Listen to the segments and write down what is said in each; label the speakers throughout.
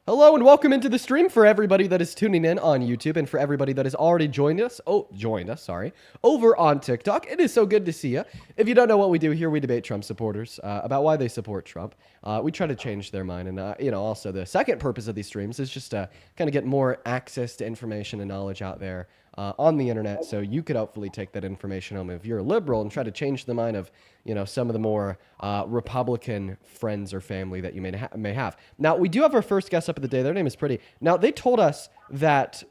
Speaker 1: Hello and welcome into the stream for everybody that is tuning in on YouTube and for everybody that has already joined us, over on TikTok. It is so good to see you. If you don't know what we do here, we debate Trump supporters about why they support Trump. We try to change their mind, and also the second purpose of these streams is just to kind of get more access to information and knowledge out there on the internet, so you could hopefully take that information home if you're a liberal and try to change the mind of some of the more Republican friends or family that you may have. Now, we do have our first guest up of the day. Their name is Pretty. Now, they told us that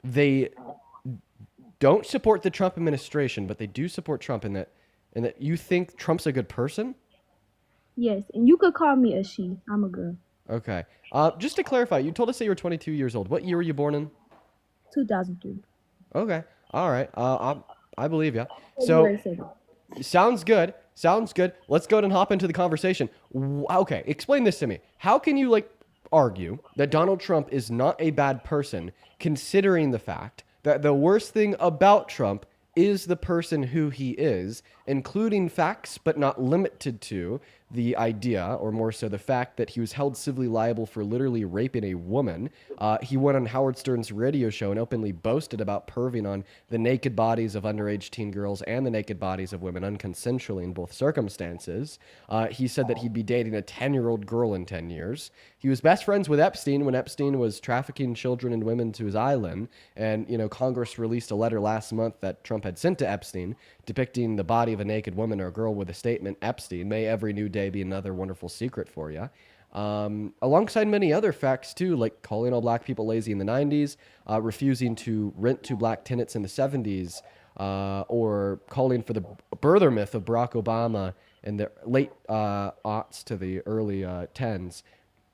Speaker 1: they don't support the Trump administration, but they do support Trump, and that you think Trump's a good person.
Speaker 2: Yes, and you could call me a she. I'm a girl.
Speaker 1: Okay. Just to clarify, you told us that you were 22 years old. What year were you born in?
Speaker 2: 2003.
Speaker 1: Okay. All right. I believe you.
Speaker 2: February
Speaker 1: So
Speaker 2: 2nd.
Speaker 1: sounds good. Sounds good. Let's go ahead and hop into the conversation. Okay, explain this to me. How can you argue that Donald Trump is not a bad person, considering the fact that the worst thing about Trump is the person who he is, including facts but not limited to the idea, or more so the fact, that he was held civilly liable for literally raping a woman. He went on Howard Stern's radio show and openly boasted about perving on the naked bodies of underage teen girls and the naked bodies of women unconsensually in both circumstances. He said that he'd be dating a 10-year-old girl in 10 years. He was best friends with Epstein when Epstein was trafficking children and women to his island. And, Congress released a letter last month that Trump had sent to Epstein depicting the body of a naked woman or girl with a statement, Epstein, may every new day be another wonderful secret for you. Alongside many other facts, too, like calling all black people lazy in the 90s, refusing to rent to black tenants in the 70s, or calling for the birther myth of Barack Obama in the late aughts to the early tens.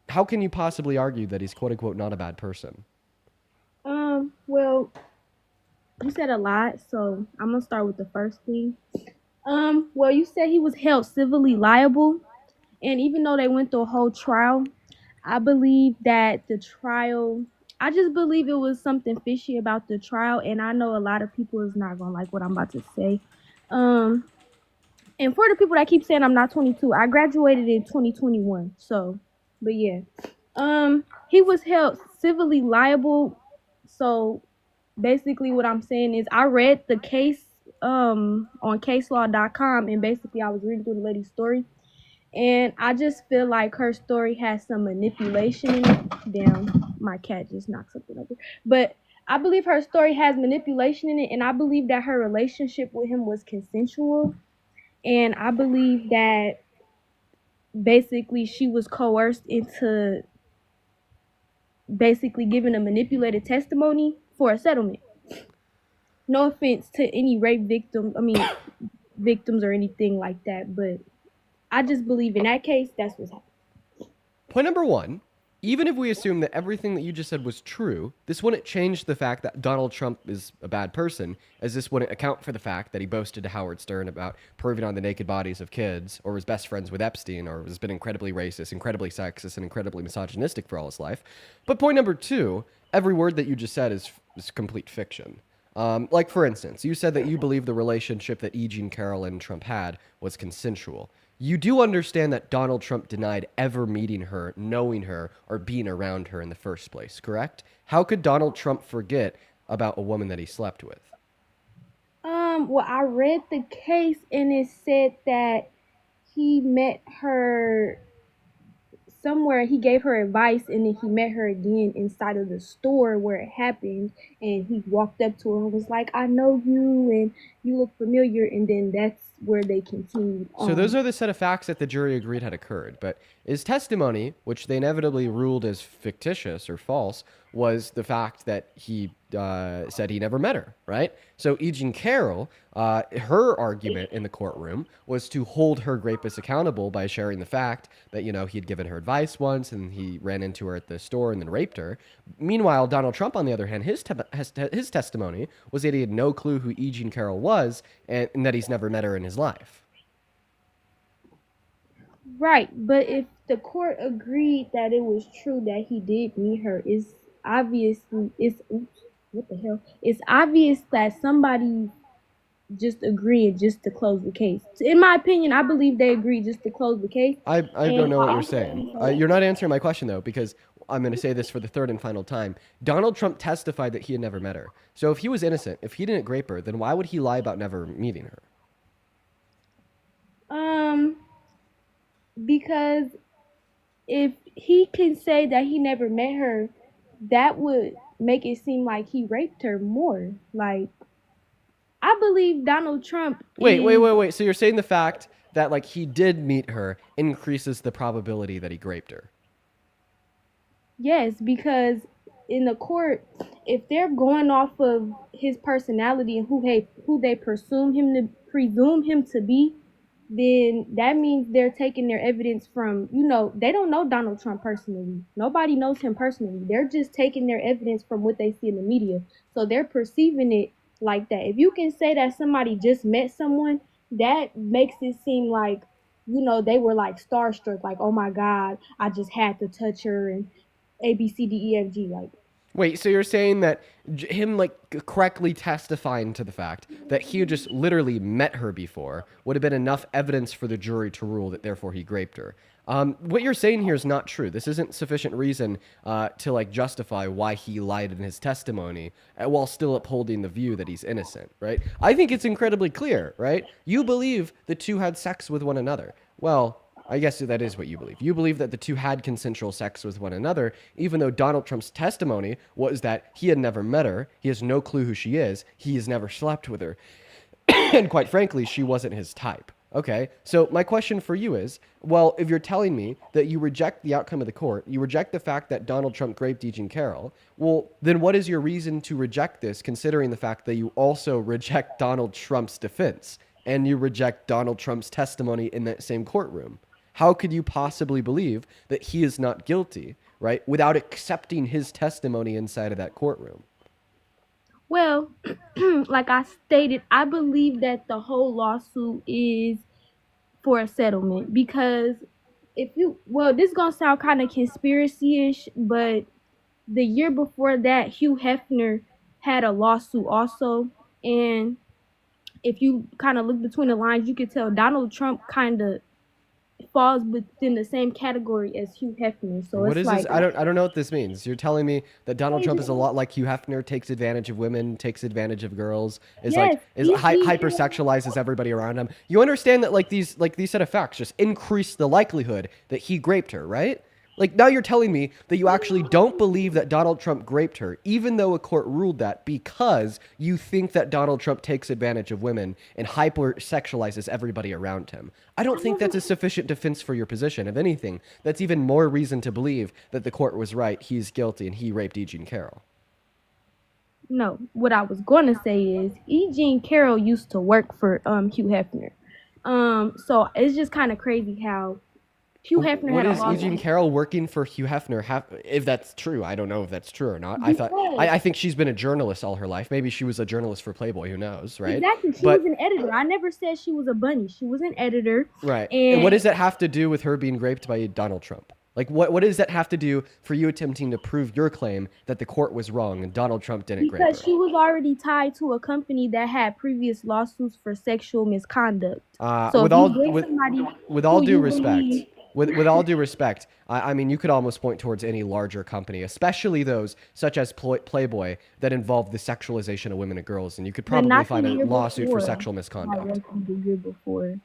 Speaker 1: How can you possibly argue that he's quote unquote not a bad person?
Speaker 2: Well, you said a lot, so I'm gonna start with the first thing. Well, you said he was held civilly liable, and even though they went through a whole trial, I believe that the trial. I just believe it was something fishy about the trial, and I know a lot of people is not gonna like what I'm about to say. Um, and for the people that keep saying I'm not 22, I graduated in 2021. So, but yeah, he was held civilly liable. So basically, what I'm saying is, I read the case on caselaw.com, and basically I was reading through the lady's story, and I just feel like her story has some manipulation in it. Damn, my cat just knocked something over. But I believe her story has manipulation in it, and I believe that her relationship with him was consensual, and I believe that basically she was coerced into basically giving a manipulated testimony for a settlement. No offense to any rape victim, I mean victims or anything like that, but I just believe in that case that's what's happening.
Speaker 1: Point number one, even if we assume that everything that you just said was true, this wouldn't change the fact that Donald Trump is a bad person, as this wouldn't account for the fact that he boasted to Howard Stern about perving on the naked bodies of kids, or was best friends with Epstein, or has been incredibly racist, incredibly sexist, and incredibly misogynistic for all his life. But point number two, every word that you just said is complete fiction. Like, for instance, you said that you believe the relationship that E. Jean Carroll and Trump had was consensual. You do understand that Donald Trump denied ever meeting her, knowing her, or being around her in the first place, correct? How could Donald Trump forget about a woman that he slept with?
Speaker 2: Well, I read the case and it said that he met her somewhere. He gave her advice, and then he met her again inside of the store where it happened, and he walked up to her and was like, I know you, and you look familiar, and then that's where they continued
Speaker 1: So those
Speaker 2: on.
Speaker 1: are the set of facts that the jury agreed had occurred. But his testimony, which they inevitably ruled as fictitious or false, was the fact that he said he never met her, right? So E. Jean Carroll, her argument in the courtroom was to hold her rapist accountable by sharing the fact that, he had given her advice once and he ran into her at the store and then raped her. Meanwhile, Donald Trump, on the other hand, his testimony was that he had no clue who E. Jean Carroll was, and that he's never met her in his life.
Speaker 2: Right, but if the court agreed that it was true that he did meet her, it's oops, what the hell? It's obvious that somebody just agreeing just to close the case. In my opinion, I believe they agreed just to close the case.
Speaker 1: I
Speaker 2: And
Speaker 1: don't know what you're
Speaker 2: also,
Speaker 1: saying. You're not answering my question, though, because I'm going to say this for the third and final time. Donald Trump testified that he had never met her. So if he was innocent, if he didn't grape her, then why would he lie about never meeting her?
Speaker 2: um, because if he can say that he never met her, that would make it seem like he raped her more. Like, I believe Donald Trump is,
Speaker 1: Wait. So you're saying the fact that like he did meet her increases the probability that he graped her.
Speaker 2: yes, because in the court, if they're going off of his personality and who they presume him to be, then that means they're taking their evidence from, they don't know Donald Trump personally. Nobody knows him personally. They're just taking their evidence from what they see in the media. So they're perceiving it like that. If you can say that somebody just met someone, that makes it seem like, they were like starstruck, like, oh my God, I just had to touch her and ABCDEFG. Like,
Speaker 1: Wait, so you're saying that him like correctly testifying to the fact that he had just literally met her before would have been enough evidence for the jury to rule that therefore he graped her. What you're saying here is not true. This isn't sufficient reason to like justify why he lied in his testimony while still upholding the view that he's innocent, right? I think it's incredibly clear, right? You believe the two had sex with one another. Well, I guess that is what you believe. You believe that the two had consensual sex with one another, even though Donald Trump's testimony was that he had never met her, he has no clue who she is, he has never slept with her, and quite frankly, she wasn't his type. Okay, so my question for you is, well, if you're telling me that you reject the outcome of the court, you reject the fact that Donald Trump raped E. Jean Carroll, well, then what is your reason to reject this, considering the fact that you also reject Donald Trump's defense and you reject Donald Trump's testimony in that same courtroom? How could you possibly believe that he is not guilty, right, without accepting his testimony inside of that courtroom?
Speaker 2: well, like I stated, I believe that the whole lawsuit is for a settlement because this is gonna sound kind of conspiracy-ish, but the year before that, Hugh Hefner had a lawsuit also, and if you kind of look between the lines, you could tell Donald Trump kind of falls within the same category as Hugh Hefner. So
Speaker 1: What
Speaker 2: it's
Speaker 1: is this?
Speaker 2: like,
Speaker 1: I don't know what this means. You're telling me that Donald Trump is a lot like Hugh Hefner, takes advantage of women, takes advantage of girls,
Speaker 2: yes,
Speaker 1: is hypersexualizes everybody around him. You understand that these set of facts just increase the likelihood that he raped her, right? Like now you're telling me that you actually don't believe that Donald Trump raped her, even though a court ruled that, because you think that Donald Trump takes advantage of women and hypersexualizes everybody around him. I don't think that's a sufficient defense for your position. If anything, that's even more reason to believe that the court was right. He's guilty and he raped E. Jean Carroll.
Speaker 2: no. What I was going to say is E. Jean Carroll used to work for Hugh Hefner. So it's just kind of crazy how Hugh Hefner
Speaker 1: What
Speaker 2: had a
Speaker 1: is E. Jean
Speaker 2: lawsuit.
Speaker 1: Carroll working for Hugh Hefner? If that's true, I don't know if that's true or not.
Speaker 2: Because
Speaker 1: I think she's been a journalist all her life. Maybe she was a journalist for Playboy. Who knows, right?
Speaker 2: exactly, she
Speaker 1: But
Speaker 2: was an editor. I never said she was a bunny. She was an editor,
Speaker 1: right. And what
Speaker 2: and
Speaker 1: does that have to do with her being raped by Donald Trump? Like, what does that have to do for you attempting to prove your claim that the court was wrong and Donald Trump didn't rape
Speaker 2: because
Speaker 1: her?
Speaker 2: she was already tied to a company that had previous lawsuits for sexual misconduct. So
Speaker 1: With
Speaker 2: if you
Speaker 1: all
Speaker 2: bring somebody
Speaker 1: with all
Speaker 2: who
Speaker 1: due
Speaker 2: you
Speaker 1: respect,
Speaker 2: believe,
Speaker 1: with all due respect, I mean, you could almost point towards any larger company, especially those such as Playboy that involve the sexualization of women and girls, and you could
Speaker 2: but
Speaker 1: probably
Speaker 2: not the
Speaker 1: find a
Speaker 2: year
Speaker 1: lawsuit for
Speaker 2: before.
Speaker 1: sexual
Speaker 2: Not
Speaker 1: misconduct.
Speaker 2: roughly the year before.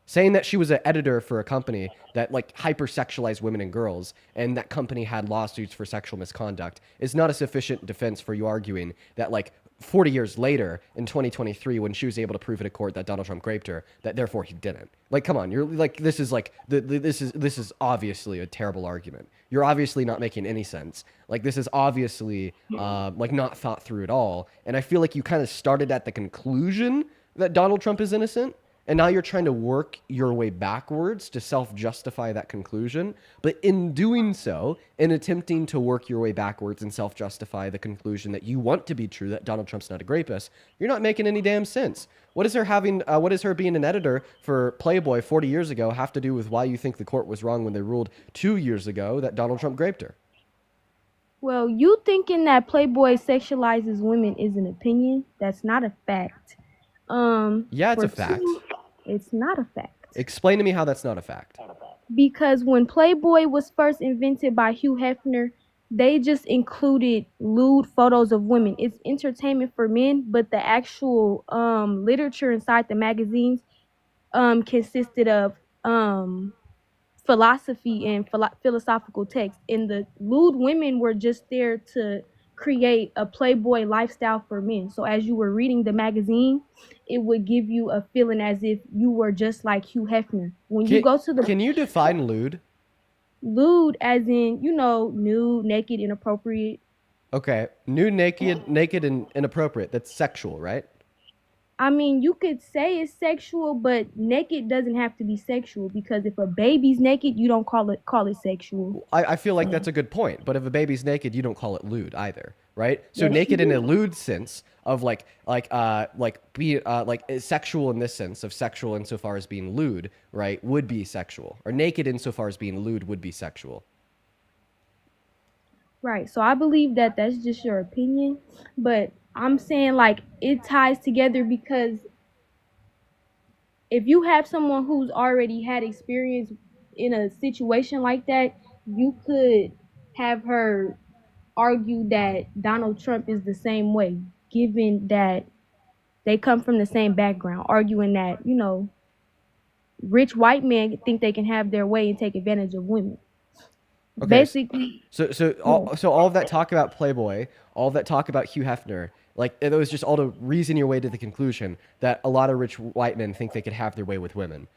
Speaker 1: Saying that she was an editor for a company that like hypersexualized women and girls, and that company had lawsuits for sexual misconduct, is not a sufficient defense for you arguing that like 40 years later in 2023, when she was able to prove in a court that Donald Trump raped her, that therefore he didn't. Like, come on, you're like, this is like this is obviously a terrible argument. You're obviously not making any sense. Like, this is obviously like not thought through at all. And I feel like you kind of started at the conclusion that Donald Trump is innocent, and now you're trying to work your way backwards to self-justify that conclusion. But in doing so, in attempting to work your way backwards and self-justify the conclusion that you want to be true, that Donald Trump's not a rapist, you're not making any damn sense. What is what is her being an editor for Playboy 40 years ago have to do with why you think the court was wrong when they ruled 2 years ago that Donald Trump raped her?
Speaker 2: Well, you thinking that Playboy sexualizes women is an opinion. That's not a fact.
Speaker 1: Yeah, it's
Speaker 2: For
Speaker 1: a fact.
Speaker 2: two, it's not a fact.
Speaker 1: Explain to me how that's not a fact.
Speaker 2: Because when Playboy was first invented by Hugh Hefner, they just included lewd photos of women. It's entertainment for men, but the actual literature inside the magazines consisted of philosophy and philosophical texts. And the lewd women were just there to create a Playboy lifestyle for men. So as you were reading the magazine, it would give you a feeling as if you were just like Hugh Hefner. When you
Speaker 1: Can,
Speaker 2: go to the
Speaker 1: can you define lewd?
Speaker 2: lewd, as in, nude, naked, inappropriate.
Speaker 1: Okay, nude, naked, and inappropriate. That's sexual, right?
Speaker 2: I mean, you could say it's sexual, but naked doesn't have to be sexual, because if a baby's naked, you don't call it sexual.
Speaker 1: I feel like that's a good point. But if a baby's naked, you don't call it lewd either, right? So
Speaker 2: Yes, you
Speaker 1: naked in a
Speaker 2: do.
Speaker 1: lewd sense of sexual in this sense of sexual insofar as being lewd, right? Would be sexual, or naked insofar as being lewd would be sexual.
Speaker 2: Right. So I believe that that's just your opinion, but I'm saying like it ties together, because if you have someone who's already had experience in a situation like that, you could have her argue that Donald Trump is the same way, given that they come from the same background, arguing that, rich white men think they can have their way and take advantage of women.
Speaker 1: Okay,
Speaker 2: Basically,
Speaker 1: so all of that talk about Playboy, all of that talk about Hugh Hefner, like it was just all to reason your way to the conclusion that a lot of rich white men think they could have their way with women.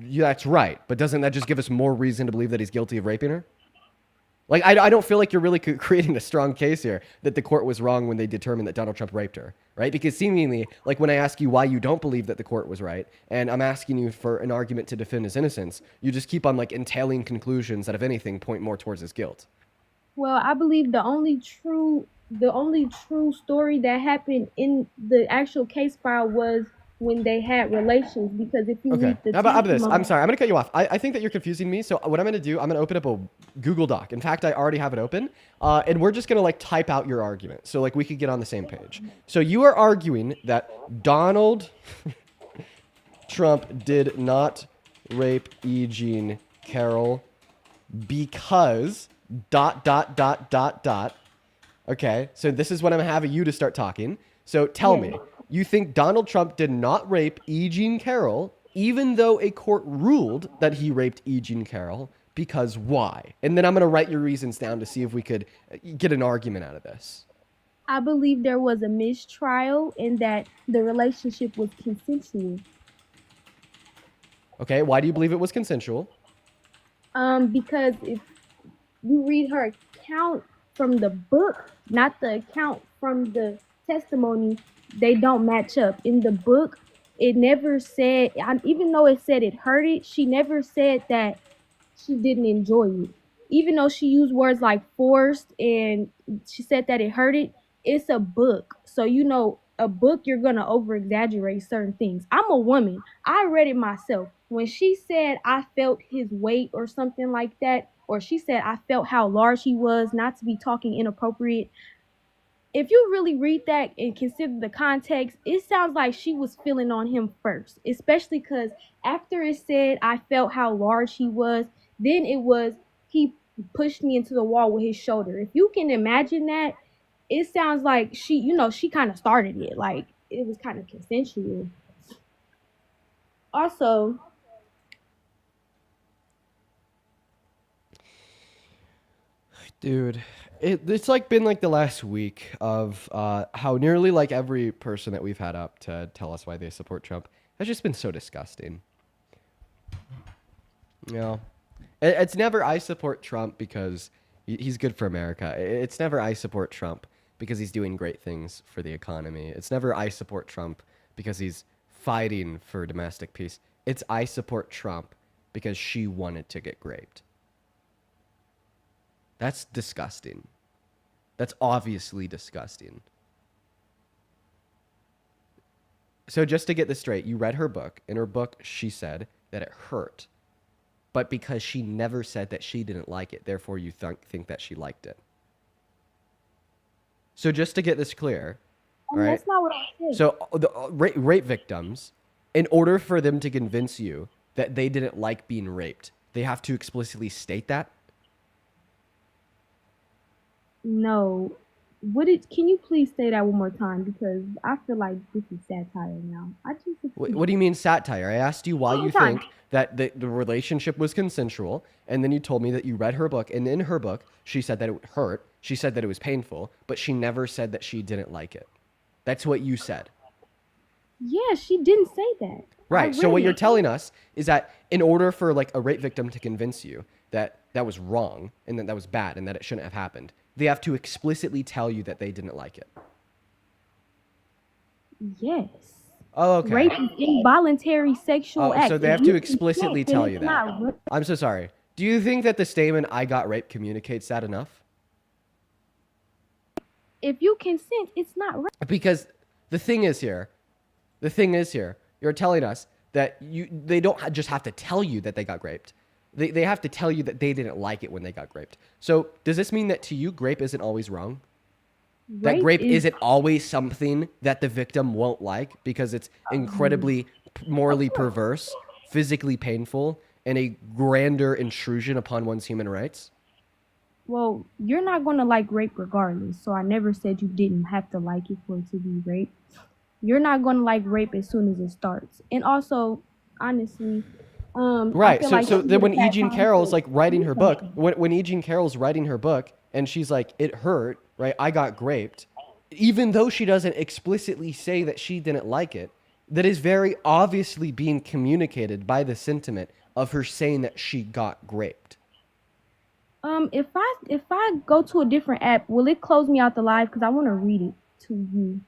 Speaker 1: Yeah, that's right, but doesn't that just give us more reason to believe that he's guilty of raping her? Like, I don't feel like you're really creating a strong case here that the court was wrong when they determined that Donald Trump raped her, right? Because seemingly, like when I ask you why you don't believe that the court was right, and I'm asking you for an argument to defend his innocence, you just keep on like entailing conclusions that, if anything, point more towards his guilt.
Speaker 2: well, I believe the only true story that happened in the actual case file was when they had relations, because if you
Speaker 1: Okay.
Speaker 2: read the
Speaker 1: How about this? I'm
Speaker 2: testimony.
Speaker 1: sorry. I'm going to cut you off. I think that you're confusing me. So what I'm going to do, I'm going to open up a Google Doc. In fact, I already have it open. And we're just going to like type out your argument. So like we could get on the same page. So you are arguing that Donald Trump did not rape E. Jean Carroll because dot, dot, dot, dot, dot. Okay. So this is when I'm having you to start talking. So tell
Speaker 2: Yes.
Speaker 1: me, you think Donald Trump did not rape E. Jean Carroll, even though a court ruled that he raped E. Jean Carroll, because why? And then I'm going to write your reasons down to see if we could get an argument out of this.
Speaker 2: I believe there was a mistrial and that the relationship was consensual.
Speaker 1: Okay. Why do you believe it was consensual?
Speaker 2: Because if you read her account from the book, not the account from the testimony, they don't match up. In the book, it never said, even though it said it hurt it, she never said that she didn't enjoy it. Even though she used words like forced and she said that it hurt it, it's a book. So, a book, you're going to over exaggerate certain things. I'm a woman. I read it myself. When she said, I felt his weight or something like that, or she said, I felt how large he was, not to be talking inappropriate. If you really read that and consider the context, it sounds like she was feeling on him first, especially because after it said, I felt how large he was, then it was, he pushed me into the wall with his shoulder. If you can imagine that, it sounds like she kind of started it. Like, it was kind of consensual. Also,
Speaker 1: Dude, it's like been like the last week of how nearly like every person that we've had up to tell us why they support Trump has just been so disgusting. You know, it's never I support Trump because he's good for America. It's never I support Trump because he's doing great things for the economy. It's never I support Trump because he's fighting for domestic peace. It's I support Trump because she wanted to get raped. That's disgusting. That's obviously disgusting. So just to get this straight, you read her book. In her book, she said that it hurt. But because she never said that she didn't like it, therefore you think that she liked it. So just to get this clear, all right?
Speaker 2: That's not what I said.
Speaker 1: So rape victims, in order for them to convince you that they didn't like being raped, they have to explicitly state that.
Speaker 2: No. Can you please say that one more time? Because I feel like this is satire now. I just
Speaker 1: What do you mean satire? I asked you why
Speaker 2: one more
Speaker 1: you
Speaker 2: time.
Speaker 1: think that the relationship was consensual, and then you told me that you read her book, and in her book, she said that it hurt, she said that it was painful, but she never said that she didn't like it. That's what you said.
Speaker 2: Yeah, she didn't say that. I
Speaker 1: Right. So
Speaker 2: read
Speaker 1: what you're
Speaker 2: it.
Speaker 1: telling us is that in order for like a rape victim to convince you that that was wrong and that that was bad and that it shouldn't have happened, they have to explicitly tell you that they didn't like it.
Speaker 2: Yes.
Speaker 1: Oh, okay.
Speaker 2: Rape is involuntary sexual
Speaker 1: Oh, so
Speaker 2: act.
Speaker 1: they
Speaker 2: If
Speaker 1: have
Speaker 2: you
Speaker 1: to
Speaker 2: consent,
Speaker 1: explicitly
Speaker 2: then
Speaker 1: tell
Speaker 2: it's
Speaker 1: you that.
Speaker 2: not rape.
Speaker 1: I'm so sorry. Do you think that the statement "I got raped" communicates that enough?
Speaker 2: If you consent, it's not rape.
Speaker 1: Because the thing is here, the thing is here, you're telling us that they don't just have to tell you that they got raped. They have to tell you that they didn't like it when they got raped. So does this mean that to you, grape isn't always wrong? That
Speaker 2: Rape
Speaker 1: grape
Speaker 2: is
Speaker 1: isn't always something that the victim won't like because it's incredibly morally perverse, physically painful, and a grander intrusion upon one's human rights?
Speaker 2: well, you're not gonna like rape regardless. So I never said you didn't have to like it for it to be rape. You're not gonna like rape as soon as it starts. And also, honestly, I
Speaker 1: Right.
Speaker 2: feel
Speaker 1: So
Speaker 2: like
Speaker 1: so
Speaker 2: she
Speaker 1: then
Speaker 2: would
Speaker 1: when
Speaker 2: have
Speaker 1: E.
Speaker 2: had
Speaker 1: Jean
Speaker 2: time
Speaker 1: Carroll's
Speaker 2: to
Speaker 1: like writing
Speaker 2: do
Speaker 1: her book,
Speaker 2: something.
Speaker 1: when E. Jean Carroll's writing her book and she's like, it hurt, right? I got raped, even though she doesn't explicitly say that she didn't like it, that is very obviously being communicated by the sentiment of her saying that she got raped.
Speaker 2: If I go to a different app, will it close me out the live? Because I want to read it to you.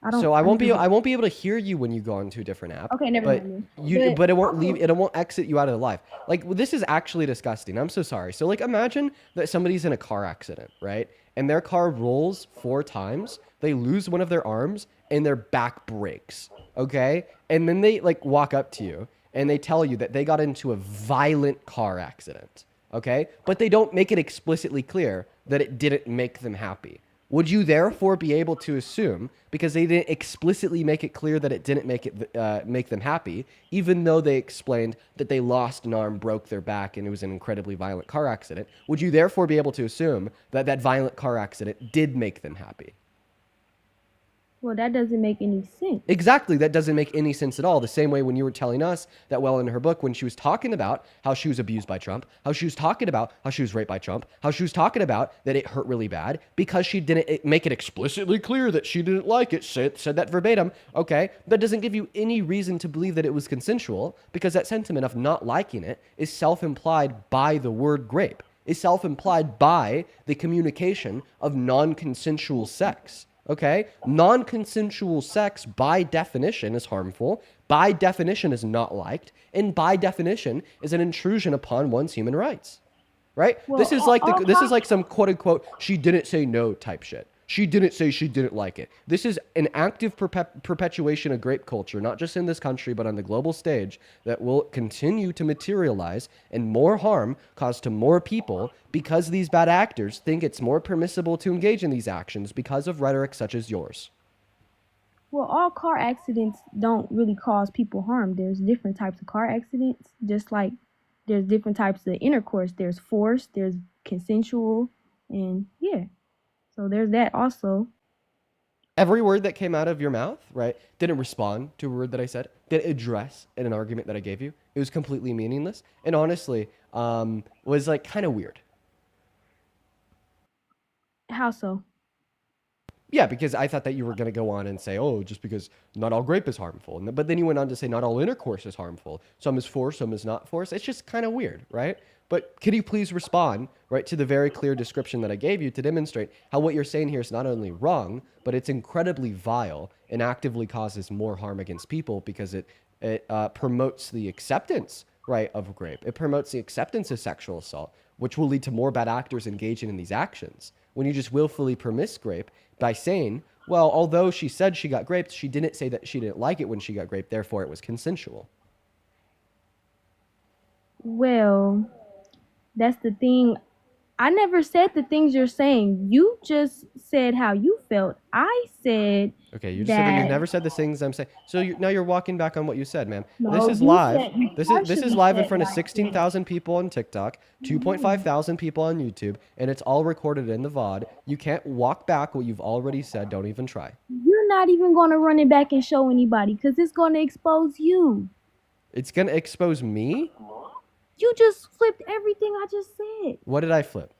Speaker 2: I don't.
Speaker 1: So I
Speaker 2: I
Speaker 1: won't
Speaker 2: never
Speaker 1: be
Speaker 2: did.
Speaker 1: I won't be able to hear you when you go onto a different app.
Speaker 2: Okay, never
Speaker 1: But
Speaker 2: mind then.
Speaker 1: you but it won't leave
Speaker 2: Also,
Speaker 1: it won't exit you out of the live. Like this is actually disgusting. I'm so sorry. So like imagine that somebody's in a car accident, right? And their car rolls 4 times, they lose one of their arms and their back breaks. Okay? And then they like walk up to you and they tell you that they got into a violent car accident. Okay? But they don't make it explicitly clear that it didn't make them happy. Would you therefore be able to assume, because they didn't explicitly make it clear that it didn't make them happy, even though they explained that they lost an arm, broke their back, and it was an incredibly violent car accident? Would you therefore be able to assume that that violent car accident did make them happy?
Speaker 2: well, that doesn't make any sense.
Speaker 1: Exactly. That doesn't make any sense at all. The same way when you were telling us that, well, in her book, when she was talking about how she was abused by Trump, how she was talking about how she was raped by Trump, how she was talking about that it hurt really bad because she didn't make it explicitly clear that she didn't like it, said that verbatim. Okay. That doesn't give you any reason to believe that it was consensual because that sentiment of not liking it is self implied by the word grape, is self implied by the communication of non consensual sex. Okay? Non consensual sex, by definition, is harmful, by definition, is not liked, and by definition, is an intrusion upon one's human rights. Right?
Speaker 2: Well,
Speaker 1: This is like
Speaker 2: all
Speaker 1: this is
Speaker 2: car
Speaker 1: like some quote unquote she didn't say no type shit. She didn't say she didn't like it. This is an active perpetuation of grape culture, not just in this country, but on the global stage, that will continue to materialize and more harm caused to more people because these bad actors think it's more permissible to engage in these actions because of rhetoric such as yours.
Speaker 2: all car accidents don't really cause people harm. There's different types of car accidents, just like there's different types of intercourse. There's forced, there's consensual, and yeah. So there's that also.
Speaker 1: Every word that came out of your mouth, right, didn't respond to a word that I said, didn't address in an argument that I gave you. It was completely meaningless, and honestly, was like kind of weird.
Speaker 2: How so?
Speaker 1: Yeah, because I thought that you were going to go on and say, oh, just because not all grape is harmful. But then you went on to say not all intercourse is harmful. Some is forced, some is not forced. It's just kind of weird, right? But can you please respond, right, to the very clear description that I gave you to demonstrate how what you're saying here is not only wrong, but it's incredibly vile and actively causes more harm against people because it promotes the acceptance, right, of grape. It promotes the acceptance of sexual assault, which will lead to more bad actors engaging in these actions. When you just willfully permiss grape by saying, well, although she said she got raped, she didn't say that she didn't like it when she got raped, therefore it was consensual.
Speaker 2: Well, that's the thing. I never said the things you're saying. You just said how you felt. I said
Speaker 1: Okay, you just said that you've
Speaker 2: that
Speaker 1: never said the things I'm saying. So now you're walking back on what you said, man. This
Speaker 2: no,
Speaker 1: is
Speaker 2: you
Speaker 1: live.
Speaker 2: said you
Speaker 1: This is
Speaker 2: partially
Speaker 1: live in
Speaker 2: said
Speaker 1: front
Speaker 2: what
Speaker 1: of
Speaker 2: I said.
Speaker 1: 16,000 people on TikTok, 2.5 thousand people on YouTube, and it's all recorded in the VOD. You can't walk back what you've already said. Don't even try.
Speaker 2: You're not even gonna run it back and show anybody because it's gonna expose you.
Speaker 1: It's gonna expose me.
Speaker 2: You just flipped everything I just said.
Speaker 1: What did I flip?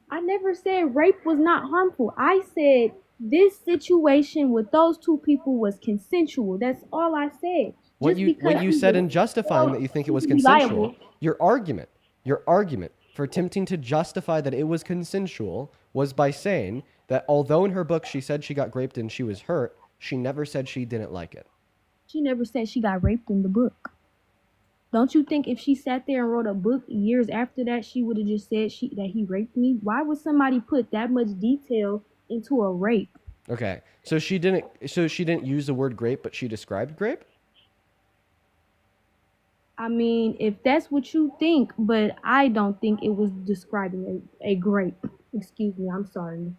Speaker 2: I never said rape was not harmful. I said this situation with those two people was consensual. That's all I said.
Speaker 1: What
Speaker 2: Just because
Speaker 1: you
Speaker 2: she
Speaker 1: said
Speaker 2: was
Speaker 1: in justifying that you think it was
Speaker 2: held
Speaker 1: consensual.
Speaker 2: liable.
Speaker 1: Your argument for attempting to justify that it was consensual was by saying that although in her book she said she got raped and she was hurt, she never said she didn't like it.
Speaker 2: She never said she got raped in the book. Don't you think if she sat there and wrote a book years after that, she would have just said that he raped me? Why would somebody put that much detail into a rape?
Speaker 1: Okay. So she didn't use the word grape, but she described grape?
Speaker 2: I mean, if that's what you think, but I don't think it was describing a grape. Excuse me, I'm sorry.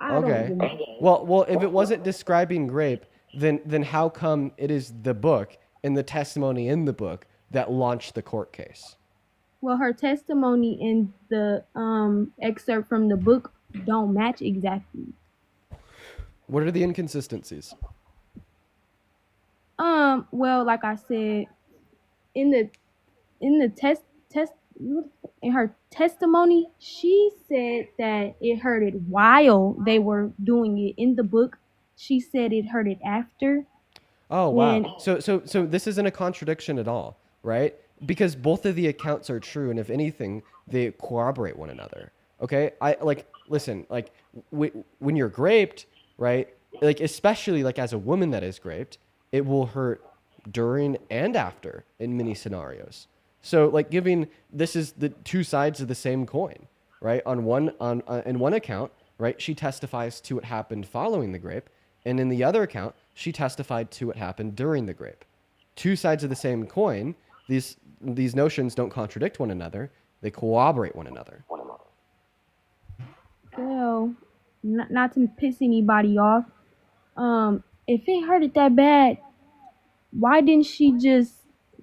Speaker 2: I don't
Speaker 1: Okay.
Speaker 2: really.
Speaker 1: Well, if it wasn't describing grape, then how come it is the book and the testimony in the book that launched the court case?
Speaker 2: Well, her testimony in the excerpt from the book don't match exactly.
Speaker 1: What are the inconsistencies?
Speaker 2: Well, like I said, in the in the test in her testimony, she said that it hurted while they were doing it. In the book, she said it hurted after.
Speaker 1: Oh wow.
Speaker 2: And
Speaker 1: So this isn't a contradiction at all, right? Because both of the accounts are true, and if anything, they corroborate one another. Okay, I like listen. Like when you're graped, right? Like especially like as a woman that is graped, it will hurt during and after in many scenarios. So like giving this is the two sides of the same coin, right? On in one account, right, she testifies to what happened following the grape, and in the other account, she testified to what happened during the grape. Two sides of the same coin. These notions don't contradict one another; they corroborate one another.
Speaker 2: well, not to piss anybody off. If it hurted that bad, why didn't she just,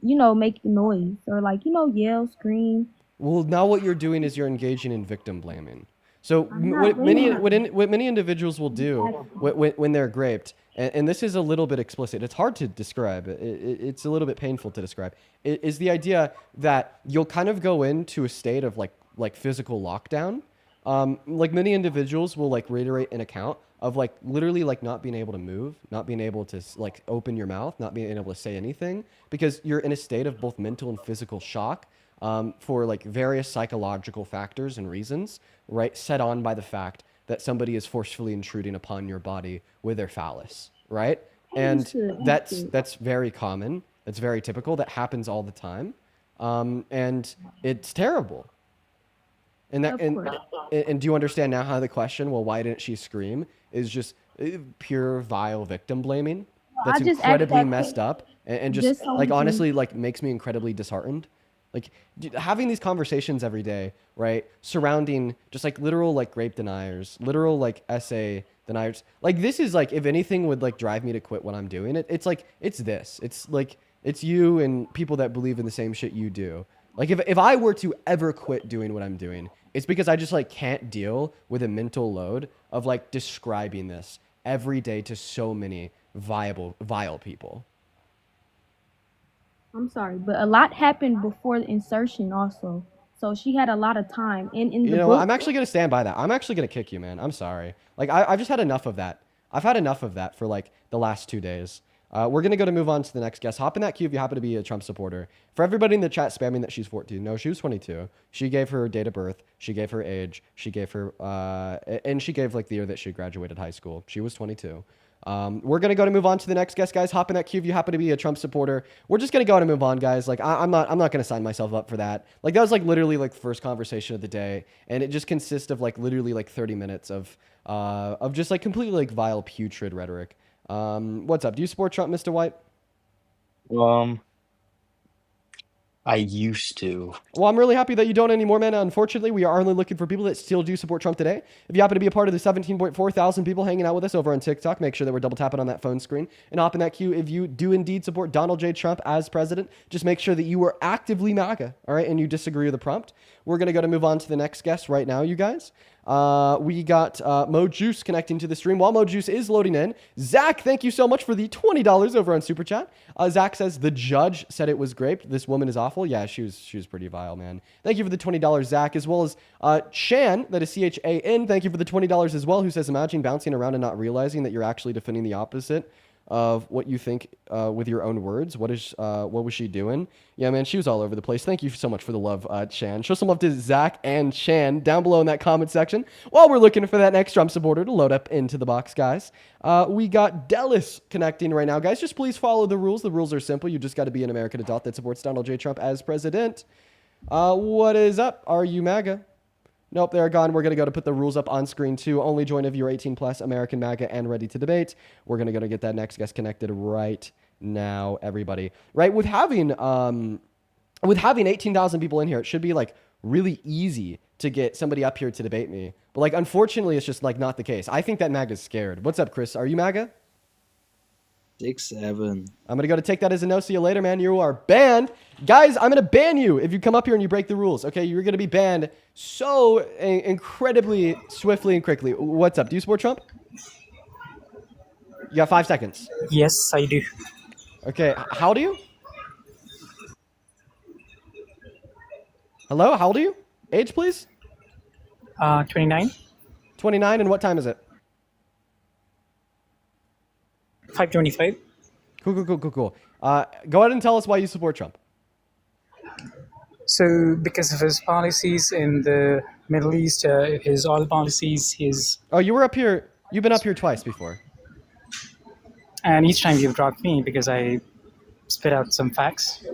Speaker 2: make the noise or like, yell, scream?
Speaker 1: Well, now what you're doing is you're engaging in victim blaming. So
Speaker 2: I'm not blaming her.
Speaker 1: what many individuals will do when they're graped, and this is a little bit explicit. It's hard to describe. It's a little bit painful to describe. Is the idea that you'll kind of go into a state of like physical lockdown. Like many individuals will like reiterate an account of like literally like not being able to move, not being able to like open your mouth, not being able to say anything because you're in a state of both mental and physical shock for like various psychological factors and reasons, right? Set on by the fact that somebody is forcefully intruding upon your body with their phallus, right? And that's
Speaker 2: Understood.
Speaker 1: that's very common. That's very typical. That happens all the time, and it's terrible. And that
Speaker 2: Of course.
Speaker 1: and do you understand now how the question, well, why didn't she scream, is just pure vile victim blaming? That's
Speaker 2: I just asked
Speaker 1: incredibly
Speaker 2: that
Speaker 1: messed
Speaker 2: question
Speaker 1: up and just
Speaker 2: just so
Speaker 1: like
Speaker 2: we can.
Speaker 1: honestly like makes me incredibly disheartened. Like having these conversations every day, right? Surrounding just like literal like rape deniers, literal like essay deniers. Like this is like if anything would like drive me to quit what I'm doing. It's like it's this. It's like it's you and people that believe in the same shit you do. Like if I were to ever quit doing what I'm doing, it's because I just like can't deal with a mental load of like describing this every day to so many vile people.
Speaker 2: I'm sorry, but a lot happened before the insertion also. So she had a lot of time. And in
Speaker 1: You
Speaker 2: the
Speaker 1: know what?
Speaker 2: book,
Speaker 1: I'm actually gonna stand by that. I'm actually gonna kick you, man. I'm sorry. Like I've just had enough of that. I've had enough of that for like the last 2 days. We're gonna go to move on to the next guest. Hop in that queue if you happen to be a Trump supporter. For everybody in the chat spamming that she's 14, no, she was 22. She gave her date of birth. She gave her age. She gave her and she gave like the year that she graduated high school. She was 22. We're gonna go to move on to the next guest, guys. Hop in that queue if you happen to be a Trump supporter. We're just gonna go to move on, guys. Like I'm not gonna sign myself up for that. Like that was like literally like the first conversation of the day, and it just consists of like literally like 30 minutes of just like completely like vile, putrid rhetoric. What's up? Do you support Trump, Mr. White?
Speaker 3: Um, I used to.
Speaker 1: Well, I'm really happy that you don't anymore, man. Unfortunately, we are only looking for people that still do support Trump today. If you happen to be a part of the 17.4 thousand people hanging out with us over on TikTok, make sure that we're double tapping on that phone screen and hop in that queue. If you do indeed support Donald J. Trump as president, just make sure that you are actively MAGA, all right, and you disagree with the prompt. We're going to move on to the next guest right now, you guys. We got Mo Juice connecting to the stream. While Mo Juice is loading in, Zach, thank you so much for the $20 over on Super Chat. Zach says the judge said it was great. This woman is awful. Yeah, she was pretty vile, man. Thank you for the $20, Zach, as well as Shan, that is CHAN. Thank you for the $20 as well. Who says, imagine bouncing around and not realizing that you're actually defending the opposite of what you think with your own words. What was she doing? Yeah, man, she was all over the place. Thank you so much for the love, Shan. Show some love to Zach and Shan down below in that comment section while we're looking for that next Trump supporter to load up into the box, guys. We got Dallas connecting right now, guys. Just please follow the rules. The rules are simple. You just got to be an American adult that supports Donald J. Trump as president. What is up? Are you MAGA? Nope, they're gone. We're going to go to put the rules up on screen too. Only join if you're 18 plus, American MAGA, and ready to debate. We're going to go to get that next guest connected right now, everybody. Right, with having 18,000 people in here, it should be like really easy to get somebody up here to debate me. But like, unfortunately, it's just like not the case. I think that MAGA's scared. What's up, Chris? Are you MAGA?
Speaker 4: 6-7.
Speaker 1: I'm going to go to take that as a no. See you later, man. You are banned. Guys, I'm going to ban you if you come up here and you break the rules. Okay, you're going to be banned so incredibly swiftly and quickly. What's up? Do you support Trump? You got 5 seconds.
Speaker 5: Yes, I do.
Speaker 1: Okay, how old are you? Hello, how old are you? Age, please?
Speaker 5: 29,
Speaker 1: 29, and what time is it?
Speaker 5: 525.
Speaker 1: Cool. Go ahead and tell us why you support Trump.
Speaker 5: So, because of his policies in the Middle East, his oil policies,
Speaker 1: Oh, you were up here. You've been up here twice before.
Speaker 5: and each time you've dropped me because I spit out some facts.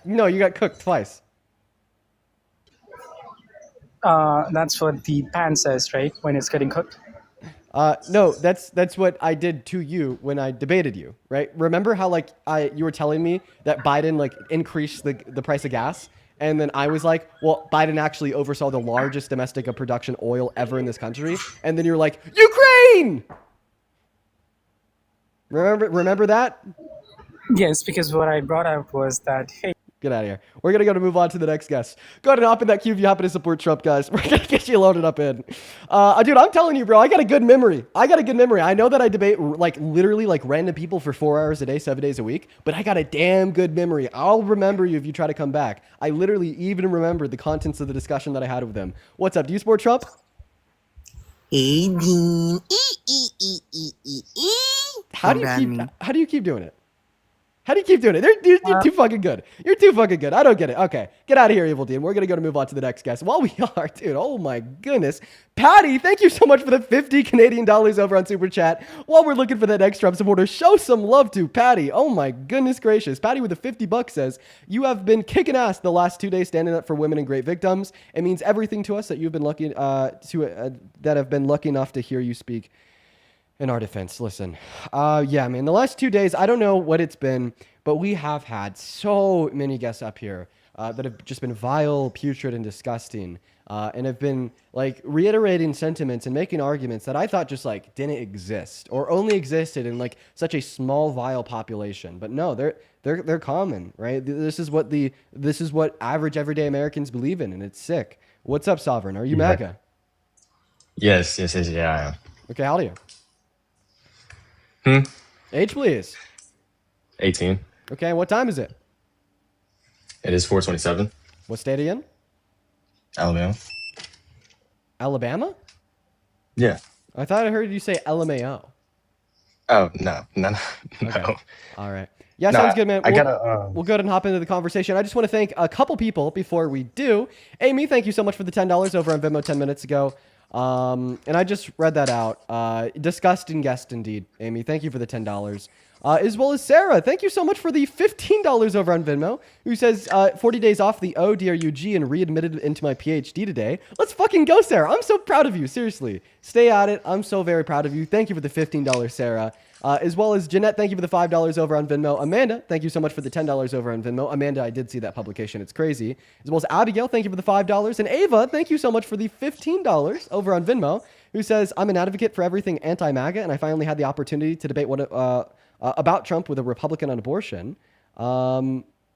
Speaker 1: No, you got cooked twice.
Speaker 5: That's what the pan says, right? When it's getting cooked.
Speaker 1: No, that's what I did to you when I debated you, right? Remember how like you were telling me that Biden like increased the price of gas, and then I was like, well, Biden actually oversaw the largest domestic production oil ever in this country, and then you were like, Ukraine. Remember that?
Speaker 5: Yes, because what I brought out was that, hey,
Speaker 1: Get out of here. We're going to move on to the next guest. Go ahead and hop in that queue if you happen to support Trump, guys. We're going to get you loaded up in. Dude, I'm telling you, bro, I got a good memory. I know that I debate like literally like random people for 4 hours a day, 7 days a week, but I got a damn good memory. I'll remember you if you try to come back. I literally even remember the contents of the discussion that I had with them. What's up? Do you support Trump?
Speaker 6: Hey, Dean.
Speaker 1: How do you keep doing it? How do you keep doing it? You're too fucking good. You're too fucking good. I don't get it. Okay, get out of here, Evil Dean. We're going to move on to the next guest. While we are, dude, oh my goodness. Patty, thank you so much for the 50 Canadian dollars over on Super Chat. While we're looking for that next Trump supporter, show some love to Patty. Oh my goodness gracious. Patty with the $50 says, you have been kicking ass the last 2 days standing up for women and great victims. It means everything to us that you've been lucky that have been lucky enough to hear you speak in our defense. Listen, yeah, man, the last 2 days, I don't know what it's been, but we have had so many guests up here that have just been vile, putrid, and disgusting, and have been like reiterating sentiments and making arguments that I thought just like didn't exist or only existed in like such a small, vile population. But no, they're common, right? This is what average, everyday Americans believe in, and it's sick. What's up, Sovereign? Are you MAGA?
Speaker 7: Yes, yeah, I am.
Speaker 1: Okay, how old are you? Age, please.
Speaker 7: 18.
Speaker 1: Okay, what time is it?
Speaker 7: It is 4:27.
Speaker 1: What state are you in?
Speaker 7: Alabama.
Speaker 1: Alabama?
Speaker 7: Yeah.
Speaker 1: I thought I heard you say LMAO.
Speaker 7: Oh, no.
Speaker 1: Okay. All right. Yeah,
Speaker 7: No,
Speaker 1: sounds good, man.
Speaker 7: I
Speaker 1: We'll
Speaker 7: gotta.
Speaker 1: go ahead and hop into the conversation. I just want to thank a couple people before we do. Amy, thank you so much for the $10 over on Venmo 10 minutes ago. And I just read that out. Disgusting guest indeed, Amy. Thank you for the $10. As well as Sarah, thank you so much for the $15 over on Venmo, who says 40 days off the ODRUG and readmitted into my PhD today. Let's fucking go, Sarah. I'm so proud of you. Seriously. Stay at it. I'm so very proud of you. Thank you for the $15, Sarah. As well as Jeanette, thank you for the $5 over on Venmo. Amanda, thank you so much for the $10 over on Venmo. Amanda, I did see that publication. It's crazy. As well as Abigail, thank you for the $5. And Ava, thank you so much for the $15 over on Venmo, who says, I'm an advocate for everything anti-MAGA, and I finally had the opportunity to debate about Trump with a Republican on abortion.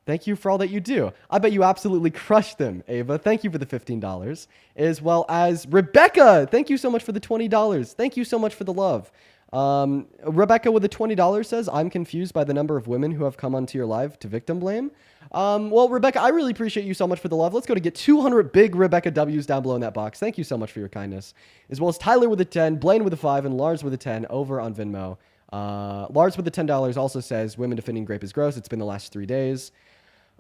Speaker 1: Thank you for all that you do. I bet you absolutely crushed them, Ava. Thank you for the $15. As well as Rebecca, thank you so much for the $20. Thank you so much for the love. Rebecca with the $20 says, I'm confused by the number of women who have come onto your live to victim blame. Well, Rebecca, I really appreciate you so much for the love. Let's go to get 200 big Rebecca W's down below in that box. Thank you so much for your kindness. As well as Tyler with a 10, Blaine with a 5, and Lars with a 10 over on Venmo. Lars with the $10 also says, women defending grape is gross. It's been the last 3 days.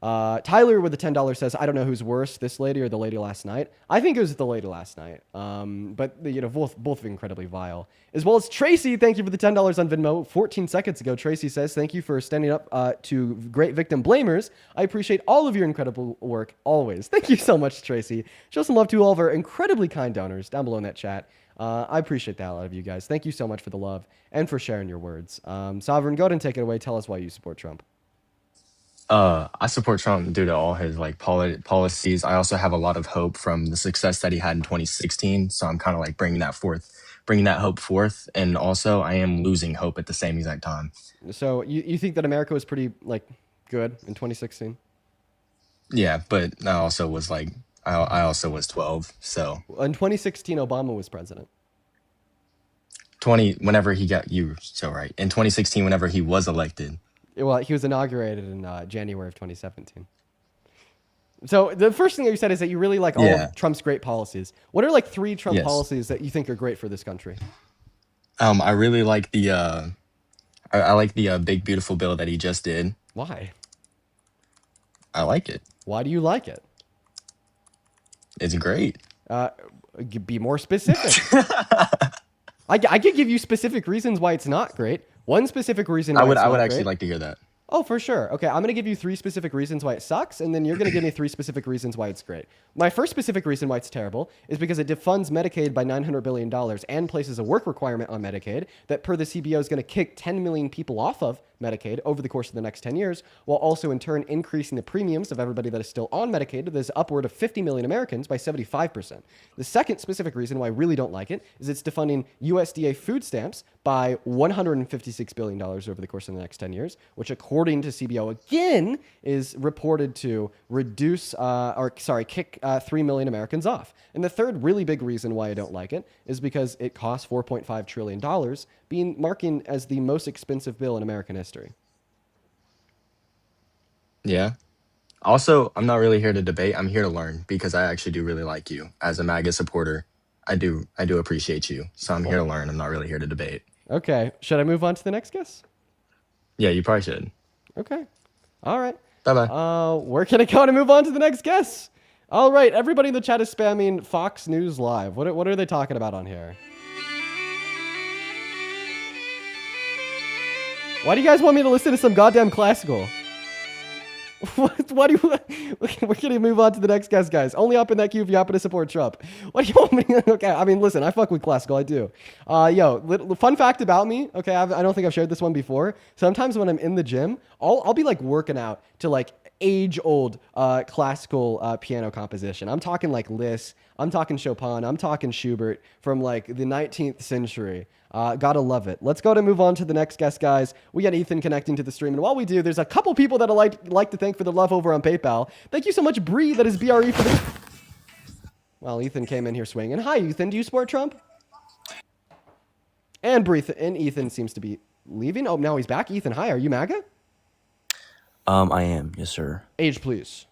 Speaker 1: Tyler with the $10 says, I don't know who's worse, this lady or the lady last night. I think it was the lady last night. But you know, both incredibly vile. As well as Tracy, thank you for the $10 on Venmo. 14 seconds ago, Tracy says, thank you for standing up to great victim blamers. I appreciate all of your incredible work always. Thank you so much, Tracy. Show some love to all of our incredibly kind donors down below in that chat. I appreciate that a lot of you guys. Thank you so much for the love and for sharing your words. Sovereign, go ahead and take it away. Tell us why you support Trump.
Speaker 7: I support Trump due to all his like policies. I also have a lot of hope from the success that he had in 2016. So I'm kind of like bringing that hope forth. And also I am losing hope at the same exact time.
Speaker 1: So you think that America was pretty like good in 2016?
Speaker 7: Yeah, but I also was like, I also was 12. So
Speaker 1: In 2016, Obama was president.
Speaker 7: whenever he got, you so right. In 2016, whenever he was elected.
Speaker 1: Well, he was inaugurated in January of 2017. So the first thing that you said is that you really like all of Trump's great policies. What are like 3 Trump policies that you think are great for this country?
Speaker 7: I really like the I like the big beautiful bill that he just did.
Speaker 1: Why?
Speaker 7: I like it.
Speaker 1: Why do you like it?
Speaker 7: It's great.
Speaker 1: Be more specific. I could give you specific reasons why it's not great. One specific reason why
Speaker 7: I would actually like to hear that.
Speaker 1: Oh, for sure. Okay, I'm going to give you 3 specific reasons why it sucks, and then you're going to give me 3 specific reasons why it's great. My first specific reason why it's terrible is because it defunds Medicaid by $900 billion and places a work requirement on Medicaid that, per the CBO, is going to kick 10 million people off of Medicaid over the course of the next 10 years, while also in turn increasing the premiums of everybody that is still on Medicaid. That is upward of 50 million Americans by 75%. The second specific reason why I really don't like it is it's defunding USDA food stamps by $156 billion over the course of the next 10 years, which according to CBO again is reported to kick 3 million Americans off. And the third really big reason why I don't like it is because it costs $4.5 trillion, marking as the most expensive bill in American history.
Speaker 7: Yeah. Also, I'm not really here to debate. I'm here to learn because I actually do really like you as a MAGA supporter. I do appreciate you. So I'm here to learn. I'm not really here to debate.
Speaker 1: Okay. Should I move on to the next guest?
Speaker 7: Yeah, you probably should.
Speaker 1: Okay. All right.
Speaker 7: Bye-bye.
Speaker 1: Where can I go to move on to the next guest? All right. Everybody in the chat is spamming Fox News Live. What are they talking about on here? Why do you guys want me to listen to some goddamn classical? Why do you... We're going to move on to the next guest, guys. Only up in that queue if you happen to support Trump. What do you want me to... Okay, I mean, listen, I fuck with classical, I do. Fun fact about me, okay, I don't think I've shared this one before. Sometimes when I'm in the gym, I'll be like working out to like age-old classical piano composition. I'm talking like Liszt, I'm talking Chopin, I'm talking Schubert from like the 19th century. Gotta love it. Let's go to move on to the next guest, guys. We got Ethan connecting to the stream. And while we do, there's a couple people that I like to thank for the love over on PayPal. Thank you so much, Bree, that is BRE for the... Well, Ethan came in here swinging. Hi, Ethan. Do you support Trump? And Ethan seems to be leaving. Oh, now he's back. Ethan, hi. Are you MAGA?
Speaker 3: I am. Yes, sir.
Speaker 1: Age, please.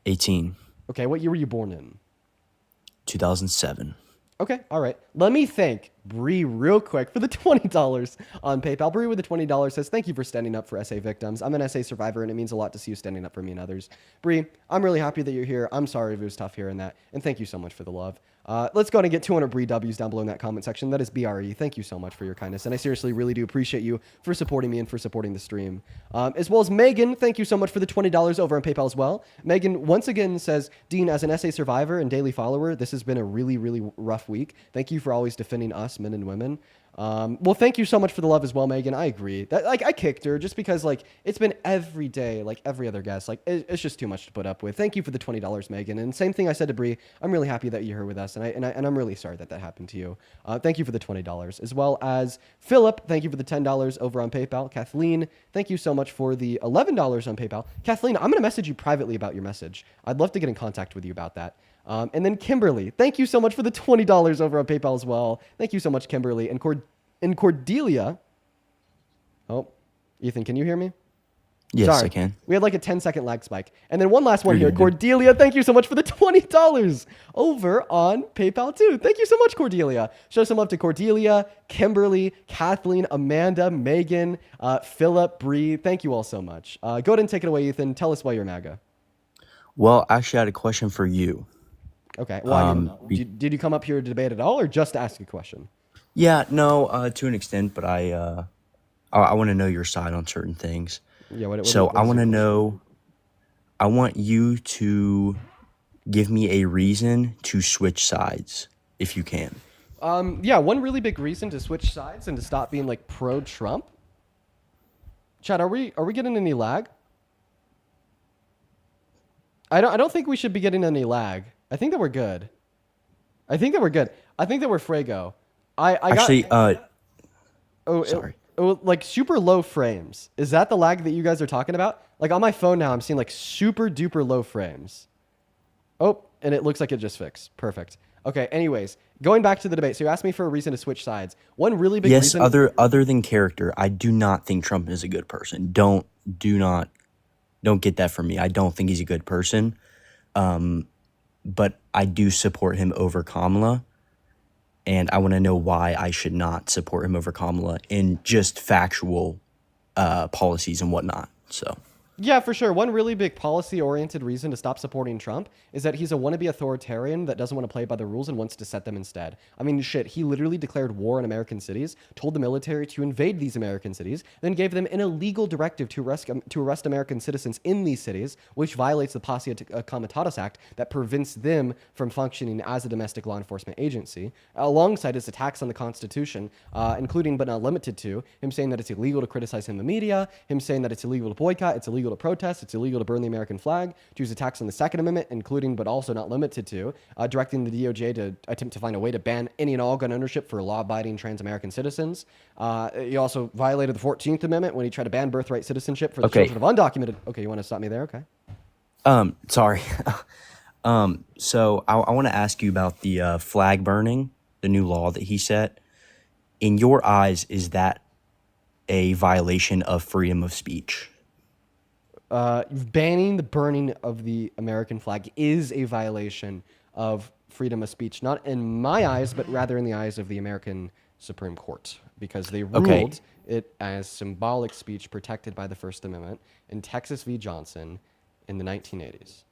Speaker 3: 18.
Speaker 1: Okay, what year were you born in?
Speaker 3: 2007.
Speaker 1: Okay, all right. Let me thank Bree real quick for the $20 on PayPal. Bree with the $20 says, thank you for standing up for SA victims. I'm an SA survivor, and it means a lot to see you standing up for me and others. Bree, I'm really happy that you're here. I'm sorry if it was tough hearing that, and thank you so much for the love. Let's go ahead and get 200 Bree W's down below in that comment section. That is BRE. Thank you so much for your kindness, and I seriously really do appreciate you for supporting me and for supporting the stream. As well as Megan, thank you so much for the $20 over on PayPal as well. Megan once again says, Dean, as an SA survivor and daily follower, this has been a really, really rough week. Thank you for always defending us us, men and women. Well, thank you so much for the love as well, Megan. I agree that like I kicked her just because like it's been every day, like every other guest. Like it's just too much to put up with. Thank you for the $20, Megan. And same thing I said to Bree. I'm really happy that you're here with us, and I'm really sorry that happened to you. Thank you for the $20, as well as Philip. Thank you for the $10 over on PayPal. Kathleen, thank you so much for the $11 on PayPal. Kathleen, I'm gonna message you privately about your message. I'd love to get in contact with you about that. And then Kimberly, thank you so much for the $20 over on PayPal as well. Thank you so much, Kimberly. And Cordelia. Oh, Ethan, can you hear me?
Speaker 3: Yes,
Speaker 1: Sorry.
Speaker 3: I can.
Speaker 1: We had like a 10-second lag spike. And then one last one
Speaker 3: You're
Speaker 1: here.
Speaker 3: good.
Speaker 1: Cordelia, thank you so much for the $20 over on PayPal too. Thank you so much, Cordelia. Show some love to Cordelia, Kimberly, Kathleen, Amanda, Megan, Philip, Bree. Thank you all so much. Go ahead and take it away, Ethan. Tell us why you're MAGA.
Speaker 3: Well, actually, I had a question for you.
Speaker 1: Okay. Well, I mean,
Speaker 3: be-
Speaker 1: did you come up here to debate at all, or just to ask a question?
Speaker 3: Yeah, no, to an extent, but I want to know your side on certain things.
Speaker 1: Yeah.
Speaker 3: So
Speaker 1: what
Speaker 3: I
Speaker 1: is
Speaker 3: want
Speaker 1: your
Speaker 3: to
Speaker 1: question?
Speaker 3: know. I want you to give me a reason to switch sides, if you can.
Speaker 1: Yeah, one really big reason to switch sides and to stop being like pro-Trump. Chad, are we getting any lag? I don't think we should be getting any lag. I think that we're good. I think that we're Frago. I
Speaker 3: Actually,
Speaker 1: got
Speaker 3: sorry.
Speaker 1: like super low frames. Is that the lag that you guys are talking about? Like on my phone now, I'm seeing like super duper low frames. Oh, and it looks like it just fixed. Perfect. Okay. Anyways, going back to the debate. So you asked me for a reason to switch sides. One really big
Speaker 3: Yes,
Speaker 1: reason.
Speaker 3: other than character, I do not think Trump is a good person. Don't get that from me. I don't think he's a good person. But I do support him over Kamala. And I want to know why I should not support him over Kamala in just factual policies and whatnot. So
Speaker 1: Yeah, for sure. One really big policy-oriented reason to stop supporting Trump is that he's a wannabe authoritarian that doesn't want to play by the rules and wants to set them instead. I mean, shit, he literally declared war on American cities, told the military to invade these American cities, then gave them an illegal directive to arrest American citizens in these cities, which violates the Posse Comitatus Act that prevents them from functioning as a domestic law enforcement agency, alongside his attacks on the Constitution, including but not limited to him saying that it's illegal to criticize him in the media, him saying that it's illegal to boycott, it's illegal to protest, it's illegal to burn the American flag, to use attacks on the Second Amendment, including but also not limited to directing the DOJ to attempt to find a way to ban any and all gun ownership for law-abiding trans-American citizens. He also violated the 14th Amendment when he tried to ban birthright citizenship for the
Speaker 3: Okay.
Speaker 1: children of undocumented. Okay, you want to stop me there? Okay.
Speaker 3: sorry. So I want to ask you about the flag burning, the new law that he set. In your eyes, is that a violation of freedom of speech?
Speaker 1: Banning the burning of the American flag is a violation of freedom of speech, not in my eyes, but rather in the eyes of the American Supreme Court, because they ruled
Speaker 3: Okay.
Speaker 1: it as symbolic speech protected by the First Amendment in Texas v. Johnson in the 1980s.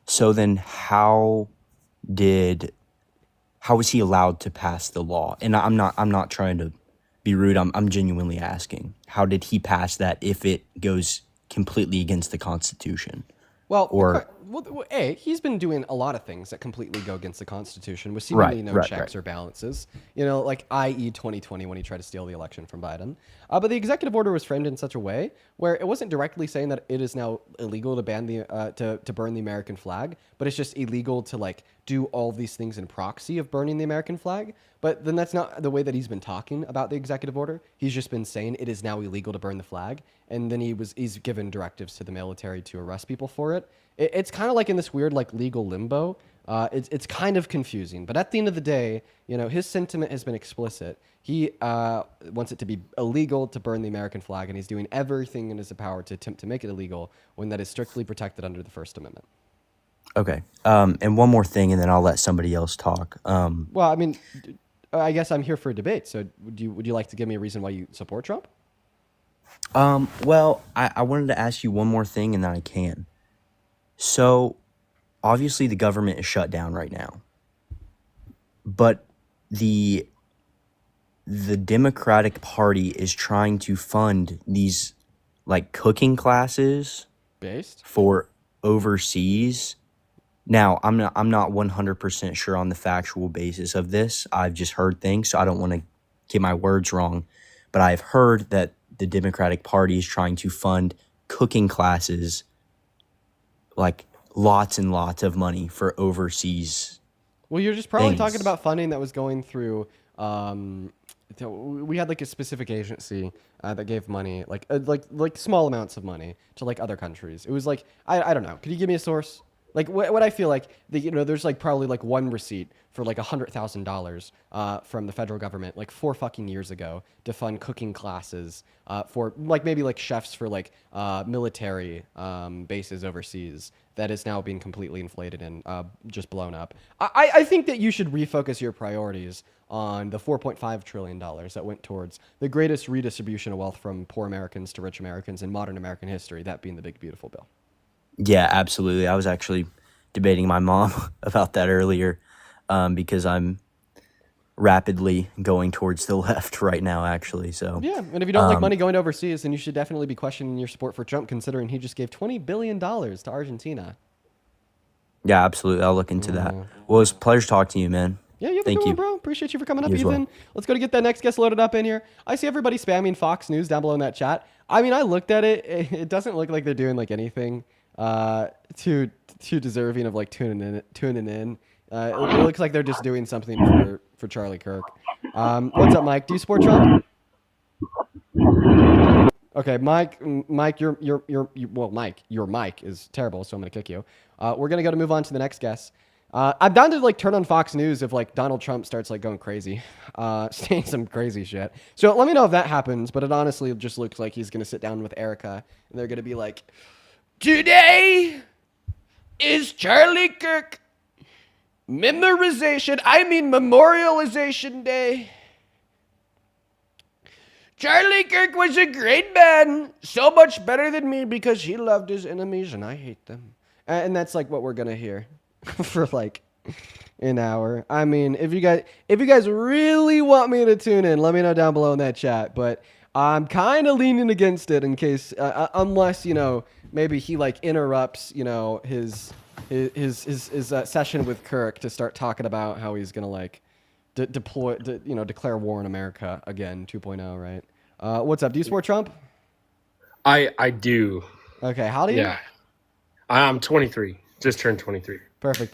Speaker 3: So then how was he allowed to pass the law? And I'm not trying to be rude. I'm genuinely asking. How did he pass that if it goes completely against the Constitution?
Speaker 1: Well,
Speaker 3: Or-
Speaker 1: he's been doing a lot of things that completely go against the Constitution with seemingly no
Speaker 3: right,
Speaker 1: checks
Speaker 3: right.
Speaker 1: or balances. You know, like i.e. 2020 when he tried to steal the election from Biden. But the executive order was framed in such a way where it wasn't directly saying that it is now illegal to ban the to burn the American flag, but it's just illegal to like do all these things in proxy of burning the American flag. But then that's not the way that he's been talking about the executive order. He's just been saying it is now illegal to burn the flag, and then he's given directives to the military to arrest people for it. It's kind of like in this weird like legal limbo. It's kind of confusing, but at the end of the day, you know, his sentiment has been explicit. He wants it to be illegal to burn the American flag, and he's doing everything in his power to attempt to make it illegal when that is strictly protected under the First Amendment.
Speaker 3: Okay. And one more thing, and then I'll let somebody else talk.
Speaker 1: Well, I mean, I guess I'm here for a debate. So would you like to give me a reason why you support Trump?
Speaker 3: Well, I wanted to ask you one more thing, and then I can. So, obviously, the government is shut down right now, but the Democratic Party is trying to fund these like cooking classes
Speaker 1: Based?
Speaker 3: for overseas Now, I'm not 100% sure on the factual basis of this. I've just heard things, so I don't want to get my words wrong. But I've heard that the Democratic Party is trying to fund cooking classes, like lots and lots of money for overseas
Speaker 1: Well, you're just probably talking
Speaker 3: things.
Speaker 1: about funding that was going through. We had like a specific agency that gave money, like small amounts of money to like other countries. It was like I don't know. Could you give me a source? Like what I feel like there's like probably like one receipt for like $100,000 from the federal government like 4 fucking years ago to fund cooking classes for like maybe like chefs for like military bases overseas that is now being completely inflated and just blown up. I think that you should refocus your priorities on the $4.5 trillion that went towards the greatest redistribution of wealth from poor Americans to rich Americans in modern American history, that being the Big Beautiful Bill.
Speaker 3: Yeah, absolutely. I was actually debating my mom about that earlier because I'm rapidly going towards the left right now, actually. So,
Speaker 1: Yeah, and if you don't like money going overseas, then you should definitely be questioning your support for Trump, considering he just gave $20 billion to Argentina.
Speaker 3: yeah, absolutely. I'll look into that. Well, it's a pleasure talking to you, man.
Speaker 1: Yeah, you have a
Speaker 3: Thank
Speaker 1: good one,
Speaker 3: you.
Speaker 1: bro. Appreciate you for coming up,
Speaker 3: You as well.
Speaker 1: Ethan. Let's go to get that next guest loaded up in here. I see everybody spamming Fox News down below in that chat. I mean, I looked at it. It doesn't look like they're doing like anything too deserving of like tuning in. It looks like they're just doing something for Charlie Kirk. What's up, Mike? Do you support Trump? Okay, Mike, Mike, Mike, your mic is terrible, so I'm gonna kick you. We're gonna move on to the next guest. I'm down to like turn on Fox News if like Donald Trump starts like going crazy, saying some crazy shit. So let me know if that happens. But it honestly just looks like he's gonna sit down with Erica and they're gonna be like, "Today is Charlie Kirk Memorialization Day. Charlie Kirk was a great man, so much better than me because he loved his enemies and I hate them." And that's like what we're gonna hear for like an hour. I mean, if you guys really want me to tune in, let me know down below in that chat. But I'm kind of leaning against it in case, unless maybe he like interrupts his session with Kirk to start talking about how he's gonna like declare war on America again, 2.0, right? What's up? Do you support Trump?
Speaker 4: I do.
Speaker 1: Okay, how do you?
Speaker 4: Yeah. I'm 23. Just turned 23.
Speaker 1: Perfect.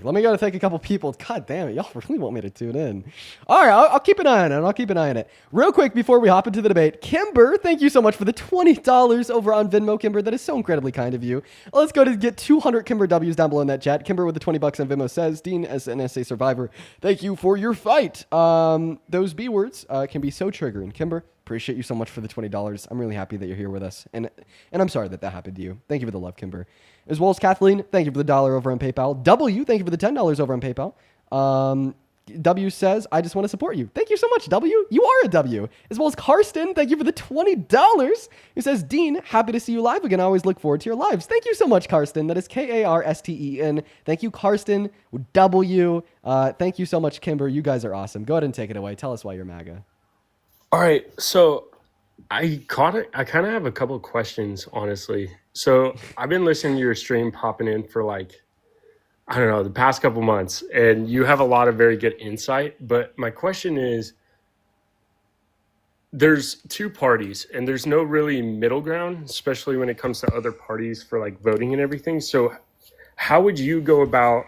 Speaker 1: Let me go to thank a couple people. God damn it, y'all really want me to tune in. All right, I'll keep an eye on it. Real quick before we hop into the debate, Kimber, thank you so much for the $20 over on Venmo, Kimber. That is so incredibly kind of you. Let's go to get 200 Kimber W's down below in that chat. Kimber with the $20 on Venmo says, "Dean, as an SA survivor, thank you for your fight." Those B words can be so triggering. Kimber, appreciate you so much for the $20. I'm really happy that you're here with us, and I'm sorry that happened to you. Thank you for the love, Kimber. As well as Kathleen, thank you for the $1 over on PayPal. W, thank you for the $10 over on PayPal. W says, "I just want to support you." Thank you so much, W. You are a W. As well as Karsten, thank you for the $20. Who says, "Dean, happy to see you live again. I always look forward to your lives." Thank you so much, Karsten. That is Karsten. Thank you, Karsten. W. Thank you so much, Kimber. You guys are awesome. Go ahead and take it away. Tell us why you're MAGA.
Speaker 4: All right. So I caught it. I kind of have a couple of questions, honestly. So I've been listening to your stream popping in for like, I don't know, the past couple months, and you have a lot of very good insight. But my question is, there's two parties and there's no really middle ground, especially when it comes to other parties for like voting and everything. So how would you go about,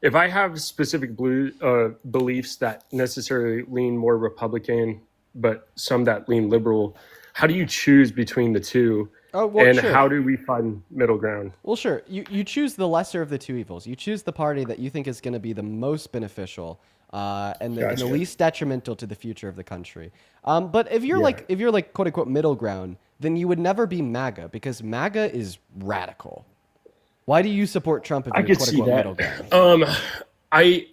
Speaker 4: if I have specific beliefs that necessarily lean more Republican, but some that lean liberal, how do you choose between the two?
Speaker 1: Oh, well,
Speaker 4: and
Speaker 1: sure.
Speaker 4: how do we find middle ground?
Speaker 1: Well, sure. You choose the lesser of the two evils. You choose the party that you think is going to be the most beneficial and the
Speaker 4: Gotcha.
Speaker 1: least detrimental to the future of the country. But if you're like quote unquote middle ground, then you would never be MAGA because MAGA is radical. Why do you support Trump if
Speaker 4: I
Speaker 1: you're
Speaker 4: could
Speaker 1: quote
Speaker 4: see
Speaker 1: unquote
Speaker 4: that.
Speaker 1: middle ground?
Speaker 4: I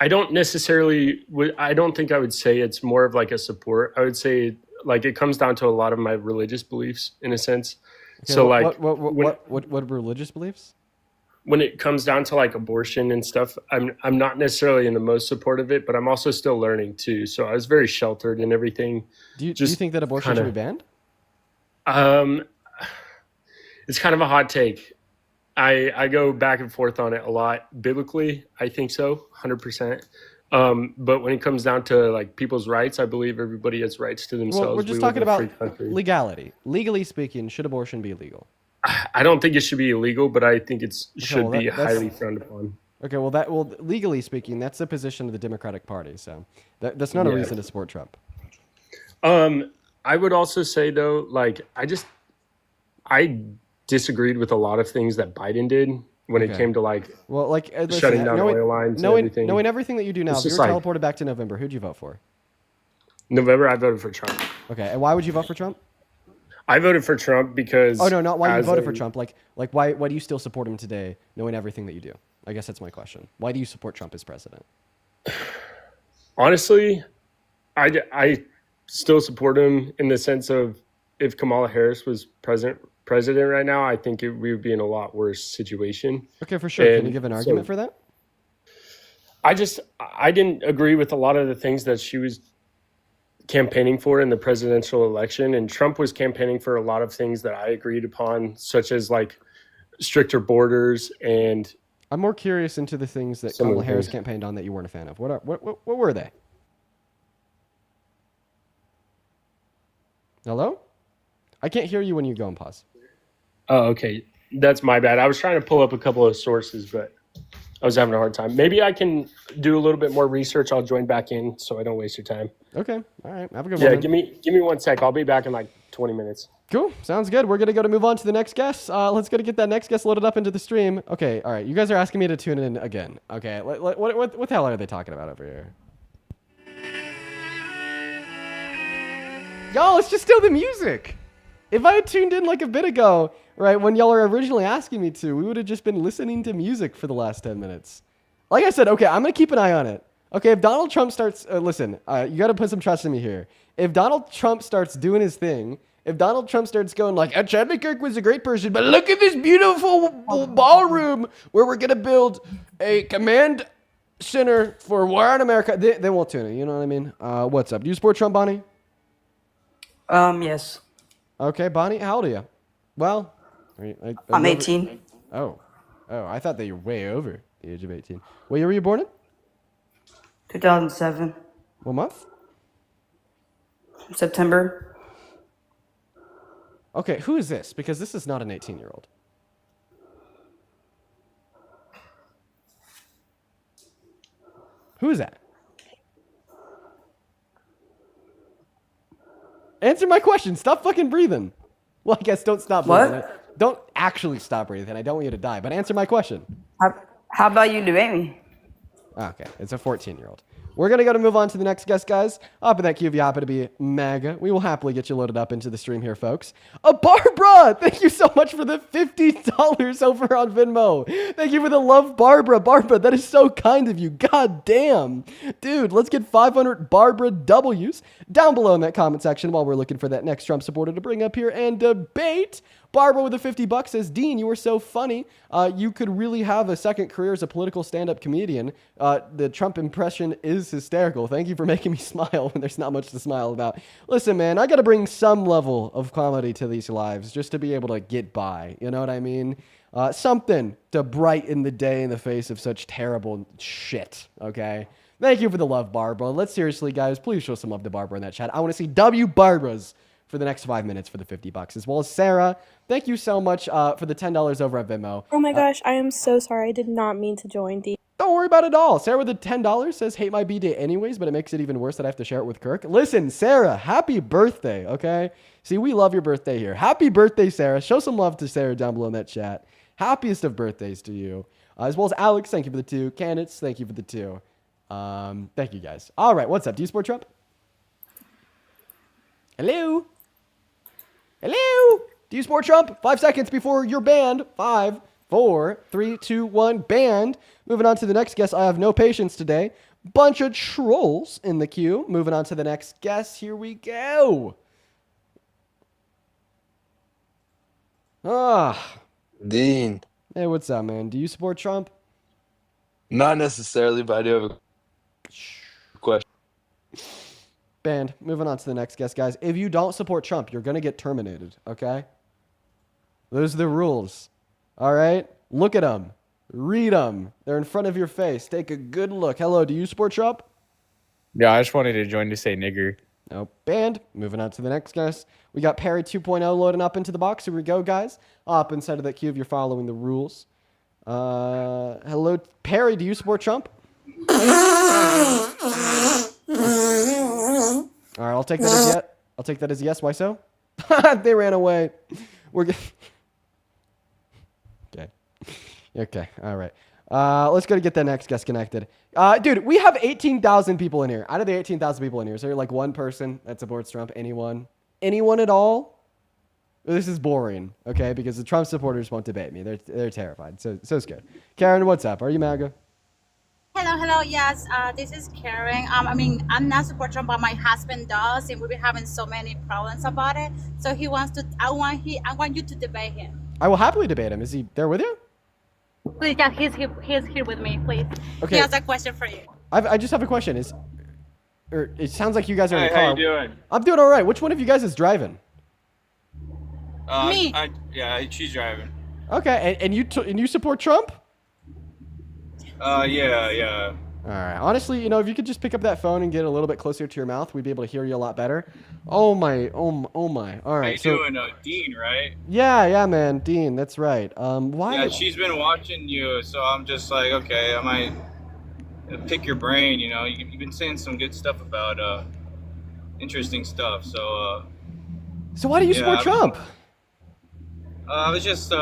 Speaker 4: don't necessarily I don't think I would say it's more of like a support. I would say like it comes down to a lot of my religious beliefs in a sense.
Speaker 1: Okay,
Speaker 4: So like
Speaker 1: what religious beliefs?
Speaker 4: when it comes down to like abortion and stuff, I'm not necessarily in the most support of it, but I'm also still learning too. So I was very sheltered and everything.
Speaker 1: Do you
Speaker 4: Just
Speaker 1: think that abortion should
Speaker 4: kinda-
Speaker 1: be banned?
Speaker 4: It's kind of a hot take. I go back and forth on it a lot. Biblically, I think so, 100%. But when it comes down to like people's rights, I believe everybody has rights to themselves.
Speaker 1: Well, we're just
Speaker 4: We live
Speaker 1: talking
Speaker 4: in a
Speaker 1: about
Speaker 4: free country.
Speaker 1: legality. Legally speaking, should abortion be legal?
Speaker 4: I don't think it should be illegal, but I think it should
Speaker 1: well,
Speaker 4: be
Speaker 1: that's-
Speaker 4: highly frowned upon.
Speaker 1: Okay, well, legally speaking, that's the position of the Democratic Party. So that's not a
Speaker 4: Yeah.
Speaker 1: reason to support Trump.
Speaker 4: I would also say though, like I disagreed with a lot of things that Biden did when it
Speaker 1: Okay.
Speaker 4: came to like
Speaker 1: Well, like listen,
Speaker 4: shutting down oil lines and
Speaker 1: knowing,
Speaker 4: everything.
Speaker 1: knowing everything that you do now,
Speaker 4: It's
Speaker 1: if you
Speaker 4: just
Speaker 1: were
Speaker 4: like-
Speaker 1: teleported back to November, who'd you vote for?
Speaker 4: November. I voted for Trump.
Speaker 1: Okay, and why would you vote for Trump?
Speaker 4: I voted for Trump because
Speaker 1: Oh no, not why you
Speaker 4: as
Speaker 1: voted
Speaker 4: a-
Speaker 1: for Trump. Like why do you still support him today, knowing everything that you do? I guess that's my question. Why do you support Trump as president?
Speaker 4: Honestly, I still support him in the sense of if Kamala Harris was president right now, I think we would be in a lot worse situation.
Speaker 1: Okay, for sure. Can
Speaker 4: And
Speaker 1: you give an
Speaker 4: so-
Speaker 1: argument for that?
Speaker 4: I didn't agree with a lot of the things that she was campaigning for in the presidential election, and Trump was campaigning for a lot of things that I agreed upon, such as like stricter borders and
Speaker 1: I'm more curious into the things that
Speaker 4: Some of
Speaker 1: Kamala
Speaker 4: the
Speaker 1: Harris
Speaker 4: things.
Speaker 1: campaigned on that you weren't a fan of. What were they? Hello? I can't hear you when you go and pause.
Speaker 4: oh, okay, that's my bad. I was trying to pull up a couple of sources, but I was having a hard time. Maybe I can do a little bit more research. I'll join back in so I don't waste your time.
Speaker 1: Okay. All right. Have a good
Speaker 4: Yeah,
Speaker 1: one.
Speaker 4: give me 1 sec. I'll be back in like 20 minutes.
Speaker 1: Cool. Sounds good. We're gonna move on to the next guest. Let's go to get that next guest loaded up into the stream. Okay. All right. You guys are asking me to tune in again. Okay. What the hell are they talking about over here? Y'all, it's just still the music. If I had tuned in like a bit ago, right, when y'all were originally asking me to, we would have just been listening to music for the last 10 minutes. Like I said, okay, I'm going to keep an eye on it. Okay, if Donald Trump starts, listen, you got to put some trust in me here. If Donald Trump starts doing his thing, if Donald Trump starts going like, Chad McKirk was a great person, but look at this beautiful ballroom where we're going to build a command center for war in America, they won't tune in, you know what I mean? What's up? Do you support Trump, Bonnie?
Speaker 6: Yes.
Speaker 1: Okay, Bonnie, how old are you? Well,
Speaker 6: I'm 18.
Speaker 1: Oh, I thought that you were way over the age of 18. What year were you born in?
Speaker 6: 2007.
Speaker 1: What month?
Speaker 6: September.
Speaker 1: Okay, who is this? Because this is not an 18-year-old. Who is that? Answer my question. Stop fucking breathing. Well, I guess don't stop breathing.
Speaker 6: What?
Speaker 1: Don't actually stop breathing. I don't want you to die, but answer my question.
Speaker 6: How about you debate me?
Speaker 1: Okay, it's a 14-year-old. We're going to move on to the next guest, guys. Up in that queue, if you happen to be MAGA, we will happily get you loaded up into the stream here, folks. Barbara, thank you so much for the $50 over on Venmo. Thank you for the love, Barbara. Barbara, that is so kind of you. God damn. Dude, let's get 500 Barbara W's down below in that comment section while we're looking for that next Trump supporter to bring up here and debate. Barbara with the $50 says, Dean, you were so funny. You could really have a second career as a political stand-up comedian. The Trump impression is hysterical. Thank you for making me smile when there's not much to smile about. Listen, man, I got to bring some level of comedy to these lives just to be able to get by. You know what I mean? Something to brighten the day in the face of such terrible shit, okay? Thank you for the love, Barbara. Let's seriously, guys, please show some love to Barbara in that chat. I want to see W Barbaras for the next 5 minutes for the $50, as well as Sarah. Thank you so much for the $10 over at Venmo.
Speaker 8: Oh my gosh, I am so sorry. I did not mean to join D.
Speaker 1: Don't worry about it all. Sarah with the $10 says, hate my B-Day anyways, but it makes it even worse that I have to share it with Kirk. Listen, Sarah, happy birthday, okay? See, we love your birthday here. Happy birthday, Sarah. Show some love to Sarah down below in that chat. Happiest of birthdays to you. As well as Alex, thank you for the 2. Candidates, thank you for the 2. Thank you, guys. All right, what's up? Do you support Trump? Hello? Hello? Do you support Trump? 5 seconds before you're banned. 5, 4, 3, 2, 1, banned. Moving on to the next guest. I have no patience today. Bunch of trolls in the queue. Moving on to the next guest. Here we go.
Speaker 9: Dean,
Speaker 1: Hey, what's up, man? Do you support Trump?
Speaker 9: not necessarily, but I do have a question.
Speaker 1: Banned. Moving on to the next guest, guys. If you don't support Trump, you're going to get terminated, okay? Those are the rules. All right? Look at them. Read them. They're in front of your face. Take a good look. Hello, do you support Trump?
Speaker 10: Yeah, I just wanted to join to say nigger.
Speaker 1: No. Banned. Moving on to the next guest. We got Perry 2.0 loading up into the box. Here we go, guys. Up inside of that queue if you're following the rules. Hello, Perry, do you support Trump? All right, I'll take that as yes. I'll take that as yes. Why so? They ran away. We're good. Okay. Okay. All right. Let's go to get that next guest connected. Dude, we have 18,000 people in here. Out of the 18,000 people in here, is there like one person that supports Trump? Anyone? Anyone at all? This is boring, okay? Because the Trump supporters won't debate me. They're terrified. So scared. Karen, what's up? Are you MAGA?
Speaker 11: Hello. Yes, this is Karen. I'm not support Trump, but my husband does, and we've been having so many problems about it. So he wants to. I want you to debate him.
Speaker 1: I will happily debate him. Is he there with you?
Speaker 11: Please, yeah, he's here with me. Please.
Speaker 1: Okay.
Speaker 11: He has a question for you.
Speaker 1: I just have a question. It sounds like you guys are in the car.
Speaker 10: How you doing?
Speaker 1: I'm doing all right. Which one of you guys is driving?
Speaker 11: Me.
Speaker 10: She's driving.
Speaker 1: Okay, and you support Trump?
Speaker 10: Yeah.
Speaker 1: All right. Honestly, if you could just pick up that phone and get a little bit closer to your mouth, we'd be able to hear you a lot better. Oh my. All right.
Speaker 10: doing, Dean, right?
Speaker 1: Yeah, man, Dean. That's right. Why?
Speaker 10: Yeah, she's been watching you, so I'm just like, okay, I might pick your brain. You've been saying some good stuff about interesting stuff. So.
Speaker 1: So why do you support Trump?
Speaker 10: I was just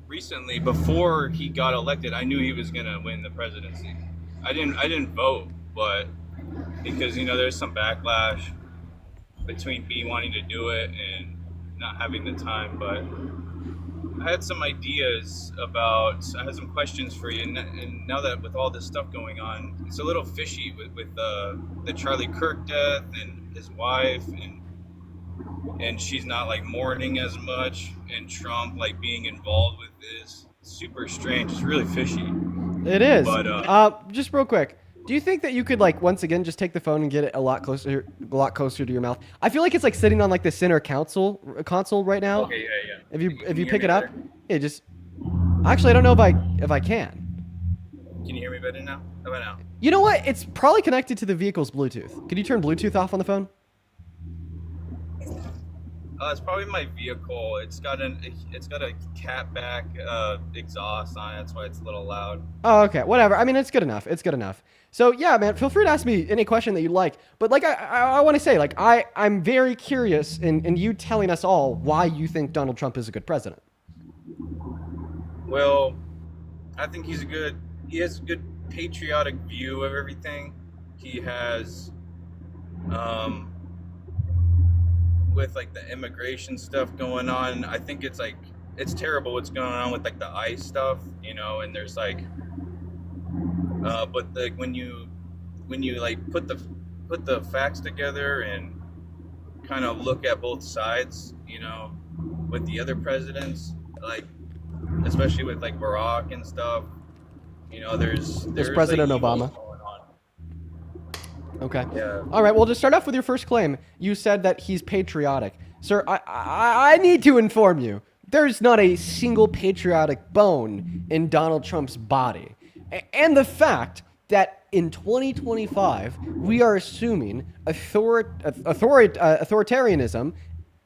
Speaker 10: recently, before he got elected, I knew he was gonna win the presidency. I didn't vote, but because there's some backlash between me wanting to do it and not having the time. But I had some ideas I had some questions for you, and now that with all this stuff going on, it's a little fishy with the Charlie Kirk death and his wife, and she's not like mourning as much, and Trump like being involved with this. It's super strange. It's really fishy.
Speaker 1: It is.
Speaker 10: But
Speaker 1: just real quick, do you think that you could once again just take the phone and get it a lot closer to your mouth? I feel like it's like sitting on the center console right now.
Speaker 10: Okay, yeah.
Speaker 1: If you pick it up, yeah, just. Actually, I don't know if I can.
Speaker 10: Can you hear me better now? How about now?
Speaker 1: You know what? It's probably connected to the vehicle's Bluetooth. Can you turn Bluetooth off on the phone?
Speaker 10: It's probably my vehicle. It's got a catback exhaust on it. That's why it's a little loud.
Speaker 1: Oh, okay. Whatever. I mean, it's good enough. It's good enough. So yeah, man, feel free to ask me any question that you'd like. But I want to say, I'm very curious in you telling us all why you think Donald Trump is a good president.
Speaker 10: Well, I think he has a good patriotic view of everything. He has, with the immigration stuff going on, I think it's terrible what's going on with the ICE stuff, and there's but when you put the facts together and kind of look at both sides, with the other presidents, especially with Barack and stuff, there's
Speaker 1: President Obama.
Speaker 10: Going on.
Speaker 1: Okay.
Speaker 10: Yeah.
Speaker 1: All right. Well, to start off with your first claim, you said that he's patriotic. Sir, I need to inform you, there's not a single patriotic bone in Donald Trump's body. And the fact that in 2025, we are assuming authoritarianism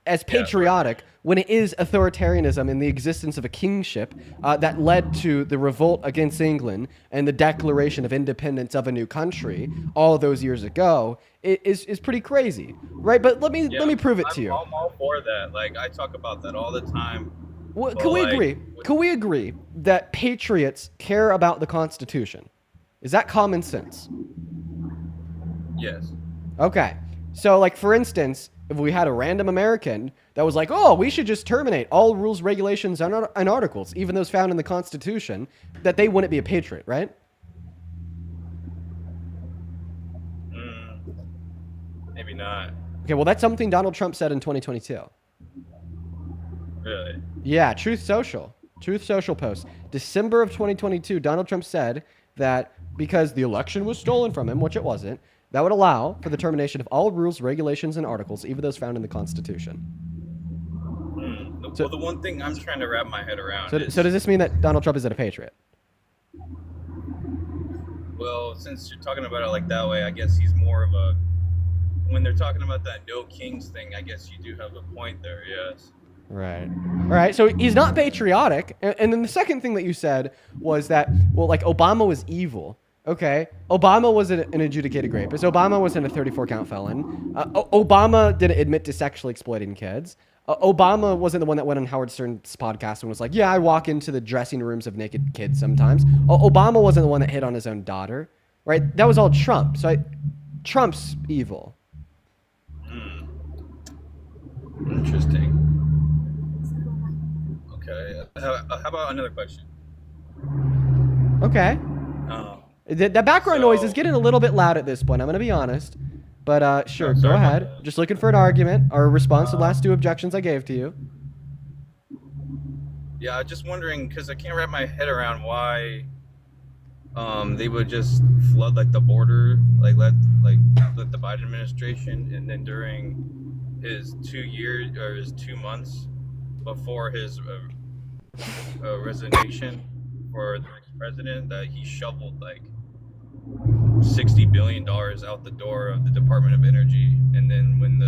Speaker 1: as patriotic when it is authoritarianism in the existence of a kingship that led to the revolt against England and the declaration of independence of a new country all those years ago is pretty crazy, right? But let me prove it to you.
Speaker 10: I'm all for that. I talk about that all the time.
Speaker 1: Well, can we agree? Can we agree that patriots care about the Constitution? Is that common sense?
Speaker 10: Yes.
Speaker 1: Okay. So, for instance, if we had a random American that was oh, we should just terminate all rules, regulations, and articles, even those found in the Constitution, that they wouldn't be a patriot, right?
Speaker 10: Maybe not.
Speaker 1: Okay, well, that's something Donald Trump said in 2022.
Speaker 10: Really?
Speaker 1: Yeah, Truth Social post. December of 2022, Donald Trump said that because the election was stolen from him, which it wasn't, that would allow for the termination of all rules, regulations, and articles, even those found in the Constitution. So-
Speaker 10: well, the one thing I'm trying to wrap my head around
Speaker 1: So,
Speaker 10: is,
Speaker 1: so does this mean that Donald Trump isn't a patriot?
Speaker 10: well, since you're talking about it like that way, I guess he's more of a. When they're talking about that no kings thing, I guess you do have a point there. Yes.
Speaker 1: Right. All right. So he's not patriotic. And then the second thing that you said was that, well, like Obama was evil. Okay. Obama was an adjudicated rapist. Obama wasn't a 34 count felon. Obama didn't admit to sexually exploiting kids. Obama wasn't the one that went on Howard Stern's podcast and was like, yeah, I walk into the dressing rooms of naked kids sometimes. Obama wasn't the one that hit on his own daughter. Right. That was all Trump. So Trump's evil.
Speaker 10: Interesting. Okay. How about another question?
Speaker 1: Okay. The background noise is getting a little bit loud at this point. I'm going to be honest. But sure, go ahead. Just looking for an argument or a response to the last two objections I gave to you.
Speaker 10: Yeah, just wondering because I can't wrap my head around why they would just flood like the border, let the Biden administration, and then during his 2 years or his 2 months before his resignation for the next president, that he shoveled like $60 billion out the door of the Department of Energy. And then when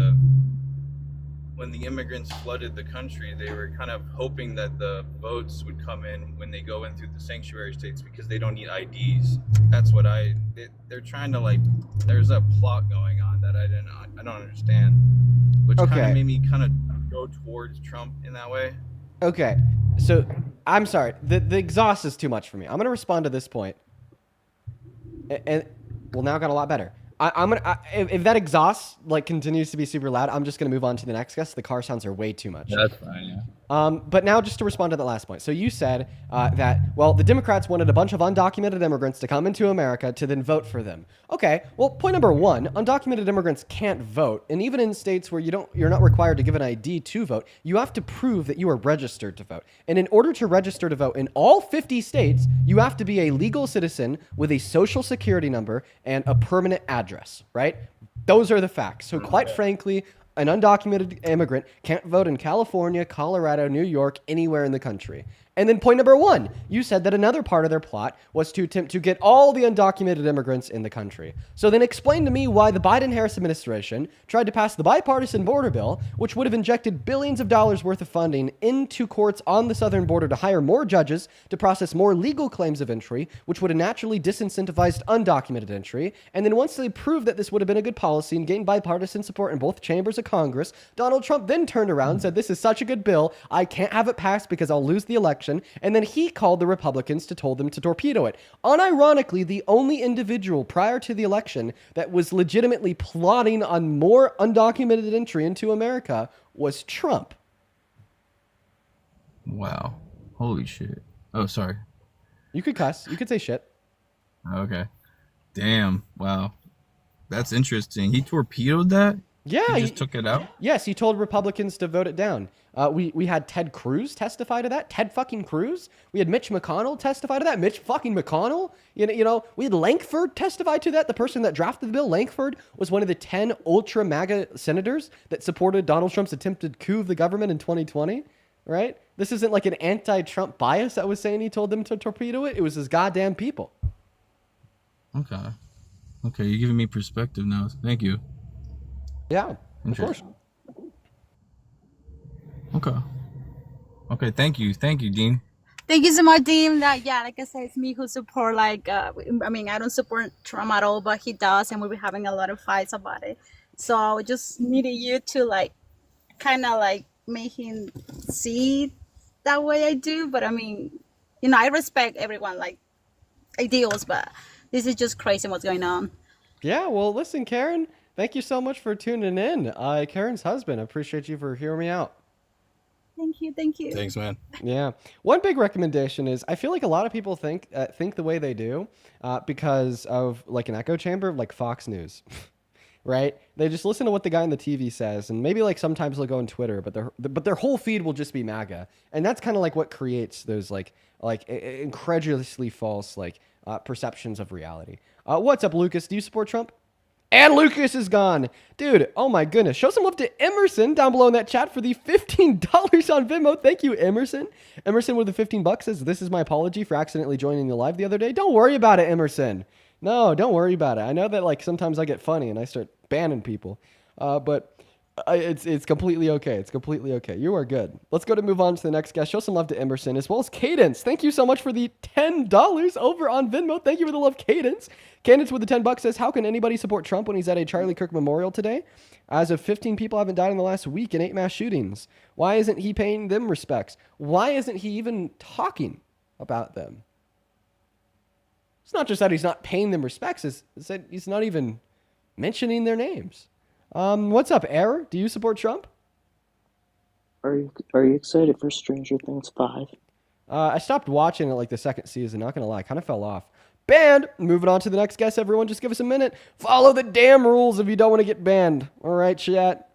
Speaker 10: the immigrants flooded the country, they were kind of hoping that the votes would come in when they go in through the sanctuary states because they don't need IDs. That's what they're trying to there's a plot going on that I don't understand, which kind of made me kind of go towards Trump in that way.
Speaker 1: Okay, so I'm sorry. The exhaust is too much for me. I'm gonna respond to this point, and well, now I got a lot better. If that exhaust continues to be super loud, I'm just gonna move on to the next guest. The car sounds are way too much.
Speaker 9: Yeah, that's fine. Yeah.
Speaker 1: But now just to respond to that last point. So you said that, well, the Democrats wanted a bunch of undocumented immigrants to come into America to then vote for them. Okay, well, point number one, undocumented immigrants can't vote. And even in states where you're not required to give an ID to vote, you have to prove that you are registered to vote. And in order to register to vote in all 50 states, you have to be a legal citizen with a social security number and a permanent address, right? Those are the facts. So quite frankly, an undocumented immigrant can't vote in California, Colorado, New York, anywhere in the country. And then point number one, you said that another part of their plot was to attempt to get all the undocumented immigrants in the country. So then explain to me why the Biden-Harris administration tried to pass the bipartisan border bill, which would have injected billions of dollars worth of funding into courts on the southern border to hire more judges to process more legal claims of entry, which would have naturally disincentivized undocumented entry. And then once they proved that this would have been a good policy and gained bipartisan support in both chambers of Congress, Donald Trump then turned around and said, this is such a good bill, I can't have it passed because I'll lose the election. And then he called the Republicans to told them to torpedo it. Unironically, the only individual prior to the election that was legitimately plotting on more undocumented entry into America was Trump.
Speaker 9: Wow. Holy shit. Oh, sorry.
Speaker 1: You could cuss. You could say shit.
Speaker 9: Okay. Damn. Wow. That's interesting. He torpedoed that?
Speaker 1: Yeah.
Speaker 9: He just took it out?
Speaker 1: Yes, he told Republicans to vote it down. We had Ted Cruz testify to that. Ted fucking Cruz. We had Mitch McConnell testify to that. Mitch fucking McConnell. You know, we had Lankford testify to that. The person that drafted the bill, Lankford, was one of the 10 ultra MAGA senators that supported Donald Trump's attempted coup of the government in 2020. Right? This isn't like an anti-Trump bias that was saying he told them to torpedo it. It was his goddamn people.
Speaker 9: Okay. Okay, you're giving me perspective now. Thank you.
Speaker 1: Yeah, of course.
Speaker 9: Okay. Okay, thank you. Thank you, Dean.
Speaker 11: Thank you so much, Dean. Like I said, it's me who support, I don't support Trump at all, but he does, and we'll be having a lot of fights about it. So I just needed you to, make him see that way I do. But, I respect everyone, ideals, but this is just crazy what's going on.
Speaker 1: Yeah, well, listen, Karen, thank you so much for tuning in. Karen's husband, I appreciate you for hearing me out.
Speaker 11: Thank you.
Speaker 9: Thanks, man.
Speaker 1: Yeah. One big recommendation is I feel like a lot of people think the way they do because of an echo chamber, like Fox News, right? They just listen to what the guy on the TV says, and maybe sometimes they'll go on Twitter, but their whole feed will just be MAGA, and that's kind of what creates those incredulously false perceptions of reality. What's up, Lucas? Do you support Trump? And Lucas is gone. Dude, oh my goodness. Show some love to Emerson down below in that chat for the $15 on Venmo. Thank you, Emerson. Emerson with the 15 bucks says, this is my apology for accidentally joining the live the other day. Don't worry about it, Emerson. No, don't worry about it. I know that like sometimes I get funny and I start banning people. But it's completely okay. It's completely okay. You are good. Let's go to move on to the next guest. Show some love to Emerson as well as Cadence. Thank you so much for the $10 over on Venmo. Thank you for the love, Cadence. Cadence with the 10 bucks says, how can anybody support Trump when he's at a Charlie Kirk memorial today? As of 15 people haven't died in the last week in 8 mass shootings. Why isn't he paying them respects? Why isn't he even talking about them? It's not just that he's not paying them respects. It's that he's not even mentioning their names. What's up, Error? Do you support Trump?
Speaker 12: Are you excited for Stranger Things 5?
Speaker 1: I stopped watching it like the second season. Not gonna lie, kind of fell off. Banned. Moving on to the next guest. Everyone, just give us a minute. Follow the damn rules if you don't want to get banned. All right, chat.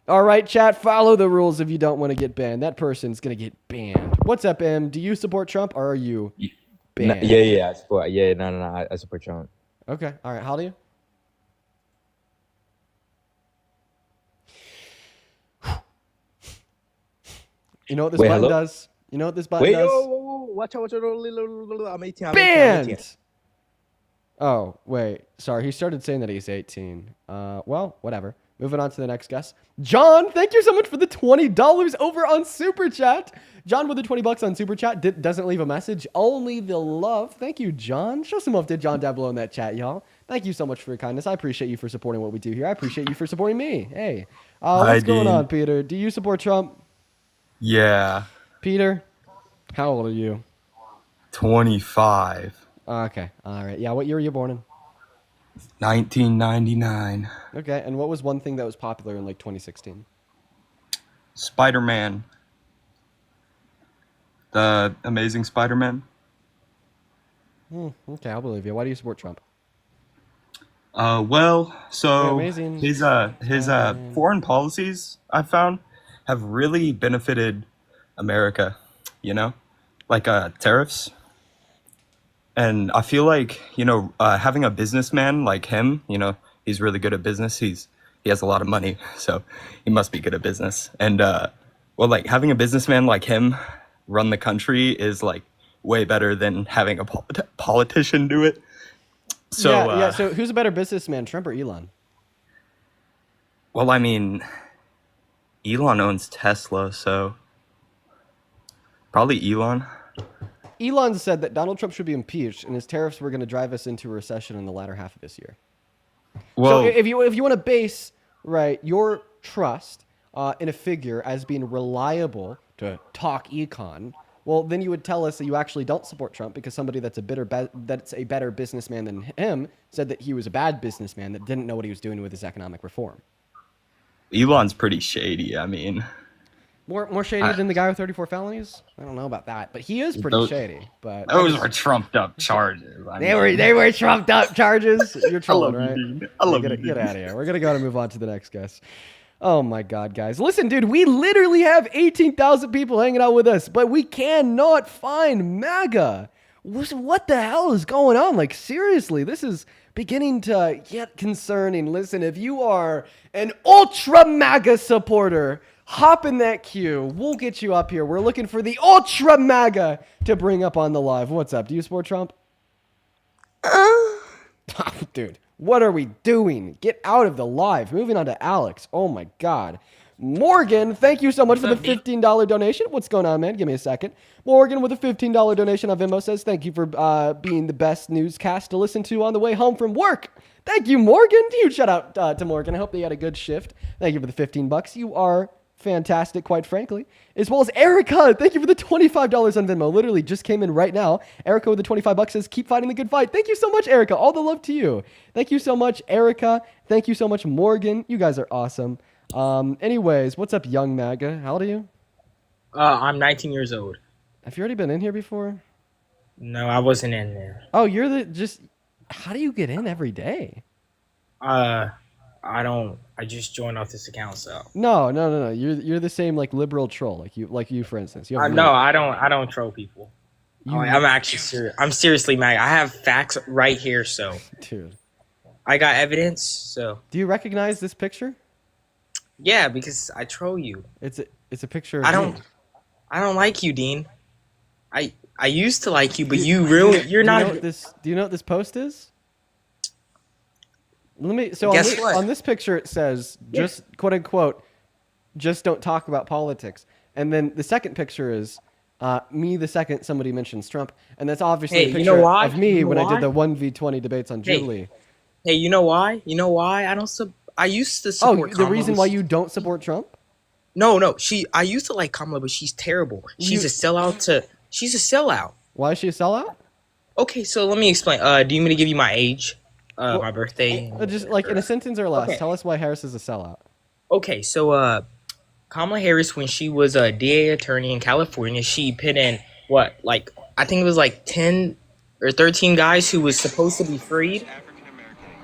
Speaker 1: All right, chat. Follow the rules if you don't want to get banned. That person's gonna get banned. What's up, M? Do you support Trump or are you banned?
Speaker 13: Yeah. I support. Yeah, no. I support Trump.
Speaker 1: Okay. All right. How do you? You know what this button does? You know what this button does?
Speaker 13: Whoa. Watch out. I'm 18.
Speaker 1: Banned! Oh, wait. Sorry, he started saying that he's 18. Well, whatever. Moving on to the next guest. John, thank you so much for the $20 over on Super Chat. John with the 20 bucks on Super Chat doesn't leave a message. Only the love. Thank you, John. Show some love to John down below in that chat, y'all. Thank you so much for your kindness. I appreciate you for supporting what we do here. I appreciate you for supporting me. Hey. What's going on, Peter? Do you support Trump?
Speaker 14: Yeah.
Speaker 1: Peter, how old are you?
Speaker 14: 25.
Speaker 1: Okay. All right. Yeah, what year were you born in?
Speaker 14: 1999.
Speaker 1: Okay, and what was one thing that was popular in like 2016?
Speaker 14: Spider-Man. The Amazing Spider-Man.
Speaker 1: Okay, I'll believe you. Why do you support Trump?
Speaker 14: So
Speaker 1: Amazing.
Speaker 14: his foreign policies, I found, have really benefited America, you know? Like tariffs. And I feel like, having a businessman like him, he's really good at business. He has a lot of money, so he must be good at business. And having a businessman like him run the country is like way better than having a politician do it. So
Speaker 1: yeah. So who's a better businessman, Trump or Elon?
Speaker 14: Well, I mean, Elon owns Tesla, so probably Elon.
Speaker 1: Elon said that Donald Trump should be impeached and his tariffs were going to drive us into a recession in the latter half of this year.
Speaker 14: Well,
Speaker 1: so if you want to base your trust in a figure as being reliable to talk econ, well, then you would tell us that you actually don't support Trump because somebody that's a better businessman than him said that he was a bad businessman that didn't know what he was doing with his economic reform.
Speaker 14: Elon's pretty shady. I mean,
Speaker 1: more shady than the guy with 34 felonies? I don't know about that, but he is pretty shady. But
Speaker 14: those were trumped up charges.
Speaker 1: They were trumped up charges. You're trolling, right?
Speaker 14: I love you.
Speaker 1: Get out of here. We're gonna go and move on to the next guest. Oh my God, guys! Listen, dude, we literally have 18,000 people hanging out with us, but we cannot find MAGA. What the hell is going on? Like, seriously, this is beginning to get concerning. Listen, if you are an ultra MAGA supporter, hop in that queue. We'll get you up here. We're looking for the ultra MAGA to bring up on the live. What's up? Do you support Trump? Dude, what are we doing? Get out of the live. Moving on to Alex. Oh my God. Morgan, thank you so much for the $15 donation. What's going on, man? Give me a second. Morgan with a $15 donation on Venmo says, thank you for being the best newscast to listen to on the way home from work. Thank you, Morgan. Huge shout out to Morgan. I hope that you had a good shift. Thank you for the $15. You are fantastic, quite frankly. As well as Erica. Thank you for the $25 on Venmo. Literally just came in right now. Erica with the $25 says, keep fighting the good fight. Thank you so much, Erica. All the love to you. Thank you so much, Erica. Thank you so much, Morgan. You guys are awesome. Anyways, what's up, young MAGA? How old are you?
Speaker 15: I'm 19 years old.
Speaker 1: Have you already been in here before?
Speaker 15: No, I wasn't in there.
Speaker 1: Oh, how do you get in every day?
Speaker 15: I just joined off this account, so.
Speaker 1: No. You're the same like liberal troll, like you for instance. You
Speaker 15: No, I don't troll people. I'm actually serious. I'm seriously mad. I have facts right here, so.
Speaker 1: Dude.
Speaker 15: I got evidence. So
Speaker 1: Do you recognize this picture?
Speaker 15: yeah, because I troll you.
Speaker 1: It's a picture of
Speaker 15: I don't
Speaker 1: me.
Speaker 15: I don't like you, Dean. I used to like you, but
Speaker 1: Do
Speaker 15: you really
Speaker 1: do
Speaker 15: you're
Speaker 1: do you
Speaker 15: not.
Speaker 1: know what this? Do you know what this post is? Let me. So
Speaker 15: Guess what?
Speaker 1: on this picture it says just quote unquote, just don't talk about politics. And then the second picture is me the second somebody mentions Trump, and that's obviously
Speaker 15: Hey,
Speaker 1: a
Speaker 15: you
Speaker 1: picture
Speaker 15: know why?
Speaker 1: of me
Speaker 15: You know
Speaker 1: when I did
Speaker 15: why?
Speaker 1: the 1v20 debates on
Speaker 15: Hey,
Speaker 1: Ghibli.
Speaker 15: Hey, you know why? You know why I don't I used to
Speaker 1: Oh,
Speaker 15: support
Speaker 1: the
Speaker 15: Kamala.
Speaker 1: reason
Speaker 15: but
Speaker 1: why
Speaker 15: she-
Speaker 1: you don't support Trump?
Speaker 15: No. I used to like Kamala, but she's terrible. She's
Speaker 1: You-
Speaker 15: a sellout she's a sellout.
Speaker 1: Why is she a sellout?
Speaker 15: Okay, so let me explain. Do you want me to give you my age?
Speaker 1: Well,
Speaker 15: My birthday?
Speaker 1: Just like in a sentence or less,
Speaker 15: Okay.
Speaker 1: tell us why Harris is a sellout.
Speaker 15: Okay, so Kamala Harris, when she was a DA attorney in California, she put in what, like I think it was like 10 or 13 guys who was supposed to be freed,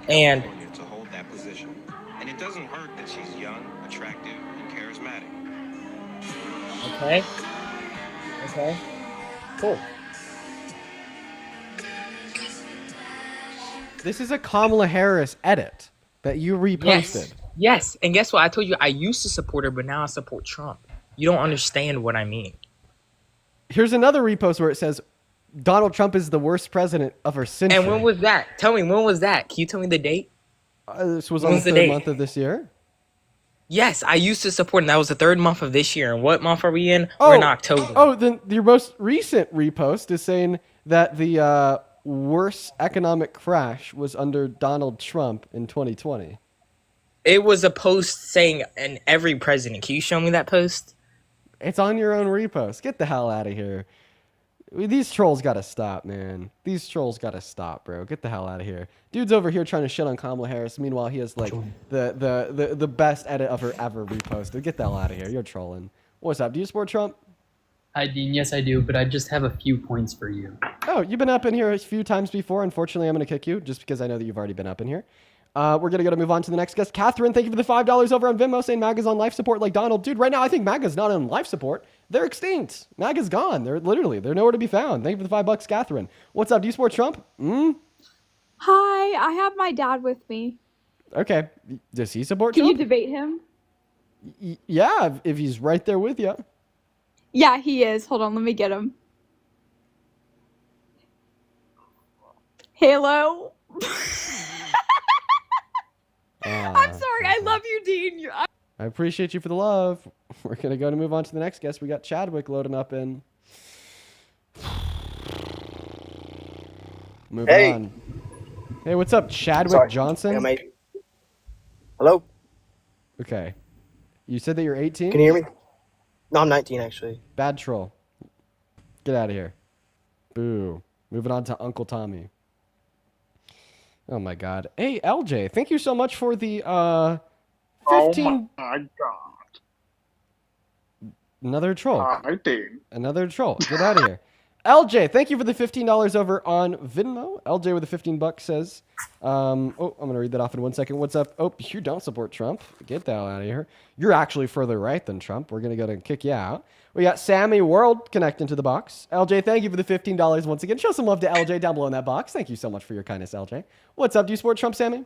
Speaker 15: and
Speaker 16: to hold that position. And it doesn't hurt that she's young, attractive, and charismatic.
Speaker 15: okay, cool.
Speaker 1: This is a Kamala Harris edit that you reposted.
Speaker 15: Yes, and guess what? I told you I used to support her, but now I support Trump. You don't understand what I mean.
Speaker 1: Here's another repost where it says Donald Trump is the worst president of our century.
Speaker 15: And when was that? Tell me, when was that? Can you tell me the date?
Speaker 1: This was
Speaker 15: when
Speaker 1: on
Speaker 15: was
Speaker 1: the
Speaker 15: the
Speaker 1: third
Speaker 15: date?
Speaker 1: month of this year.
Speaker 15: Yes, I used to support, and that was the third month of this year. And what month are we in? We're in October.
Speaker 1: Oh, then your most recent repost is saying that the worst economic crash was under Donald Trump in 2020.
Speaker 15: It was a post saying, and every president. Can you show me that post?
Speaker 1: It's on your own repost. Get the hell out of here. These trolls gotta stop, man. These trolls gotta stop, bro. Get the hell out of here. Dude's over here trying to shit on Kamala Harris. Meanwhile, he has like the best edit of her ever reposted. Get the hell out of here. You're trolling. What's up? Do you support Trump?
Speaker 17: Hi, Dean. Yes, I do, but I just have a few points for you.
Speaker 1: Oh, you've been up in here a few times before. Unfortunately, I'm going to kick you just because I know that you've already been up in here. We're going to move on to the next guest. Catherine, thank you for the $5 over on Venmo saying MAGA's on life support like Donald. Dude, right now I think MAGA's not on life support. They're extinct. MAGA's gone. They're nowhere to be found. Thank you for the $5, Catherine. What's up? Do you support Trump?
Speaker 18: Hi, I have my dad with me.
Speaker 1: Okay. Does he support
Speaker 18: Can you
Speaker 1: Trump?
Speaker 18: debate him?
Speaker 1: Yeah, if he's right there with you.
Speaker 18: Yeah, he is. Hold on, let me get him. Hello? I'm sorry. I love you, Dean.
Speaker 1: I appreciate you for the love. We're going to move on to the next guest. We got Chadwick loading up in. Moving
Speaker 19: Hey.
Speaker 1: on. Hey, what's up, Chadwick
Speaker 19: Sorry.
Speaker 1: Johnson?
Speaker 19: Yeah, mate. Hello?
Speaker 1: Okay. You said that you're 18?
Speaker 19: Can you hear me? No, I'm 19 actually.
Speaker 1: Bad troll. Get out of here. Boo. Moving on to Uncle Tommy. Oh my god. Hey, LJ, thank you so much for the 15.
Speaker 20: Oh my god.
Speaker 1: Another troll.
Speaker 20: I did.
Speaker 1: Another troll. Get out of here. LJ, thank you for the $15 over on Venmo. LJ with the 15 bucks says, I'm going to read that off in 1 second. What's up? Oh, you don't support Trump. Get the hell out of here. You're actually further right than Trump. We're going to go and kick you out. We got Sammy World connecting to the box. LJ, thank you for the $15 once again. Show some love to LJ down below in that box. Thank you so much for your kindness, LJ. What's up? Do you support Trump, Sammy?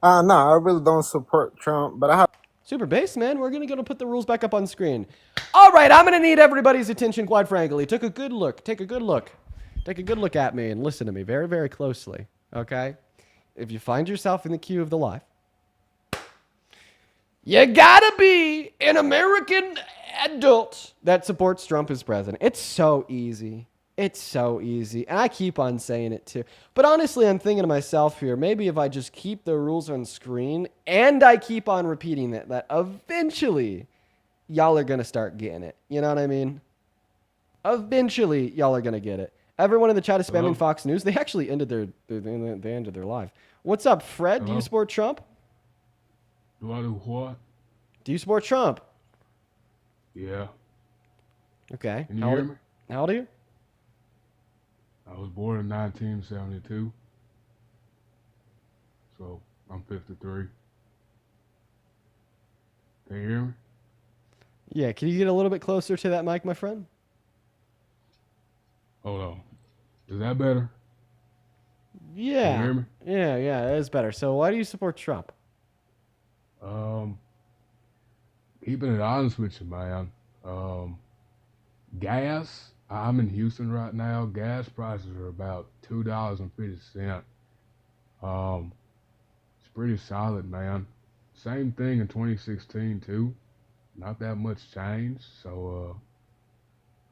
Speaker 21: No, I really don't support Trump, but I have.
Speaker 1: Super base, man. We're going to go to put the rules back up on screen. All right, I'm going to need everybody's attention, quite frankly. Take a good look. Take a good look. Take a good look at me and listen to me very, very closely, okay? If you find yourself in the queue of the life, you gotta be an American adult that supports Trump as president. It's so easy. It's so easy. And I keep on saying it too. But honestly, I'm thinking to myself here, maybe if I just keep the rules on screen and I keep on repeating it, that eventually y'all are going to start getting it. You know what I mean? Eventually y'all are going to get it. Everyone in the chat is spamming
Speaker 20: Hello?
Speaker 1: Fox News. They actually ended they ended their live. What's up, Fred? Do
Speaker 20: Hello?
Speaker 1: you support Trump?
Speaker 20: Do I do what?
Speaker 1: Do you support Trump?
Speaker 20: Yeah.
Speaker 1: Okay.
Speaker 20: Can you hear me?
Speaker 1: How old are you?
Speaker 20: I was born in 1972. So I'm 53. Can you hear me?
Speaker 1: Yeah, can you get a little bit closer to that mic, my friend?
Speaker 20: Hold on. Is that better?
Speaker 1: Yeah.
Speaker 20: hear me?
Speaker 1: Yeah, that is better. So why do you support Trump?
Speaker 20: Keeping it honest with you, man. Gas. I'm in Houston right now. Gas prices are about $2.50. It's pretty solid, man. Same thing in 2016 too. Not that much change, so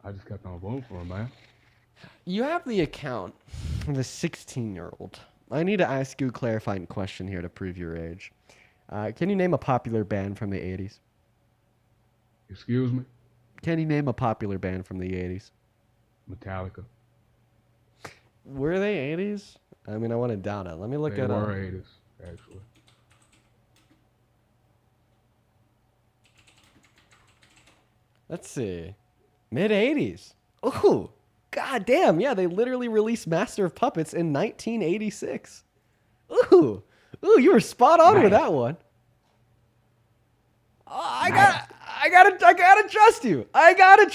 Speaker 20: I just kept on voting for him, man.
Speaker 1: You have the account of a 16-year-old. I need to ask you a clarifying question here to prove your age. Can you name a popular band from the 80s?
Speaker 20: Excuse me?
Speaker 1: Can you name a popular band from the 80s?
Speaker 20: Metallica.
Speaker 1: Were they 80s? I mean, I want to doubt it. Let me look
Speaker 20: They
Speaker 1: at
Speaker 20: were 80s, actually.
Speaker 1: Let's see. Mid 80s. Ooh, god damn. Yeah, they literally released Master of Puppets in 1986. Ooh, you were spot on with that one. Oh, I gotta trust you. I gotta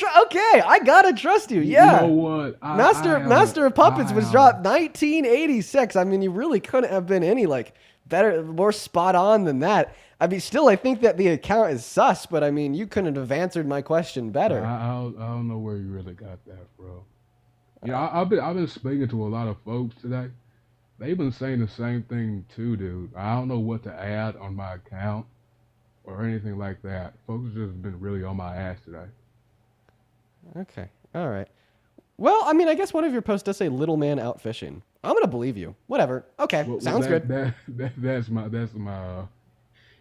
Speaker 1: trust you. Yeah.
Speaker 20: You know what?
Speaker 1: Master of Puppets was dropped 1986. I mean, you really couldn't have been any better, more spot on than that. I mean, still, I think that the account is sus, but I mean, you couldn't have answered my question better.
Speaker 20: I don't know where you really got that, bro. I've been speaking to a lot of folks today. They've been saying the same thing too, dude. I don't know what to add on my account or anything like that. Folks have just been really on my ass today.
Speaker 1: Okay. All right. Well, I mean, I guess one of your posts does say "little man out fishing." I'm gonna believe you. Whatever. Okay. Sounds good.
Speaker 20: That's my.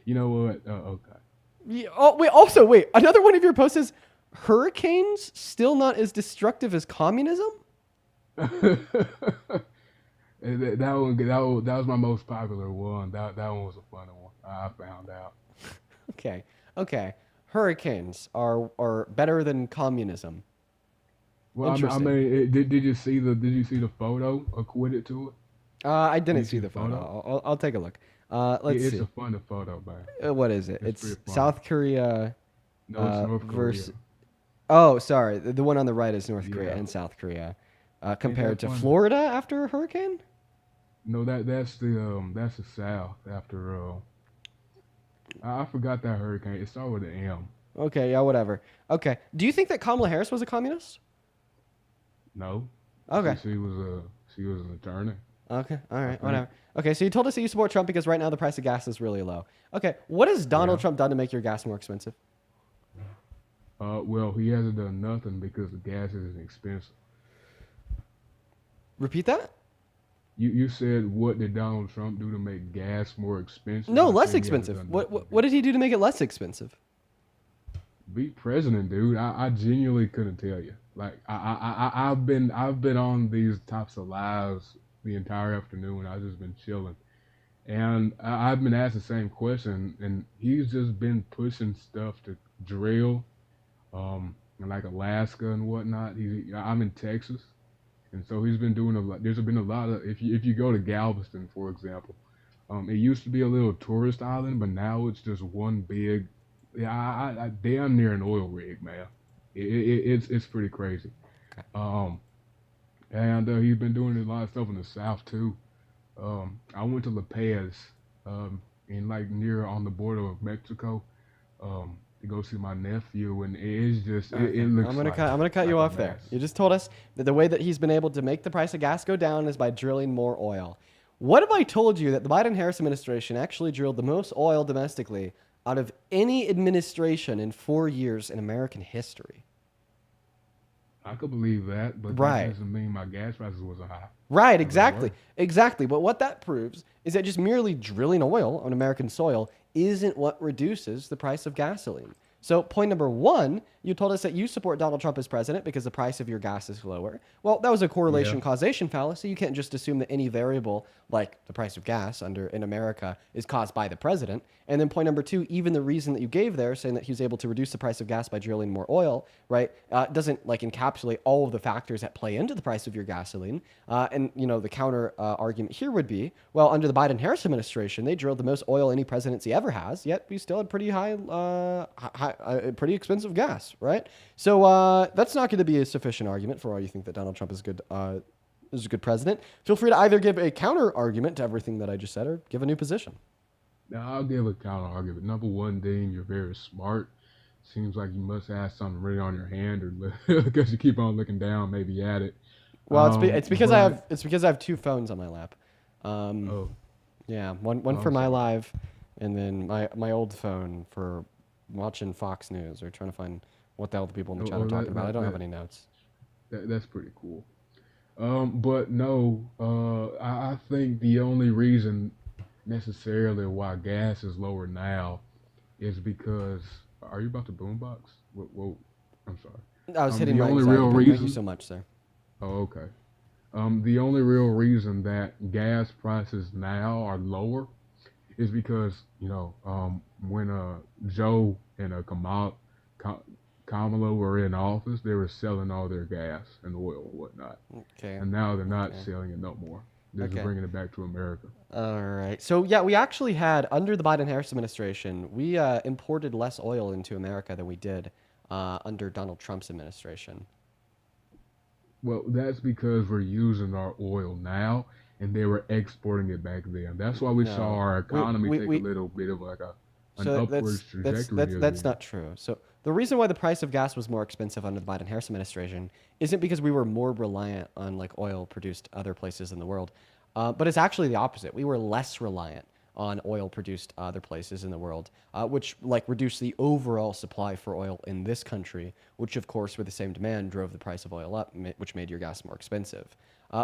Speaker 20: You know what? Okay.
Speaker 1: Yeah, oh wait. Also, wait. Another one of your posts is hurricanes still not as destructive as communism.
Speaker 20: That was my most popular one. That one was a funny one. I found out.
Speaker 1: Okay. Hurricanes are better than communism.
Speaker 20: Well, I mean, did you see the photo equated to it?
Speaker 1: I didn't see the photo. I'll take a look. Let's see.
Speaker 20: It's a funny photo, man.
Speaker 1: What is it? It's South Korea.
Speaker 20: No, it's North Korea.
Speaker 1: Oh, sorry. The one on the right is North Korea and South Korea, compared to Florida after a hurricane.
Speaker 20: No, that's the South after. I forgot that hurricane. It started with an M.
Speaker 1: Okay, yeah, whatever. Okay, do you think that Kamala Harris was a communist?
Speaker 20: No.
Speaker 1: Okay.
Speaker 20: She was an attorney.
Speaker 1: Okay, all right, whatever. Okay, so you told us that you support Trump because right now the price of gas is really low. Okay, what has Donald Trump done to make your gas more expensive?
Speaker 20: Well, he hasn't done nothing because the gas is expensive.
Speaker 1: Repeat that?
Speaker 20: You said what did Donald Trump do to make gas more expensive?
Speaker 1: No, less expensive. What did he do to make it less expensive?
Speaker 20: Be president, dude. I genuinely couldn't tell you. Like I've been on these types of lives the entire afternoon. I've just been chilling, and I've been asked the same question, and he's just been pushing stuff to drill, in like Alaska and whatnot. I'm in Texas. And so he's been doing a lot. There's been a lot of, if you go to Galveston, for example, it used to be a little tourist island, but now it's just one big, I damn near an oil rig, man. It's pretty crazy. And he's been doing a lot of stuff in the South too. I went to La Paz, in like near on the border of Mexico, to go see my nephew, and it's just it looks.
Speaker 1: I'm gonna cut you off there. You just told us that the way that he's been able to make the price of gas go down is by drilling more oil. What if I told you that the Biden-Harris administration actually drilled the most oil domestically out of any administration in 4 years in American history?
Speaker 20: I could believe that, but that doesn't mean my gas prices wasn't high.
Speaker 1: Right, exactly. But what that proves is that just merely drilling oil on American soil isn't what reduces the price of gasoline. So point number one, you told us that you support Donald Trump as president because the price of your gas is lower. Well, that was a correlation causation fallacy. You can't just assume that any variable like the price of gas in America is caused by the president. And then point number two, even the reason that you gave there, saying that he was able to reduce the price of gas by drilling more oil, right, doesn't like encapsulate all of the factors that play into the price of your gasoline. And you know, the counter argument here would be, well, under the Biden-Harris administration, they drilled the most oil any presidency ever has, yet we still had pretty pretty expensive gas, right? So that's not going to be a sufficient argument for why you think that Donald Trump is good is a good president. Feel free to either give a counter argument to everything that I just said or give a new position.
Speaker 20: Now, I'll give a counter argument. Number one, Dean, you're very smart. Seems like you must have something written on your hand, or because you keep on looking down, maybe at it.
Speaker 1: Well, it's because I have two phones on my lap. Yeah, one for my live, and then my old phone for watching Fox News or trying to find what the hell the people in the chat are talking about. I don't have any notes.
Speaker 20: That's pretty cool. But no, I think the only reason necessarily why gas is lower now is because. Are you about to boombox? Whoa, I'm sorry.
Speaker 1: I was hitting
Speaker 20: the
Speaker 1: my
Speaker 20: only
Speaker 1: anxiety
Speaker 20: real
Speaker 1: button.
Speaker 20: reason.
Speaker 1: Thank you so much, sir.
Speaker 20: Oh, okay. The only real reason that gas prices now are lower is because when Joe and Kamala were in office, they were selling all their gas and oil and whatnot.
Speaker 1: Okay.
Speaker 20: And now they're not selling it no more. They're
Speaker 1: Okay.
Speaker 20: just bringing it back to America.
Speaker 1: All right. So yeah, we actually had under the Biden-Harris administration, we imported less oil into America than we did under Donald Trump's administration.
Speaker 20: Well, that's because we're using our oil now, and they were exporting it back then. That's why we saw our economy take a little bit of like an upwards trajectory.
Speaker 1: That's not true. So the reason why the price of gas was more expensive under the Biden-Harris administration isn't because we were more reliant on like oil produced other places in the world, but it's actually the opposite. We were less reliant on oil produced other places in the world, which like reduced the overall supply for oil in this country, which of course with the same demand drove the price of oil up, which made your gas more expensive.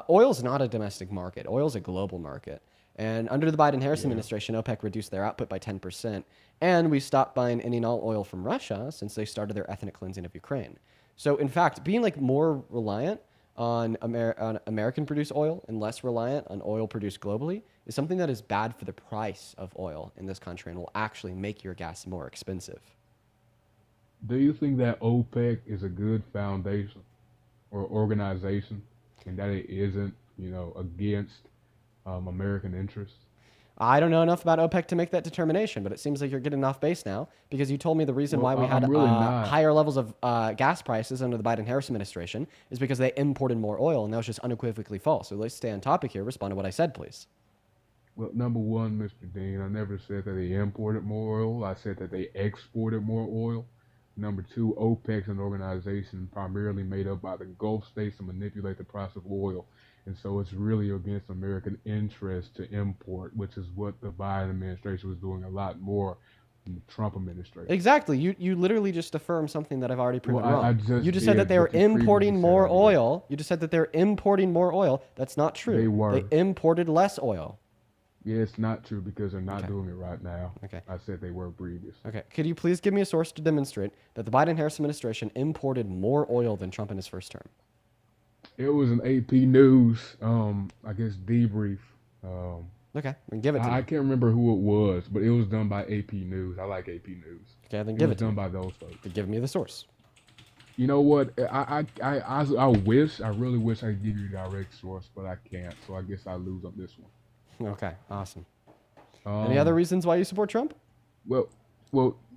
Speaker 1: Oil is not a domestic market. Oil is a global market. And under the Biden-Harris administration, OPEC reduced their output by 10%, and we stopped buying any and all oil from Russia since they started their ethnic cleansing of Ukraine. So in fact, being like more reliant on American-produced oil and less reliant on oil produced globally is something that is bad for the price of oil in this country and will actually make your gas more expensive.
Speaker 20: Do you think that OPEC is a good foundation or organization, and that it isn't, against American interests?
Speaker 1: I don't know enough about OPEC to make that determination, but it seems like you're getting off base now because you told me the reason why we had
Speaker 20: really not.
Speaker 1: higher levels of gas prices under the Biden-Harris administration is because they imported more oil, and that was just unequivocally false. So let's stay on topic here. Respond to what I said, please.
Speaker 20: Well, number one, Mr. Dean, I never said that they imported more oil. I said that they exported more oil. Number two, OPEC's an organization primarily made up by the Gulf states to manipulate the price of oil. And so it's really against American interest to import, which is what the Biden administration was doing a lot more than the Trump administration.
Speaker 1: Exactly. You literally just affirmed something that I've already proven
Speaker 20: Well,
Speaker 1: wrong.
Speaker 20: I just
Speaker 1: You just said that
Speaker 20: did,
Speaker 1: they were
Speaker 20: but you previously
Speaker 1: importing
Speaker 20: said
Speaker 1: more
Speaker 20: I didn't.
Speaker 1: oil. You just said that they're importing more oil. That's not true.
Speaker 20: They were.
Speaker 1: They imported less oil.
Speaker 20: Yeah, it's not true because they're not doing it right now.
Speaker 1: Okay.
Speaker 20: I said they were previous.
Speaker 1: Okay. Could you please give me a source to demonstrate that the Biden-Harris administration imported more oil than Trump in his first term?
Speaker 20: It was an AP News, I guess, debrief.
Speaker 1: Okay, then give it to me.
Speaker 20: I can't remember who it was, but it was done by AP News. I like AP News.
Speaker 1: Okay, then give it to
Speaker 20: done
Speaker 1: me.
Speaker 20: by those folks.
Speaker 1: Then give me the source.
Speaker 20: You know what? I really wish I could give you a direct source, but I can't. So I guess I lose on this one.
Speaker 1: Okay, awesome. Any other reasons why you support Trump?
Speaker 20: Well,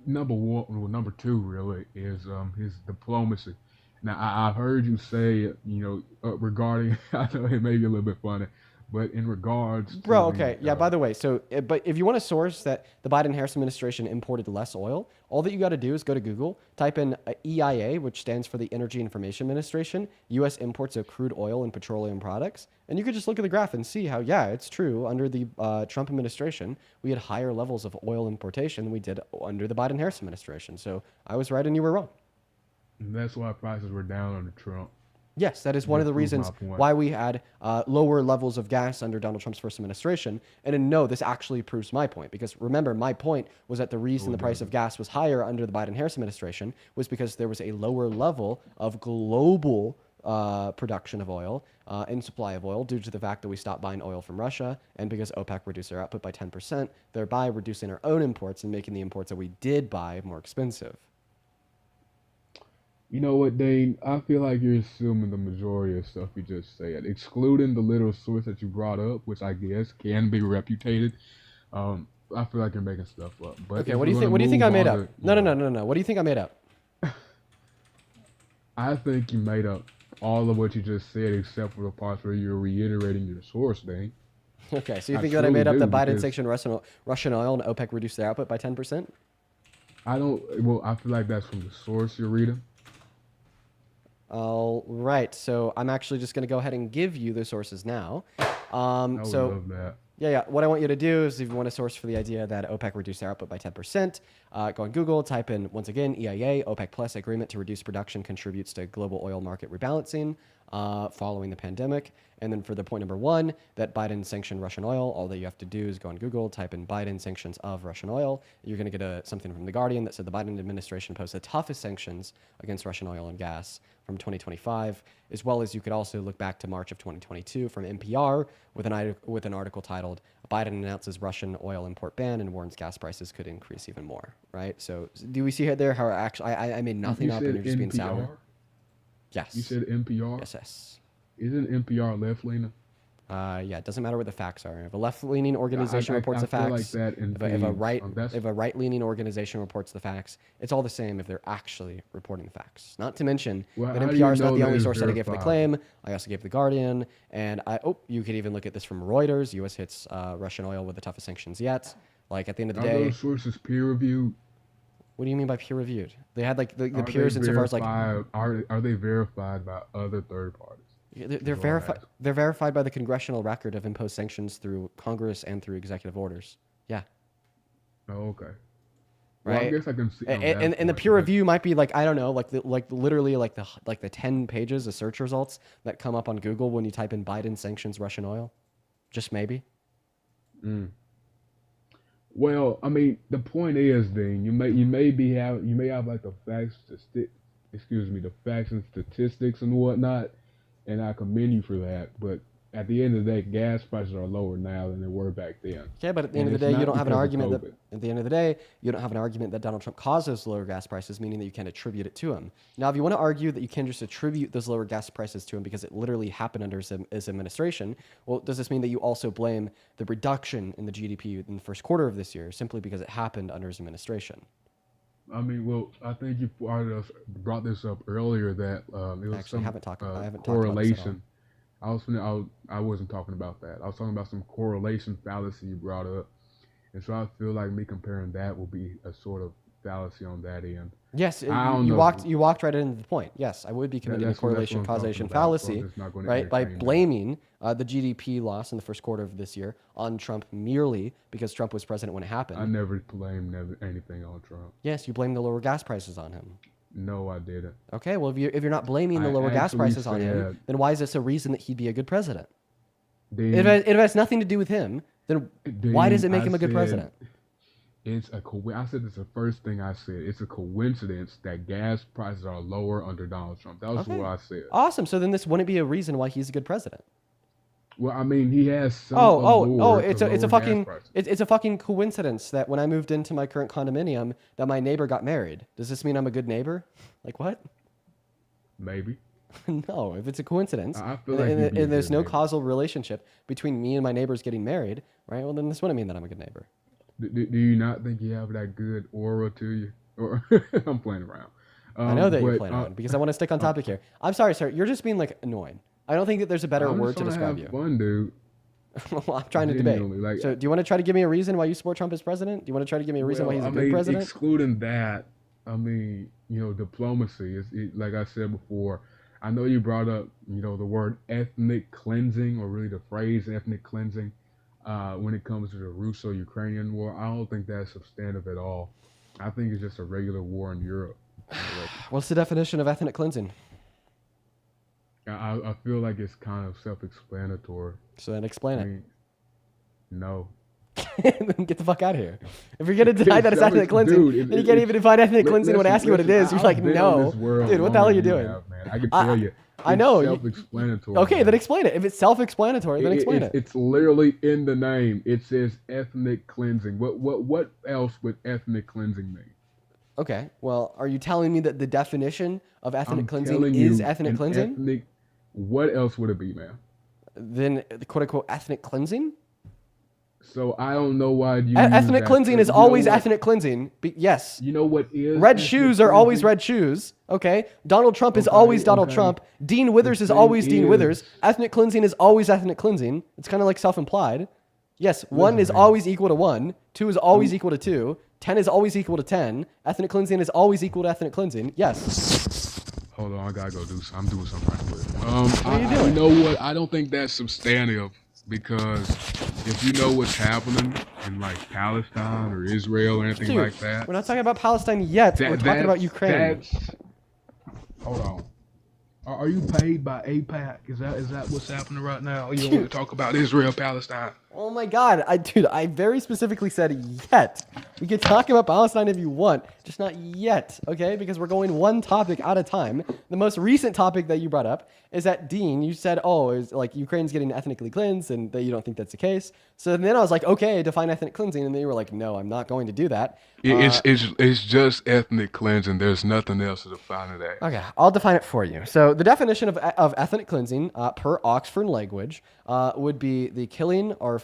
Speaker 20: number two really is his diplomacy. Now I've heard you say, regarding, I know it may be a little bit funny, but in regards,
Speaker 1: Bro,
Speaker 20: to
Speaker 1: okay, yeah. By the way, so but if you want a source that the Biden-Harris administration imported less oil, all that you got to do is go to Google, type in EIA, which stands for the Energy Information Administration, U.S. imports of crude oil and petroleum products, and you could just look at the graph and see how, yeah, it's true. Under the Trump administration, we had higher levels of oil importation than we did under the Biden-Harris administration. So I was right and you were wrong.
Speaker 20: And that's why prices were down under Trump.
Speaker 1: Yes, that is one of the
Speaker 20: That proves my
Speaker 1: reasons
Speaker 20: point.
Speaker 1: why we had lower levels of gas under Donald Trump's first administration. And no, this actually proves my point. Because remember, my point was that the reason the price of gas was higher under the Biden-Harris administration was because there was a lower level of global production of oil and supply of oil due to the fact that we stopped buying oil from Russia and because OPEC reduced their output by 10%, thereby reducing our own imports and making the imports that we did buy more expensive.
Speaker 20: You know what, Dane? I feel like you're assuming the majority of stuff you just said, excluding the little source that you brought up, which I guess can be reputed. I feel like you're making stuff up. But
Speaker 1: Okay,
Speaker 20: if
Speaker 1: what do you
Speaker 20: we're
Speaker 1: think? What do you
Speaker 20: gonna
Speaker 1: think I
Speaker 20: move
Speaker 1: made
Speaker 20: on
Speaker 1: up?
Speaker 20: to,
Speaker 1: No. What do you think I made up?
Speaker 20: I think you made up all of what you just said, except for the parts where you're reiterating your source, Dane.
Speaker 1: Okay, so you
Speaker 20: I
Speaker 1: think that I made
Speaker 20: truly
Speaker 1: up that
Speaker 20: do,
Speaker 1: Biden
Speaker 20: because
Speaker 1: sanctioned Russian oil and OPEC reduced their output by 10%?
Speaker 20: I don't. Well, I feel like that's from the source you're reading.
Speaker 1: All right, so I'm actually just going to go ahead and give you the sources now.
Speaker 20: I would
Speaker 1: So
Speaker 20: love that.
Speaker 1: yeah. What I want you to do is, if you want a source for the idea that OPEC reduced their output by 10%, go on Google, type in, once again, EIA, OPEC Plus agreement to reduce production contributes to global oil market rebalancing following the pandemic. And then for the point number one, that Biden sanctioned Russian oil, all that you have to do is go on Google, type in Biden sanctions of Russian oil. You're going to get something from The Guardian that said the Biden administration posed the toughest sanctions against Russian oil and gas from 2025, as well as you could also look back to March of 2022 from NPR with an article titled Biden announces Russian oil import ban and warns gas prices could increase even more, right? So do we see it there how actually I made nothing up and you're just being sour? Yes.
Speaker 20: You said NPR?
Speaker 1: Yes.
Speaker 20: Isn't NPR left leaning?
Speaker 1: Yeah, it doesn't matter what the facts are. If a left-leaning organization reports the
Speaker 20: feel like
Speaker 1: facts,
Speaker 20: that
Speaker 1: if a right-leaning organization reports the facts, it's all the same if they're actually reporting the facts. Not to mention that
Speaker 20: how do you
Speaker 1: NPR is not
Speaker 20: know
Speaker 1: the
Speaker 20: that
Speaker 1: only
Speaker 20: it's
Speaker 1: source that I gave for the
Speaker 20: verified?
Speaker 1: claim. I also gave The Guardian, and you could even look at this from Reuters. U.S. hits Russian oil with the toughest sanctions yet. Like at the end of the
Speaker 20: Are
Speaker 1: day,
Speaker 20: those sources peer reviewed?
Speaker 1: what do you mean by peer-reviewed? They had like the
Speaker 20: Are
Speaker 1: peers
Speaker 20: they
Speaker 1: insofar as like
Speaker 20: verified- are they verified by other third parties?
Speaker 1: they're verified. They're verified by the congressional record of imposed sanctions through Congress and through executive orders. Yeah.
Speaker 20: Oh, okay. Well,
Speaker 1: Right.
Speaker 20: I guess I can see. on
Speaker 1: And
Speaker 20: that
Speaker 1: the
Speaker 20: point,
Speaker 1: peer
Speaker 20: but-
Speaker 1: review might be like, I don't know, like literally like the 10 pages of search results that come up on Google when you type in Biden sanctions Russian oil. Just maybe.
Speaker 20: Well, I mean, the point is, Dean, you may have like the facts the facts and statistics and whatnot, and I commend you for that. But at the end of the day, gas prices are lower now than they were back then.
Speaker 1: Okay, but at the end
Speaker 20: And
Speaker 1: of the
Speaker 20: it's
Speaker 1: day, you
Speaker 20: not
Speaker 1: don't have an
Speaker 20: because of
Speaker 1: argument that
Speaker 20: COVID.
Speaker 1: at the end of the day, you don't have an argument that Donald Trump caused those lower gas prices, meaning that you can attribute it to him. Now, if you want to argue that you can just attribute those lower gas prices to him because it literally happened under his administration, well, does this mean that you also blame the reduction in the GDP in the first quarter of this year simply because it happened under his administration?
Speaker 20: I mean, well, I think you brought this up earlier that it was
Speaker 1: Actually,
Speaker 20: some
Speaker 1: I haven't talked about this at all.
Speaker 20: correlation. I wasn't talking about that. I was talking about some correlation fallacy you brought up, and so I feel like me comparing that will be a sort of fallacy on that end.
Speaker 1: Yes,
Speaker 20: I don't
Speaker 1: you
Speaker 20: know.
Speaker 1: walked right into the point. Yes, I would be committing a
Speaker 20: that's what I'm
Speaker 1: correlation
Speaker 20: talking
Speaker 1: causation
Speaker 20: about, so I'm
Speaker 1: fallacy,
Speaker 20: just not gonna
Speaker 1: right? By
Speaker 20: entertain that.
Speaker 1: blaming the GDP loss in the first quarter of this year on Trump merely because Trump was president when it happened.
Speaker 20: I never blamed anything on Trump.
Speaker 1: Yes, you blame the lower gas prices on him.
Speaker 20: No, I didn't.
Speaker 1: Okay, well, if you're not blaming the
Speaker 20: I
Speaker 1: lower gas
Speaker 20: actually
Speaker 1: prices on him,
Speaker 20: said-
Speaker 1: then why is this a reason that he'd be a good president?
Speaker 20: Dean,
Speaker 1: If it has nothing to do with him, then why does it make
Speaker 20: I
Speaker 1: him a good
Speaker 20: said
Speaker 1: president?
Speaker 20: It's I said it's the first thing I said. It's a coincidence that gas prices are lower under Donald Trump. That was
Speaker 1: Okay.
Speaker 20: what I said.
Speaker 1: Awesome. So then this wouldn't be a reason why he's a good president.
Speaker 20: Well, I mean, he has some.
Speaker 1: Oh!
Speaker 20: allure to
Speaker 1: It's a
Speaker 20: lower gas
Speaker 1: fucking
Speaker 20: prices.
Speaker 1: it's a fucking coincidence that when I moved into my current condominium, that my neighbor got married. Does this mean I'm a good neighbor? Like what?
Speaker 20: Maybe.
Speaker 1: No. If it's a coincidence,
Speaker 20: I feel like you'd be a
Speaker 1: and there's
Speaker 20: good
Speaker 1: no
Speaker 20: neighbor.
Speaker 1: causal relationship between me and my neighbors getting married, right? Well, then this wouldn't mean that I'm a good neighbor.
Speaker 20: Do you not think you have that good aura to you? Or I'm playing around.
Speaker 1: I know that you're
Speaker 20: but,
Speaker 1: playing around because I want to stick on topic here. I'm sorry, sir. You're just being like annoying. I don't think that there's a better
Speaker 20: I'm
Speaker 1: word
Speaker 20: just
Speaker 1: to
Speaker 20: trying
Speaker 1: describe
Speaker 20: have
Speaker 1: you.
Speaker 20: Fun, dude.
Speaker 1: Well, I'm trying to debate.
Speaker 20: Genuinely, like-
Speaker 1: So, do you want to try to give me a reason why you support Trump as president? Do you want to try to give me a reason why he's a good president?
Speaker 20: Excluding that, I mean, diplomacy is like I said before. I know you brought up, the word ethnic cleansing, or really the phrase ethnic cleansing, when it comes to the Russo-Ukrainian war. I don't think that's substantive at all. I think it's just a regular war in Europe.
Speaker 1: What's the definition of ethnic cleansing?
Speaker 20: I feel like it's kind of self-explanatory.
Speaker 1: So then explain it.
Speaker 20: No.
Speaker 1: Then get the fuck out of here. If you're gonna deny that it's ethnic cleansing,
Speaker 20: Dude,
Speaker 1: then you can't even define ethnic cleansing when I ask you what it is. You're like, no. Dude, what the hell are you doing?
Speaker 20: Man. I can tell you.
Speaker 1: I know.
Speaker 20: It's self-explanatory.
Speaker 1: Okay,
Speaker 20: man.
Speaker 1: then explain it. If it's self-explanatory, then explain it.
Speaker 20: It's literally in the name. It says ethnic cleansing. What else would ethnic cleansing mean?
Speaker 1: Okay, well, are you telling me that the definition of ethnic
Speaker 20: I'm
Speaker 1: cleansing
Speaker 20: telling
Speaker 1: is
Speaker 20: you,
Speaker 1: ethnic
Speaker 20: an
Speaker 1: cleansing?
Speaker 20: What else would it be, man?
Speaker 1: Then, quote unquote, ethnic cleansing?
Speaker 20: So I don't know why you.
Speaker 1: Ethnic cleansing is always ethnic cleansing. Yes.
Speaker 20: You know what is
Speaker 1: red shoes are always red shoes. Okay. Donald Trump is always Donald Trump. Dean Withers is always Dean Withers. Ethnic cleansing is always ethnic cleansing. It's kind of like self-implied. Yes, 1 is always equal to 1. 2 is always equal to 2. 10 is always equal to 10. Ethnic cleansing is always equal to ethnic cleansing. Yes.
Speaker 20: Hold on, I gotta go do something. I'm doing something right quick. What are you doing? You know what? I don't think that's substantive because if you know what's happening in like Palestine or Israel or anything
Speaker 1: Dude,
Speaker 20: like that,
Speaker 1: we're not talking about Palestine yet. We're talking about Ukraine.
Speaker 20: Hold on. Are you paid by AIPAC? Is that what's happening right now? You want to talk about Israel, Palestine?
Speaker 1: Oh my God, I very specifically said yet. We can talk about Palestine if you want, just not yet, okay? Because we're going one topic at a time. The most recent topic that you brought up is that Dean, you said, oh, it's like Ukraine's getting ethnically cleansed, and that you don't think that's the case. So then I was like, okay, define ethnic cleansing, and then you were like, no, I'm not going to do that.
Speaker 20: It's just ethnic cleansing. There's nothing else to define that.
Speaker 1: Okay, I'll define it for you. So the definition of ethnic cleansing per Oxford language would be the killing or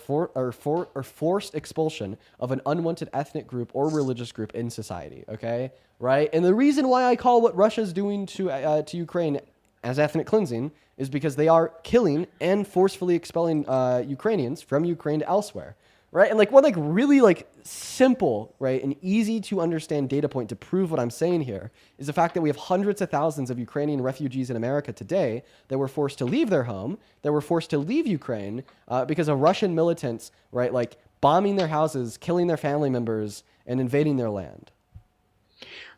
Speaker 1: forced expulsion of an unwanted ethnic group or religious group in society. Okay, right? And the reason why I call what Russia's doing to Ukraine as ethnic cleansing is because they are killing and forcefully expelling Ukrainians from Ukraine to elsewhere. Right? And like one like really like simple, right, and easy to understand data point to prove what I'm saying here is the fact that we have hundreds of thousands of Ukrainian refugees in America today that were forced to leave their home, that were forced to leave Ukraine because of Russian militants, right, like bombing their houses, killing their family members, and invading their land.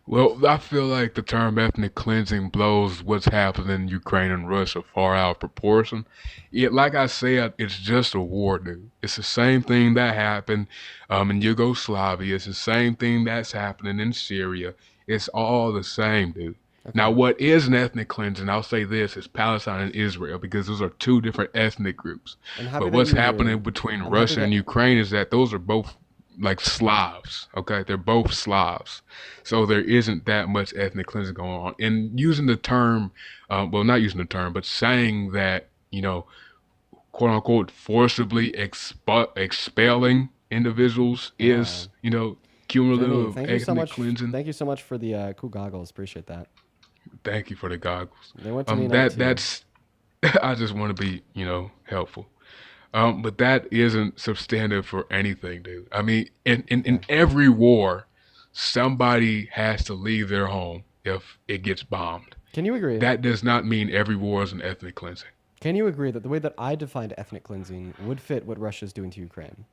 Speaker 20: Well, I feel like the term ethnic cleansing blows what's happening in Ukraine and Russia far out of proportion. Like I said, it's just a war, dude. It's the same thing that happened in Yugoslavia. It's the same thing that's happening in Syria. It's all the same, dude. Okay. Now, what is an ethnic cleansing, I'll say this, is Palestine and Israel, because those are two different ethnic groups. But what's happening between Russia and Ukraine is that those are both like Slavs, okay? They're both Slavs. So there isn't that much ethnic cleansing going on. And using the term, well, not using the term, but saying that, you know, quote unquote, forcibly expelling individuals is, you know, cumulative ethnic cleansing.
Speaker 1: Thank you so much for the cool goggles. Appreciate that.
Speaker 20: Thank you for the goggles.
Speaker 1: They went to me
Speaker 20: that's, I just want to be, you know, helpful. But that isn't substantive for anything, dude. I mean, in every war, somebody has to leave their home if it gets bombed.
Speaker 1: Can you agree?
Speaker 20: That does not mean every war is an ethnic cleansing.
Speaker 1: Can you agree that the way that I defined ethnic cleansing would fit what Russia's doing to Ukraine?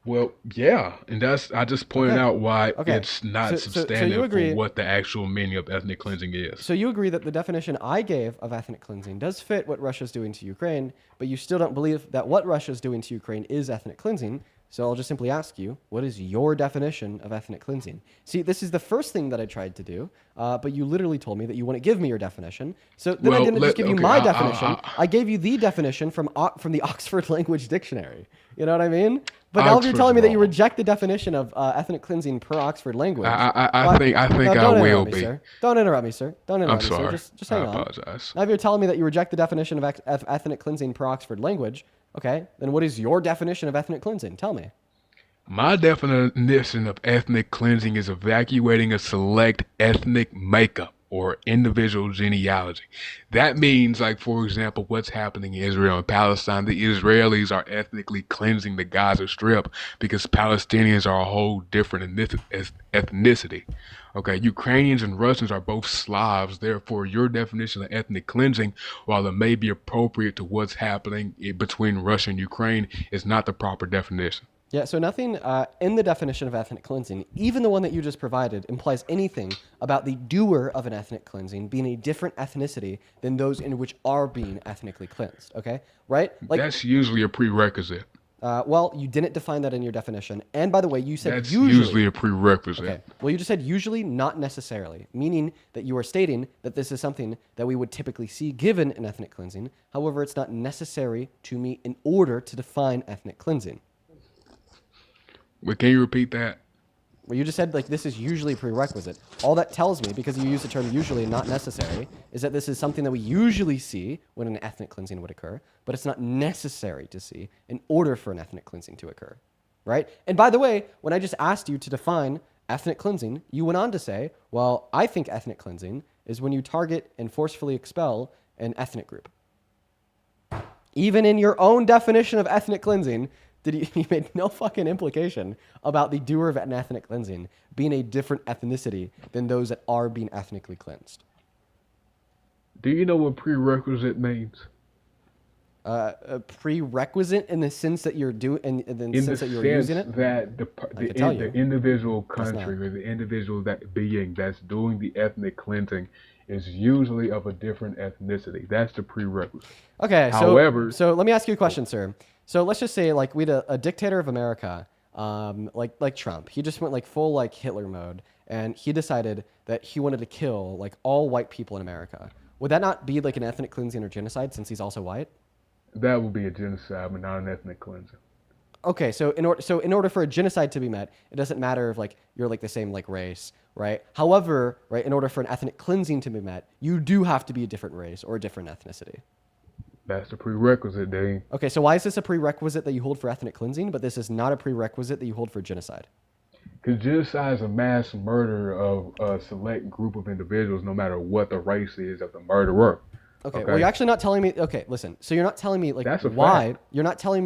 Speaker 20: Well, yeah, and I just pointed out why it's not substantive for what the actual meaning of ethnic cleansing is.
Speaker 1: So you agree that the definition I gave of ethnic cleansing does fit what Russia's doing to Ukraine, but you still don't believe that what Russia's doing to Ukraine is ethnic cleansing. So I'll just simply ask you, what is your definition of ethnic cleansing? See, this is the first thing that I tried to do, but you literally told me that you wouldn't give me your definition. So then I didn't just give you my definition. I gave you the definition from the Oxford Language Dictionary. You know what I mean? But now you're telling me that you reject the definition of ethnic cleansing per Oxford language.
Speaker 20: I think I will be.
Speaker 1: Sir. Don't interrupt me, sir. Don't interrupt me, sir. Just hang on.
Speaker 20: I apologize.
Speaker 1: Now if you're telling me that you reject the definition of ethnic cleansing per Oxford language, okay, then what is your definition of ethnic cleansing? Tell me.
Speaker 20: My definition of ethnic cleansing is evacuating a select ethnic makeup or individual genealogy. That means, like, for example, what's happening in Israel and Palestine. The Israelis are ethnically cleansing the Gaza Strip because Palestinians are a whole different ethnicity. Okay, Ukrainians and Russians are both Slavs. Therefore, your definition of ethnic cleansing, while it may be appropriate to what's happening between Russia and Ukraine, is not the proper definition.
Speaker 1: Yeah, so nothing in the definition of ethnic cleansing, even the one that you just provided, implies anything about the doer of an ethnic cleansing being a different ethnicity than those in which are being ethnically cleansed, okay? Right?
Speaker 20: Like, that's usually a prerequisite.
Speaker 1: Well, you didn't define that in your definition. And by the way, you said
Speaker 20: that's usually a prerequisite.
Speaker 1: Okay. Well, you just said usually, not necessarily, meaning that you are stating that this is something that we would typically see given an ethnic cleansing. However, it's not necessary to me in order to define ethnic cleansing.
Speaker 20: But can you repeat that?
Speaker 1: Well, you just said like this is usually a prerequisite. All that tells me, because you use the term usually and not necessary, is that this is something that we usually see when an ethnic cleansing would occur, but it's not necessary to see in order for an ethnic cleansing to occur, right? And by the way, when I just asked you to define ethnic cleansing, you went on to say, well, I think ethnic cleansing is when you target and forcefully expel an ethnic group. Even in your own definition of ethnic cleansing, you made no fucking implication about the doer of an ethnic cleansing being a different ethnicity than those that are being ethnically cleansed.
Speaker 20: Do you know what prerequisite means?
Speaker 1: A prerequisite in the sense that you're doing, in the sense that you're using it.
Speaker 20: That the individual country or the individual being that's doing the ethnic cleansing is usually of a different ethnicity. That's the prerequisite.
Speaker 1: Okay,
Speaker 20: however,
Speaker 1: so let me ask you a question, sir. So let's just say like we had a dictator of America, like Trump. He just went like full like Hitler mode, and he decided that he wanted to kill like all white people in America. Would that not be like an ethnic cleansing or genocide since he's also white?
Speaker 20: That would be a genocide, but not an ethnic cleansing.
Speaker 1: Okay, so in order for a genocide to be met, it doesn't matter if like you're like the same like race, right? However, right, in order for an ethnic cleansing to be met, you do have to be a different race or a different ethnicity.
Speaker 20: That's the prerequisite, Dane.
Speaker 1: Okay, so why is this a prerequisite that you hold for ethnic cleansing, but this is not a prerequisite that you hold for genocide?
Speaker 20: Because genocide is a mass murder of a select group of individuals, no matter what the race is of the murderer.
Speaker 1: Okay, well, you're actually not telling me. Okay, listen. So you're not telling me like
Speaker 20: That's a
Speaker 1: why.
Speaker 20: fact.
Speaker 1: You're not telling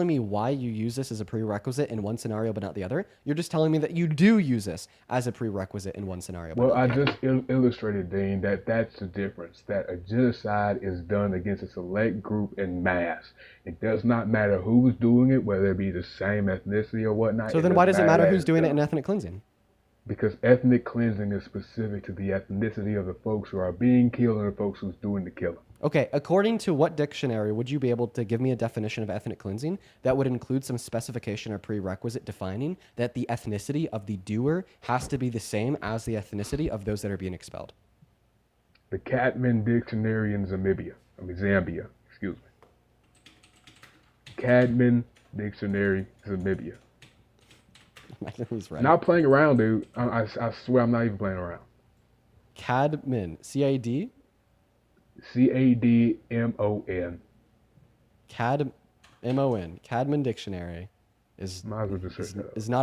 Speaker 1: me why you use this as a prerequisite in one scenario but not the other. You're just telling me that you do use this as a prerequisite in one scenario.
Speaker 20: Well, I just illustrated, Dean, that's the difference. That a genocide is done against a select group in mass. It does not matter who's doing it, whether it be the same ethnicity or whatnot.
Speaker 1: So then why does it matter
Speaker 20: that
Speaker 1: who's
Speaker 20: it's
Speaker 1: doing it
Speaker 20: done.
Speaker 1: in ethnic cleansing?
Speaker 20: Because ethnic cleansing is specific to the ethnicity of the folks who are being killed and the folks who's doing the killing.
Speaker 1: Okay, according to what dictionary would you be able to give me a definition of ethnic cleansing that would include some specification or prerequisite defining that the ethnicity of the doer has to be the same as the ethnicity of those that are being expelled?
Speaker 20: The Cadman Dictionary in Zambia, excuse me. Cadman Dictionary, Zambia.
Speaker 1: Who's right?
Speaker 20: Not playing around, dude. I swear I'm not even playing around.
Speaker 1: Cadman, C-A-D?
Speaker 20: C-A-D-M-O-N.
Speaker 1: M-O-N. Cadman Dictionary is not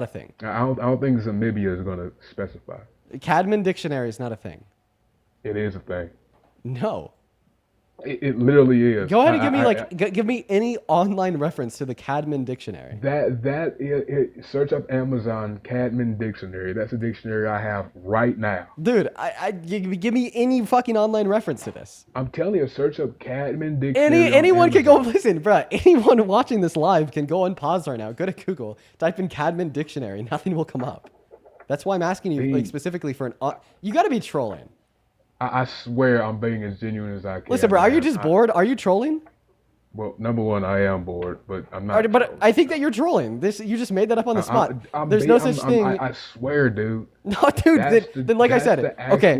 Speaker 1: a thing.
Speaker 20: I don't think Zambia is going to specify.
Speaker 1: Cadman Dictionary is not a thing.
Speaker 20: It is a thing.
Speaker 1: No.
Speaker 20: It literally is.
Speaker 1: Go ahead and give me any online reference to the Cadman Dictionary.
Speaker 20: Search up Amazon Cadman Dictionary. That's a dictionary I have right now.
Speaker 1: Dude, give me any fucking online reference to this.
Speaker 20: I'm telling you, search up Cadman Dictionary.
Speaker 1: Anyone can go listen, bro. Anyone watching this live can go and pause right now. Go to Google, type in Cadman Dictionary. Nothing will come up. That's why I'm asking you like specifically for an. You got to be trolling.
Speaker 20: I swear I'm being as genuine as I can.
Speaker 1: Listen, bro, are you just bored? Are you trolling?
Speaker 20: Well, number one, I am bored, but I'm not.
Speaker 1: But I think that you're trolling. You just made that up on the spot. There's no such thing.
Speaker 20: I swear, dude.
Speaker 1: No, dude. Then like I said, okay.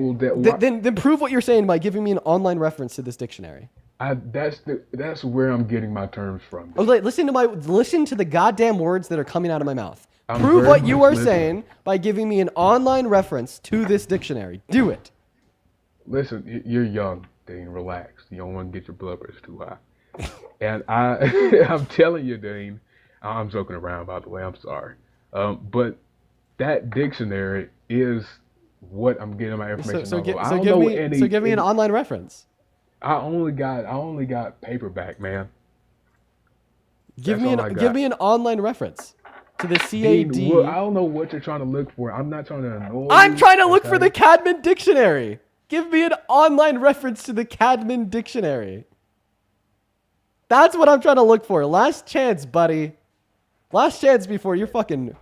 Speaker 1: Then prove what you're saying by giving me an online reference to this dictionary.
Speaker 20: That's where I'm getting my terms from.
Speaker 1: Oh, listen to the goddamn words that are coming out of my mouth. Prove what you are saying by giving me an online reference to this dictionary. Do it.
Speaker 20: Listen, you're young, Dean. Relax. You don't want to get your blood pressure too high. And I'm telling you, Dean. I'm joking around, by the way. I'm sorry. But that dictionary is what I'm getting my information
Speaker 1: So
Speaker 20: on.
Speaker 1: give me an online reference.
Speaker 20: I only got paperback, man.
Speaker 1: Give me an online reference to the CAD.
Speaker 20: Dean, I don't know what you're trying to look for. I'm not trying to annoy you.
Speaker 1: I'm trying to look for the Cadman Dictionary. Give me an online reference to the Cadman Dictionary. That's what I'm trying to look for. Last chance, buddy. Last chance before you're fucking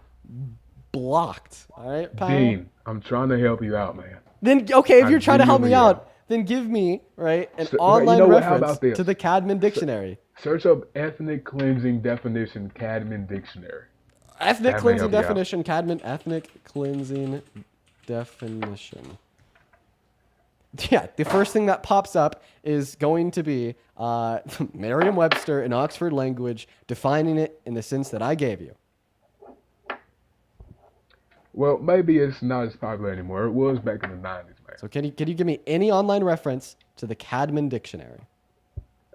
Speaker 1: blocked. All right, pal?
Speaker 20: Dean, I'm trying to help you out, man.
Speaker 1: Then, okay, if you're trying to help me out, then give me, right, an online reference to the Cadman Dictionary.
Speaker 20: Search up ethnic cleansing definition, Cadman Dictionary.
Speaker 1: Ethnic cleansing definition, Cadman ethnic cleansing definition. Yeah, the first thing that pops up is going to be Merriam-Webster in Oxford language defining it in the sense that I gave you.
Speaker 20: Well, maybe it's not as popular anymore. It was back in the 90s, man.
Speaker 1: So can you give me any online reference to the Cadman Dictionary?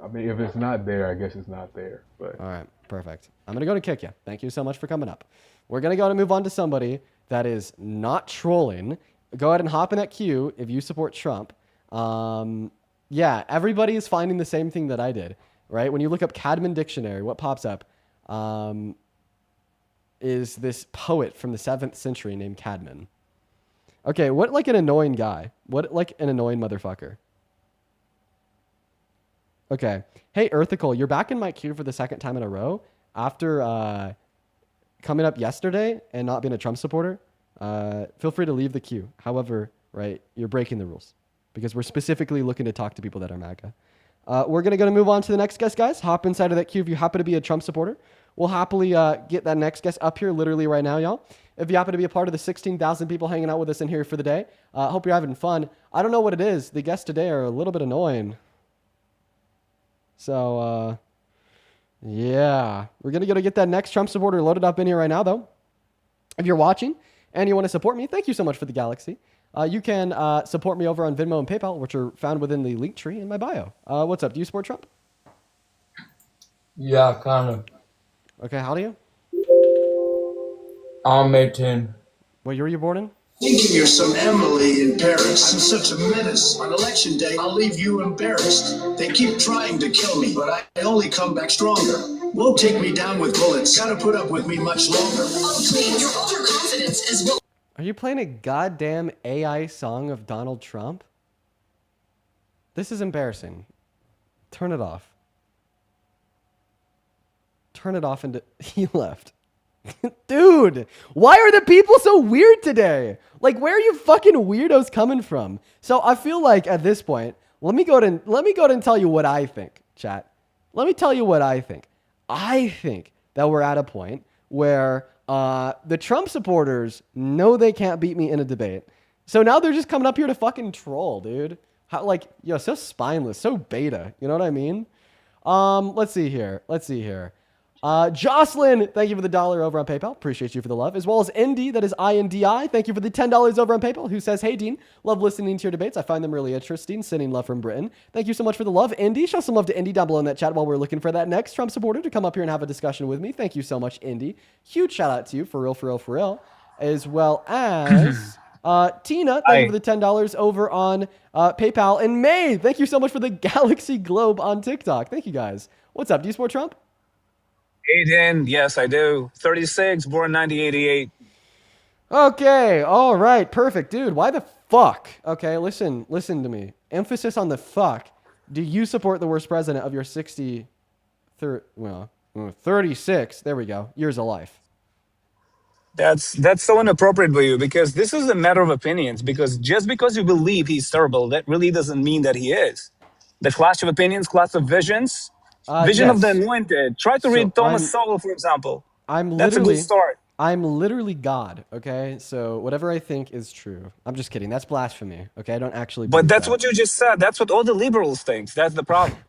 Speaker 20: I mean, if it's not there, I guess it's not there. But
Speaker 1: All right, perfect. I'm going to go to kick you. Thank you so much for coming up. We're going to go to move on to somebody that is not trolling. Go ahead and hop in that queue if you support Trump. Yeah, everybody is finding the same thing that I did, right? When you look up Cadman Dictionary, what pops up is this poet from the 7th century named Cadman. Okay, what like an annoying guy? What like an annoying motherfucker? Okay. Hey, Earthical, you're back in my queue for the second time in a row after coming up yesterday and not being a Trump supporter. Feel free to leave the queue. However, right, you're breaking the rules because we're specifically looking to talk to people that are MAGA. We're going to move on to the next guest, guys. Hop inside of that queue if you happen to be a Trump supporter. We'll happily get that next guest up here literally right now, y'all. If you happen to be a part of the 16,000 people hanging out with us in here for the day, hope you're having fun. I don't know what it is. The guests today are a little bit annoying. So, yeah. We're going to go to get that next Trump supporter loaded up in here right now, though. If you're watching and you want to support me, thank you so much for the galaxy. You can support me over on Venmo and PayPal, which are found within the link tree in my bio. What's up? Do you support Trump?
Speaker 2: Yeah, kind of.
Speaker 1: Okay, how do you?
Speaker 2: I'm 18.
Speaker 1: What year were you born in?
Speaker 22: Thinking you're some Emily in Paris. I'm such a menace. On election day, I'll leave you embarrassed. They keep trying to kill me, but I only come back stronger. Won't take me down with bullets. Gotta put up with me much longer. Your overconfidence is what.
Speaker 1: Are you playing a goddamn AI song of Donald Trump? This is embarrassing. Turn it off. Turn it off and he left. Dude, why are the people so weird today? Like, where are you fucking weirdos coming from? So I feel like at this point, let me go ahead and tell you what I think, chat. Let me tell you what I think. I think that we're at a point where the Trump supporters know they can't beat me in a debate. So now they're just coming up here to fucking troll, dude. How, like, yo, so spineless, so beta. You know what I mean? Let's see here. Jocelyn, thank you for the $1 over on PayPal. Appreciate you for the love. As well as Indy, that is INDI. Thank you for the $10 over on PayPal, who says, hey, Dean, love listening to your debates. I find them really interesting. Sending love from Britain. Thank you so much for the love. Indy, show some love to Indy down below in that chat while we're looking for that next Trump supporter to come up here and have a discussion with me. Thank you so much, Indy. Huge shout out to you, for real. As well as Tina, thank you for the $10 over on PayPal. And May, thank you so much for the Galaxy Globe on TikTok. Thank you, guys. What's up? Do you support Trump?
Speaker 23: Aiden, yes, I do. 36, born 1988.
Speaker 1: Okay, all right, perfect. Dude, why the fuck? Okay, listen to me. Emphasis on the fuck. Do you support the worst president of your 36, there we go, years of life?
Speaker 23: That's so inappropriate for you because this is a matter of opinions. Because just because you believe he's terrible, that really doesn't mean that he is. The clash of opinions, clash of visions. Vision of the Anointed. Try to read Thomas Sowell, for example. That's a good start.
Speaker 1: I'm literally God, okay? So whatever I think is true. I'm just kidding. That's blasphemy, okay? I don't actually
Speaker 23: But that's what you just said. That's what all the liberals think. That's the problem.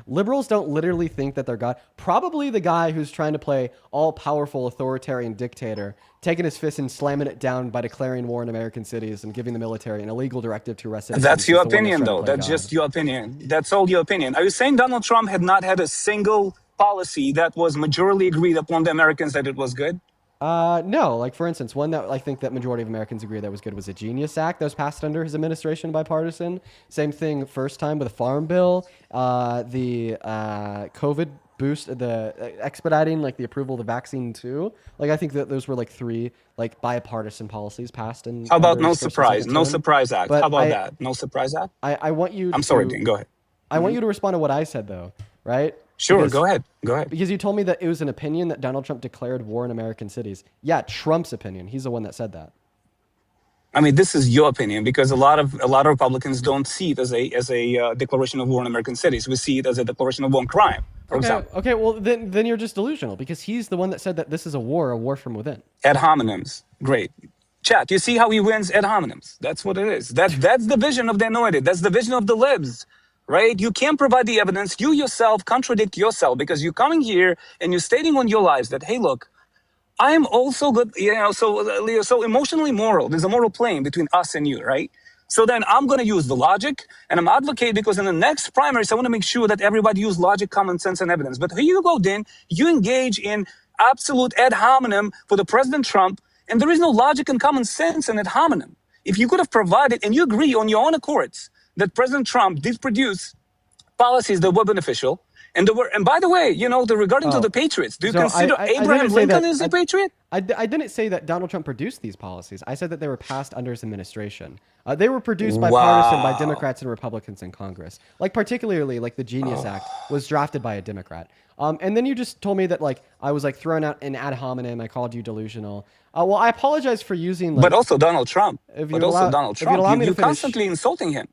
Speaker 1: Liberals don't literally think that they're God. Probably the guy who's trying to play all-powerful authoritarian dictator, taking his fist and slamming it down by declaring war in American cities and giving the military an illegal directive to arrest citizens.
Speaker 23: That's your opinion, though. That's just your opinion. That's all your opinion. Are you saying Donald Trump had not had a single policy that was majorly agreed upon the Americans that it was good?
Speaker 1: No. Like, for instance, one that I think that majority of Americans agree that was good was the Genius Act that was passed under his administration, bipartisan. Same thing first time with the Farm Bill, the COVID boost, the expediting, like the approval of the vaccine too. Like, I think that those were like 3 like bipartisan policies passed. And
Speaker 23: how about No Surprise Act? How about that? No Surprise Act?
Speaker 1: I want you.
Speaker 23: I'm sorry, Dean. Go ahead.
Speaker 1: I want you to respond to what I said, though. Right?
Speaker 23: Sure, go ahead.
Speaker 1: Because you told me that it was an opinion that Donald Trump declared war in American cities. Yeah, Trump's opinion. He's the one that said that.
Speaker 23: I mean, this is your opinion because a lot of Republicans don't see it as a declaration of war in American cities. We see it as a declaration of war on crime, for example.
Speaker 1: Okay, well then you're just delusional because he's the one that said that this is a war from within.
Speaker 23: Ad hominems, great. Chat, you see how he wins ad hominems? That's what it is. That's the vision of the Anointed. That's the vision of the libs. Right? You can't provide the evidence. You yourself contradict yourself because you're coming here and you're stating on your lives that, hey, look, I am also good, Leo, so emotionally moral. There's a moral plane between us and you, right? So then I'm going to use the logic, and I'm advocate because in the next primaries, I want to make sure that everybody use logic, common sense, and evidence. But here you go, Din, you engage in absolute ad hominem for the President Trump, and there is no logic and common sense in ad hominem. If you could have provided, and you agree on your own accords, that President Trump did produce policies that were beneficial, and by the way, regarding to the Patriots, do you consider Abraham Lincoln as a patriot?
Speaker 1: I didn't say that Donald Trump produced these policies. I said that they were passed under his administration. They were produced by Democrats and Republicans in Congress. Like particularly, like the Genius Act was drafted by a Democrat. And then you just told me that like I was like throwing out an ad hominem. I called you delusional. Well, I apologize for using. Like,
Speaker 23: but also Donald Trump. You're constantly insulting him.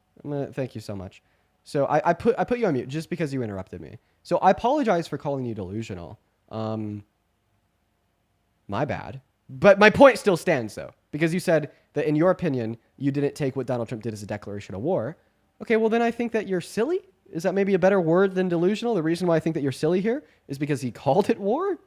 Speaker 1: Thank you so much. So I put you on mute just because you interrupted me. So I apologize for calling you delusional. My bad. But my point still stands though, because you said that in your opinion, you didn't take what Donald Trump did as a declaration of war. Okay, well then I think that you're silly. Is that maybe a better word than delusional? The reason why I think that you're silly here is because he called it war.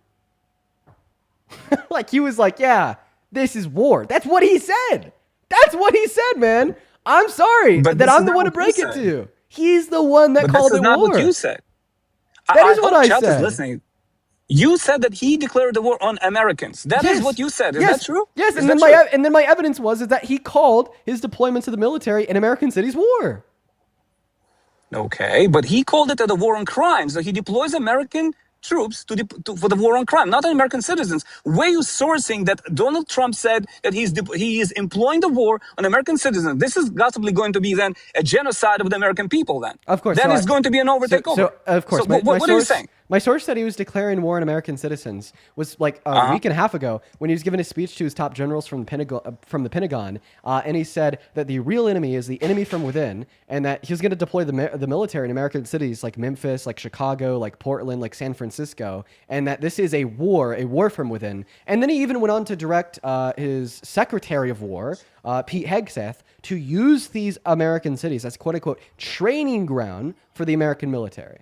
Speaker 1: Like he was like, yeah, this is war. That's what he said. That's what he said, man. I'm sorry that I'm the one to break it to you. He's the one that called it war.
Speaker 23: That's not what you said.
Speaker 1: That is what I
Speaker 23: said.
Speaker 1: said.
Speaker 23: Is listening. You said that he declared the war on Americans. That is what you said. Is that true?
Speaker 1: Yes,
Speaker 23: and
Speaker 1: then my evidence was that he called his deployments of the military in American cities war.
Speaker 23: Okay, but he called it a war on crime. So he deploys American troops for the war on crime, not on American citizens. Where are you sourcing that Donald Trump said that he is employing the war on American citizens? This is possibly going to be then a genocide of the American people then.
Speaker 1: Of course.
Speaker 23: Then it's going to be an overtakeover.
Speaker 1: So of course.
Speaker 23: So what are you saying?
Speaker 1: My source said he was declaring war on American citizens was like a week and a half ago when he was giving a speech to his top generals from the Pentagon, and he said that the real enemy is the enemy from within, and that he was going to deploy the military in American cities like Memphis, like Chicago, like Portland, like San Francisco, and that this is a war from within. And then he even went on to direct his Secretary of War, Pete Hegseth, to use these American cities as quote unquote training ground for the American military.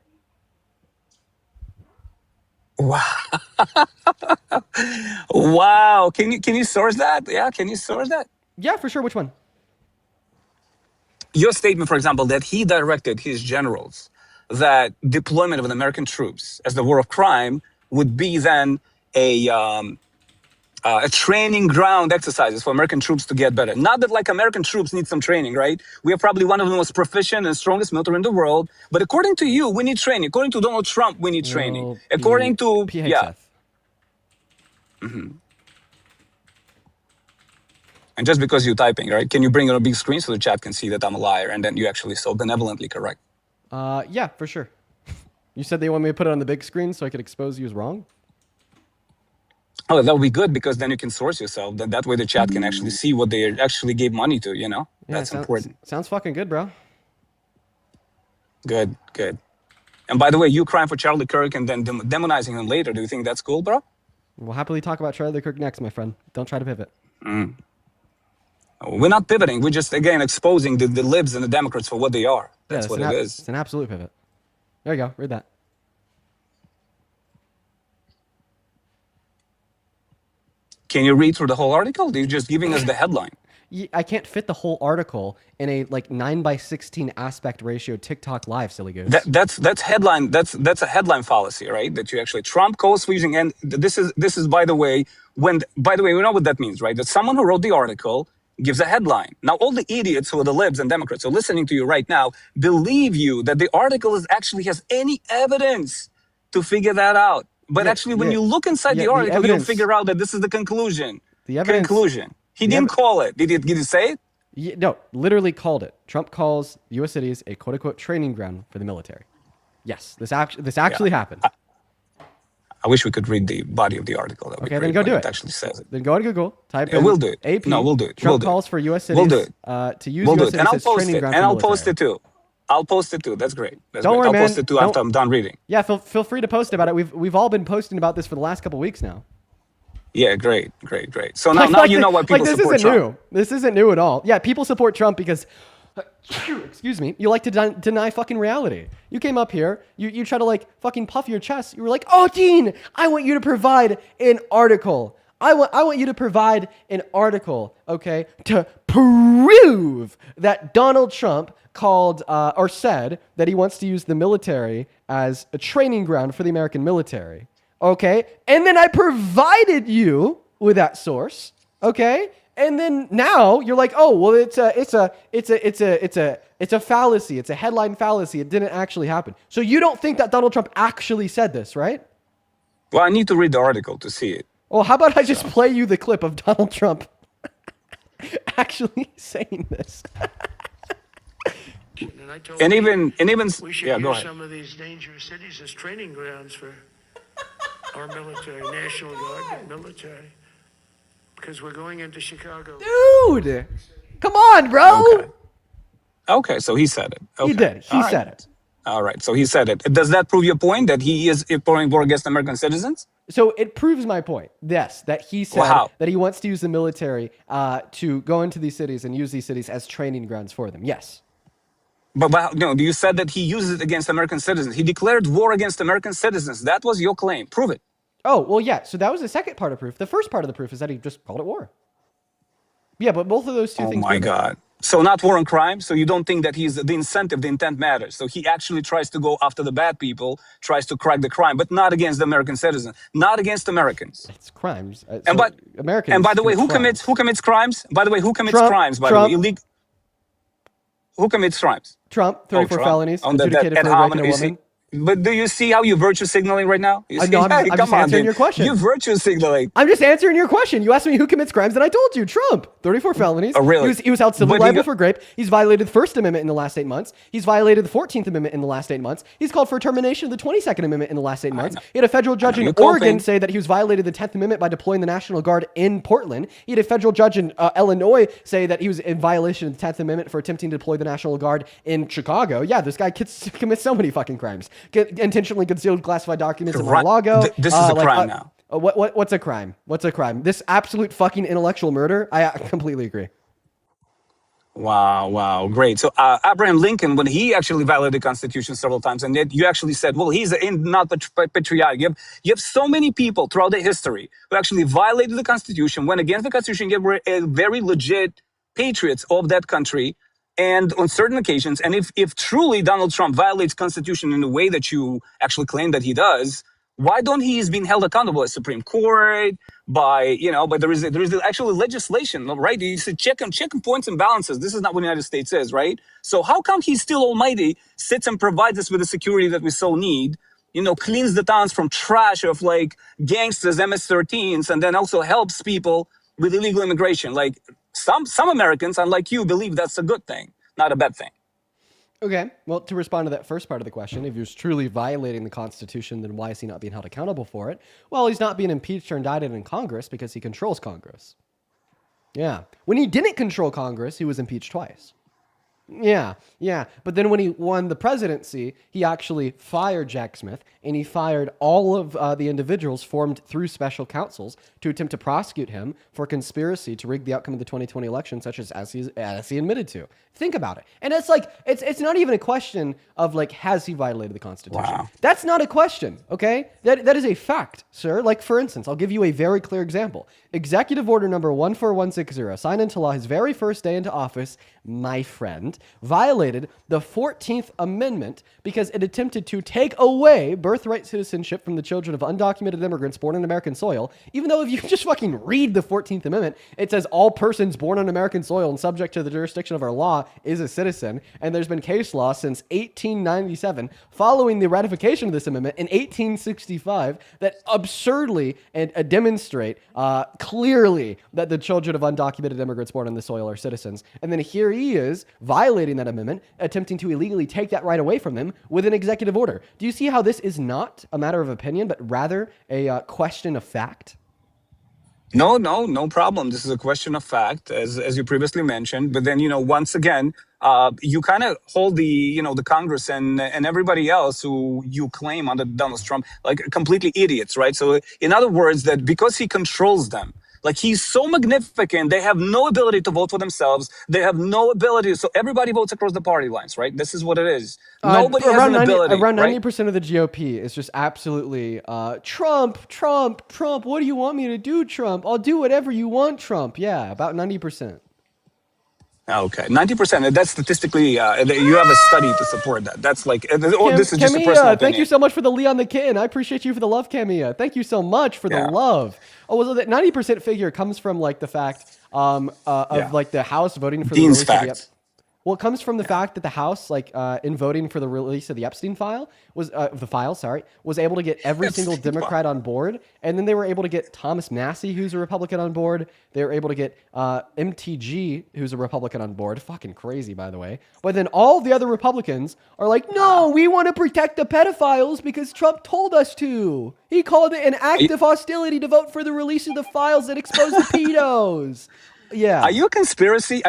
Speaker 23: Wow. Wow. Can you source that? Yeah, can you source that?
Speaker 1: Yeah, for sure. Which one?
Speaker 23: Your statement, for example, that he directed his generals that deployment of American troops as the war of crime would be then a training ground exercises for American troops to get better. Not that like American troops need some training, right? We are probably one of the most proficient and strongest military in the world. But according to you, we need training. According to Donald Trump, we need training. According to And just because you're typing, right? Can you bring it on a big screen so the chat can see that I'm a liar and then you actually so benevolently correct?
Speaker 1: Yeah, for sure. You said they want me to put it on the big screen so I could expose you as wrong?
Speaker 23: Oh, that would be good because then you can source yourself. That way the chat can actually see what they actually gave money to, you know?
Speaker 1: Yeah,
Speaker 23: that's important.
Speaker 1: Sounds fucking good, bro.
Speaker 23: Good. And by the way, you crying for Charlie Kirk and then demonizing him later. Do you think that's cool, bro?
Speaker 1: We'll happily talk about Charlie Kirk next, my friend. Don't try to pivot.
Speaker 23: We're not pivoting. We're just, again, exposing the libs and the Democrats for what they are. That's what it is.
Speaker 1: It's an absolute pivot. There you go. Read that.
Speaker 23: Can you read through the whole article? You're just giving us the headline.
Speaker 1: I can't fit the whole article in a like 9:16 aspect ratio TikTok live, silly goose.
Speaker 23: That's headline. That's a headline fallacy, right? That you actually Trump calls for using, and this is by the way we know what that means, right? That someone who wrote the article gives a headline. Now all the idiots who are the libs and Democrats who are listening to you right now believe you that the article actually has any evidence to figure that out. But actually, when you look inside the article, you'll figure out that this is the conclusion.
Speaker 1: The evidence.
Speaker 23: Conclusion. He didn't call it. Did he say it?
Speaker 1: No, literally called it. Trump calls U.S. cities a quote-unquote training ground for the military. Yes, this actually happened.
Speaker 23: I wish we could read the body of the article. That
Speaker 1: okay, then go do it.
Speaker 23: It actually says it.
Speaker 1: Then go to Google, type in
Speaker 23: we'll do it.
Speaker 1: AP.
Speaker 23: No, we'll do it.
Speaker 1: Trump calls for U.S. cities to use U.S. cities as training ground for the military.
Speaker 23: And I'll post it too. I'll post it too. That's great.
Speaker 1: Don't worry, man.
Speaker 23: I'll post it too after I'm done reading.
Speaker 1: Yeah, feel free to post about it. We've all been posting about this for the last couple of weeks now.
Speaker 23: Yeah, great. So now you know why people support Trump.
Speaker 1: New. This isn't new at all. Yeah, people support Trump because, excuse me, you like to deny fucking reality. You came up here, you try to like fucking puff your chest. You were like, oh, Dean, I want you to provide an article I want you to provide an article, okay, to prove that Donald Trump called or said that he wants to use the military as a training ground for the American military, okay? And then I provided you with that source, okay? And then now you're like, oh, well, it's a fallacy. It's a headline fallacy. It didn't actually happen. So you don't think that Donald Trump actually said this, right?
Speaker 23: Well, I need to read the article to see it.
Speaker 1: Well, how about I just play you the clip of Donald Trump actually saying this?
Speaker 23: And even
Speaker 2: We should
Speaker 23: yeah, go
Speaker 2: use
Speaker 23: ahead.
Speaker 2: some of these dangerous cities as training grounds for our military, National Guard military, because we're going into Chicago.
Speaker 1: Dude, come on, bro.
Speaker 23: Okay, so he said it. Okay.
Speaker 1: He did. He
Speaker 23: All right.
Speaker 1: said it.
Speaker 23: All right, so he said it. Does that prove your point that he is imploring war against American citizens?
Speaker 1: So it proves my point. Yes, that he said
Speaker 23: Wow.
Speaker 1: that he wants to use the military to go into these cities and use these cities as training grounds for them. Yes.
Speaker 23: But no, you said that he uses it against American citizens. He declared war against American citizens. That was your claim. Prove it.
Speaker 1: Oh, well, yeah. So that was the second part of proof. The first part of the proof is that he just called it war. Yeah, but both of those two
Speaker 23: Oh
Speaker 1: things.
Speaker 23: my
Speaker 1: prove it.
Speaker 23: God. So not war on crime. So you don't think that he's the incentive, the intent matters. So he actually tries to go after the bad people, tries to crack the crime, but not against the American citizens, not against Americans.
Speaker 1: It's crimes.
Speaker 23: And by
Speaker 1: Americans.
Speaker 23: and by the way,
Speaker 1: commit
Speaker 23: who commits crimes? By the way, who commits
Speaker 1: Trump,
Speaker 23: crimes? By
Speaker 1: Trump.
Speaker 23: the way, illegal. Who commits crimes?
Speaker 1: Trump, 34
Speaker 23: Trump.
Speaker 1: felonies,
Speaker 23: On that
Speaker 1: adjudicated
Speaker 23: ad
Speaker 1: for raping
Speaker 23: hominem,
Speaker 1: a
Speaker 23: you see?
Speaker 1: woman.
Speaker 23: But do you see how you're virtue signaling right now? You see?
Speaker 1: No, I'm
Speaker 23: Come
Speaker 1: just
Speaker 23: on,
Speaker 1: answering
Speaker 23: dude.
Speaker 1: your question.
Speaker 23: You're virtue signaling.
Speaker 1: I'm just answering your question. You asked me who commits crimes, and I told you, Trump. 34 felonies.
Speaker 23: Oh, really?
Speaker 1: He was held civilly
Speaker 23: But he
Speaker 1: liable
Speaker 23: got-
Speaker 1: for rape. He's violated the First Amendment in the last 8 months. He's violated the 14th Amendment in the last 8 months. He's called for termination of the 22nd Amendment in the last 8 months. He had a federal judge in
Speaker 23: You're
Speaker 1: Oregon
Speaker 23: coping.
Speaker 1: say that he was violated the 10th Amendment by deploying the National Guard in Portland. He had a federal judge in Illinois say that he was in violation of the 10th Amendment for attempting to deploy the National Guard in Chicago. Yeah, this guy commits so many fucking crimes. Intentionally concealed classified documents in
Speaker 23: Right.
Speaker 1: Mar-a-Lago.
Speaker 23: This is a crime now.
Speaker 1: What's a crime? What's a crime? This absolute fucking intellectual murder? I completely agree.
Speaker 23: Wow, great. So Abraham Lincoln, when he actually violated the Constitution several times, and yet you actually said, well, he's not patriotic. You have so many people throughout the history who actually violated the Constitution, went against the Constitution, yet were very legit patriots of that country. And on certain occasions, and if truly Donald Trump violates Constitution in the way that you actually claim that he does, why don't he's being held accountable as Supreme Court but there is actually legislation, right? You say check and points and balances. This is not what the United States is, right? So how come he's still almighty, sits and provides us with the security that we so need, cleans the towns from trash of like gangsters, MS-13s, and then also helps people with illegal immigration? Like some Americans, unlike you, believe that's a good thing, not a bad thing.
Speaker 1: Okay, well, to respond to that first part of the question, if he was truly violating the Constitution, then why is he not being held accountable for it? Well, he's not being impeached or indicted in Congress because he controls Congress. Yeah. When he didn't control Congress, he was impeached twice. Yeah. But then when he won the presidency, he actually fired Jack Smith, and he fired all of the individuals formed through special counsels to attempt to prosecute him for conspiracy to rig the outcome of the 2020 election, such as he admitted to. Think about it. And it's like, it's not even a question of like, has he violated the Constitution?
Speaker 23: Wow.
Speaker 1: That's not a question, okay? That is a fact, sir. Like, for instance, I'll give you a very clear example. Executive Order number 14160, signed into law his very first day into office, my friend, violated the 14th Amendment because it attempted to take away birthright citizenship from the children of undocumented immigrants born on American soil, even though if you just fucking read the 14th Amendment, it says all persons born on American soil and subject to the jurisdiction of our law is a citizen, and there's been case law since 1897 following the ratification of this amendment in 1865 that absurdly and demonstrate clearly that the children of undocumented immigrants born on the soil are citizens. And then here he is violating that amendment, attempting to illegally take that right away from them with an executive order. Do you see how this is not a matter of opinion, but rather a question of fact?
Speaker 23: No problem. This is a question of fact, as you previously mentioned. But then, once again, you kind of hold the Congress and everybody else who you claim under Donald Trump like completely idiots, right? So in other words, that because he controls them, Like he's so magnificent, they have no ability to vote for themselves. They have no ability. So everybody votes across the party lines, right? This is what it is. Nobody has an ability.
Speaker 1: Around
Speaker 23: right?
Speaker 1: 90% of the GOP is just absolutely Trump. What do you want me to do, Trump? I'll do whatever you want, Trump. Yeah, about 90%.
Speaker 23: Okay, 90%. That's statistically, you have a study to support that. That's like, this is just a personal opinion.
Speaker 1: Thank you so much for the Leon the Kitten. I appreciate you for the love, Camilla. Thank you so much for the love. Oh, well, that 90% figure comes from like the fact of like the House voting for
Speaker 23: Dean's
Speaker 1: the release of
Speaker 23: fact.
Speaker 1: Well, it comes from the fact that the House, like in voting for the release of the Epstein file, was able to get every single Democrat on board, and then they were able to get Thomas Massey, who's a Republican, on board. They were able to get MTG, who's a Republican, on board. Fucking crazy, by the way. But then all the other Republicans are like, no, we want to protect the pedophiles because Trump told us to. He called it an act of hostility to vote for the release of the files that expose the pedos. Yeah.
Speaker 23: Are you a conspiracy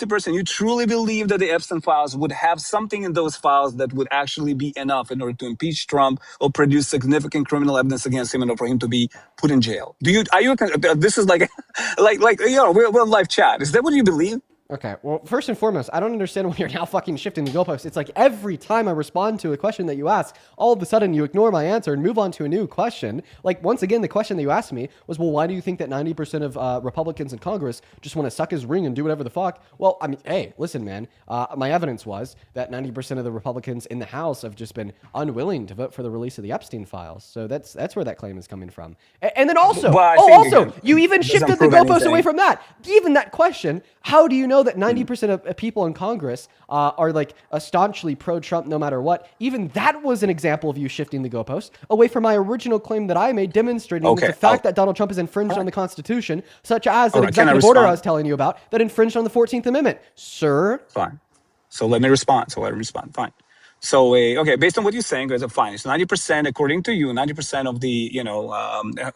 Speaker 23: person? You truly believe that the Epstein files would have something in those files that would actually be enough in order to impeach Trump or produce significant criminal evidence against him in order for him to be put in jail? This is like real life chat. Is that what you believe?
Speaker 1: Okay, well, first and foremost, I don't understand why you're now fucking shifting the goalposts. It's like every time I respond to a question that you ask, all of a sudden you ignore my answer and move on to a new question. Like, once again, the question that you asked me was, well, why do you think that 90% of Republicans in Congress just want to suck his ring and do whatever the fuck? Well, I mean, hey, listen, man, my evidence was that 90% of the Republicans in the House have just been unwilling to vote for the release of the Epstein files. So that's where that claim is coming from. And then also, you even shifted the goalposts away from that. Even that question, how do you know that 90% of people in Congress are like staunchly pro-Trump no matter what? Even that was an example of you shifting the goalpost away from my original claim that I made, demonstrating that the fact that Donald Trump is infringed on the Constitution, such as an executive order I was telling you about, that infringed on the 14th Amendment. Sir?
Speaker 23: Fine. So let me respond. Fine. So, okay, based on what you're saying, guys, fine. It's 90%, according to you, 90% of the,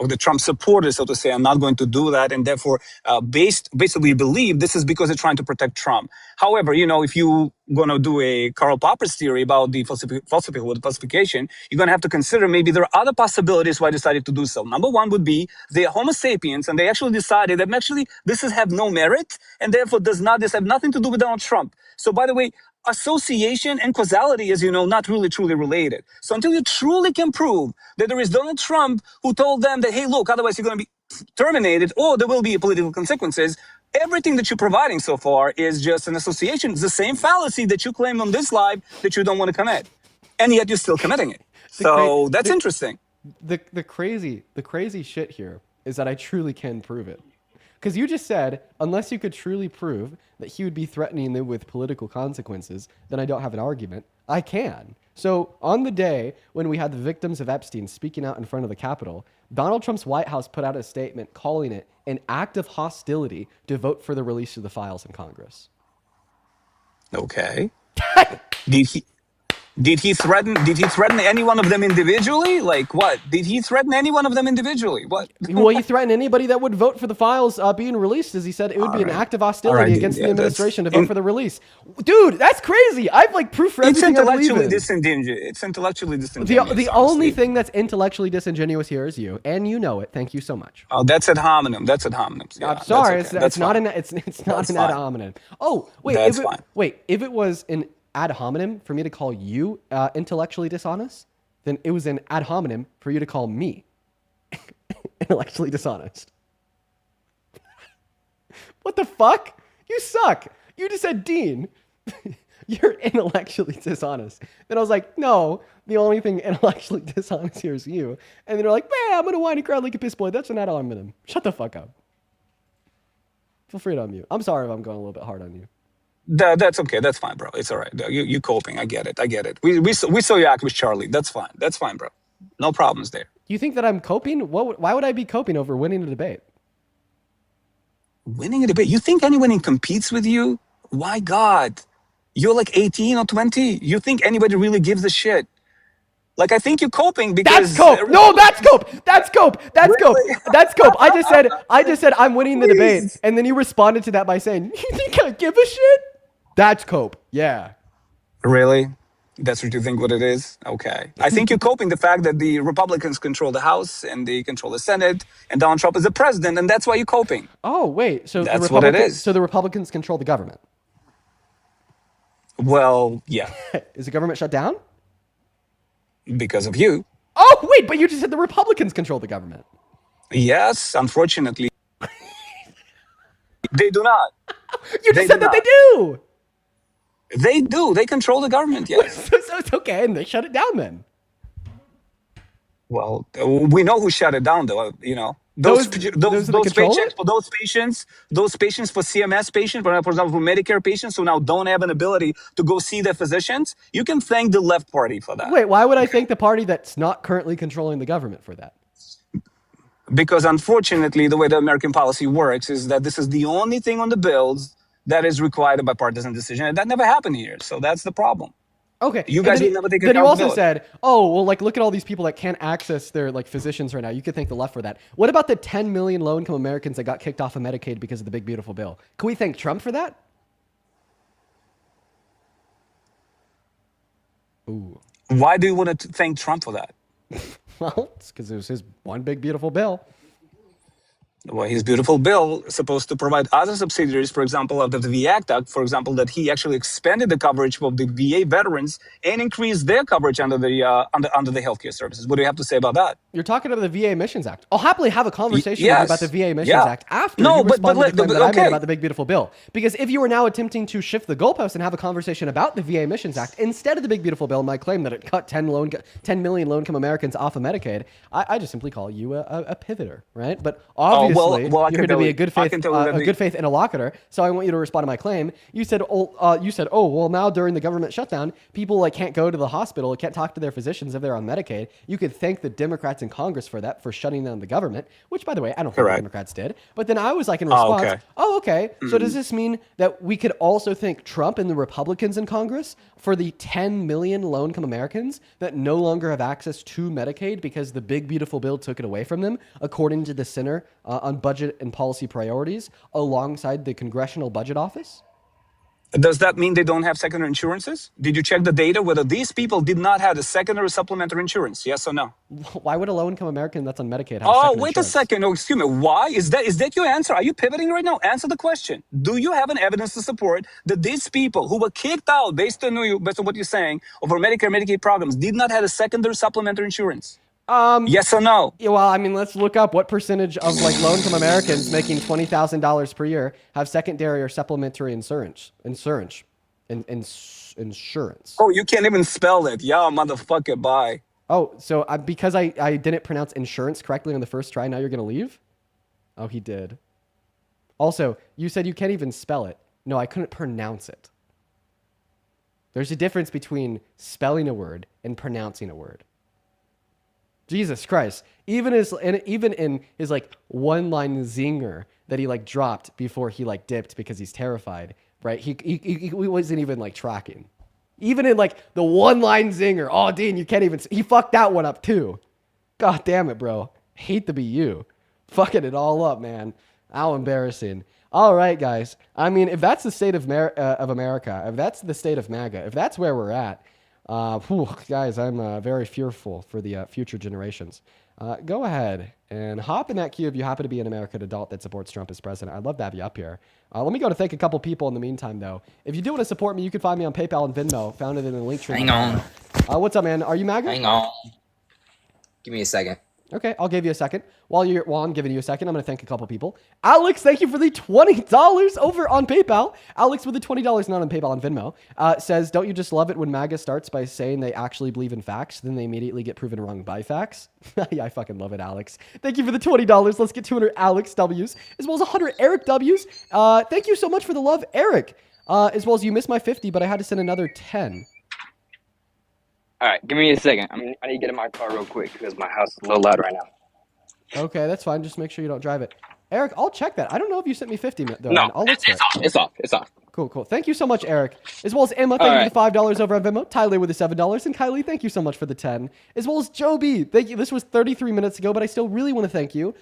Speaker 23: of the Trump supporters, so to say, are not going to do that. And therefore, basically believe this is because they're trying to protect Trump. However, if you're going to do a Karl Popper's theory about the falsification, you're going to have to consider maybe there are other possibilities why I decided to do so. Number one would be they are Homo sapiens, and they actually decided that actually this have no merit, and therefore this have nothing to do with Donald Trump. So, by the way, association and causality, as you know, not really truly related. So until you truly can prove that there is Donald Trump who told them that, hey, look, otherwise you're going to be terminated or there will be political consequences, everything that you're providing so far is just an association. It's the same fallacy that you claim on this live that you don't want to commit. And yet you're still committing it. So that's interesting.
Speaker 1: The crazy shit here is that I truly can prove it. Because you just said, unless you could truly prove that he would be threatening them with political consequences, then I don't have an argument. I can. So on the day when we had the victims of Epstein speaking out in front of the Capitol, Donald Trump's White House put out a statement calling it an act of hostility to vote for the release of the files in Congress.
Speaker 23: Okay. Did he threaten any one of them individually? Like what? Did he threaten any one of them individually? What?
Speaker 1: Well, he threatened anybody that would vote for the files being released, as he said it would be an act of hostility against the administration to vote for the release. Dude, that's crazy. I've like proof for everything I believe in.
Speaker 23: It's intellectually disingenuous.
Speaker 1: The only thing that's intellectually disingenuous here is you, and you know it. Thank you so much.
Speaker 23: Oh, that's ad hominem. Yeah,
Speaker 1: I'm sorry, it's not an ad hominem. Oh, wait, if it was an ad hominem for me to call you intellectually dishonest, then it was an ad hominem for you to call me intellectually dishonest. What the fuck? You suck. You just said, Dean, you're intellectually dishonest. Then I was like, no, the only thing intellectually dishonest here is you. And then they're like, man, I'm going to whine and cry like a piss boy. That's an ad hominem. Shut the fuck up. Feel free to unmute. I'm sorry if I'm going a little bit hard on you.
Speaker 23: That's okay. That's fine, bro. It's all right. You're coping. I get it. We saw you act with Charlie. That's fine, bro. No problems there.
Speaker 1: You think that I'm coping? Why would I be coping over winning a debate?
Speaker 23: Winning a debate? You think anyone competes with you? Why God? You're like 18 or 20. You think anybody really gives a shit? Like, I think you're coping because...
Speaker 1: That's cope! No, that's cope! That's cope! That's really? Cope! That's cope! I just said I'm winning the debate, and then you responded to that by saying, you think I give a shit? That's cope. Yeah.
Speaker 23: Really? That's what you think what it is? Okay. I think you're coping the fact that the Republicans control the House and they control the Senate and Donald Trump is the president, and that's why you're coping.
Speaker 1: Oh, wait. So
Speaker 23: That's what it is.
Speaker 1: So the Republicans control the government.
Speaker 23: Well, yeah,
Speaker 1: Is the government shut down?
Speaker 23: because of you.
Speaker 1: Oh, wait, but you just said the Republicans control the government.
Speaker 23: Yes, unfortunately. They do not.
Speaker 1: You just said that they do.
Speaker 23: They do. They control the government, yes.
Speaker 1: So it's okay, and they shut it down then.
Speaker 23: Well, we know who shut it down, though.
Speaker 1: Those
Speaker 23: Those
Speaker 1: that control
Speaker 23: paychecks
Speaker 1: it?
Speaker 23: for those patients for CMS patients, for example, for Medicare patients who now don't have an ability to go see their physicians, you can thank the left party for that.
Speaker 1: Wait, why would I thank the party that's not currently controlling the government for that?
Speaker 23: Because unfortunately, the way the American policy works is that this is the only thing on the bills that is required by partisan decision, and that never happened here. So that's the problem.
Speaker 1: Okay.
Speaker 23: You
Speaker 1: and
Speaker 23: guys
Speaker 1: then
Speaker 23: will never take
Speaker 1: Then you also
Speaker 23: accountability.
Speaker 1: said, oh, well, like, look at all these people that can't access their, like, physicians right now. You could thank the left for that. What about the 10 million low-income Americans that got kicked off of Medicaid because of the big, beautiful bill? Can we thank Trump for that? Ooh.
Speaker 23: Why do you want to thank Trump for that?
Speaker 1: Well, it's because it was his one big, beautiful bill.
Speaker 23: Well, his beautiful bill is supposed to provide other subsidiaries, for example, of the VA Act, for example, that he actually expanded the coverage of the VA veterans and increased their coverage under the healthcare services. What do you have to say about that?
Speaker 1: You're talking about the VA Emissions Act. I'll happily have a conversation with you
Speaker 23: yes.
Speaker 1: about the VA Emissions
Speaker 23: Yeah.
Speaker 1: Act after
Speaker 23: No,
Speaker 1: you
Speaker 23: but
Speaker 1: respond to
Speaker 23: let-
Speaker 1: the claim
Speaker 23: but-
Speaker 1: that I made
Speaker 23: okay.
Speaker 1: about the big, beautiful bill. Because if you are now attempting to shift the goalpost and have a conversation about the VA Emissions Act instead of the big, beautiful bill, and my claim that it cut 10 million low-income Americans off of Medicaid, I just simply call you a pivoter, right? But obviously,
Speaker 23: well, I
Speaker 1: you're
Speaker 23: can
Speaker 1: here to
Speaker 23: tell
Speaker 1: be
Speaker 23: you-
Speaker 1: a good
Speaker 23: I
Speaker 1: faith,
Speaker 23: can tell you that
Speaker 1: a
Speaker 23: the-
Speaker 1: good faith interlocutor. So I want you to respond to my claim. You said, oh, well, now during the government shutdown, people like can't go to the hospital, can't talk to their physicians if they're on Medicaid. You could thank the Democrats in Congress for that, for shutting down the government, which, by the way, I don't think the
Speaker 23: Correct.
Speaker 1: Democrats did. But then I was like, in
Speaker 23: Oh,
Speaker 1: response,
Speaker 23: okay.
Speaker 1: So does this mean that we could also thank Trump and the Republicans in Congress for the 10 million low-income Americans that no longer have access to Medicaid because the big, beautiful bill took it away from them, according to the Center on Budget and Policy Priorities, alongside the Congressional Budget Office?
Speaker 23: Does that mean they don't have secondary insurances? Did you check the data whether these people did not have a secondary supplementary insurance? Yes or no?
Speaker 1: Why would a low-income American that's on Medicaid have
Speaker 23: Oh,
Speaker 1: second
Speaker 23: wait
Speaker 1: insurance?
Speaker 23: a second. Oh, excuse me. Why? Is that your answer? Are you pivoting right now? Answer the question. Do you have an evidence to support that these people who were kicked out based on what you're saying over Medicare, Medicaid programs did not have a secondary supplementary insurance? Yes or no?
Speaker 1: Yeah, well, I mean, let's look up what percentage of like low-income Americans making $20,000 per year have secondary or supplementary insurance.
Speaker 23: Oh, you can't even spell it. Yeah, motherfucker. Bye.
Speaker 1: Oh, so because I didn't pronounce insurance correctly on the first try, now you're gonna leave? Oh, he did. Also, you said you can't even spell it. No, I couldn't pronounce it. There's a difference between spelling a word and pronouncing a word. Jesus Christ. Even in his like one-line zinger that he like dropped before he like dipped because he's terrified, right? He wasn't even like tracking. Even in like the one-line zinger, oh, Dean, you can't even, he fucked that one up too. God damn it, bro. Hate to be you. Fucking it all up, man. How embarrassing. All right, guys. I mean, if that's the state of America, if that's the state of MAGA, if that's where we're at, guys, I'm very fearful for the future generations. Go ahead and hop in that queue if you happen to be an American adult that supports Trump as president. I'd love to have you up here. Let me go to thank a couple people in the meantime, though. If you do want to support me, you can find me on PayPal and Venmo, found it in the link tree.
Speaker 15: Hang on.
Speaker 1: What's up, man? Are you MAGA?
Speaker 15: Hang on. Give me a second.
Speaker 1: Okay, I'll give you a second. While I'm giving you a second, I'm going to thank a couple people. Alex, thank you for the $20 over on PayPal. Alex with the $20 not on PayPal and Venmo says, don't you just love it when MAGA starts by saying they actually believe in facts, then they immediately get proven wrong by facts? Yeah, I fucking love it, Alex. Thank you for the $20. Let's get 200 Alex W's, as well as 100 Eric W's. Thank you so much for the love, Eric. As well as you missed my 50, but I had to send another 10.
Speaker 3: All right, give me a second. I need to get in my car real quick because my house is a little loud right now.
Speaker 1: Okay, that's fine. Just make sure you don't drive it. Eric, I'll check that. I don't know if you sent me 50, though.
Speaker 3: No,
Speaker 1: I'll look for it.
Speaker 3: It's off.
Speaker 1: Cool. Thank you so much, Eric. As well as Emma, thank you for the $5 over on Venmo. Tyler with the $7. And Kylie, thank you so much for the 10. As well as Joby. Thank you. This was 33 minutes ago, but I still really want to thank you.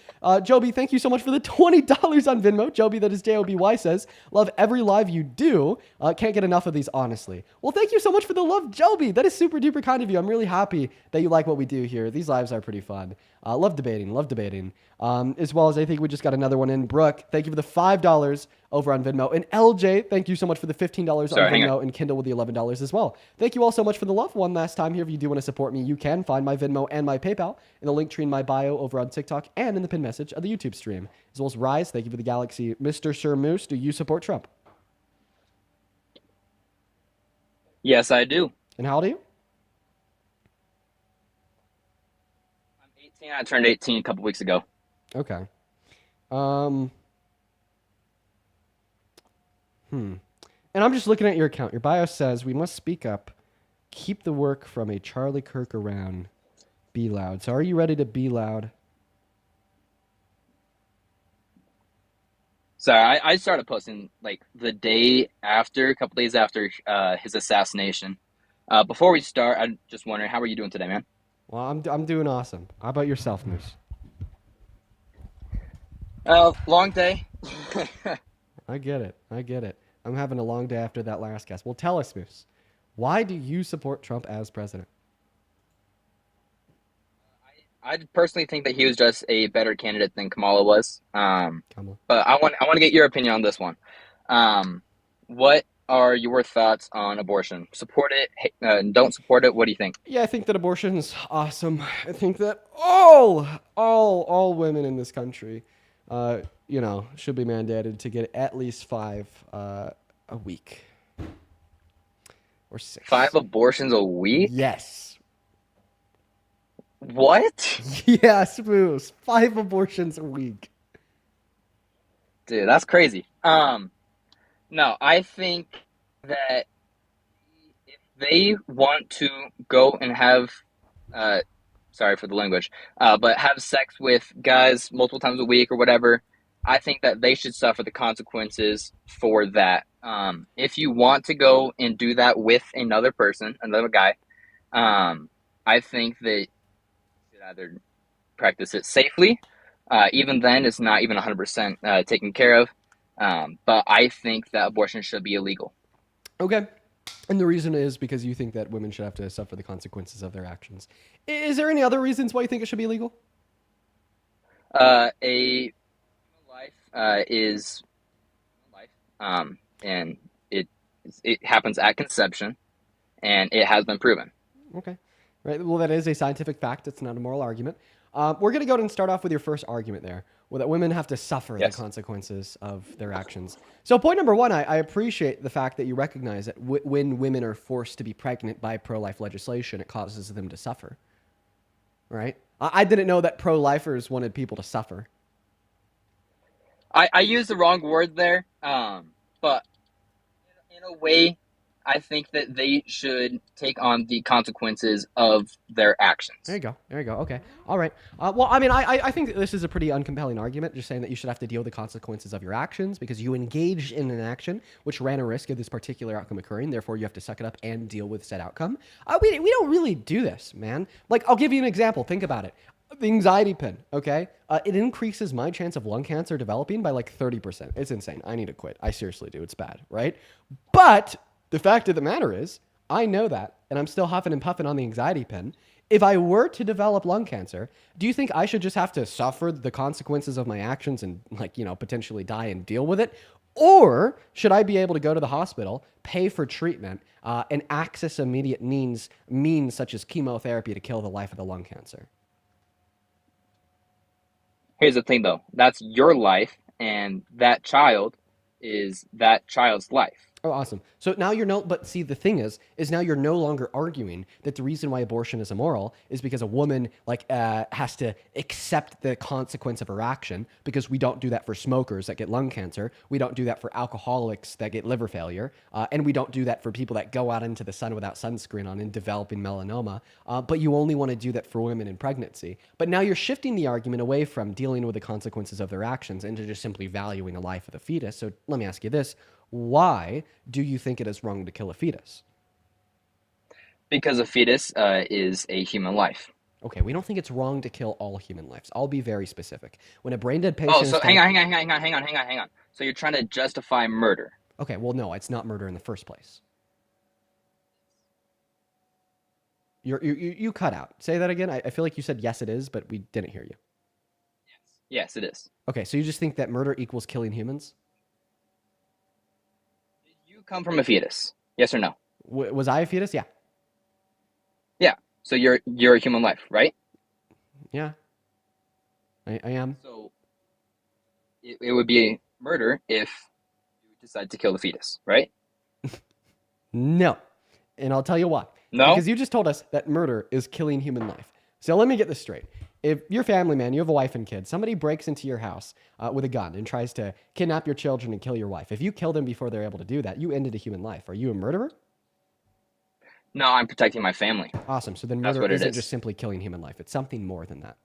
Speaker 1: Joby, thank you so much for the $20 on Venmo. Joby, that is Joby, says, love every live you do. Can't get enough of these, honestly. Well, thank you so much for the love, Joby. That is super duper kind of you. I'm really happy that you like what we do here. These lives are pretty fun. Love debating. As well as I think we just got another one in. Brooke, thank you for the $5 over on Venmo. And LJ, thank you so much for the $15 on Venmo, and Kindle with the $11 as well. Thank you all so much for the love. One last time here, if you do want to support me, you can find my Venmo and my PayPal in the link tree in my bio over on TikTok and in the pin message of the YouTube stream. As well as Rise, thank you for the Galaxy. Mr. Sir Moose, do you support Trump?
Speaker 3: Yes, I do.
Speaker 1: And how old are you?
Speaker 3: I'm 18. I turned 18 a couple weeks ago.
Speaker 1: Okay. And I'm just looking at your account. Your bio says, we must speak up, keep the work from a Charlie Kirk around, be loud. So are you ready to be loud?
Speaker 3: Sorry, I started posting like the day after, a couple days after his assassination. Before we start, I'm just wondering, how are you doing today, man?
Speaker 1: Well, I'm doing awesome. How about yourself, Moose?
Speaker 3: Long day.
Speaker 1: I get it. I'm having a long day after that last guest. Well, tell us, Moose, why do you support Trump as president?
Speaker 3: I personally think that he was just a better candidate than Kamala was. But I want to get your opinion on this one. What are your thoughts on abortion? Support it? Don't support it? What do you think?
Speaker 1: Yeah, I think that abortion is awesome. I think that all women in this country, should be mandated to get at least 5 a week or 6.
Speaker 3: 5 abortions a week?
Speaker 1: Yes.
Speaker 3: What?
Speaker 1: Yes, Moose. 5 abortions a week.
Speaker 3: Dude, that's crazy. No, I think that if they want to go and have, sorry for the language, but have sex with guys multiple times a week or whatever, I think that they should suffer the consequences for that. If you want to go and do that with another person, another guy, I think that you should either practice it safely. Even then, it's not even 100% taken care of. But I think that abortion should be illegal.
Speaker 1: Okay. And the reason is because you think that women should have to suffer the consequences of their actions. Is there any other reasons why you think it should be illegal?
Speaker 3: A life is life, and it happens at conception, and it has been proven.
Speaker 1: Okay. Right. Well, that is a scientific fact. It's not a moral argument. We're going to go ahead and start off with your first argument there, that women have to suffer the consequences of their actions. So point number 1, I appreciate the fact that you recognize that when women are forced to be pregnant by pro-life legislation, it causes them to suffer. Right? I didn't know that pro-lifers wanted people to suffer.
Speaker 3: I used the wrong word there, but in a way, I think that they should take on the consequences of their actions.
Speaker 1: There you go. Okay. All right. Well, I mean, I think that this is a pretty uncompelling argument, just saying that you should have to deal with the consequences of your actions because you engaged in an action which ran a risk of this particular outcome occurring. Therefore, you have to suck it up and deal with said outcome. We don't really do this, man. Like, I'll give you an example. Think about it. The anxiety pin, okay? It increases my chance of lung cancer developing by like 30%. It's insane. I need to quit. I seriously do. It's bad, right? But the fact of the matter is, I know that, and I'm still huffing and puffing on the anxiety pin. If I were to develop lung cancer, do you think I should just have to suffer the consequences of my actions and, potentially die and deal with it? Or should I be able to go to the hospital, pay for treatment, and access immediate means such as chemotherapy to kill the life of the lung cancer?
Speaker 3: Here's the thing, though. That's your life, and that child is that child's life.
Speaker 1: Oh, awesome. So now but see, the thing is now you're no longer arguing that the reason why abortion is immoral is because a woman has to accept the consequence of her action, because we don't do that for smokers that get lung cancer. We don't do that for alcoholics that get liver failure. And we don't do that for people that go out into the sun without sunscreen on and developing melanoma. But you only want to do that for women in pregnancy. But now you're shifting the argument away from dealing with the consequences of their actions into just simply valuing the life of the fetus. So let me ask you this. Why do you think it is wrong to kill a fetus?
Speaker 3: Because a fetus is a human life.
Speaker 1: Okay, we don't think it's wrong to kill all human lives. I'll be very specific. When a brain dead patient
Speaker 3: Oh, so
Speaker 1: is
Speaker 3: hang on. So you're trying to justify murder.
Speaker 1: Okay, well, no, it's not murder in the first place. You cut out. Say that again. I feel like you said yes, it is, but we didn't hear you.
Speaker 3: Yes, it is.
Speaker 1: Okay, so you just think that murder equals killing humans?
Speaker 3: You come from a fetus. Yes or no?
Speaker 1: Was I a fetus? Yeah.
Speaker 3: Yeah. So you're a human life, right?
Speaker 1: Yeah. I am.
Speaker 3: So it would be murder if you decide to kill the fetus, right?
Speaker 1: No. And I'll tell you why.
Speaker 3: No?
Speaker 1: Because you just told us that murder is killing human life. So let me get this straight. If you're a family man, you have a wife and kids, somebody breaks into your house with a gun and tries to kidnap your children and kill your wife. If you kill them before they're able to do that, you ended a human life. Are you a murderer?
Speaker 3: No, I'm protecting my family.
Speaker 1: Awesome. So then
Speaker 3: That's
Speaker 1: murder
Speaker 3: what it
Speaker 1: isn't
Speaker 3: is.
Speaker 1: just simply killing human life. It's something more than that.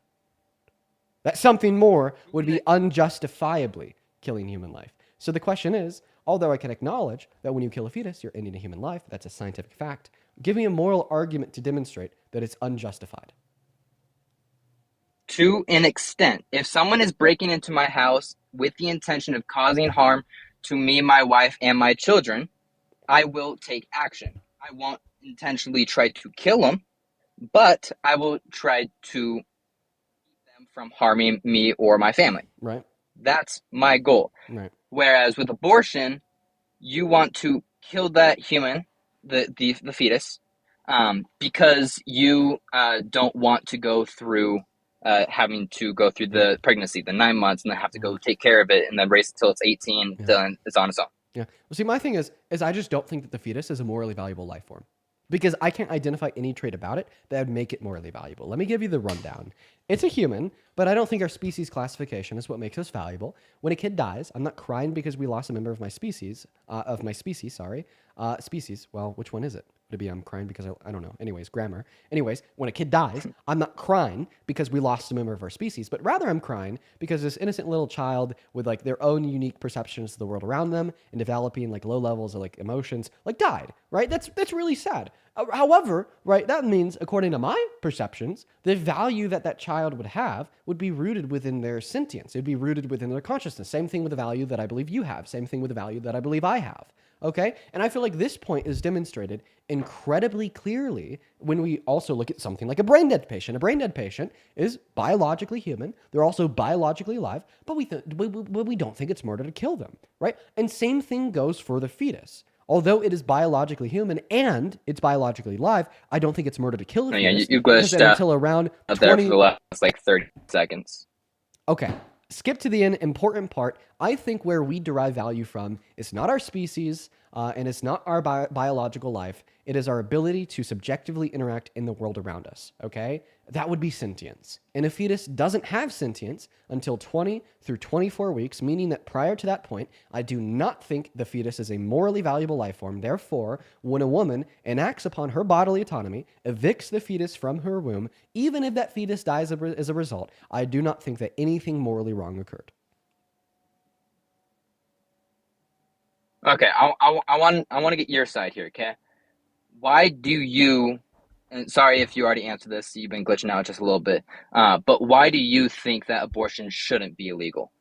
Speaker 1: That something more would be unjustifiably killing human life. So the question is, although I can acknowledge that when you kill a fetus, you're ending a human life, that's a scientific fact, give me a moral argument to demonstrate that it's unjustified.
Speaker 3: To an extent, if someone is breaking into my house with the intention of causing harm to me, my wife, and my children, I will take action. I won't intentionally try to kill them, but I will try to keep them from harming me or my family.
Speaker 1: Right.
Speaker 3: That's my goal.
Speaker 1: Right.
Speaker 3: Whereas with abortion, you want to kill that human, the fetus, because you don't want to go through having to go through the pregnancy, the 9 months, and then have to go take care of it and then raise it till it's 18, then it's on its own.
Speaker 1: Yeah. Well, see, my thing is I just don't think that the fetus is a morally valuable life form because I can't identify any trait about it that would make it morally valuable. Let me give you the rundown. It's a human, but I don't think our species classification is what makes us valuable. When a kid dies, I'm not crying because we lost a member of my species, species. Well, which one is it? Would it be I'm crying because I don't know. Anyways, grammar. Anyways, when a kid dies, I'm not crying because we lost a member of our species, but rather I'm crying because this innocent little child with like their own unique perceptions of the world around them and developing like low levels of like emotions like died, right? That's really sad. However, right, that means according to my perceptions, the value that that child would have would be rooted within their sentience. It would be rooted within their consciousness. Same thing with the value that I believe you have. Same thing with the value that I believe I have. Okay? And I feel like this point is demonstrated incredibly clearly when we also look at something like a brain dead patient. A brain dead patient is biologically human. They're also biologically alive, but we don't think it's murder to kill them, right? And same thing goes for the fetus. Although it is biologically human and it's biologically alive, I don't think it's murder to kill the fetus.
Speaker 3: You
Speaker 1: because
Speaker 3: glitched
Speaker 1: then until around
Speaker 3: up there
Speaker 1: 20
Speaker 3: for the last like 30 seconds.
Speaker 1: Okay. Skip to the important part. I think where we derive value from is not our species and it's not our biological life. It is our ability to subjectively interact in the world around us. Okay? That would be sentience. And a fetus doesn't have sentience until 20 through 24 weeks, meaning that prior to that point, I do not think the fetus is a morally valuable life form. Therefore, when a woman enacts upon her bodily autonomy, evicts the fetus from her womb, even if that fetus dies as a result, I do not think that anything morally wrong occurred.
Speaker 3: Okay, I want to get your side here, okay? Why do you, and sorry if you already answered this, you've been glitching out just a little bit, but why do you think that abortion shouldn't be illegal?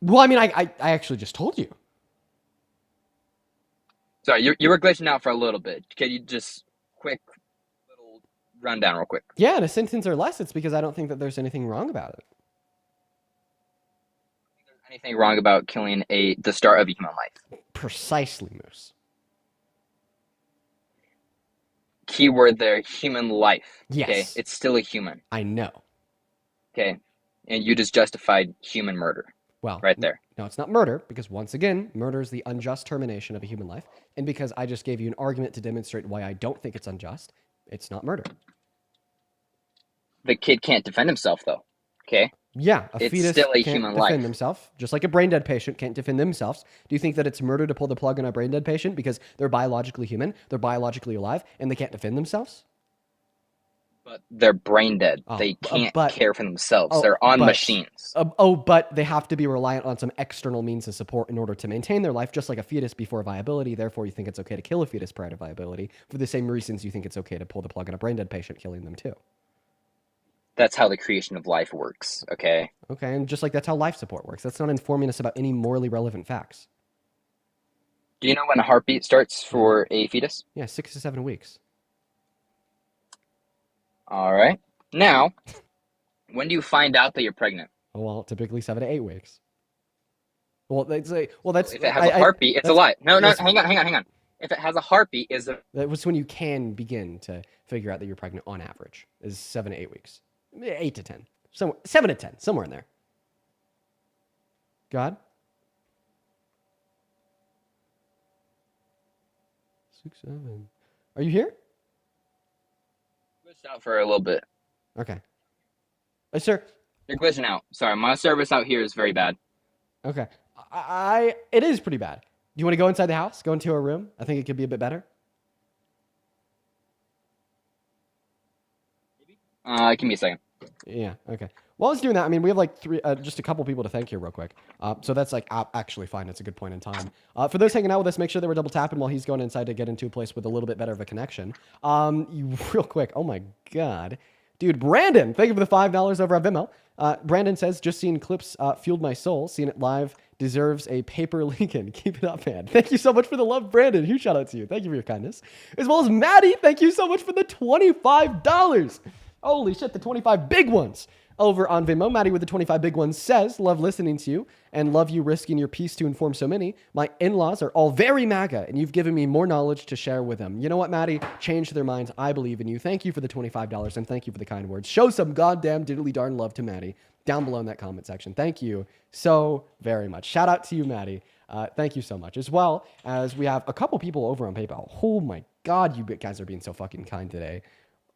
Speaker 1: Well, I mean, I actually just told you.
Speaker 3: Sorry, you were glitching out for a little bit. Can you just quick little rundown real quick?
Speaker 1: Yeah, in a sentence or less, it's because I don't think that there's anything wrong about it.
Speaker 3: Anything wrong about killing the start of a human life?
Speaker 1: Precisely, Moose.
Speaker 3: Keyword there, human life.
Speaker 1: Yes.
Speaker 3: Okay, it's still a human.
Speaker 1: I know.
Speaker 3: Okay, and you just justified human murder.
Speaker 1: Well,
Speaker 3: right there.
Speaker 1: No, it's not murder because once again, murder is the unjust termination of a human life. And because I just gave you an argument to demonstrate why I don't think it's unjust, it's not murder.
Speaker 3: The kid can't defend himself though. Okay?
Speaker 1: Yeah,
Speaker 3: it's
Speaker 1: fetus
Speaker 3: still a
Speaker 1: can't
Speaker 3: human
Speaker 1: defend
Speaker 3: life.
Speaker 1: themselves, just like a brain dead patient can't defend themselves. Do you think that it's murder to pull the plug on a brain dead patient because they're biologically human, they're biologically alive, and they can't defend themselves?
Speaker 3: But they're brain dead.
Speaker 1: Oh,
Speaker 3: They can't
Speaker 1: but-
Speaker 3: care for themselves.
Speaker 1: oh,
Speaker 3: They're on
Speaker 1: but-
Speaker 3: machines.
Speaker 1: But they have to be reliant on some external means of support in order to maintain their life, just like a fetus before viability. Therefore, you think it's okay to kill a fetus prior to viability for the same reasons you think it's okay to pull the plug on a brain dead patient, killing them too.
Speaker 3: That's how the creation of life works, okay?
Speaker 1: Okay, and just like that's how life support works. That's not informing us about any morally relevant facts.
Speaker 3: Do you know when a heartbeat starts for a fetus?
Speaker 1: Yeah, 6 to 7 weeks.
Speaker 3: All right. Now, when do you find out that you're pregnant?
Speaker 1: Oh, well, typically 7 to 8 weeks. Well, they say, well, that's
Speaker 3: If it has a heartbeat, it's a
Speaker 1: that's-
Speaker 3: lie. No,
Speaker 1: that's-
Speaker 3: hang on. If it has a heartbeat, is it?
Speaker 1: That was when you can begin to figure out that you're pregnant on average, is 7 to 8 weeks. 8 to 10. 7 to 10, somewhere in there. God? 6, 7. Are you here?
Speaker 3: Glitched out for a little bit.
Speaker 1: Okay. Sir.
Speaker 3: You're glitching out. Sorry, my service out here is very bad.
Speaker 1: Okay. It is pretty bad. Do you want to go inside the house? Go into a room? I think it could be a bit better.
Speaker 3: Give me a second.
Speaker 1: Yeah, okay. While I was doing that, I mean, we have like just a couple people to thank here real quick. So that's like actually fine. It's a good point in time. For those hanging out with us, make sure that we're double tapping while he's going inside to get into a place with a little bit better of a connection. Real quick. Oh my God. Dude, Brandon, thank you for the $5 over at Venmo. Brandon says, just seeing clips fueled my soul. Seeing it live deserves a paper Lincoln. Keep it up, man. Thank you so much for the love, Brandon. Huge shout out to you. Thank you for your kindness. As well as Maddie, thank you so much for the $25. Holy shit, the 25 big ones over on Venmo. Maddie with the 25 big ones says, love listening to you and love you risking your peace to inform so many. My in-laws are all very MAGA and you've given me more knowledge to share with them. You know what, Maddie? Change their minds. I believe in you. Thank you for the $25 and thank you for the kind words. Show some goddamn diddly darn love to Maddie down below in that comment section. Thank you so very much. Shout out to you, Maddie. Thank you so much. As well as we have a couple people over on PayPal. Oh my God, you guys are being so fucking kind today.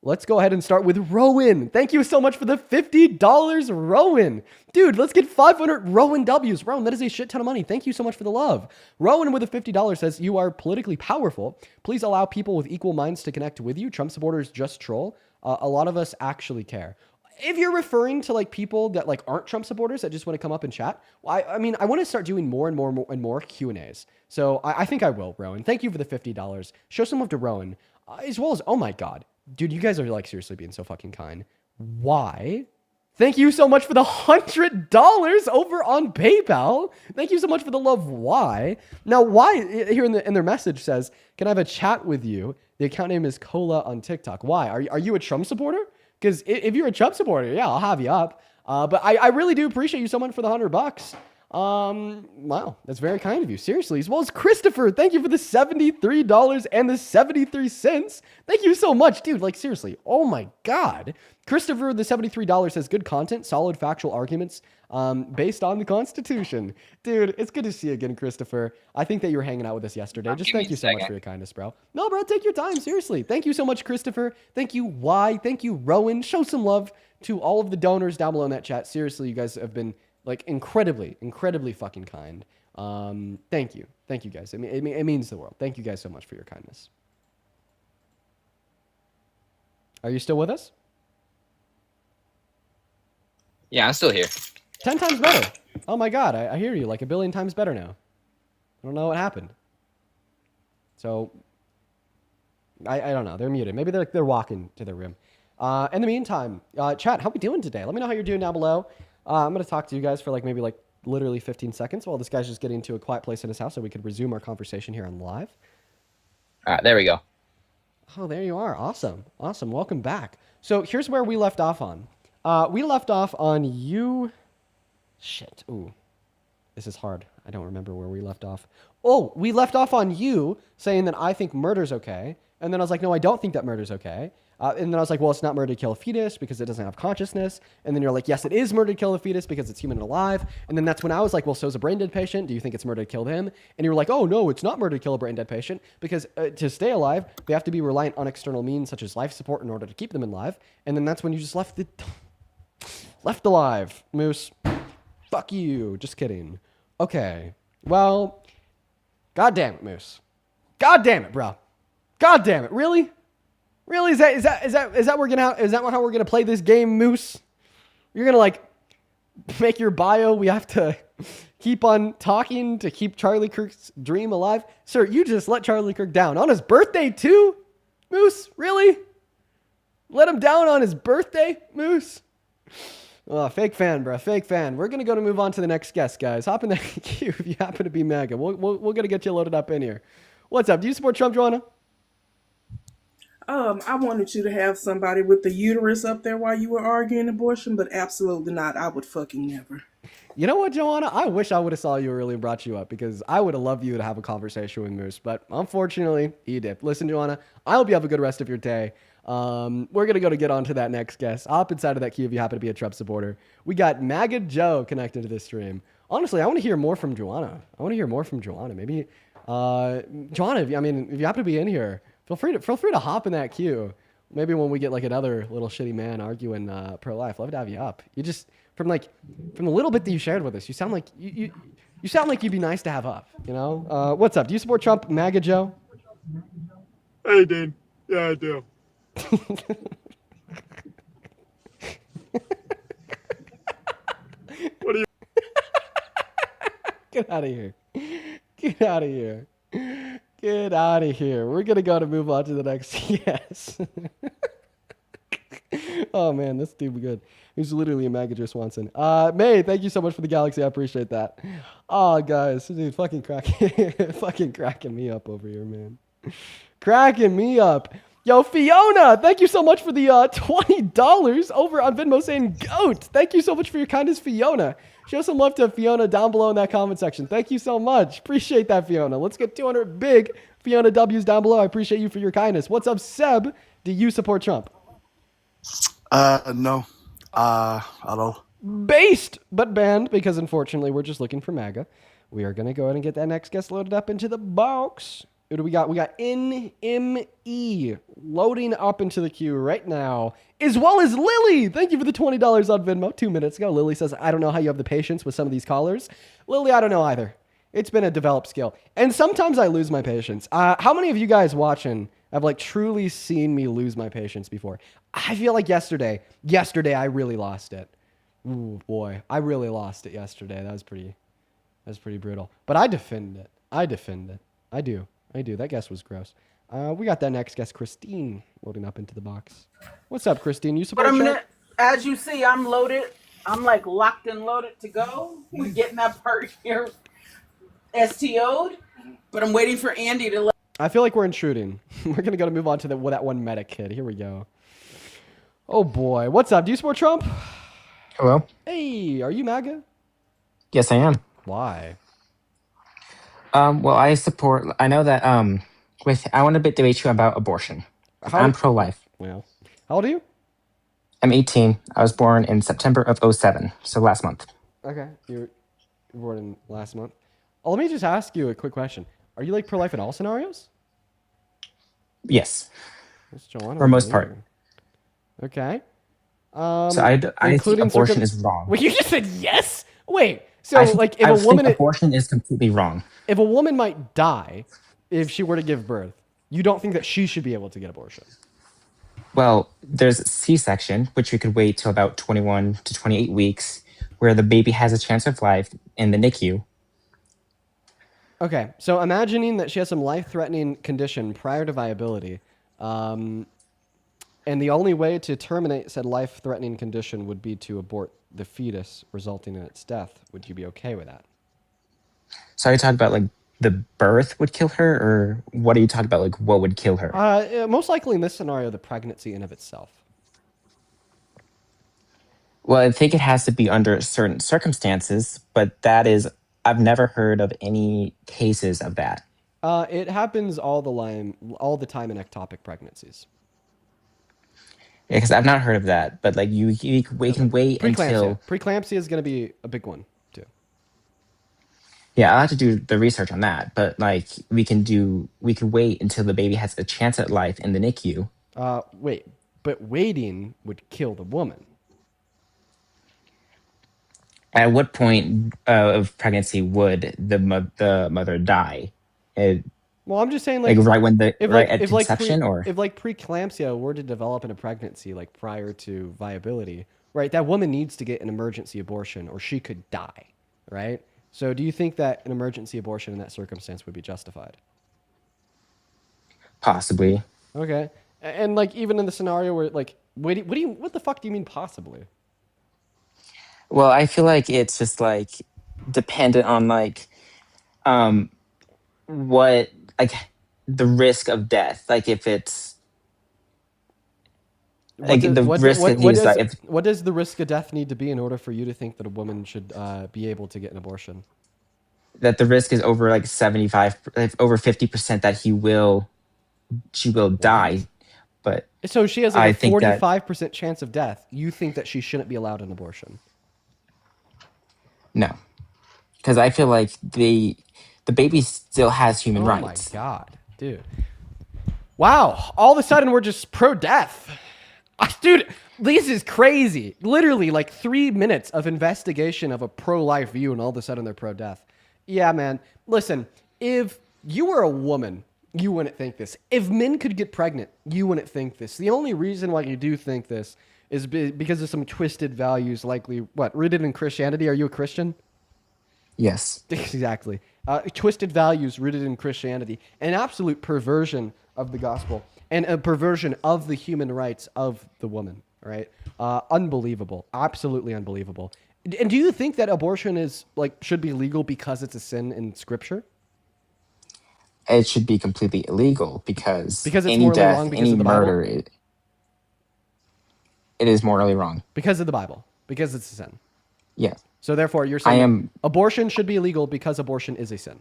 Speaker 1: Let's go ahead and start with Rowan. Thank you so much for the $50, Rowan. Dude, let's get 500 Rowan W's. Rowan, that is a shit ton of money. Thank you so much for the love. Rowan with the $50 says, you are politically powerful. Please allow people with equal minds to connect with you. Trump supporters just troll. A lot of us actually care. If you're referring to like people that like aren't Trump supporters that just want to come up and chat, well, I mean, I want to start doing more and more Q&As. So I think I will, Rowan. Thank you for the $50. Show some love to Rowan. As well as, oh my God. Dude, you guys are like seriously being so fucking kind. Why? Thank you so much for the $100 over on PayPal. Thank you so much for the love. Why? Now, why here in their message says, can I have a chat with you? The account name is Cola on TikTok. Why? Are you a Trump supporter? Because if you're a Trump supporter, yeah, I'll have you up. But I really do appreciate you so much for the $100. Wow, that's very kind of you. Seriously, as well as Christopher, thank you for the $73 and the 73 cents. Thank you so much, dude. Like seriously, oh my God. Christopher, the $73 says good content, solid factual arguments, based on the Constitution. Dude, it's good to see you again, Christopher. I think that you were hanging out with us yesterday. Just thank you so much for your kindness, bro. No, bro, take your time. Seriously. Thank you so much, Christopher. Thank you, Y. Thank you, Rowan. Show some love to all of the donors down below in that chat. Seriously, you guys have been like incredibly fucking kind. Thank you. Thank you guys. It means the world. Thank you guys so much for your kindness. Are you still with us?
Speaker 3: Yeah, I'm still here.
Speaker 1: 10 times better. Oh my God, I hear you like a billion times better now. I don't know what happened. So, I don't know. They're muted. Maybe they're walking to their room. In the meantime, chat, how we doing today? Let me know how you're doing down below. I'm going to talk to you guys for like maybe like literally 15 seconds while this guy's just getting to a quiet place in his house so we could resume our conversation here on live.
Speaker 3: All right, there we go.
Speaker 1: Oh, there you are. Awesome. Awesome. Welcome back. So here's where we left off on. We left off on you. Shit. Ooh, this is hard. I don't remember where we left off. Oh, we left off on you saying that I think murder's okay. And then I was like, no, I don't think that murder's okay. And then I was like, well, it's not murder to kill a fetus because it doesn't have consciousness. And then you're like, yes, it is murder to kill a fetus because it's human and alive. And then that's when I was like, well, so's a brain dead patient. Do you think it's murder to kill them? And you were like, oh, no, it's not murder to kill a brain dead patient because to stay alive, they have to be reliant on external means such as life support in order to keep them alive. And then that's when you just left alive, Moose. Fuck you. Just kidding. Okay. Well, God damn it, Moose. God damn it, bro. God damn it. Really? Really? Is that how we're gonna play this game, Moose? You're gonna like make your bio. We have to keep on talking to keep Charlie Kirk's dream alive, sir. You just let Charlie Kirk down on his birthday too, Moose. Really? Let him down on his birthday, Moose? Oh, fake fan, bro. Fake fan. We're gonna move on to the next guest, guys. Hop in the queue if you happen to be MAGA. We're gonna get you loaded up in here. What's up? Do you support Trump, Joanna?
Speaker 4: I wanted you to have somebody with the uterus up there while you were arguing abortion, but absolutely not. I would fucking never.
Speaker 1: You know what, Joanna? I wish I would have saw you early and brought you up because I would have loved you to have a conversation with Moose, but unfortunately, he did. Listen, Joanna, I hope you have a good rest of your day. We're going to get on to that next guest. Hop inside of that queue if you happen to be a Trump supporter. We got MAGA Joe connected to this stream. Honestly, I want to hear more from Joanna. Maybe, Joanna, if you happen to be in here, feel free to hop in that queue. Maybe when we get like another little shitty man arguing pro-life, love to have you up. You just from the little bit that you shared with us, you sound like you sound like you'd be nice to have up. You know, what's up? Do you support Trump, MAGA Joe?
Speaker 5: Hey, dude. Yeah, I do. What are you?
Speaker 1: Get out of here. Get out of here. Get out of here. We're going to move on to the next yes. Oh, man, this dude be good. He's literally a MAGA Joe Swanson. May, thank you so much for the galaxy. I appreciate that. Oh, guys, dude, fucking cracking me up over here, man. Cracking me up. Yo, Fiona, thank you so much for the $20 over on Venmo saying GOAT. Thank you so much for your kindness, Fiona. Show some love to Fiona down below in that comment section. Thank you so much. Appreciate that, Fiona. Let's get 200 big Fiona W's down below. I appreciate you for your kindness. What's up, Seb? Do you support Trump?
Speaker 5: No. At all.
Speaker 1: Based, but banned, because unfortunately we're just looking for MAGA. We are going to go ahead and get that next guest loaded up into the box. Who do we got? We got NME loading up into the queue right now, as well as Lily. Thank you for the $20 on Venmo 2 minutes ago. Lily says, I don't know how you have the patience with some of these callers. Lily, I don't know either. It's been a developed skill. And sometimes I lose my patience. How many of you guys watching have like truly seen me lose my patience before? I feel like yesterday I really lost it. Ooh, boy, I really lost it yesterday. That was pretty brutal. But I defend it. I do. That guess was gross. We got that next guest, Christine, loading up into the box. What's up, Christine? You support Trump?
Speaker 7: As you see, I'm loaded. I'm like locked and loaded to go. We're getting that part here STO'd, but I'm waiting for Andy to let.
Speaker 1: I feel like we're intruding. We're going to move on to that one medic kid. Here we go. Oh, boy. What's up? Do you support Trump?
Speaker 24: Hello?
Speaker 1: Hey, are you MAGA?
Speaker 24: Yes, I am.
Speaker 1: Why?
Speaker 24: Well, I know that, I want to debate you about abortion. I'm pro-life.
Speaker 1: Well, how old are you?
Speaker 24: I'm 18. I was born in September of 2007, so last month.
Speaker 1: Okay. You were born in last month. Oh, let me just ask you a quick question. Are you like pro-life in all scenarios?
Speaker 24: Yes.
Speaker 1: Joanna,
Speaker 24: for most part.
Speaker 1: Okay.
Speaker 24: So I think abortion is wrong.
Speaker 1: Wait, you just said yes? Wait. So
Speaker 24: I
Speaker 1: think
Speaker 24: abortion is completely wrong.
Speaker 1: If a woman might die if she were to give birth, you don't think that she should be able to get abortion?
Speaker 24: Well, there's C-section, which you could wait till about 21 to 28 weeks, where the baby has a chance of life in the NICU.
Speaker 1: Okay, so imagining that she has some life-threatening condition prior to viability, and the only way to terminate said life-threatening condition would be to abort the fetus, resulting in its death. Would you be okay with that?
Speaker 24: So are you talking about like the birth would kill her, or what are you talking about? Like what would kill her?
Speaker 1: Most likely in this scenario, the pregnancy in of itself.
Speaker 24: Well, I think it has to be under certain circumstances, but I've never heard of any cases of that.
Speaker 1: It happens all the time in ectopic pregnancies.
Speaker 24: Yeah, because I've not heard of that, but like we can wait until
Speaker 1: preeclampsia is going to be a big one too.
Speaker 24: Yeah, I'll have to do the research on that, but like we can wait until the baby has a chance at life in the NICU.
Speaker 1: Wait, but waiting would kill the woman.
Speaker 24: At what point of pregnancy would the mother die?
Speaker 1: Well, I'm just saying,
Speaker 24: Like
Speaker 1: like,
Speaker 24: right when the
Speaker 1: if
Speaker 24: right
Speaker 1: like
Speaker 24: at conception, or
Speaker 1: if like preeclampsia were to develop in a pregnancy, like prior to viability, right? That woman needs to get an emergency abortion, or she could die, right? So, do you think that an emergency abortion in that circumstance would be justified?
Speaker 24: possibly.
Speaker 1: Okay, and like even in the scenario where like, what the fuck do you mean possibly?
Speaker 24: Well, I feel like it's just like dependent on like um what like the risk of death. Like if it's like the risk that he's like if
Speaker 1: What does the risk of death need to be in order for you to think that a woman should be able to get an abortion?
Speaker 24: that the risk is over like 75 like over 50% that she will die. But
Speaker 1: So she has
Speaker 24: I
Speaker 1: like a
Speaker 24: think that
Speaker 1: 45% chance of death. You think that she shouldn't be allowed an abortion?
Speaker 24: no. Because I feel like the baby still has human
Speaker 1: Oh
Speaker 24: rights.
Speaker 1: my god, dude! Wow, all of a sudden we're just pro-death, dude. This is crazy. Literally, like 3 minutes of investigation of a pro-life view, and all of a sudden they're pro-death. Yeah, man. Listen, if you were a woman, you wouldn't think this. If men could get pregnant, you wouldn't think this. The only reason why you do think this is because of some twisted values, likely what rooted in Christianity. Are you a Christian?
Speaker 24: Yes.
Speaker 1: Exactly. Twisted values rooted in Christianity, an absolute perversion of the gospel, and a perversion of the human rights of the woman, right? Unbelievable. Absolutely unbelievable. And do you think that abortion is like should be legal because it's a sin in scripture?
Speaker 24: It should be completely illegal because
Speaker 1: Because it's
Speaker 24: any
Speaker 1: morally
Speaker 24: death,
Speaker 1: wrong because
Speaker 24: any
Speaker 1: of the Bible?
Speaker 24: murder, it is morally wrong.
Speaker 1: Because of the Bible. Because it's a sin.
Speaker 24: Yes.
Speaker 1: So therefore, you're saying abortion should be illegal because abortion is a sin.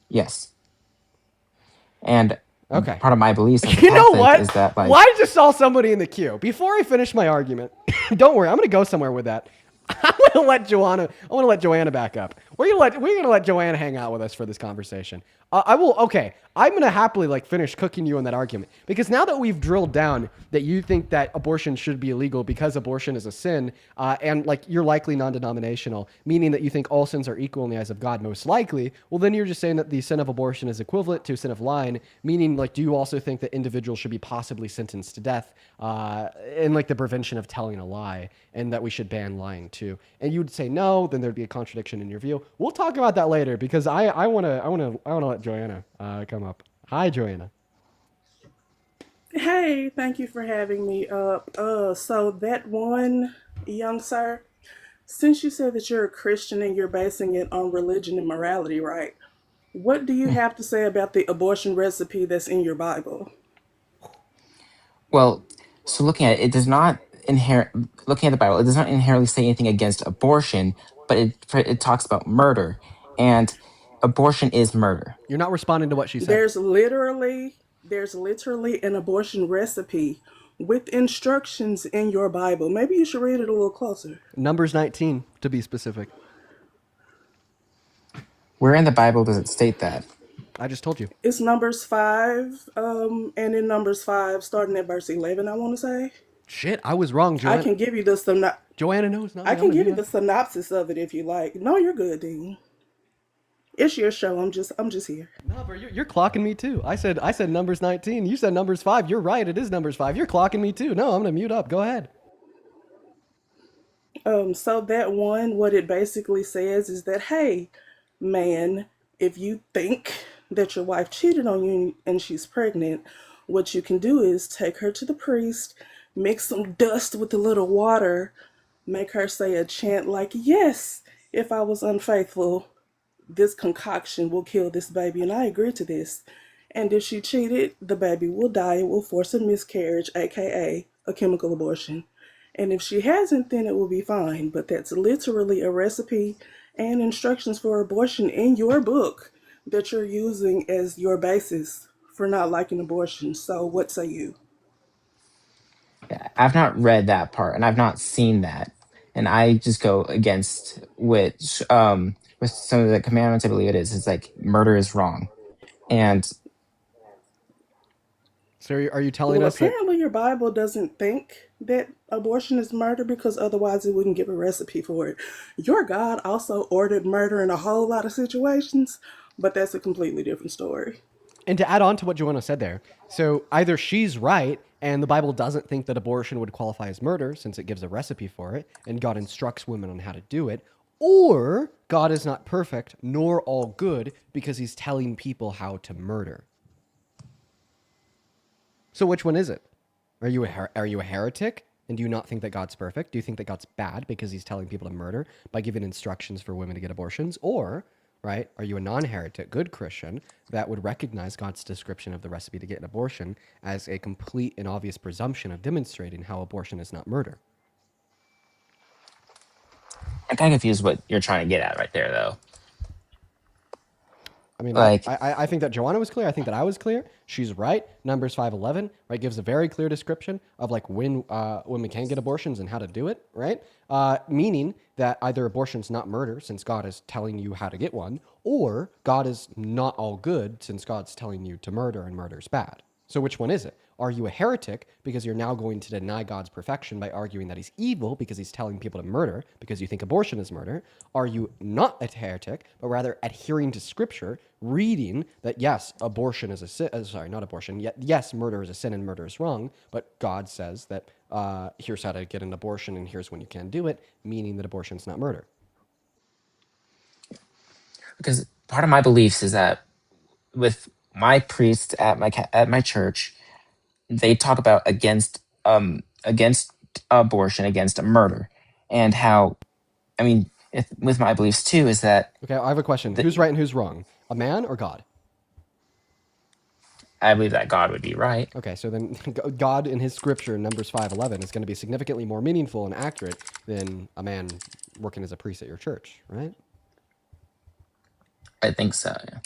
Speaker 24: Yes. And
Speaker 1: Okay.
Speaker 24: part of my beliefs as a
Speaker 1: You know
Speaker 24: Catholic
Speaker 1: what?
Speaker 24: is that like
Speaker 1: Why I just saw somebody in the queue. Before I finish my argument, don't worry, I'm gonna go somewhere with that. I want to let Joanna back up. We're gonna let Joanna hang out with us for this conversation. I will. Okay, I'm gonna happily like finish cooking you on that argument because now that we've drilled down that you think that abortion should be illegal because abortion is a sin, and like you're likely non-denominational, meaning that you think all sins are equal in the eyes of God, most likely. Well, then you're just saying that the sin of abortion is equivalent to sin of lying, meaning like do you also think that individuals should be possibly sentenced to death, in like the prevention of telling a lie, and that we should ban lying too? And you would say no, then there'd be a contradiction in your view. We'll talk about that later because I wanna let Joanna come up. Hi, Joanna.
Speaker 4: Hey, thank you for having me up. So that one, young sir, since you said that you're a Christian and you're basing it on religion and morality, right? What do you have to say about the abortion recipe that's in your Bible?
Speaker 24: well, so looking at it, it does not looking at the Bible, it does not inherently say anything against abortion, but it talks about murder, and abortion is murder.
Speaker 1: You're not responding to what she said.
Speaker 4: There's literally an abortion recipe with instructions in your Bible. Maybe you should read it a little closer.
Speaker 1: Numbers 19, to be specific.
Speaker 24: Where in the Bible does it state that?
Speaker 1: I just told you.
Speaker 4: It's Numbers 5, and in Numbers 5, starting at verse 11, I want to say.
Speaker 1: Shit, I was wrong, Joanna.
Speaker 4: I can give you the
Speaker 1: Joanna knows not.
Speaker 4: I can give you the synopsis of it if you like. No, you're good, Dean. It's your show. I'm just here.
Speaker 1: No, bro, you're clocking me too. I said Numbers 19. You said Numbers 5. You're right. It is Numbers 5. You're clocking me too. No, I'm gonna mute up. Go ahead.
Speaker 4: So that one, what it basically says is that, hey, man, if you think that your wife cheated on you and she's pregnant, what you can do is take her to the priest, mix some dust with a little water, make her say a chant like, yes, if I was unfaithful, this concoction will kill this baby, and I agree to this. And if she cheated, the baby will die and will force a miscarriage, aka a chemical abortion. And if she hasn't, then it will be fine. But that's literally a recipe and instructions for abortion in your book that you're using as your basis for not liking abortion. So what say you?
Speaker 24: I've not read that part, and I've not seen that, and I just go against which with some of the commandments. I believe it is. It's like murder is wrong, and
Speaker 1: so are you telling us
Speaker 4: apparently your Bible doesn't think that abortion is murder, because otherwise it wouldn't give a recipe for it. Your God also ordered murder in a whole lot of situations, but that's a completely different story.
Speaker 1: And to add on to what Joanna said there, so either she's right and the Bible doesn't think that abortion would qualify as murder since it gives a recipe for it and God instructs women on how to do it, or God is not perfect nor all good because he's telling people how to murder. So which one is it? Are you a heretic? And do you not think that God's perfect? Do you think that God's bad because he's telling people to murder by giving instructions for women to get abortions? Or, right, are you a non-heretic, good Christian that would recognize God's description of the recipe to get an abortion as a complete and obvious presumption of demonstrating how abortion is not murder?
Speaker 24: I'm kind of confused what you're trying to get at right there, though.
Speaker 1: I mean,
Speaker 24: Like,
Speaker 1: I think that Joanna was clear. I think that I was clear. She's right. Numbers 5:11, right, gives a very clear description of like when women can get abortions and how to do it, right? Meaning that either abortion's not murder since God is telling you how to get one, or God is not all good since God's telling you to murder and murder's bad. So which one is it? Are you a heretic because you're now going to deny God's perfection by arguing that he's evil because he's telling people to murder because you think abortion is murder? Are you not a heretic, but rather adhering to scripture, reading that yes, abortion is a sin, not abortion, yes, murder is a sin and murder is wrong, but God says that here's how to get an abortion and here's when you can do it, meaning that abortion's not murder.
Speaker 24: because part of my beliefs is that with my priest at my church, they talk about against abortion, against murder, and how, I mean, with my beliefs too, is that
Speaker 1: Okay, I have a question. Who's right and who's wrong? A man or God?
Speaker 24: I believe that God would be right.
Speaker 1: Okay, so then God in his scripture in Numbers 5:11 is going to be significantly more meaningful and accurate than a man working as a priest at your church, right?
Speaker 24: I think so, yeah.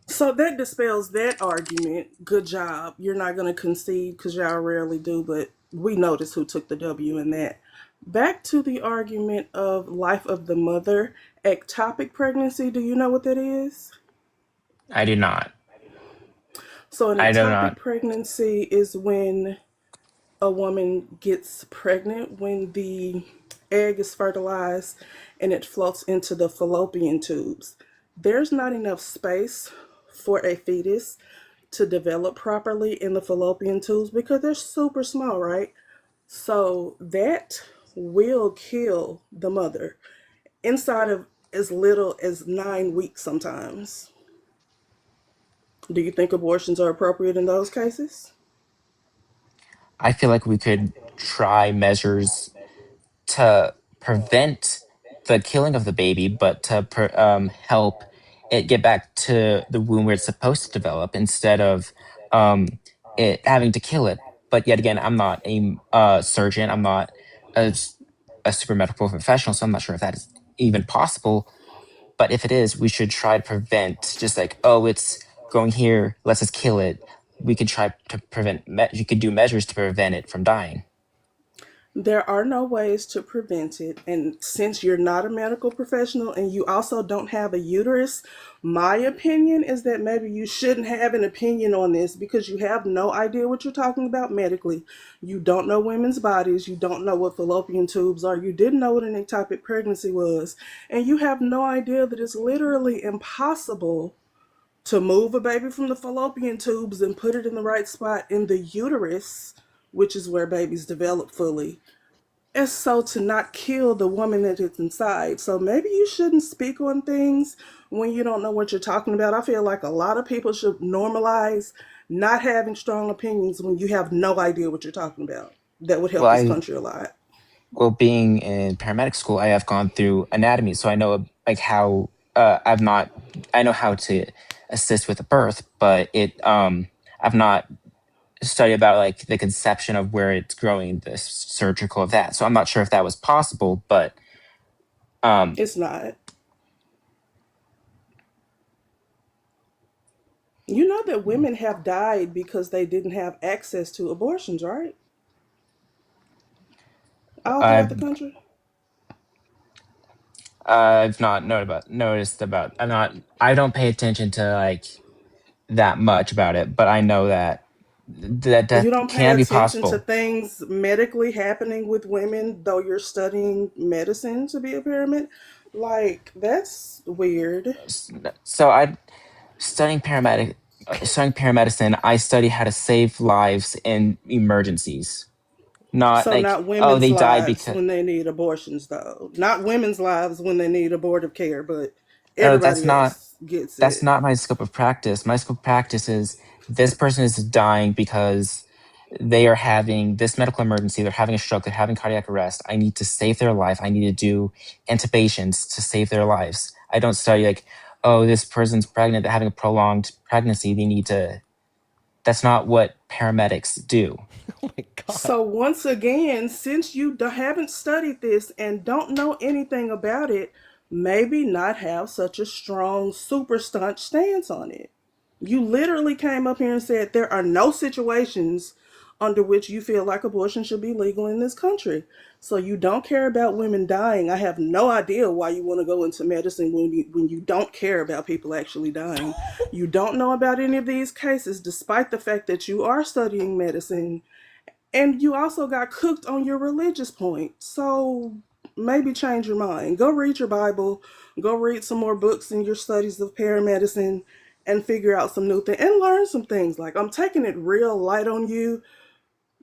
Speaker 4: So that dispels that argument. Good job. You're not going to concede because y'all rarely do, but we noticed who took the W in that. Back to the argument of life of the mother, ectopic pregnancy. Do you know what that is?
Speaker 24: I do not.
Speaker 4: So an
Speaker 24: I do
Speaker 4: ectopic
Speaker 24: not.
Speaker 4: pregnancy is when a woman gets pregnant, when the egg is fertilized and it floats into the fallopian tubes. There's not enough space for a fetus to develop properly in the fallopian tubes because they're super small, right? So that will kill the mother inside of as little as 9 weeks sometimes. Do you think abortions are appropriate in those cases?
Speaker 24: I feel like we could try measures to prevent the killing of the baby, but to help it get back to the womb where it's supposed to develop instead of it having to kill it. But yet again, I'm not a surgeon. I'm not a super medical professional, so I'm not sure if that is even possible. But if it is, we should try to prevent just like, oh, it's growing here, let's just kill it. We could try to prevent, you could do measures to prevent it from dying.
Speaker 4: There are no ways to prevent it. And since you're not a medical professional and you also don't have a uterus, my opinion is that maybe you shouldn't have an opinion on this because you have no idea what you're talking about medically. You don't know women's bodies. You don't know what fallopian tubes are. You didn't know what an ectopic pregnancy was. And you have no idea that it's literally impossible to move a baby from the fallopian tubes and put it in the right spot in the uterus, which is where babies develop fully, and so to not kill the woman that is inside. So maybe you shouldn't speak on things when you don't know what you're talking about. I feel like a lot of people should normalize not having strong opinions when you have no idea what you're talking about. That would help this country a lot.
Speaker 24: Well, being in paramedic school, I have gone through anatomy, so I know like how I know how to assist with the birth, but I've not studied about like the conception of where it's growing, the surgical of that. So I'm not sure if that was possible, but
Speaker 4: it's not. You know that women have died because they didn't have access to abortions, right? All throughout the country.
Speaker 24: I've not noticed about. I don't pay attention to like that much about it, but I know that death
Speaker 4: You don't pay
Speaker 24: can be
Speaker 4: attention to
Speaker 24: possible.
Speaker 4: things medically happening with women, though you're studying medicine to be a Like, that's weird.
Speaker 24: So I studying studying paramedicine. I study how to save lives in emergencies. Not
Speaker 4: So
Speaker 24: like,
Speaker 4: not
Speaker 24: oh,
Speaker 4: women's
Speaker 24: they died
Speaker 4: lives
Speaker 24: because
Speaker 4: when they need abortions, though. Not women's lives when they need abortive care, but
Speaker 24: that's
Speaker 4: everybody
Speaker 24: not
Speaker 4: else gets
Speaker 24: that's
Speaker 4: it.
Speaker 24: not my scope of practice. My scope of practice is this person is dying because they are having this medical emergency. They're having a stroke. They're having cardiac arrest. I need to save their life. I need to do intubations to save their lives. I don't study like, oh, this person's pregnant. They're having a prolonged pregnancy. They need to. That's not what paramedics do.
Speaker 4: So once again, since you haven't studied this and don't know anything about it, maybe not have such a strong, super staunch stance on it. You literally came up here and said there are no situations under which you feel like abortion should be legal in this country. So you don't care about women dying. I have no idea why you want to go into medicine when you don't care about people actually dying. You don't know about any of these cases, despite the fact that you are studying medicine, and you also got cooked on your religious point. So maybe change your mind. Go read your Bible, go read some more books in your studies of paramedicine, and figure out some new things and learn some things. Like, I'm taking it real light on you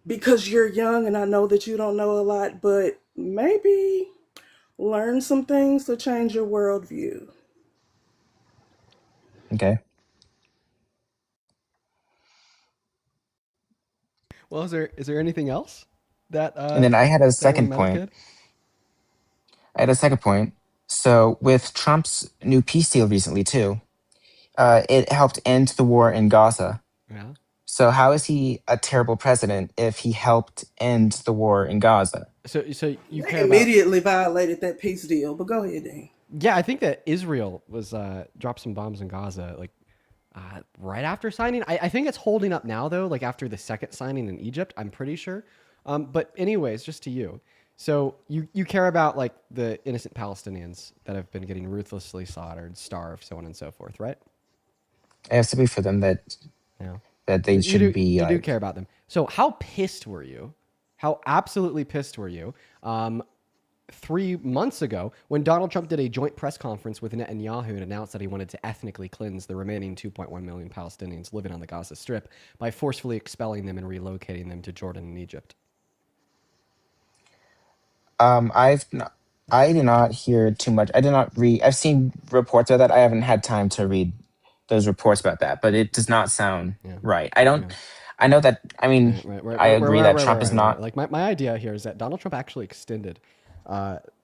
Speaker 4: because you're young and I know that you don't know a lot, but maybe learn some things to change your worldview.
Speaker 24: Okay.
Speaker 1: Well, is there anything else that
Speaker 24: And then I had a
Speaker 1: that
Speaker 24: second
Speaker 1: Windmouth
Speaker 24: point.
Speaker 1: did?
Speaker 24: I had a second point. So with Trump's new peace deal recently too, it helped end the war in Gaza.
Speaker 1: Yeah.
Speaker 24: So how is he a terrible president if he helped end the war in Gaza?
Speaker 1: So you
Speaker 4: They
Speaker 1: care about?
Speaker 4: immediately violated that peace deal, but go ahead, Dan.
Speaker 1: Yeah, I think that Israel was dropped some bombs in Gaza like right after signing. I think it's holding up now though, like after the second signing in Egypt. I'm pretty sure. But anyways, just to you. So you care about like the innocent Palestinians that have been getting ruthlessly slaughtered, starved, so on and so forth, right?
Speaker 24: I have sympathy for them that
Speaker 1: Yeah.
Speaker 24: that they
Speaker 1: You
Speaker 24: shouldn't be
Speaker 1: you do
Speaker 24: like.
Speaker 1: care about them. So how pissed were you? How absolutely pissed were you? 3 months ago, when Donald Trump did a joint press conference with Netanyahu and announced that he wanted to ethnically cleanse the remaining 2.1 million Palestinians living on the Gaza Strip by forcefully expelling them and relocating them to Jordan and Egypt.
Speaker 24: I did not hear too much. I did not read. I've seen reports of that. I haven't had time to read those reports about that, but it does not sound right. I don't. I know that. I mean, I agree that Trump is not.
Speaker 1: Like my idea here is that Donald Trump actually extended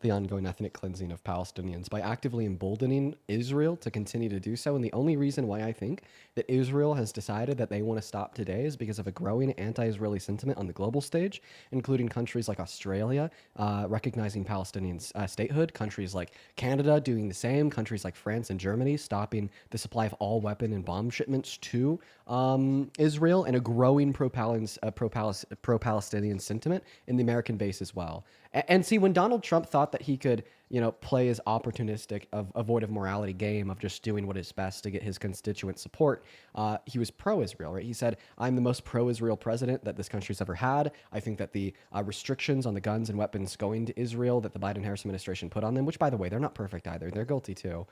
Speaker 1: the ongoing ethnic cleansing of Palestinians by actively emboldening Israel to continue to do so. And the only reason why I think that Israel has decided that they want to stop today is because of a growing anti-Israeli sentiment on the global stage, including countries like Australia recognizing Palestinian statehood, countries like Canada doing the same, countries like France and Germany stopping the supply of all weapon and bomb shipments to Israel, and a growing pro-Palestinian sentiment in the American base as well. And see, when Donald Trump thought that he could, play his opportunistic, avoidant morality game of just doing what is best to get his constituent support, he was pro-Israel, right? He said, "I'm the most pro-Israel president that this country's ever had. I think that the restrictions on the guns and weapons going to Israel that the Biden-Harris administration put on them, which, by the way, they're not perfect either. They're guilty too,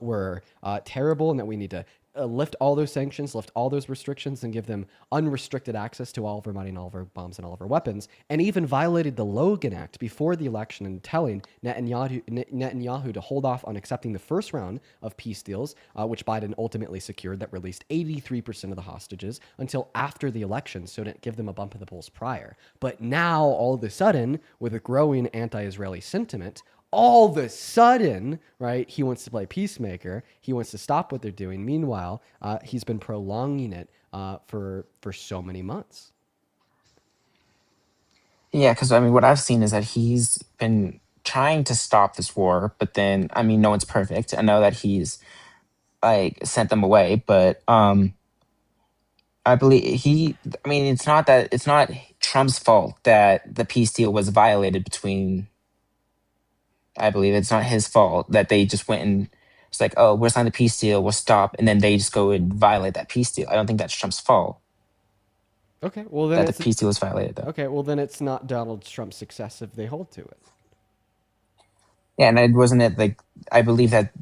Speaker 1: were terrible, and that we need to lift all those sanctions, lift all those restrictions, and give them unrestricted access to all of our money and all of our bombs and all of our weapons," and even violated the Logan Act before the election and telling Netanyahu to hold off on accepting the first round of peace deals, which Biden ultimately secured, that released 83% of the hostages until after the election, so didn't give them a bump in the polls prior. But now, all of a sudden, with a growing anti-Israeli sentiment, all of a sudden, right, he wants to play peacemaker. He wants to stop what they're doing. Meanwhile, he's been prolonging it for so many months.
Speaker 24: Yeah, because I mean, what I've seen is that he's been trying to stop this war, but then I mean, no one's perfect. I know that he's like sent them away, but I believe he. I mean, it's not Trump's fault that the peace deal was violated between. I believe it's not his fault that they just went and it's like, oh, we're signing the peace deal, we'll stop, and then they just go and violate that peace deal. I don't think that's Trump's fault.
Speaker 1: Okay, well then
Speaker 24: that the peace deal was violated, though.
Speaker 1: Okay, well then it's not Donald Trump's success if they hold to it.
Speaker 24: Yeah, and wasn't it like I believe that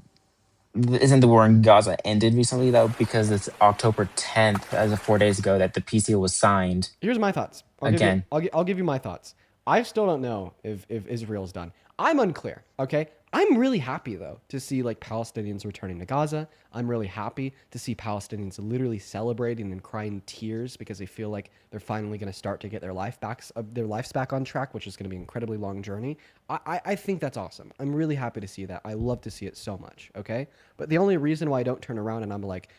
Speaker 24: isn't the war in Gaza ended recently though, because it's October 10th, as of 4 days ago, that the peace deal was signed.
Speaker 1: Here's my thoughts.
Speaker 24: Again.
Speaker 1: I'll give you my thoughts. I still don't know if Israel's done. I'm unclear. Okay. I'm really happy though to see like Palestinians returning to Gaza. I'm really happy to see Palestinians literally celebrating and crying tears because they feel like they're finally going to start to get their lives back on track, which is going to be an incredibly long journey. I think that's awesome. I'm really happy to see that. I love to see it so much. Okay. But the only reason why I don't turn around and I'm like,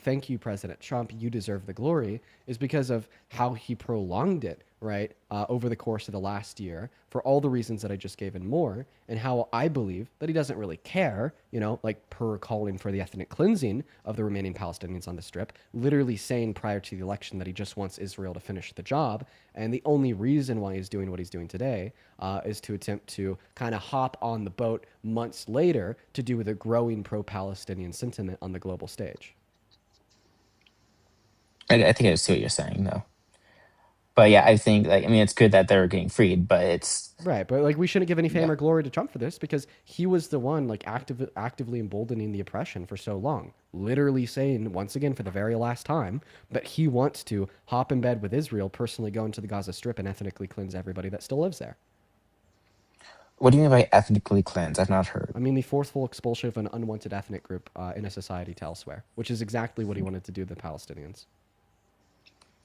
Speaker 1: thank you, President Trump, you deserve the glory, is because of how he prolonged it, right, over the course of the last year for all the reasons that I just gave and more, and how I believe that he doesn't really care, you know, like per calling for the ethnic cleansing of the remaining Palestinians on the Strip, literally saying prior to the election that he just wants Israel to finish the job. And the only reason why he's doing what he's doing today is to attempt to kind of hop on the boat months later to do with a growing pro-Palestinian sentiment on the global stage.
Speaker 24: I think I see what you're saying though. But yeah, I think like, I mean, it's good that they're getting freed, but it's
Speaker 1: right. But like, we shouldn't give any fame or glory to Trump for this because he was the one like actively emboldening the oppression for so long, literally saying once again for the very last time that he wants to hop in bed with Israel, personally go into the Gaza Strip and ethnically cleanse everybody that still lives there.
Speaker 24: What do you mean by ethnically cleanse? I've not heard.
Speaker 1: I mean the forceful expulsion of an unwanted ethnic group in a society to elsewhere, which is exactly what he wanted to do to the Palestinians.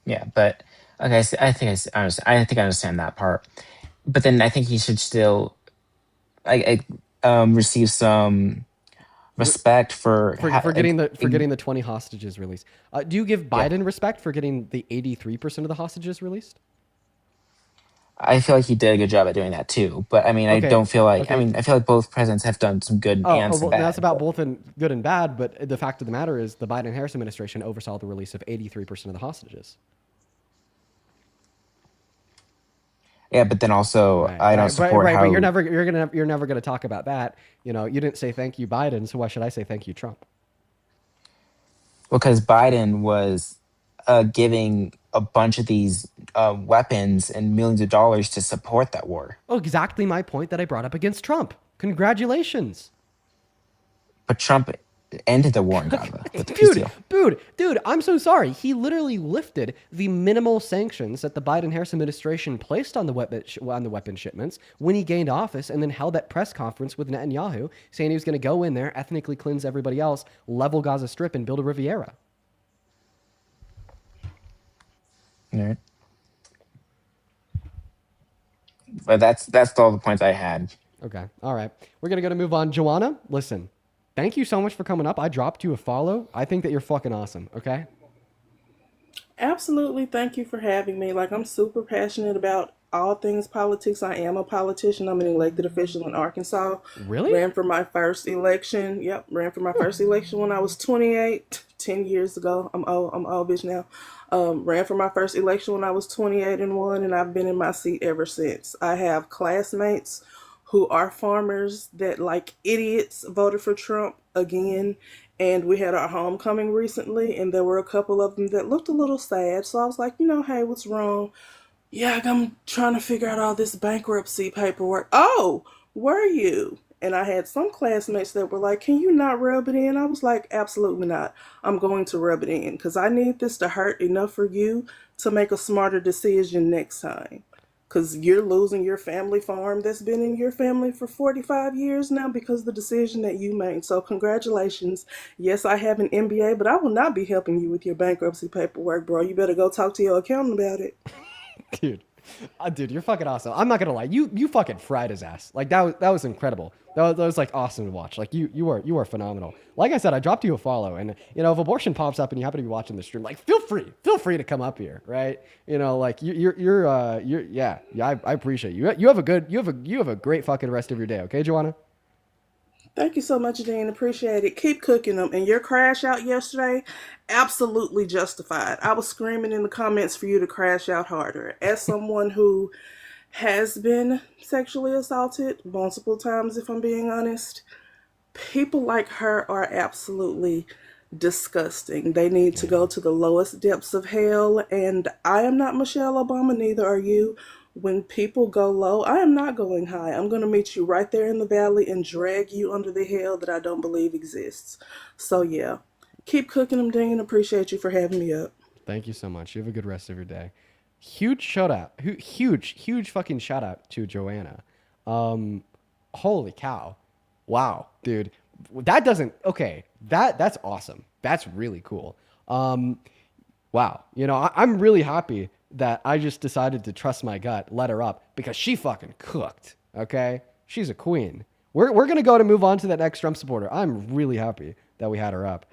Speaker 24: Yeah, but okay, so I think I understand. I think I understand that part. But then I think he should still, receive some respect for
Speaker 1: getting the 20 hostages released. Do you give Biden respect for getting the 83% of the hostages released?
Speaker 24: I feel like he did a good job at doing that too. But I mean, I don't feel like. I mean, I feel like both presidents have done some good and some bad.
Speaker 1: That's about both in good and bad. But the fact of the matter is, the Biden-Harris administration oversaw the release of 83% of the hostages.
Speaker 24: Yeah, but then also I don't support how.
Speaker 1: But you're never gonna talk about that. You know, you didn't say thank you, Biden. So why should I say thank you, Trump?
Speaker 24: Because Biden was giving a bunch of these weapons and millions of dollars to support that war.
Speaker 1: Oh, exactly my point that I brought up against Trump. Congratulations.
Speaker 24: But Trump ended the war in Gaza.
Speaker 1: Dude, I'm so sorry. He literally lifted the minimal sanctions that the Biden-Harris administration placed on the weapon shipments when he gained office, and then held that press conference with Netanyahu saying he was going to go in there, ethnically cleanse everybody else, level Gaza Strip, and build a Riviera.
Speaker 24: All right. But that's all the points I had.
Speaker 1: Okay. All right. We're going to move on. Joanna, listen. Thank you so much for coming up. I dropped you a follow. I think that you're fucking awesome, okay?
Speaker 4: Absolutely. Thank you for having me. Like, I'm super passionate about all things politics. I am a politician. I'm an elected official in Arkansas.
Speaker 1: Really?
Speaker 4: Ran for my first election. Yep, ran for my first election when I was 28, 10 years ago. I'm old bitch now. Ran for my first election when I was 28 and won, and I've been in my seat ever since. I have classmates who are farmers that, like idiots, voted for Trump again. And we had our homecoming recently, and there were a couple of them that looked a little sad. So I was like, hey, what's wrong? Yeah, I'm trying to figure out all this bankruptcy paperwork. Oh, were you? And I had some classmates that were like, can you not rub it in? I was like, absolutely not. I'm going to rub it in because I need this to hurt enough for you to make a smarter decision next time. Because you're losing your family farm that's been in your family for 45 years now because of the decision that you made. So congratulations. Yes, I have an MBA, but I will not be helping you with your bankruptcy paperwork, bro. You better go talk to your accountant about it.
Speaker 1: Dude, you're fucking awesome. I'm not gonna lie, you fucking fried his ass. Like that was incredible. That was like awesome to watch. Like you are phenomenal. Like I said, I dropped you a follow, and if abortion pops up and you happen to be watching the stream, like feel free to come up here, right? Like I appreciate you. You have a great fucking rest of your day. Okay, Joanna.
Speaker 4: Thank you so much, Dean. Appreciate it. Keep cooking them. And your crash out yesterday, absolutely justified. I was screaming in the comments for you to crash out harder. As someone who has been sexually assaulted multiple times, if I'm being honest, people like her are absolutely disgusting. They need to go to the lowest depths of hell. And I am not Michelle Obama, neither are you. When people go low, I am not going high. I'm going to meet you right there in the valley and drag you under the hell that I don't believe exists. So, yeah, keep cooking them, Dean. Appreciate you for having me up.
Speaker 1: Thank you so much. You have a good rest of your day. Huge shout out. Huge fucking shout out to Joanna. Holy cow. Wow, dude. That doesn't, okay. That's awesome. That's really cool. Wow. You know, I'm really happy that I just decided to trust my gut, let her up, because she fucking cooked. Okay? She's a queen. We're going to go to move on to that next Trump supporter. I'm really happy that we had her up.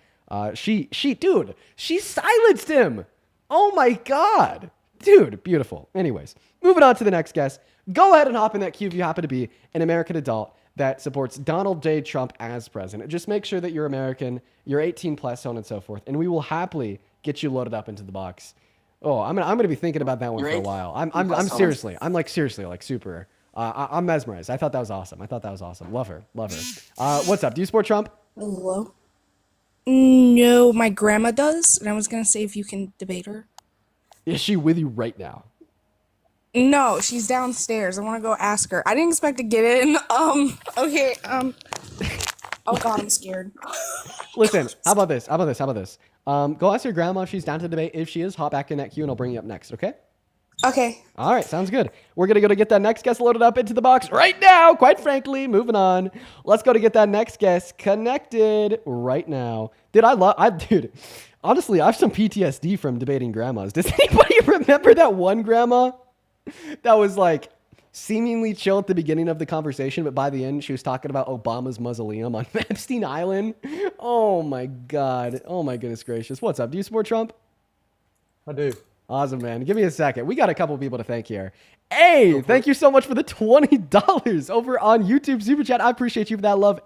Speaker 1: She silenced him. Oh my God. Dude, beautiful. Anyways, moving on to the next guest. Go ahead and hop in that queue if you happen to be an American adult that supports Donald J. Trump as president. Just make sure that you're American, you're 18 plus, so on and so forth, and we will happily get you loaded up into the box. Oh, I'm gonna be thinking about that one for a while. I'm seriously, like super. I'm mesmerized. I thought that was awesome. Love her. What's up? Do you support Trump?
Speaker 6: Hello? No, my grandma does, and I was gonna say if you can debate her.
Speaker 1: Is she with you right now?
Speaker 6: No, she's downstairs. I want to go ask her. I didn't expect to get in. Okay, oh God, I'm scared.
Speaker 1: Listen, how about this? Go ask your grandma if she's down to debate. If she is, hop back in that queue and I'll bring you up next, okay?
Speaker 6: Okay.
Speaker 1: All right, sounds good. We're going to go to get that next guest loaded up into the box right now, quite frankly. Moving on. Let's go to get that next guest connected right now. Dude, honestly, I have some PTSD from debating grandmas. Does anybody remember that one grandma that was like seemingly chill at the beginning of the conversation, but by the end, she was talking about Obama's mausoleum on Epstein Island? Oh my God. Oh my goodness gracious. What's up? Do you support Trump?
Speaker 8: I do.
Speaker 1: Awesome, man. Give me a second. We got a couple people to thank here. Hey, thank you so much for the $20 over on YouTube Super Chat. I appreciate you for that love.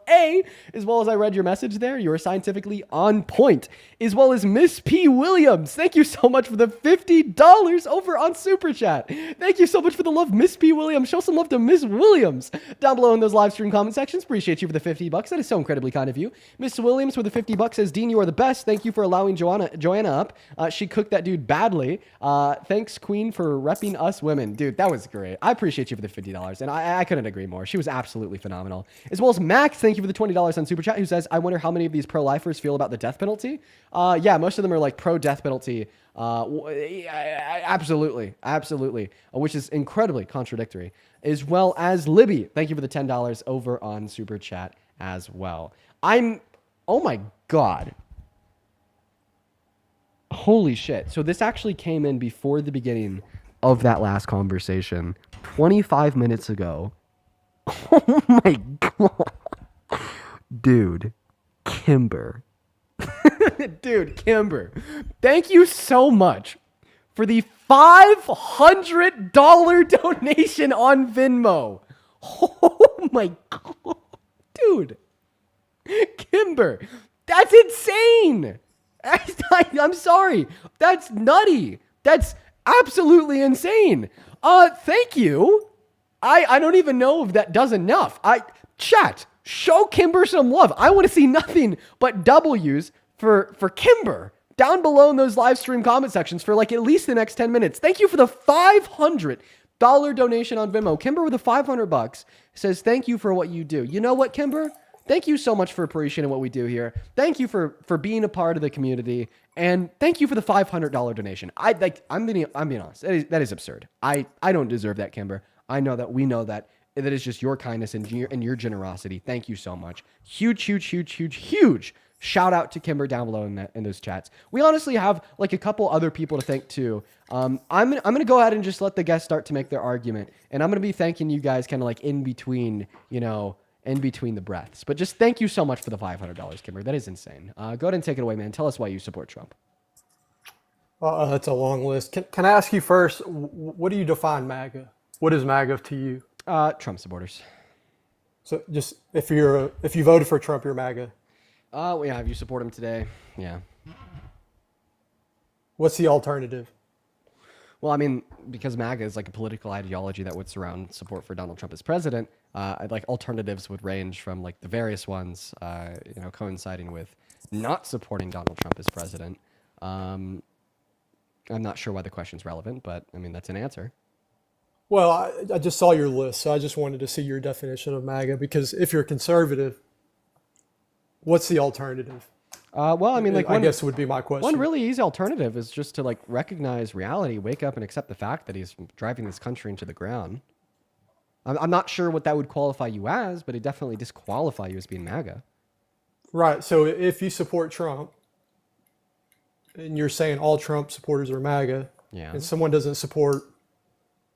Speaker 1: As well as I read your message there, you are scientifically on point. As well as Miss P. Williams. Thank you so much for the $50 over on Super Chat. Thank you so much for the love, Miss P. Williams. Show some love to Miss Williams down below in those live stream comment sections. Appreciate you for the $50. That is so incredibly kind of you. Miss Williams with the $50 says, Dean, you are the best. Thank you for allowing Joanna up. She cooked that dude badly. Thanks, Queen, for repping us women. Dude, that was great. I appreciate you for the $50, and I couldn't agree more. She was absolutely phenomenal. As well as Max, thank you for the $20 on Super Chat, who says, I wonder how many of these pro-lifers feel about the death penalty. Yeah, most of them are like pro-death penalty. Absolutely, which is incredibly contradictory. As well as Libby, thank you for the $10 over on Super Chat as well. Oh my God. Holy shit. So this actually came in before the beginning of that last conversation 25 minutes ago. Oh my God. Dude, Kimber. Kimber. Thank you so much for the $500 donation on Venmo. Oh my God. Dude. Kimber. That's insane. I'm sorry. That's nutty. That's absolutely insane. Thank you. I don't even know if that does enough. Chat, show Kimber some love. I want to see nothing but W's for Kimber down below in those live stream comment sections for like at least the next 10 minutes. Thank you for the $500 donation on Venmo. Kimber with the $500 says, thank you for what you do. You know what, Kimber? Thank you so much for appreciating what we do here. Thank you for being a part of the community, and thank you for the $500 donation. I'm being honest. That is absurd. I don't deserve that, Kimber. I know that. We know that. That is just your kindness and your generosity. Thank you so much. Huge shout out to Kimber down below in those chats. We honestly have like a couple other people to thank too. I'm gonna go ahead and just let the guests start to make their argument, and I'm gonna be thanking you guys kind of like in between the breaths. But just thank you so much for the $500, Kimber. That is insane. Go ahead and take it away, man. Tell us why you support Trump.
Speaker 8: That's a long list. Can I ask you first, what do you define MAGA? What is MAGA to you?
Speaker 1: Trump supporters.
Speaker 8: So just if you voted for Trump, you're MAGA.
Speaker 1: Yeah, if you support him today, yeah.
Speaker 8: What's the alternative?
Speaker 1: Well, I mean, because MAGA is like a political ideology that would surround support for Donald Trump as president, like alternatives would range from like the various ones, coinciding with not supporting Donald Trump as president. I'm not sure why the question's relevant, but I mean, that's an answer.
Speaker 8: Well, I just saw your list, so I just wanted to see your definition of MAGA because if you're conservative, what's the alternative?
Speaker 1: Well, I mean, like,
Speaker 8: I guess would be my question.
Speaker 1: one really easy alternative is just to like recognize reality, wake up and accept the fact that he's driving this country into the ground. I'm not sure what that would qualify you as, but it definitely disqualify you as being MAGA.
Speaker 8: Right. So if you support Trump, and you're saying all Trump supporters are MAGA,
Speaker 1: Yeah.
Speaker 8: and someone doesn't support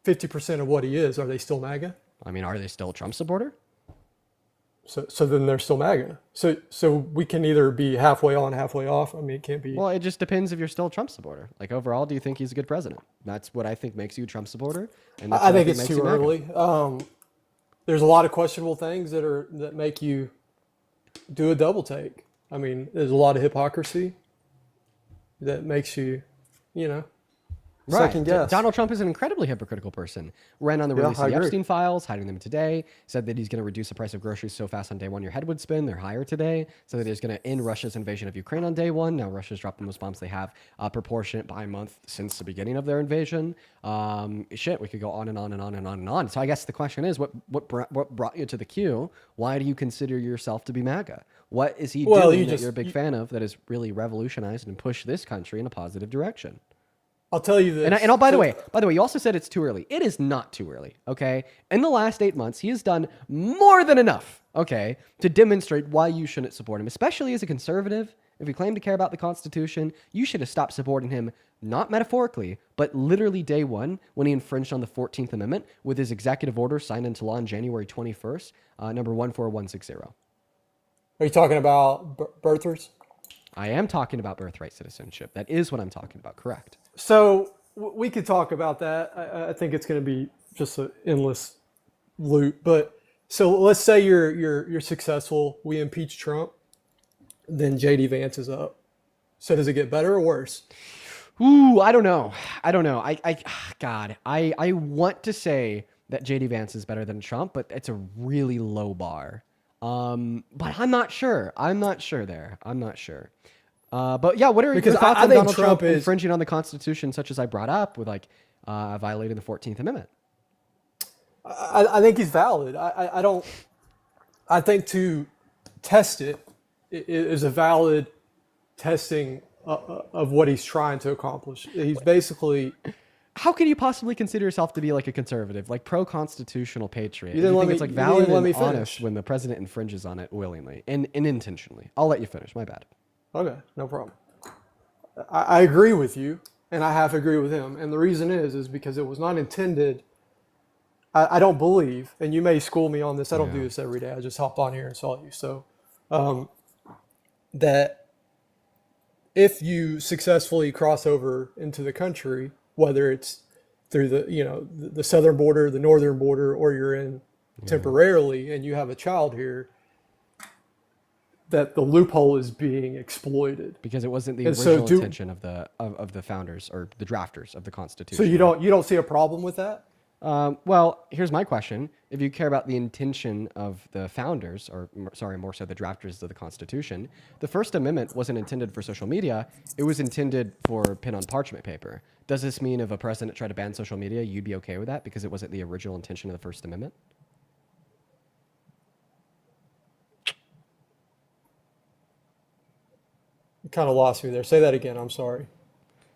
Speaker 8: 50% of what he is, are they still MAGA?
Speaker 1: I mean, are they still a Trump supporter?
Speaker 8: So then they're still MAGA. So we can either be halfway on, halfway off. I mean, it can't be.
Speaker 1: Well, it just depends if you're still a Trump supporter. Like, overall, do you think he's a good president? That's what I think makes you a Trump supporter. And that's
Speaker 8: I
Speaker 1: what
Speaker 8: think it's
Speaker 1: makes
Speaker 8: too
Speaker 1: you MAGA.
Speaker 8: early. There's a lot of questionable things that make you do a double take. I mean, there's a lot of hypocrisy that makes you, second guess.
Speaker 1: Donald Trump is an incredibly hypocritical person. Ran on the
Speaker 8: Yeah,
Speaker 1: release
Speaker 8: I
Speaker 1: of the
Speaker 8: agree.
Speaker 1: Epstein files, hiding them today. Said that he's going to reduce the price of groceries so fast on day one your head would spin. They're higher today. Said that he's going to end Russia's invasion of Ukraine on day one. Now Russia's dropped the most bombs they have proportionate by month since the beginning of their invasion. Shit, we could go on and on and on and on and on. So I guess the question is, what brought you to the queue? Why do you consider yourself to be MAGA? What is he doing that you're a big fan of that has really revolutionized and pushed this country in a positive direction?
Speaker 8: I'll tell you this.
Speaker 1: And by the way, you also said it's too early. It is not too early, okay? In the last 8 months, he has done more than enough, okay, to demonstrate why you shouldn't support him, especially as a conservative. If you claim to care about the Constitution, you should have stopped supporting him, not metaphorically, but literally day one when he infringed on the 14th Amendment with his executive order signed into law on January 21st, number 14160.
Speaker 8: Are you talking about birthers?
Speaker 1: I am talking about birthright citizenship. That is what I'm talking about, correct?
Speaker 8: So we could talk about that. I think it's going to be just an endless loop. But so let's say you're successful. We impeach Trump. Then JD Vance is up. So does it get better or worse?
Speaker 1: Ooh, I don't know. I want to say that JD Vance is better than Trump, but it's a really low bar. But I'm not sure. I'm not sure. But yeah, what are your
Speaker 8: Because
Speaker 1: thoughts
Speaker 8: I
Speaker 1: on
Speaker 8: think
Speaker 1: Donald
Speaker 8: Trump
Speaker 1: Trump
Speaker 8: is-
Speaker 1: infringing on the Constitution, such as I brought up with violating the 14th Amendment?
Speaker 8: I think he's valid. I don't. I think to test it is a valid testing of what he's trying to accomplish. He's basically.
Speaker 1: How can you possibly consider yourself to be like a conservative, like pro-constitutional patriot?
Speaker 8: You didn't
Speaker 1: You
Speaker 8: let
Speaker 1: think
Speaker 8: me-
Speaker 1: it's like
Speaker 8: you didn't
Speaker 1: valid
Speaker 8: let
Speaker 1: and
Speaker 8: me
Speaker 1: honest
Speaker 8: finish.
Speaker 1: when the president infringes on it willingly and intentionally? I'll let you finish. My bad.
Speaker 8: Okay, no problem. I agree with you, and I have to agree with him. And the reason is because it was not intended. I don't believe, and you may school me on this. I don't do this every day. I just hopped on here and saw you. So, that if you successfully cross over into the country, whether it's through the southern border, the northern border, or you're in temporarily and you have a child here, that the loophole is being exploited
Speaker 1: Because it wasn't the
Speaker 8: And so
Speaker 1: original
Speaker 8: do-
Speaker 1: intention of the founders or the drafters of the Constitution.
Speaker 8: So you don't see a problem with that?
Speaker 1: Well, here's my question. If you care about the intention of the founders, more so the drafters of the Constitution, the First Amendment wasn't intended for social media. It was intended for pen on parchment paper. Does this mean if a president tried to ban social media, you'd be okay with that because it wasn't the original intention of the First Amendment?
Speaker 8: You kind of lost me there. Say that again. I'm sorry.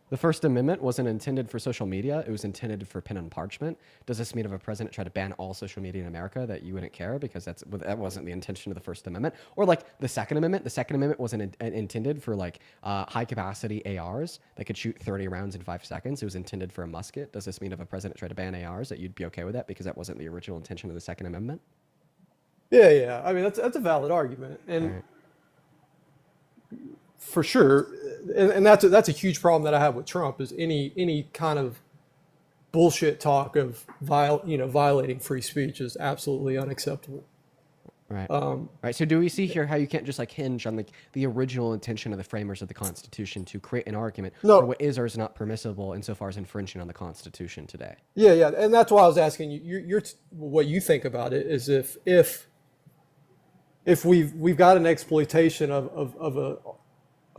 Speaker 1: The First Amendment wasn't intended for social media. It was intended for pen and parchment. Does this mean if a president tried to ban all social media in America that you wouldn't care because that wasn't the intention of the First Amendment? Or like the Second Amendment? The Second Amendment wasn't intended for high capacity ARs that could shoot 30 rounds in 5 seconds. It was intended for a musket. Does this mean if a president tried to ban ARs that you'd be okay with that because that wasn't the original intention of the Second Amendment?
Speaker 8: Yeah. I mean, that's a valid argument, and for sure, and that's a huge problem that I have with Trump is any kind of bullshit talk of violating free speech is absolutely unacceptable.
Speaker 1: Right. Right. So do we see here how you can't just hinge on the original intention of the framers of the Constitution to create an argument
Speaker 8: No.
Speaker 1: for what is or is not permissible insofar as infringing on the Constitution today?
Speaker 8: Yeah, and that's why I was asking you. You're what you think about it is if we've got an exploitation of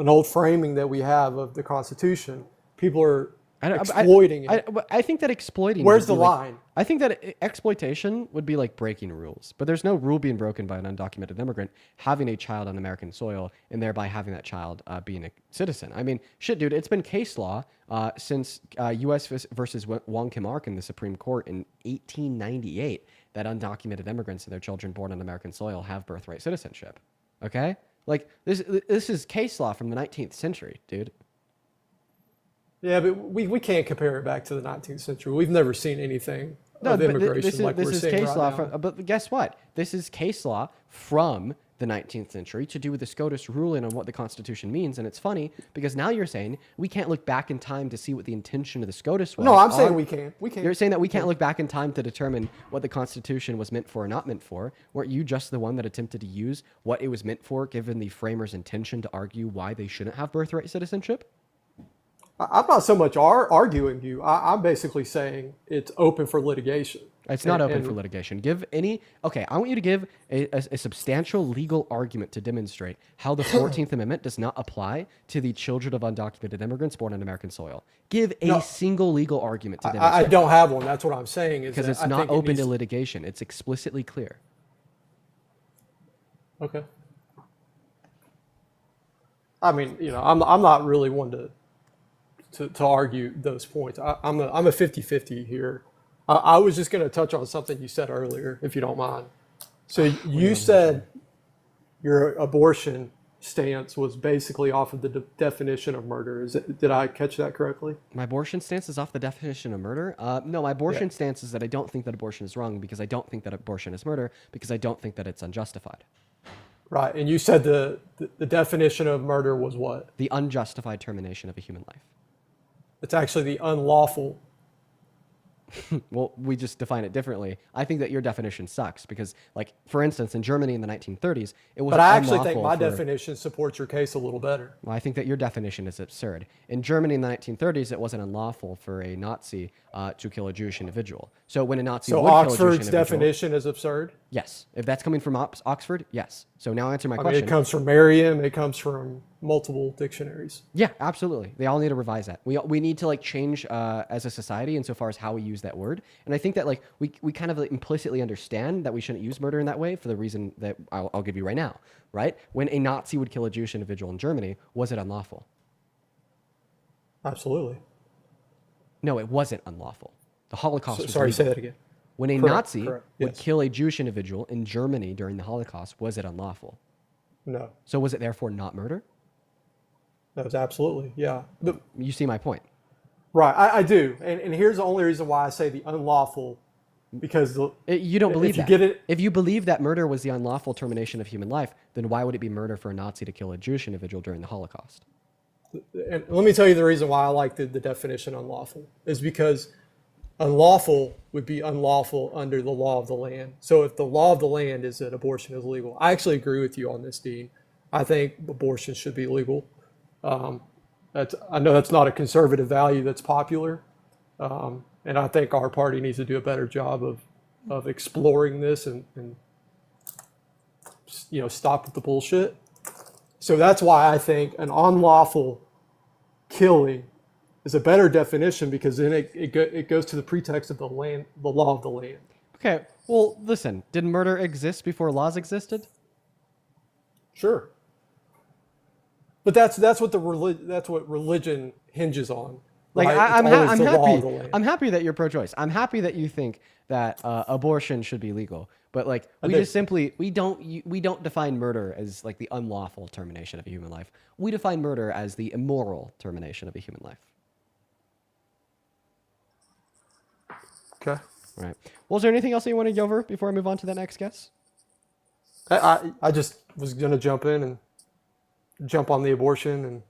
Speaker 8: an old framing that we have of the Constitution, people are exploiting it.
Speaker 1: I think that exploiting.
Speaker 8: Where's
Speaker 1: would
Speaker 8: the
Speaker 1: be
Speaker 8: line?
Speaker 1: I think that exploitation would be like breaking rules, but there's no rule being broken by an undocumented immigrant having a child on American soil and thereby having that child being a citizen. I mean, shit, dude, it's been case law since U.S. versus Wong Kim Ark in the Supreme Court in 1898 that undocumented immigrants and their children born on American soil have birthright citizenship. Okay, like this is case law from the 19th century, dude.
Speaker 8: Yeah, but we can't compare it back to the 19th century. We've never seen anything of
Speaker 1: but
Speaker 8: immigration like
Speaker 1: this
Speaker 8: we're
Speaker 1: is
Speaker 8: seeing
Speaker 1: case
Speaker 8: right
Speaker 1: law
Speaker 8: now.
Speaker 1: but guess what? This is case law from the 19th century to do with the SCOTUS ruling on what the Constitution means. And it's funny because now you're saying we can't look back in time to see what the intention of the SCOTUS was.
Speaker 8: No, I'm saying we can. We can.
Speaker 1: You're saying that we can't look back in time to determine what the Constitution was meant for or not meant for. Weren't you just the one that attempted to use what it was meant for, given the framers' intention to argue why they shouldn't have birthright citizenship?
Speaker 8: I'm not so much arguing you. I'm basically saying it's open for litigation.
Speaker 1: It's not open for litigation. I want you to give a substantial legal argument to demonstrate how the 14th Amendment does not apply to the children of undocumented immigrants born on American soil. Give a single legal argument to demonstrate.
Speaker 8: I don't have one. That's what I'm saying.
Speaker 1: Because it's not open to litigation. It's explicitly clear.
Speaker 8: Okay. I mean, I'm not really one to argue those points. I'm a 50-50 here. I was just going to touch on something you said earlier, if you don't mind. So you said your abortion stance was basically off of the definition of murder. Did I catch that correctly?
Speaker 1: My abortion stance is off the definition of murder? No, my abortion stance is that I don't think that abortion is wrong because I don't think that abortion is murder because I don't think that it's unjustified.
Speaker 8: Right, and you said the definition of murder was what?
Speaker 1: The unjustified termination of a human life.
Speaker 8: It's actually the unlawful.
Speaker 1: Well, we just define it differently. I think that your definition sucks because, like, for instance, in Germany in the 1930s, it was.
Speaker 8: But I actually think my definition supports your case a little better.
Speaker 1: Well, I think that your definition is absurd. In Germany in the 1930s, it wasn't unlawful for a Nazi to kill a Jewish individual. So when a Nazi would kill a Jewish individual,
Speaker 8: Oxford's definition is absurd?
Speaker 1: Yes. If that's coming from Oxford, yes. So now answer my question.
Speaker 8: It comes from Merriam. It comes from multiple dictionaries.
Speaker 1: Yeah, absolutely. They all need to revise that. We need to change as a society insofar as how we use that word. And I think that we kind of implicitly understand that we shouldn't use murder in that way for the reason that I'll give you right now. Right? When a Nazi would kill a Jewish individual in Germany, was it unlawful?
Speaker 8: Absolutely.
Speaker 1: No, it wasn't unlawful. The Holocaust was
Speaker 8: sorry,
Speaker 1: legal.
Speaker 8: say that again.
Speaker 1: When a Nazi would
Speaker 8: yes.
Speaker 1: kill a Jewish individual in Germany during the Holocaust, was it unlawful?
Speaker 8: No.
Speaker 1: So was it therefore not murder?
Speaker 8: That was absolutely, yeah.
Speaker 1: You see my point.
Speaker 8: Right, I do. And here's the only reason why I say the unlawful, because
Speaker 1: you don't believe
Speaker 8: if you
Speaker 1: that.
Speaker 8: Get it,
Speaker 1: if you believe that murder was the unlawful termination of human life, then why would it be murder for a Nazi to kill a Jewish individual during the Holocaust?
Speaker 8: And let me tell you the reason why I like the definition unlawful is because unlawful would be unlawful under the law of the land. So if the law of the land is that abortion is legal, I actually agree with you on this, Dean. I think abortion should be legal. I know that's not a conservative value that's popular, and I think our party needs to do a better job of exploring this and stop with the bullshit. So that's why I think an unlawful killing is a better definition, because then it goes to the pretext of the law of the land.
Speaker 1: Okay, well, listen, did murder exist before laws existed?
Speaker 8: Sure. But that's what religion hinges on.
Speaker 1: Like
Speaker 8: right?
Speaker 1: I'm happy that you're pro-choice. I'm happy that you think that abortion should be legal. But we don't define murder as like the unlawful termination of a human life. We define murder as the immoral termination of a human life.
Speaker 8: Okay.
Speaker 1: All right. Well, is there anything else that you want to go over before I move on to that next guest?
Speaker 8: I just was going to jump in and jump on the abortion, and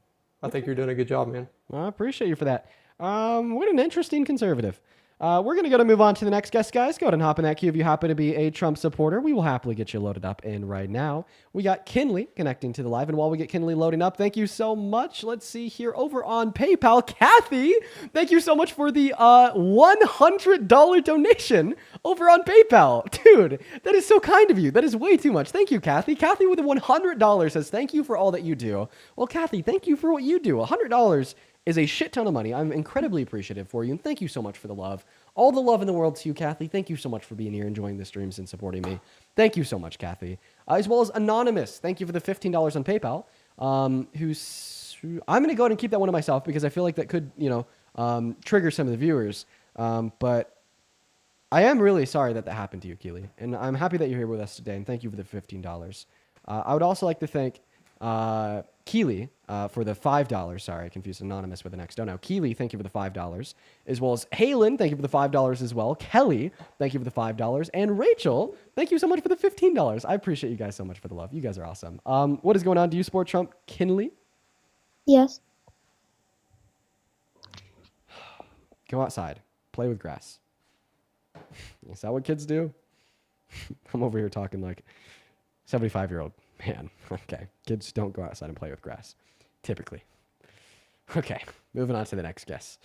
Speaker 8: I think you're doing a good job, man.
Speaker 1: Well, I appreciate you for that. What an interesting conservative. We're going to move on to the next guest, guys. Go ahead and hop in that queue if you happen to be a Trump supporter. We will happily get you loaded up in right now. We got Kinley connecting to the live, and while we get Kinley loading up, thank you so much. Let's see here over on PayPal. Kathy, thank you so much for the $100 donation over on PayPal. Dude, that is so kind of you. That is way too much. Thank you, Kathy. Kathy with the $100 says, thank you for all that you do. Well, Kathy, thank you for what you do. $100 is a shit ton of money. I'm incredibly appreciative for you, and thank you so much for the love. All the love in the world to you, Kathy. Thank you so much for being here, enjoying the streams, and supporting me. Thank you so much, Kathy. As well as Anonymous. Thank you for the $15 on PayPal. I'm going to go ahead and keep that one to myself because I feel like that could, trigger some of the viewers. But I am really sorry that happened to you, Keely. And I'm happy that you're here with us today, and thank you for the $15. I would also like to thank Keely for the $5. Sorry, I confused Anonymous with the next dono. Keely, thank you for the $5. As well as Halen, thank you for the $5 as well. Kelly, thank you for the $5. And Rachel, thank you so much for the $15. I appreciate you guys so much for the love. You guys are awesome. What is going on? Do you support Trump, Kinley?
Speaker 18: Yes.
Speaker 1: Go outside. Play with grass. Is that what kids do? I'm over here talking like 75-year-old man. Okay. Kids don't go outside and play with grass. Typically. Okay. Moving on to the next guest.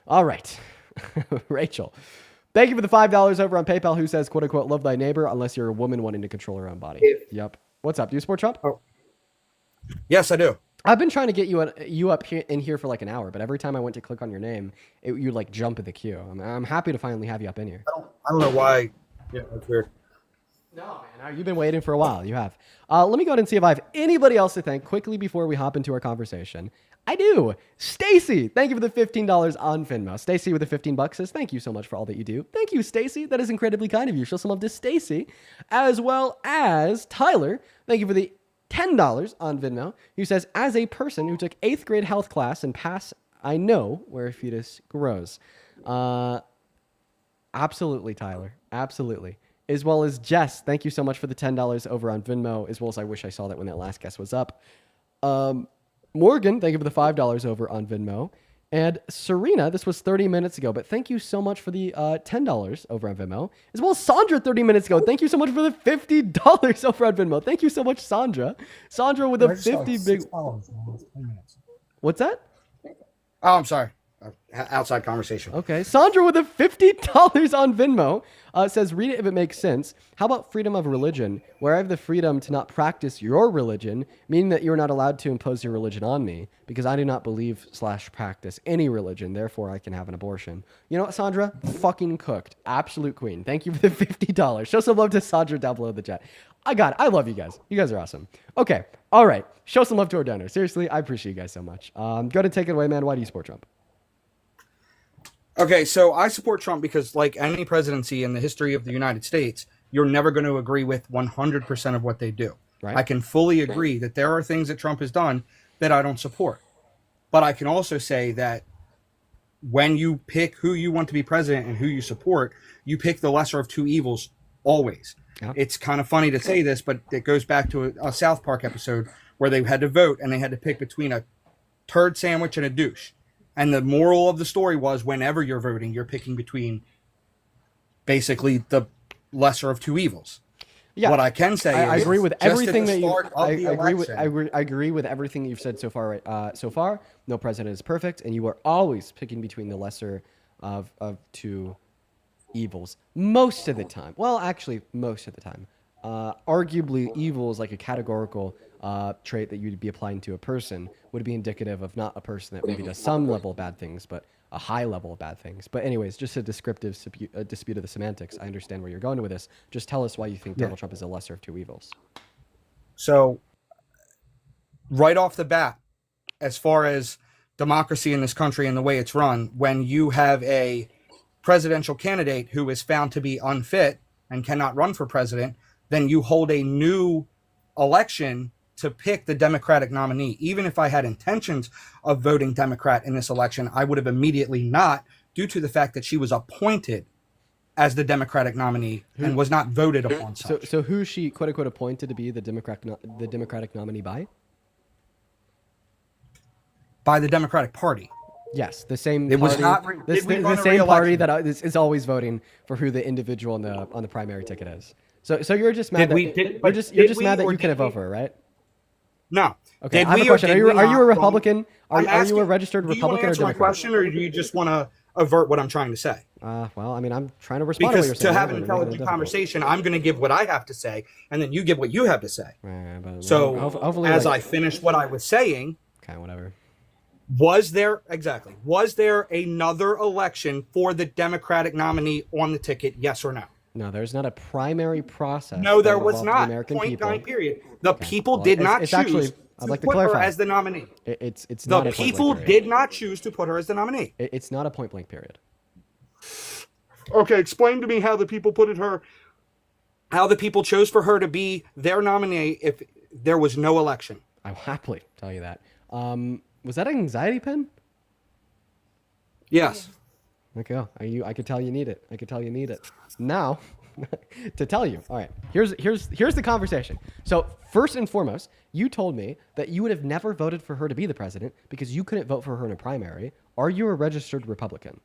Speaker 1: All right. Rachel. Thank you for the $5 over on PayPal, who says, quote unquote, love thy neighbor unless you're a woman wanting to control her own body. Yep. What's up? Do you support Trump?
Speaker 9: Oh. Yes, I do.
Speaker 1: I've been trying to get you up here in here for like an hour, but every time I went to click on your name, you like jump in the queue. I'm happy to finally have you up in here.
Speaker 9: I don't know why. Yeah, that's weird.
Speaker 1: No, man, you've been waiting for a while. You have. Let me go ahead and see if I have anybody else to thank quickly before we hop into our conversation. I do. Stacy, thank you for the $15 on Venmo. Stacy with the $15 says, thank you so much for all that you do. Thank you, Stacy. That is incredibly kind of you. Show some love to Stacy. As well as Tyler, thank you for the $10 on Venmo, who says, as a person who took 8th grade health class and passed, I know where a fetus grows. Absolutely, Tyler. Absolutely. As well as Jess, thank you so much for the $10 over on Venmo, as well as I wish I saw that when that last guest was up. Morgan, thank you for the $5 over on Venmo. And Serena, this was 30 minutes ago, but thank you so much for the $10 over on Venmo. As well as Sandra, 30 minutes ago. Thank you so much for the $50 over on Venmo. Thank you so much, Sandra. Sandra with a 50 big... What's that?
Speaker 9: Oh, I'm sorry. Outside conversation.
Speaker 1: Okay. Sandra with a $50 on Venmo says, read it if it makes sense. How about freedom of religion, where I have the freedom to not practice your religion, meaning that you're not allowed to impose your religion on me because I do not believe / practice any religion. Therefore, I can have an abortion. You know what, Sandra? Fucking cooked. Absolute queen. Thank you for the $50. Show some love to Sandra down below the chat. I got it. I love you guys. You guys are awesome. Okay. All right. Show some love to our donors. Seriously, I appreciate you guys so much. Go ahead and take it away, man. Why do you support Trump?
Speaker 9: Okay, so I support Trump because, like any presidency in the history of the United States, you're never going to agree with 100% of what they do.
Speaker 1: Right.
Speaker 9: I can fully agree that there are things that Trump has done that I don't support. But I can also say that when you pick who you want to be president and who you support, you pick the lesser of two evils always. Yeah. It's kind of funny to say this, but it goes back to a South Park episode where they had to vote and they had to pick between a turd sandwich and a douche. And the moral of the story was whenever you're voting, you're picking between basically the lesser of two evils. Yeah. What I can say
Speaker 1: I
Speaker 9: is
Speaker 1: agree with everything that you
Speaker 9: I
Speaker 1: agree with everything that you've said so far. So far, no president is perfect, and you are always picking between the lesser of two evils most of the time. Well, actually, most of the time. Arguably, evil is like a categorical trait that you'd be applying to a person, would be indicative of not a person that maybe does some level of bad things, but a high level of bad things. But anyways, just a descriptive dispute of the semantics. I understand where you're going with this. Just tell us why you think Donald Trump is the lesser of two evils.
Speaker 9: So, right off the bat, as far as democracy in this country and the way it's run, when you have a presidential candidate who is found to be unfit and cannot run for president, then you hold a new election to pick the Democratic nominee. Even if I had intentions of voting Democrat in this election, I would have immediately not, due to the fact that she was appointed as the Democratic nominee and was not voted upon.
Speaker 1: So who she quote unquote appointed to be the Democratic nominee by?
Speaker 9: By the Democratic Party.
Speaker 1: Yes, the same.
Speaker 9: It
Speaker 1: party,
Speaker 9: was not.
Speaker 1: the same party that is always voting for who the individual on the primary ticket is. So you're just mad you're just mad that you couldn't vote for her, right?
Speaker 9: No.
Speaker 1: Okay, I have a question. Are you a Republican? Are you a registered Republican or
Speaker 9: Democrat? Do you want to answer my question, or do you just want to avert what I'm trying to say?
Speaker 1: Well, I mean, I'm trying to respond to what you're
Speaker 9: because
Speaker 1: saying.
Speaker 9: to have an intelligent conversation, I'm going to give what I have to say, and then you give what you have to say.
Speaker 1: But,
Speaker 9: so,
Speaker 1: hopefully,
Speaker 9: as I finish what I was saying,
Speaker 1: okay, whatever.
Speaker 9: Was there another election for the Democratic nominee on the ticket? Yes or no?
Speaker 1: No, there's not a primary process.
Speaker 9: No,
Speaker 1: that
Speaker 9: there was
Speaker 1: involved
Speaker 9: not.
Speaker 1: The American
Speaker 9: Point
Speaker 1: people.
Speaker 9: blank period. The people
Speaker 1: Well,
Speaker 9: did not
Speaker 1: it's
Speaker 9: choose
Speaker 1: actually, I'd
Speaker 9: to
Speaker 1: like to
Speaker 9: put her
Speaker 1: clarify.
Speaker 9: as the nominee.
Speaker 1: It's
Speaker 9: The
Speaker 1: not a point blank
Speaker 9: people
Speaker 1: period.
Speaker 9: did not choose to put her as the nominee.
Speaker 1: It's not a point blank period.
Speaker 9: Okay, explain to me how the people how the people chose for her to be their nominee if there was no election.
Speaker 1: I'll happily tell you that. Was that an anxiety pen?
Speaker 9: Yes.
Speaker 1: Okay, I could tell you need it. I could tell you need it. Now, to tell you. All right, here's the conversation. So first and foremost, you told me that you would have never voted for her to be the president because you couldn't vote for her in a primary. Are you a registered Republican?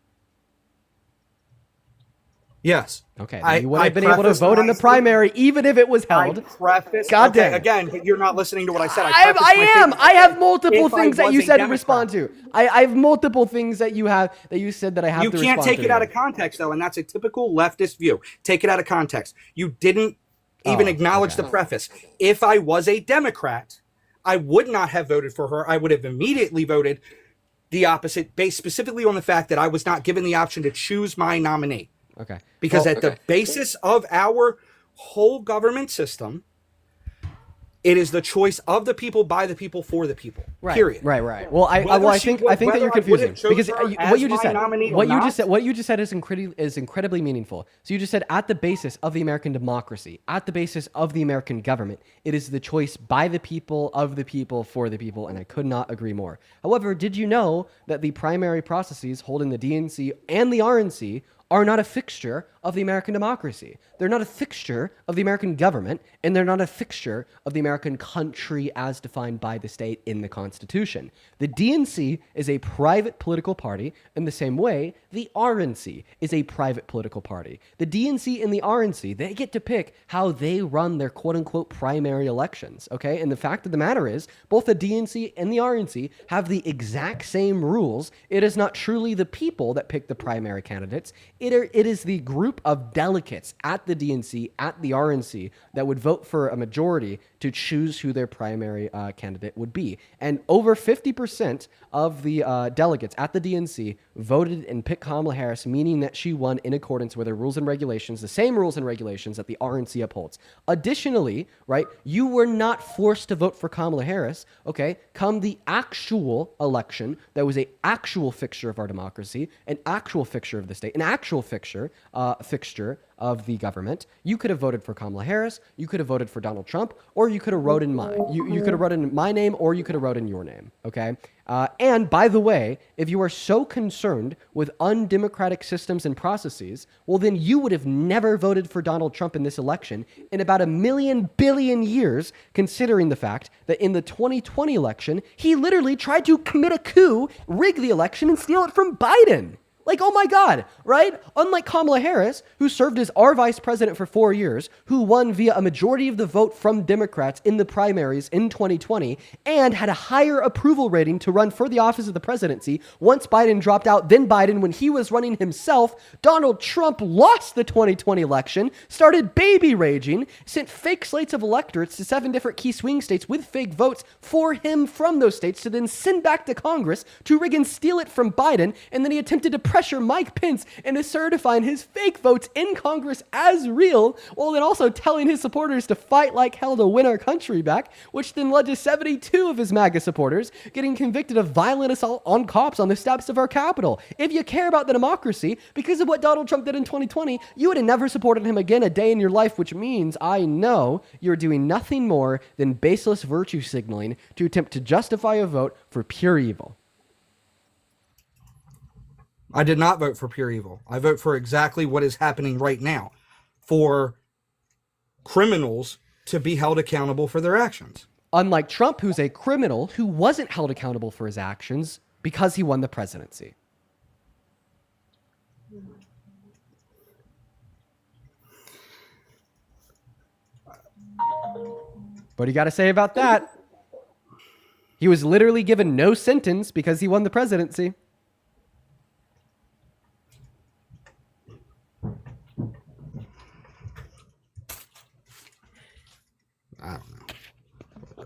Speaker 9: Yes.
Speaker 1: Okay, then you would have been able to vote in the primary even if it was held. God damn.
Speaker 9: Again, but you're not listening to what I said.
Speaker 1: I am. I have multiple
Speaker 9: If I
Speaker 1: things that you
Speaker 9: was a
Speaker 1: said to
Speaker 9: Democrat.
Speaker 1: respond to. I have multiple things that you said that I have
Speaker 9: You
Speaker 1: to
Speaker 9: can't
Speaker 1: respond
Speaker 9: take
Speaker 1: to.
Speaker 9: it out of context, though, and that's a typical leftist view. Take it out of context. You didn't even acknowledge the preface. If I was a Democrat, I would not have voted for her. I would have immediately voted the opposite, based specifically on the fact that I was not given the option to choose my nominee.
Speaker 1: Okay.
Speaker 9: Because at the basis of our whole government system, it is the choice of the people, by the people, for the people.
Speaker 1: Right.
Speaker 9: Period.
Speaker 1: Right. Well, I think that you're confusing because what you just said is incredibly meaningful. So you just said at the basis of the American democracy, at the basis of the American government, it is the choice by the people, of the people, for the people, and I could not agree more. However, did you know that the primary processes holding the DNC and the RNC are not a fixture of the American democracy? They're not a fixture of the American government, and they're not a fixture of the American country as defined by the state in the Constitution. The DNC is a private political party in the same way the RNC is a private political party. The DNC and the RNC, they get to pick how they run their quote-unquote primary elections, okay? And the fact of the matter is, both the DNC and the RNC have the exact same rules. It is not truly the people that pick the primary candidates. It is the group of delegates at the DNC, at the RNC, that would vote for a majority to choose who their primary candidate would be. And over 50% of the delegates at the DNC voted and picked Kamala Harris, meaning that she won in accordance with the rules and regulations, the same rules and regulations that the RNC upholds. Additionally, right, you were not forced to vote for Kamala Harris, okay, come the actual election that was an actual fixture of our democracy, an actual fixture of the state, an actual fixture of the government. You could have voted for Kamala Harris, you could have voted for Donald Trump, or you could have wrote in mine. You could have wrote in my name, or you could have wrote in your name, okay? And by the way, if you are so concerned with undemocratic systems and processes, well, then you would have never voted for Donald Trump in this election in about 1 billion years, considering the fact that in the 2020 election, he literally tried to commit a coup, rig the election, and steal it from Biden. Like, oh my God, right? Unlike Kamala Harris, who served as our vice president for 4 years, who won via a majority of the vote from Democrats in the primaries in 2020, and had a higher approval rating to run for the office of the presidency once Biden dropped out than Biden when he was running himself. Donald Trump lost the 2020 election, started baby raging, sent fake slates of electorates to 7 different key swing states with fake votes for him from those states to then send back to Congress to rig and steal it from Biden, and then he attempted to pressure Mike Pence into certifying his fake votes in Congress as real, while then also telling his supporters to fight like hell to win our country back, which then led to 72 of his MAGA supporters getting convicted of violent assault on cops on the steps of our Capitol. If you care about the democracy, because of what Donald Trump did in 2020, you would have never supported him again a day in your life, which means I know you're doing nothing more than baseless virtue signaling to attempt to justify a vote for pure evil.
Speaker 9: I did not vote for pure evil. I vote for exactly what is happening right now, for criminals to be held accountable for their actions.
Speaker 1: Unlike Trump, who's a criminal who wasn't held accountable for his actions because he won the presidency. What do you got to say about that? He was literally given no sentence because he won the presidency.
Speaker 9: I don't know.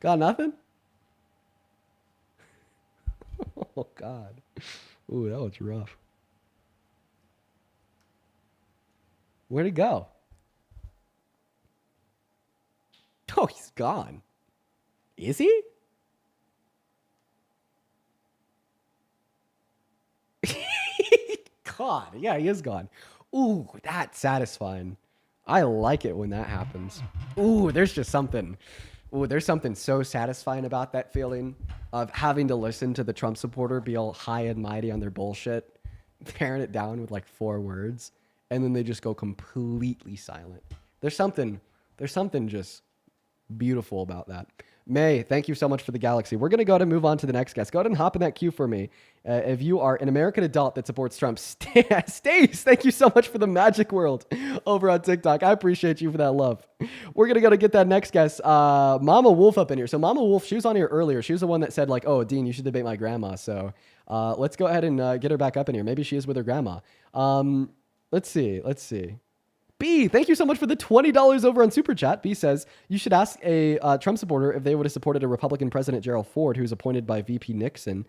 Speaker 1: Got nothing? Oh, God. Ooh, that was rough. Where'd he go? Oh, he's gone. Is he? God, yeah, he is gone. Ooh, that's satisfying. I like it when that happens. Ooh, there's just something. Ooh, there's something so satisfying about that feeling of having to listen to the Trump supporter be all high and mighty on their bullshit, tearing it down with like 4 words, and then they just go completely silent. There's something just beautiful about that. May, thank you so much for the galaxy. We're going to go ahead and move on to the next guest. Go ahead and hop in that queue for me. If you are an American adult that supports Trump, Stace, thank you so much for the magic world over on TikTok. I appreciate you for that love. We're going to go to get that next guest. Mama Wolf up in here. So Mama Wolf, she was on here earlier. She was the one that said like, oh, Dean, you should debate my grandma. So let's go ahead and get her back up in here. Maybe she is with her grandma. Let's see. B, thank you so much for the $20 over on Super Chat. B says, you should ask a Trump supporter if they would have supported a Republican President Gerald Ford, who was appointed by VP Nixon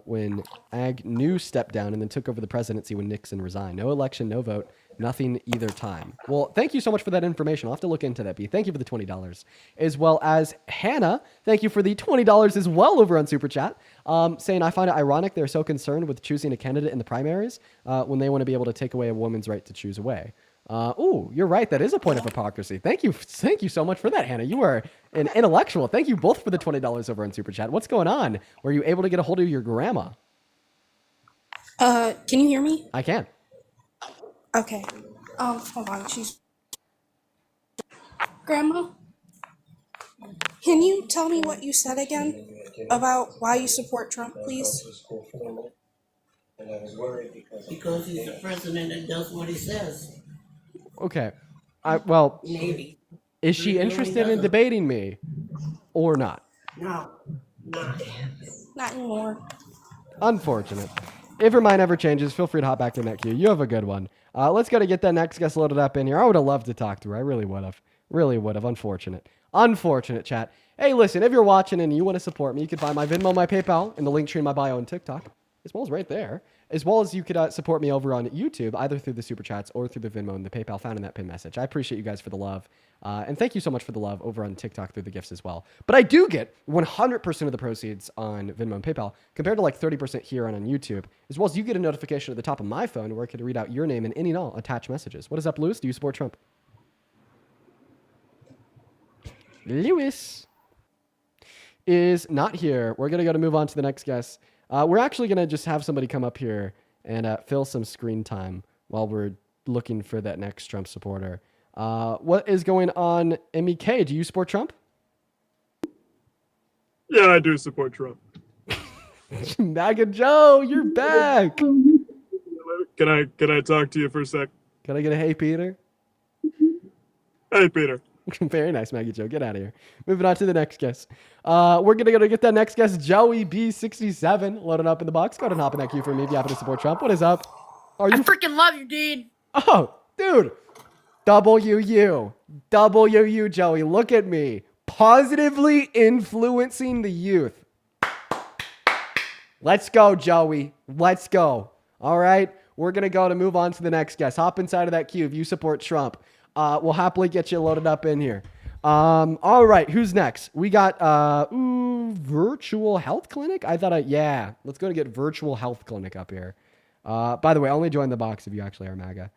Speaker 1: when Agnew stepped down and then took over the presidency when Nixon resigned. No election, no vote, nothing either time. Well, thank you so much for that information. I'll have to look into that, B. Thank you for the $20. As well as Hannah, thank you for the $20 as well over on Super Chat, saying, I find it ironic they're so concerned with choosing a candidate in the primaries when they want to be able to take away a woman's right to choose away. Ooh, you're right. That is a point of hypocrisy. Thank you so much for that, Hannah. You are an intellectual. Thank you both for the $20 over on Super Chat. What's going on? Were you able to get a hold of your grandma?
Speaker 6: Can you hear me?
Speaker 1: I can.
Speaker 6: Okay. Hold on. Grandma, can you tell me what you said again about why you support Trump, please?
Speaker 10: Because he's the president and does what he says.
Speaker 1: Okay. Well,
Speaker 10: Maybe.
Speaker 1: is she interested in debating me or not?
Speaker 10: No, not.
Speaker 6: Not anymore.
Speaker 1: Unfortunate. If your mind ever changes, feel free to hop back in that queue. You have a good one. Let's go to get that next guest loaded up in here. I would have loved to talk to her. I really would have. Really would have. Unfortunate. Unfortunate, chat. Hey, listen, if you're watching and you want to support me, you can find my Venmo, my PayPal, and the link tree in my bio on TikTok, as well as right there. As well as you could support me over on YouTube, either through the Super Chats or through the Venmo and the PayPal found in that pin message. I appreciate you guys for the love. And thank you so much for the love over on TikTok through the gifts as well. But I do get 100% of the proceeds on Venmo and PayPal compared to like 30% here on YouTube. As well as you get a notification at the top of my phone where I could read out your name and any and all attached messages. What is up, Lewis? Do you support Trump? Lewis is not here. We're going to move on to the next guest. We're actually going to just have somebody come up here and fill some screen time while we're looking for that next Trump supporter. What is going on, MEK? Do you support Trump?
Speaker 5: Yeah, I do support Trump.
Speaker 1: MAGA Joe, you're back.
Speaker 5: Can I talk to you for a sec?
Speaker 1: Can I get a hey, Peter?
Speaker 5: Hey, Peter.
Speaker 1: Very nice, Maggie Joe. Get out of here. Moving on to the next guest. We're going to go to get that next guest, Joey B67, loaded up in the box. Go ahead and hop in that queue for me if you happen to support Trump. What is up? Are you?
Speaker 11: I freaking love you, dude.
Speaker 1: Oh, dude. WU, Joey. Look at me. Positively influencing the youth. Let's go, Joey. Let's go. All right. We're going to go to move on to the next guest. Hop inside of that queue if you support Trump. We'll happily get you loaded up in here. All right, who's next? We got virtual health clinic. Let's go to get virtual health clinic up here. By the way, only join the box if you actually are MAGA.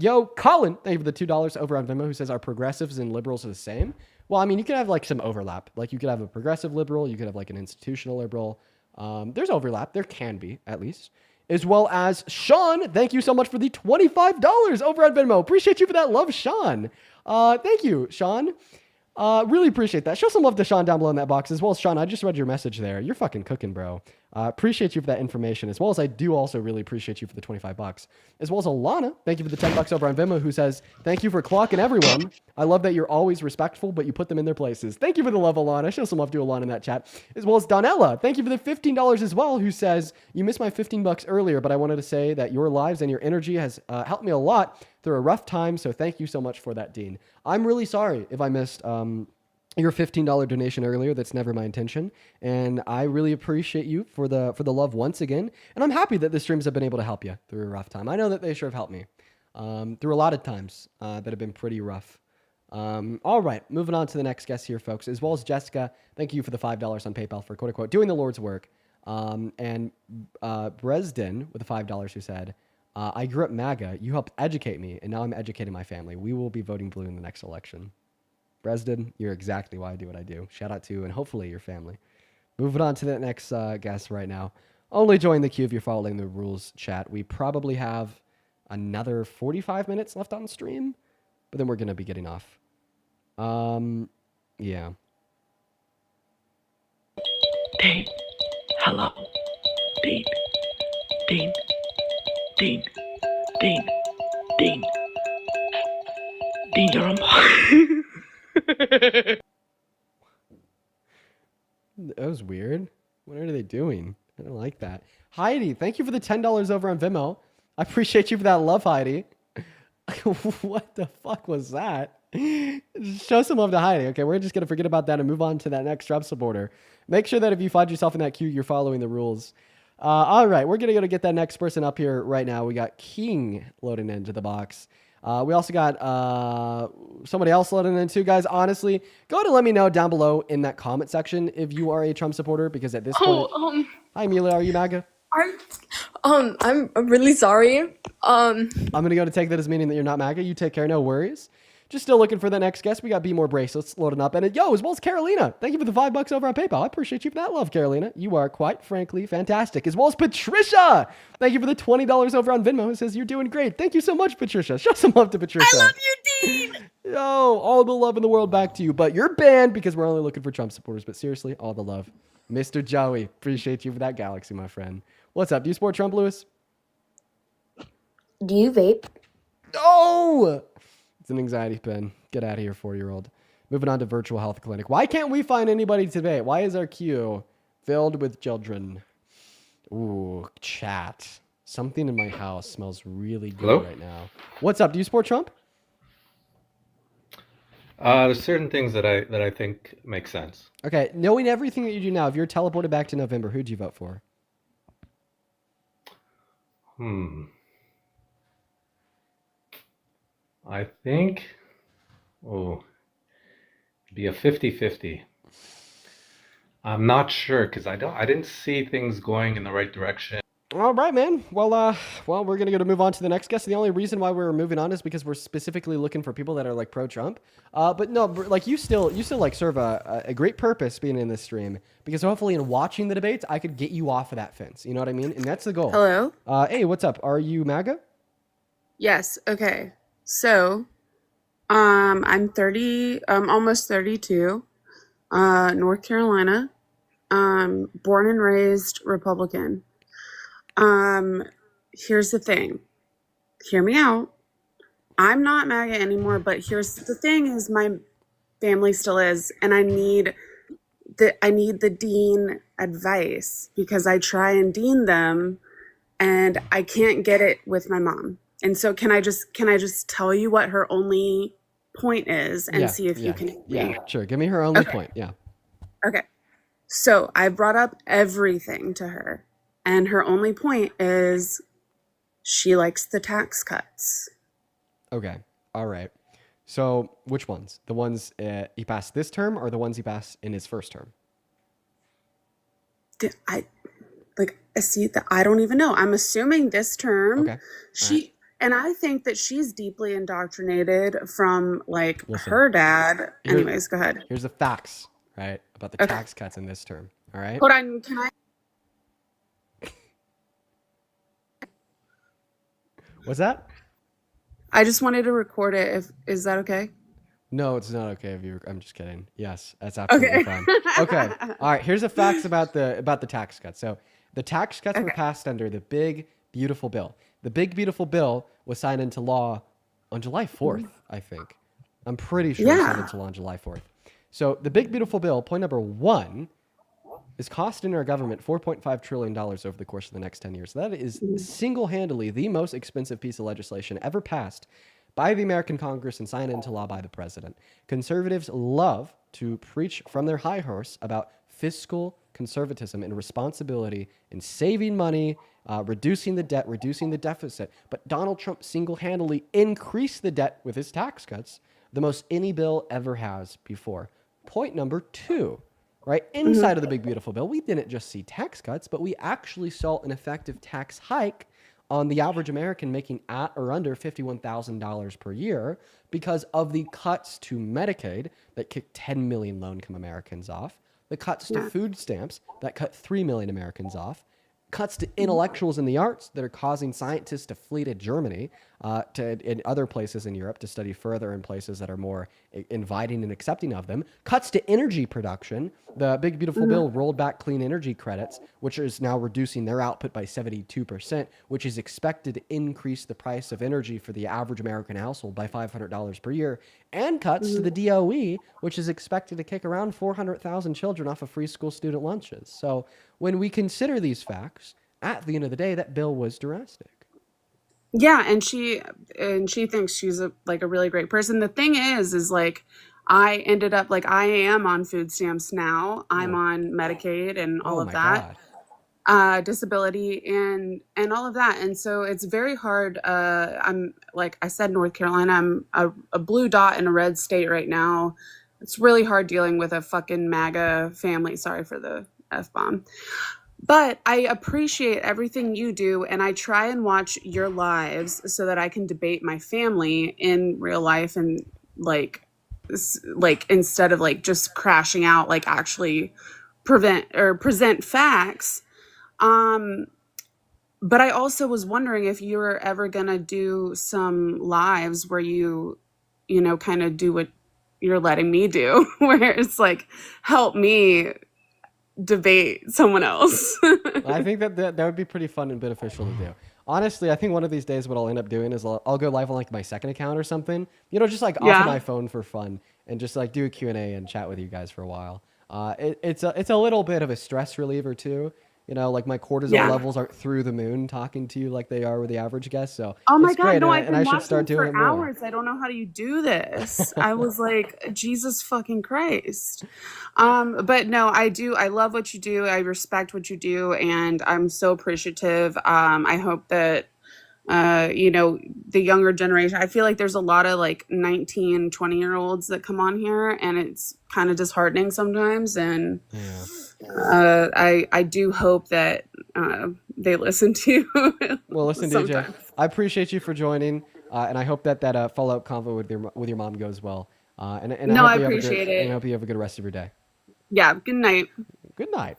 Speaker 1: Yo, Colin, thank you for the $2 over on Venmo, who says our progressives and liberals are the same. Well, I mean, you could have like some overlap. Like you could have a progressive liberal, you could have like an institutional liberal. There's overlap. There can be, at least. As well as Sean, thank you so much for the $25 over on Venmo. Appreciate you for that love, Sean. Thank you, Sean. Really appreciate that. Show some love to Sean down below in that box. As well as Sean, I just read your message there. You're fucking cooking, bro. Appreciate you for that information. As well as I do also really appreciate you for the $25. As well as Alana, thank you for the $10 over on Venmo, who says, thank you for clocking everyone. I love that you're always respectful, but you put them in their places. Thank you for the love, Alana. Show some love to Alana in that chat. As well as Donella, thank you for the $15 as well, who says, you missed my $15 earlier, but I wanted to say that your lives and your energy has helped me a lot through a rough time. So thank you so much for that, Dean. I'm really sorry if I missed your $15 donation earlier. That's never my intention, and I really appreciate you for the love once again. And I'm happy that the streams have been able to help you through a rough time. I know that they sure have helped me through a lot of times that have been pretty rough. All right, moving on to the next guest here, folks, as well as Jessica. Thank you for the $5 on PayPal for quote unquote doing the Lord's work. And Bresden with the $5 who said, I grew up MAGA. You helped educate me, and now I'm educating my family. We will be voting blue in the next election. Bresden, you're exactly why I do what I do. Shout out to you and hopefully your family. Moving on to the next guest right now. Only join the queue if you're following the rules chat. We probably have another 45 minutes left on stream, but then we're going to be getting off. Yeah.
Speaker 11: Dean, hello. Dean, Dean, Dean, Dean, Dean. Dean, you're on.
Speaker 1: That was weird. What are they doing? I don't like that. Heidi, thank you for the $10 over on Venmo. I appreciate you for that love, Heidi. What the fuck was that? Show some love to Heidi. Okay, we're just going to forget about that and move on to that next Trump supporter. Make sure that if you find yourself in that queue, you're following the rules. All right, we're going to go to get that next person up here right now. We got King loading into the box. We also got somebody else loading in too, guys. Honestly, go ahead and let me know down below in that comment section if you are a Trump supporter, because at this point, hi Amelia, are you MAGA?
Speaker 12: I'm really sorry.
Speaker 1: I'm gonna go to take that as meaning that you're not MAGA. You take care, no worries. Just still looking for the next guest. We got Be More Bracelets loading up, and as well as Carolina. Thank you for the $5 over on PayPal. I appreciate you for that love, Carolina. You are quite frankly fantastic. As well as Patricia. Thank you for the $20 over on Venmo. It says you're doing great. Thank you so much, Patricia. Show some love to Patricia.
Speaker 12: I love you, Dean.
Speaker 1: Yo, all the love in the world back to you. But you're banned because we're only looking for Trump supporters. But seriously, all the love, Mr. Joey. Appreciate you for that galaxy, my friend. What's up? Do you support Trump, Lewis?
Speaker 12: Do you vape?
Speaker 1: No. It's an anxiety pen. Get out of here, 4-year-old. Moving on to virtual health clinic. Why can't we find anybody today? Why is our queue filled with children? Ooh, chat. Something in my house smells really good
Speaker 13: Hello?
Speaker 1: right now. What's up? Do you support Trump?
Speaker 13: There's certain things that I think make sense.
Speaker 1: Okay, knowing everything that you do now, if you're teleported back to November, who'd you vote for?
Speaker 13: I think, it'd be a 50-50. I'm not sure because I didn't see things going in the right direction.
Speaker 1: All right, man. Well, we're gonna move on to the next guest. The only reason why we're moving on is because we're specifically looking for people that are like pro-Trump. But no, like you still like serve a great purpose being in this stream, because hopefully in watching the debates, I could get you off of that fence. You know what I mean? And that's the goal.
Speaker 14: Hello?
Speaker 1: Hey, what's up? Are you MAGA?
Speaker 14: Yes. Okay. So, I'm 30, almost 32, North Carolina, born and raised Republican. Here's the thing. Hear me out. I'm not MAGA anymore, but here's the thing is my family still is, and I need the dean advice, because I try and dean them and I can't get it with my mom. And so can I just tell you what her only point is and see if you can help me?
Speaker 1: Yeah, sure. Give me her only point. Yeah.
Speaker 14: Okay. So I brought up everything to her, and her only point is she likes the tax cuts.
Speaker 1: Okay. All right. So which ones? The ones he passed this term, or the ones he passed in his first term?
Speaker 14: I see that I don't even know. I'm assuming this term.
Speaker 1: Okay.
Speaker 14: And I think that she's deeply indoctrinated from
Speaker 1: Listen.
Speaker 14: her dad.
Speaker 1: Here-
Speaker 14: Anyways, go ahead.
Speaker 1: Here's the facts, right, about the tax cuts in this term. All right.
Speaker 14: Hold on, can I?
Speaker 1: What's that?
Speaker 14: I just wanted to record it. Is that okay?
Speaker 1: No, it's not okay if you. I'm just kidding. Yes, that's absolutely fine. Okay. All right. Here's the facts about the tax cuts. So the tax cuts were passed under the Big Beautiful Bill. The Big Beautiful Bill was signed into law on July 4th, I think. I'm pretty sure it was signed into law on July 4th. So the Big Beautiful Bill, point number 1, is costing our government $4.5 trillion over the course of the next 10 years. So that is single-handedly the most expensive piece of legislation ever passed by the American Congress and signed into law by the president. Conservatives love to preach from their high horse about fiscal conservatism and responsibility in saving money, reducing the debt, reducing the deficit. But Donald Trump single-handedly increased the debt with his tax cuts, the most any bill ever has before. Point number 2, right? Inside of the big, beautiful bill, we didn't just see tax cuts, but we actually saw an effective tax hike on the average American making at or under $51,000 per year because of the cuts to Medicaid that kicked 10 million low-income Americans off, the cuts to food stamps that cut 3 million Americans off, cuts to intellectuals in the arts that are causing scientists to flee to Germany, in other places in Europe to study further in places that are more inviting and accepting of them. Cuts to energy production. The big, beautiful bill rolled back clean energy credits, which is now reducing their output by 72%, which is expected to increase the price of energy for the average American household by $500 per year. And cuts to the DOE, which is expected to kick around 400,000 children off of free school student lunches. So when we consider these facts, at the end of the day, that bill was drastic.
Speaker 14: Yeah, and she thinks she's a really great person. The thing is like I ended up like I am on food stamps now. I'm on Medicaid and all of that. Disability and all of that. And so it's very hard. I'm like I said, North Carolina, I'm a blue dot in a red state right now. It's really hard dealing with a fucking MAGA family. Sorry for the F-bomb. But I appreciate everything you do, and I try and watch your lives so that I can debate my family in real life and like instead of like just crashing out, like actually present facts. But I also was wondering if you were ever gonna do some lives where you kind of do what you're letting me do, where it's like help me debate someone else.
Speaker 1: I think that would be pretty fun and beneficial to do. Honestly, I think one of these days what I'll end up doing is I'll go live on like my second account or something, just like off of my phone for fun and just like do a Q&A and chat with you guys for a while. It's a little bit of a stress reliever too. Like my cortisol levels aren't through the moon talking to you like they are with the average guest. So
Speaker 14: oh my
Speaker 1: it's
Speaker 14: God,
Speaker 1: great,
Speaker 14: no,
Speaker 1: and I should start doing it
Speaker 14: for
Speaker 1: more.
Speaker 14: hours. I don't know how you do this. I was like, Jesus fucking Christ. But no, I do. I love what you do. I respect what you do, and I'm so appreciative. I hope that the younger generation, I feel like there's a lot of like 19, 20-year-olds that come on here, and it's kind of disheartening sometimes. And I do hope that they listen to
Speaker 1: Well, listen,
Speaker 14: sometimes.
Speaker 1: DJ, I appreciate you for joining, and I hope that follow-up convo with your mom goes well. And
Speaker 14: No, I
Speaker 1: hope you have
Speaker 14: appreciate it.
Speaker 1: And I hope you have a good rest of your day.
Speaker 14: Yeah, good night.
Speaker 1: Good night,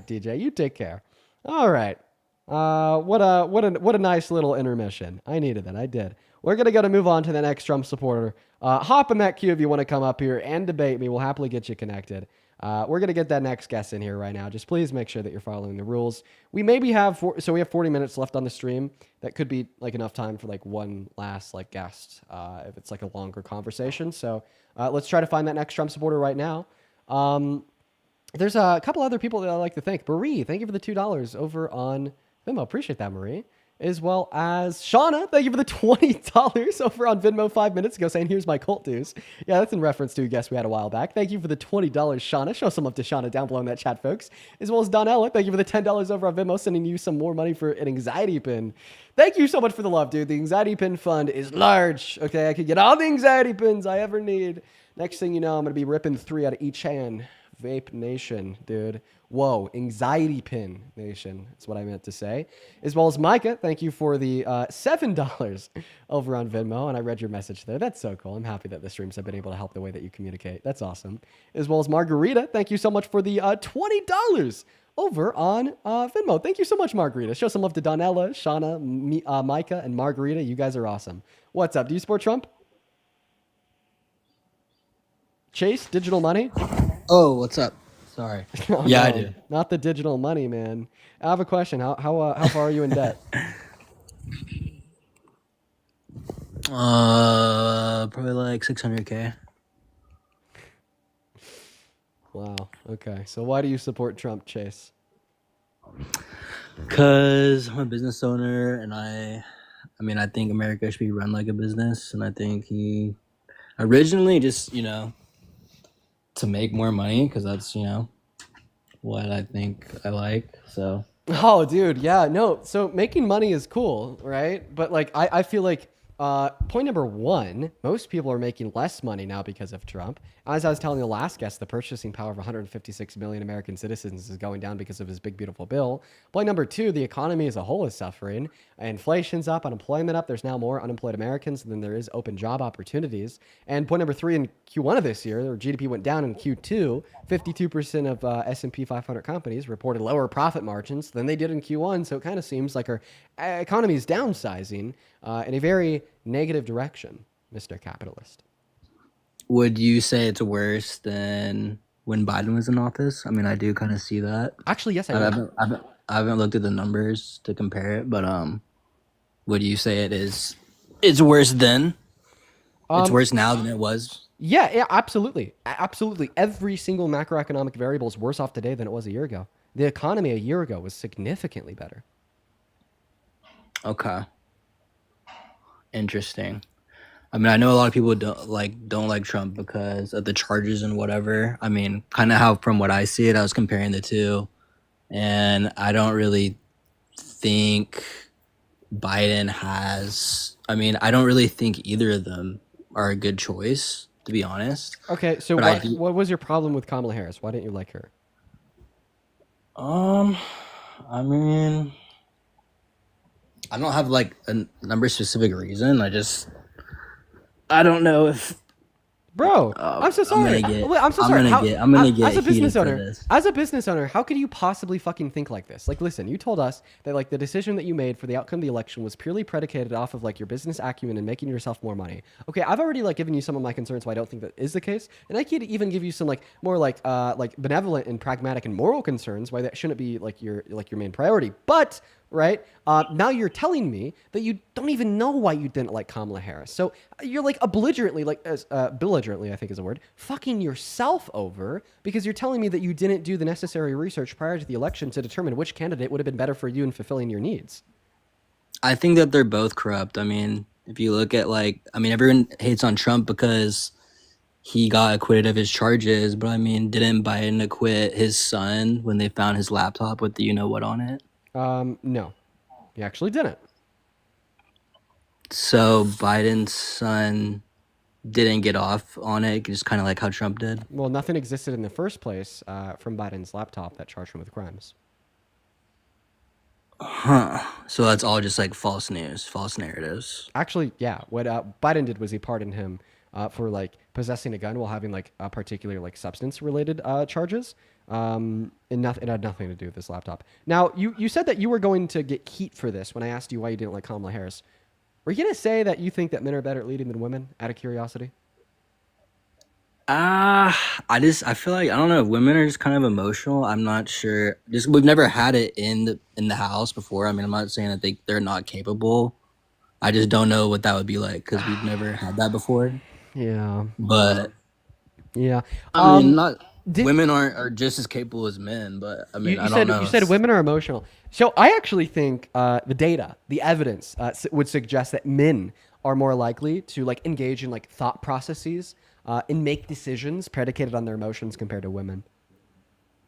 Speaker 1: DJ. You take care. All right. What a nice little intermission. I needed that. I did. We're gonna move on to the next Trump supporter. Hop in that queue if you want to come up here and debate me. We'll happily get you connected. We're gonna get that next guest in here right now. Just please make sure that you're following the rules. We maybe have we have 40 minutes left on the stream. That could be like enough time for like one last like guest if it's like a longer conversation. So let's try to find that next Trump supporter right now. There's a couple other people that I'd like to thank. Marie, thank you for the $2 over on Venmo. Appreciate that, Marie. As well as Shauna, thank you for the $20 over on Venmo 5 minutes ago saying, here's my cult dues. Yeah, that's in reference to a guest we had a while back. Thank you for the $20, Shauna. Show some love to Shauna down below in that chat, folks. As well as Donella, thank you for the $10 over on Venmo, sending you some more money for an anxiety pin. Thank you so much for the love, dude. The anxiety pin fund is large. Okay, I could get all the anxiety pins I ever need. Next thing you know, I'm going to be ripping 3 out of each hand. Vape Nation, dude. Whoa, anxiety pin nation. That's what I meant to say. As well as Micah, thank you for the $7 over on Venmo. And I read your message there. That's so cool. I'm happy that the streams have been able to help the way that you communicate. That's awesome. As well as Margarita, thank you so much for the $20 over on Venmo. Thank you so much, Margarita. Show some love to Donella, Shauna, Micah, and Margarita. You guys are awesome. What's up? Do you support Trump? Chase, digital money?
Speaker 16: Oh, what's up? Sorry.
Speaker 1: Oh,
Speaker 16: yeah,
Speaker 1: no,
Speaker 16: I do.
Speaker 1: Not the digital money, man. I have a question. How far are you in debt?
Speaker 16: Probably like 600K.
Speaker 1: Wow. Okay. So why do you support Trump, Chase?
Speaker 16: Because I'm a business owner and I I mean, I think America should be run like a business, and I think he originally just, to make more money, because that's, what I think I like. So
Speaker 1: Oh, dude, yeah, no. So making money is cool, right? But like, I feel like point number one, most people are making less money now because of Trump. As I was telling the last guest, the purchasing power of 156 million American citizens is going down because of his big, beautiful bill. Point number two, the economy as a whole is suffering. Inflation's up, unemployment up. There's now more unemployed Americans than there is open job opportunities. And point number three, in Q1 of this year, their GDP went down. In Q2, 52% of S&P 500 companies reported lower profit margins than they did in Q1. So it kind of seems like our economy is downsizing in a very negative direction, Mr. Capitalist.
Speaker 16: would you say it's worse than when Biden was in office? I mean, I do kind of see that.
Speaker 1: Actually, yes, I
Speaker 16: I
Speaker 1: do.
Speaker 16: haven't looked at the numbers to compare it, but would you say it's worse then? It's worse now than it was?
Speaker 1: Yeah, absolutely. Absolutely. Every single macroeconomic variable is worse off today than it was a year ago. The economy a year ago was significantly better.
Speaker 16: Okay. Interesting. I mean, I know a lot of people don't like Trump because of the charges and whatever. I mean, kind of how from what I see it, I was comparing the two, and I don't really think Biden has. I mean, I don't really think either of them are a good choice, to be honest.
Speaker 1: Okay, so
Speaker 16: But
Speaker 1: what was your problem with Kamala Harris? Why didn't you like her?
Speaker 16: I mean, I don't have like a number specific reason. I don't know if.
Speaker 1: Bro, I'm so sorry. I'm so sorry.
Speaker 16: I'm gonna get
Speaker 1: as a business
Speaker 16: heated for
Speaker 1: owner,
Speaker 16: this.
Speaker 1: as a business owner, how could you possibly fucking think like this? Like, listen, you told us that like the decision that you made for the outcome of the election was purely predicated off of like your business acumen and making yourself more money. Okay, I've already like given you some of my concerns why I don't think that is the case, and I could even give you some like more like benevolent and pragmatic and moral concerns why that shouldn't be like your main priority. But right now you're telling me that you don't even know why you didn't like Kamala Harris. So you're like belligerently, I think is a word, fucking yourself over because you're telling me that you didn't do the necessary research prior to the election to determine which candidate would have been better for you in fulfilling your needs.
Speaker 16: I think that they're both corrupt. I mean, if you look at everyone hates on Trump because he got acquitted of his charges, but I mean, didn't Biden acquit his son when they found his laptop with the you-know-what on it?
Speaker 1: No, he actually didn't.
Speaker 16: So Biden's son didn't get off on it, just kind of like how Trump did.
Speaker 1: Well, nothing existed in the first place from Biden's laptop that charged him with crimes.
Speaker 16: Huh. So that's all just like false news, false narratives.
Speaker 1: Actually, yeah. What Biden did was he pardoned him for like possessing a gun while having like a particular like substance related charges. And it had nothing to do with this laptop. Now, you said that you were going to get heat for this when I asked you why you didn't like Kamala Harris. Were you going to say that you think that men are better at leading than women, out of curiosity?
Speaker 16: I feel like, I don't know, women are just kind of emotional. I'm not sure. We've never had it in the house before. I mean, I'm not saying that they're not capable. I just don't know what that would be like because we've never had that before.
Speaker 1: Yeah.
Speaker 16: But
Speaker 1: yeah,
Speaker 16: I mean, women are just as capable as men, but I mean, I don't know.
Speaker 1: You said women are emotional. So I actually think the data, the evidence would suggest that men are more likely to like engage in like thought processes and make decisions predicated on their emotions compared to women.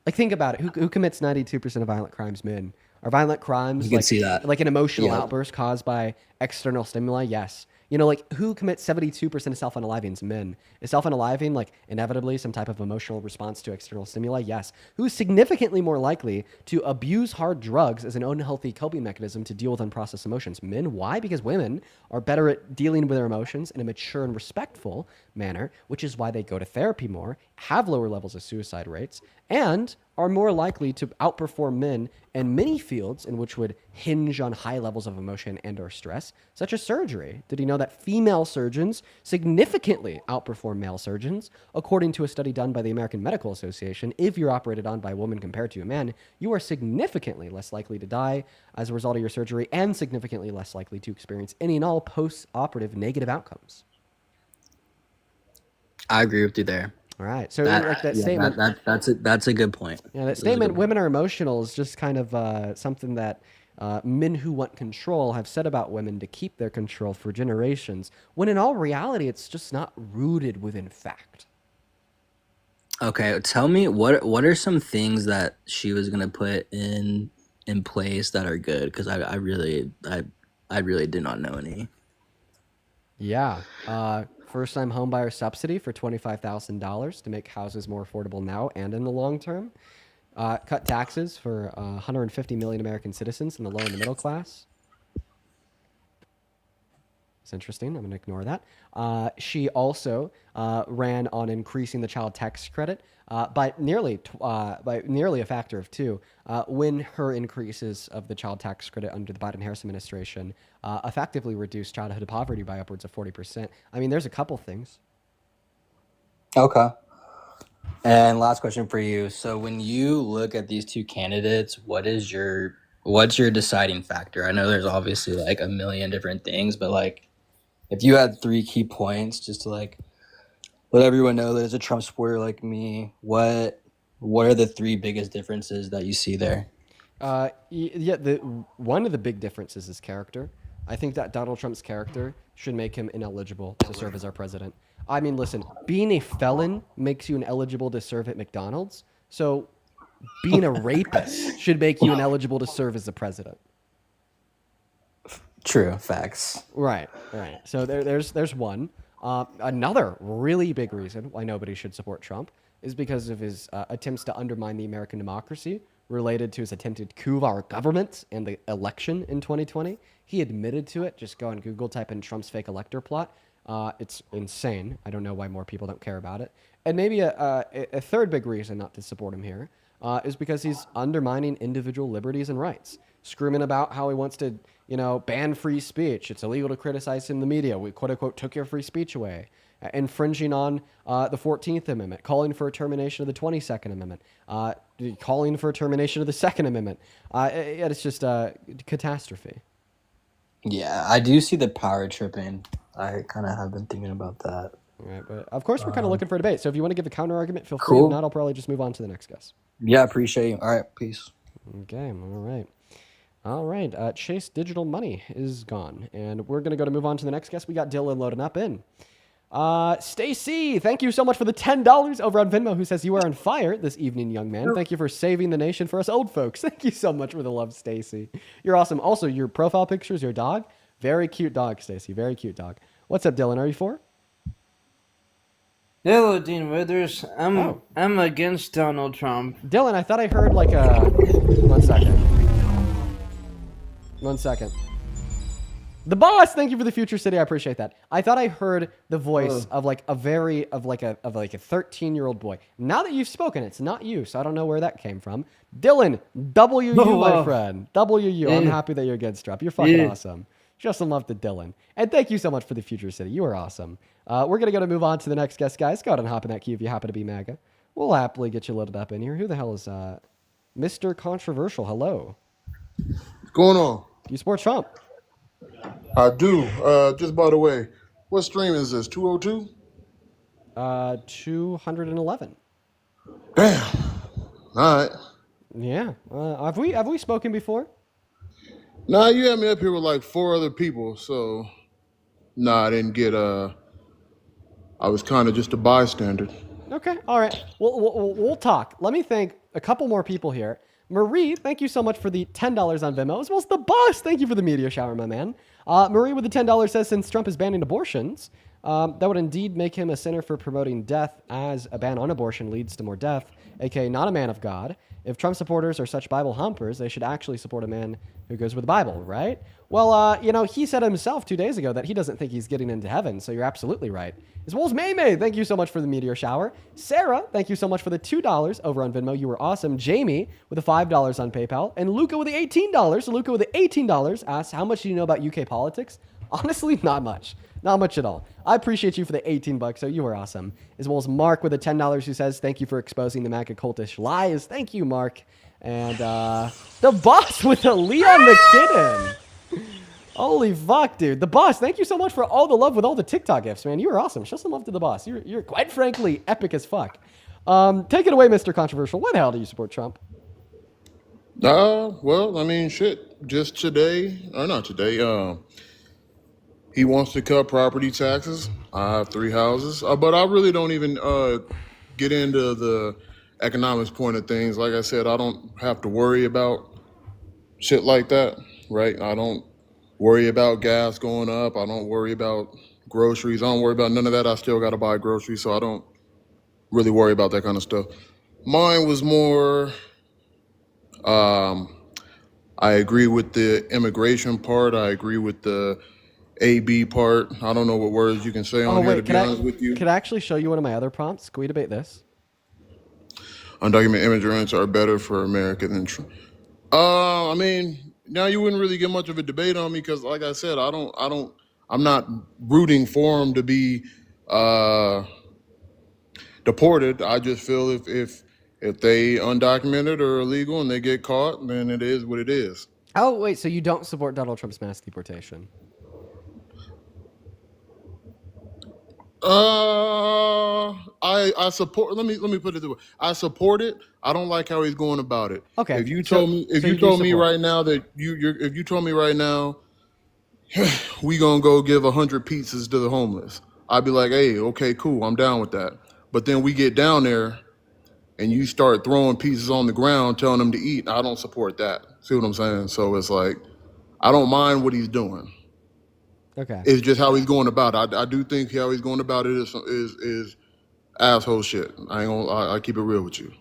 Speaker 1: Like, think about it. Who commits 92% of violent crimes? Men. Are violent crimes
Speaker 16: You can see that.
Speaker 1: like an emotional
Speaker 16: Yeah.
Speaker 1: outburst caused by external stimuli? Yes. You know, like who commits 72% of self-unalivings? Men. Is self-unaliving like inevitably some type of emotional response to external stimuli? Yes. Who's significantly more likely to abuse hard drugs as an unhealthy coping mechanism to deal with unprocessed emotions? Men. Why? Because women are better at dealing with their emotions in a mature and respectful manner, which is why they go to therapy more, have lower levels of suicide rates, and are more likely to outperform men in many fields in which would hinge on high levels of emotion and or stress, such as surgery. Did you know that female surgeons significantly outperform male surgeons? According to a study done by the American Medical Association, if you're operated on by a woman compared to a man, you are significantly less likely to die as a result of your surgery and significantly less likely to experience any and all post-operative negative outcomes.
Speaker 16: I agree with you there.
Speaker 1: All right. So like that statement.
Speaker 16: That's a good point.
Speaker 1: Yeah, that statement, women are emotional, is just kind of something that men who want control have said about women to keep their control for generations, when in all reality, it's just not rooted within fact.
Speaker 16: Okay, tell me what are some things that she was gonna put in place that are good? Because I really did not know any.
Speaker 1: Yeah. First-time homebuyer subsidy for $25,000 to make houses more affordable now and in the long term. Cut taxes for 150 million American citizens in the low and the middle class. It's interesting. I'm going to ignore that. She also ran on increasing the child tax credit by nearly a factor of 2. When her increases of the child tax credit under the Biden-Harris administration effectively reduced childhood poverty by upwards of 40%. I mean, there's a couple things.
Speaker 16: Okay. And last question for you. So when you look at these two candidates, what's your deciding factor? I know there's obviously like a million different things, but like if you had 3 key points just to like let everyone know that as a Trump supporter like me, what are the 3 biggest differences that you see there?
Speaker 1: One of the big differences is character. I think that Donald Trump's character should make him ineligible to serve as our president. I mean, listen, being a felon makes you ineligible to serve at McDonald's. So being a rapist should make you ineligible to serve as the president.
Speaker 16: True, facts.
Speaker 1: Right. So there's one. Another really big reason why nobody should support Trump is because of his attempts to undermine the American democracy related to his attempted coup of our government and the election in 2020. He admitted to it. Just go on Google, type in Trump's fake elector plot. It's insane. I don't know why more people don't care about it. And maybe a third big reason not to support him here is because he's undermining individual liberties and rights, screaming about how he wants to, ban free speech. It's illegal to criticize in the media. We quote unquote took your free speech away. Infringing on the 14th Amendment, calling for a termination of the 22nd Amendment, calling for a termination of the Second Amendment. It's just a catastrophe.
Speaker 16: Yeah, I do see the power tripping. I kind of have been thinking about that.
Speaker 1: All right, but of course we're kind of looking for a debate. So if you want to give a counter argument, feel free.
Speaker 16: Cool.
Speaker 1: If not, I'll probably just move on to the next guest.
Speaker 16: Yeah, appreciate you. All right, peace.
Speaker 1: Okay, all right. Chase Digital Money is gone, and we're gonna move on to the next guest. We got Dylan loading up in. Stacy, thank you so much for the $10 over on Venmo, who says you are on fire this evening, young man. Thank you for saving the nation for us old folks. Thank you so much for the love, Stacy. You're awesome. Also, your profile picture is your dog. Very cute dog, Stacy. Very cute dog. What's up, Dylan? Are you for?
Speaker 17: Hello, Dean Withers. I'm against Donald Trump.
Speaker 1: Dylan, I thought I heard like a... One second. The boss, thank you for the future city. I appreciate that. I thought I heard the voice of like a 13-year-old boy. Now that you've spoken, it's not you, so I don't know where that came from. Dylan, WU, my friend. WU. I'm happy that you're against Trump. You're fucking awesome. Show some love to Dylan. And thank you so much for the future city. You are awesome. We're going to move on to the next guest, guys. Go ahead and hop in that queue if you happen to be MAGA. We'll happily get you loaded up in here. Who the hell is Mr. Controversial? Hello.
Speaker 19: What's going on?
Speaker 1: Do you support Trump?
Speaker 19: I do. Just by the way, what stream is this? 202?
Speaker 1: 211.
Speaker 19: Damn. All right.
Speaker 1: Yeah. Have we spoken before?
Speaker 19: Nah, you had me up here with like 4 other people, so I didn't get I was kind of just a bystander.
Speaker 1: Okay. All right. We'll talk. Let me thank a couple more people here. Marie, thank you so much for the $10 on Venmo, as well as the boss. Thank you for the media shower, my man. Marie with the $10 says, since Trump is banning abortions, that would indeed make him a center for promoting death, as a ban on abortion leads to more death, aka not a man of God. If Trump supporters are such Bible humpers, they should actually support a man who goes with the Bible, right? Well, he said himself 2 days ago that he doesn't think he's getting into heaven, so you're absolutely right. As well as May, thank you so much for the meteor shower. Sarah, thank you so much for the $2 over on Venmo. You were awesome. Jamie with the $5 on PayPal. And Luca with the $18. So Luca with the $18 asks, how much do you know about UK politics? Honestly, not much. Not much at all. I appreciate you for the $18, so you were awesome. As well as Mark with the $10 who says, thank you for exposing the MAGA cultish lies. Thank you, Mark. And the boss with the Leon McKinnon. Holy fuck, dude. The boss, thank you so much for all the love with all the TikTok gifts, man. You were awesome. Show some love to the boss. You're quite frankly epic as fuck. Take it away, Mr. Controversial. Why the hell do you support Trump?
Speaker 19: Well, I mean, shit. Just today, or not today. He wants to cut property taxes. I have 3 houses, but I really don't even get into the economics point of things. Like I said, I don't have to worry about shit like that, right? I don't worry about gas going up. I don't worry about groceries. I don't worry about none of that. I still got to buy groceries, so I don't really worry about that kind of stuff. Mine was more. Um, I agree with the immigration part. I agree with the AB part. I don't know what words you can say
Speaker 1: Oh
Speaker 19: on here, to
Speaker 1: wait,
Speaker 19: be honest with you.
Speaker 1: could I actually show you one of my other prompts? Can we debate this?
Speaker 19: Undocumented immigrants are better for America than Trump. I mean, now you wouldn't really get much of a debate on me because, like I said, I'm not rooting for them to be uh, deported. I just feel if they undocumented or illegal and they get caught, then it is what it is.
Speaker 1: Oh wait, so you don't support Donald Trump's mass deportation?
Speaker 19: I support. Let me put it this way. I support it. I don't like how he's going about it.
Speaker 1: Okay,
Speaker 19: If you
Speaker 1: so
Speaker 19: told me, if
Speaker 1: so
Speaker 19: you
Speaker 1: you do
Speaker 19: told me
Speaker 1: support.
Speaker 19: right now that if you told me right now we gonna go give 100 pizzas to the homeless, I'd be like, hey, okay, cool, I'm down with that. But then we get down there and you start throwing pieces on the ground, telling them to eat. I don't support that. See what I'm saying? So it's like, I don't mind what he's doing.
Speaker 1: Okay.
Speaker 19: It's just how he's going about it. I do think how he's going about it is asshole shit. I keep it real with you.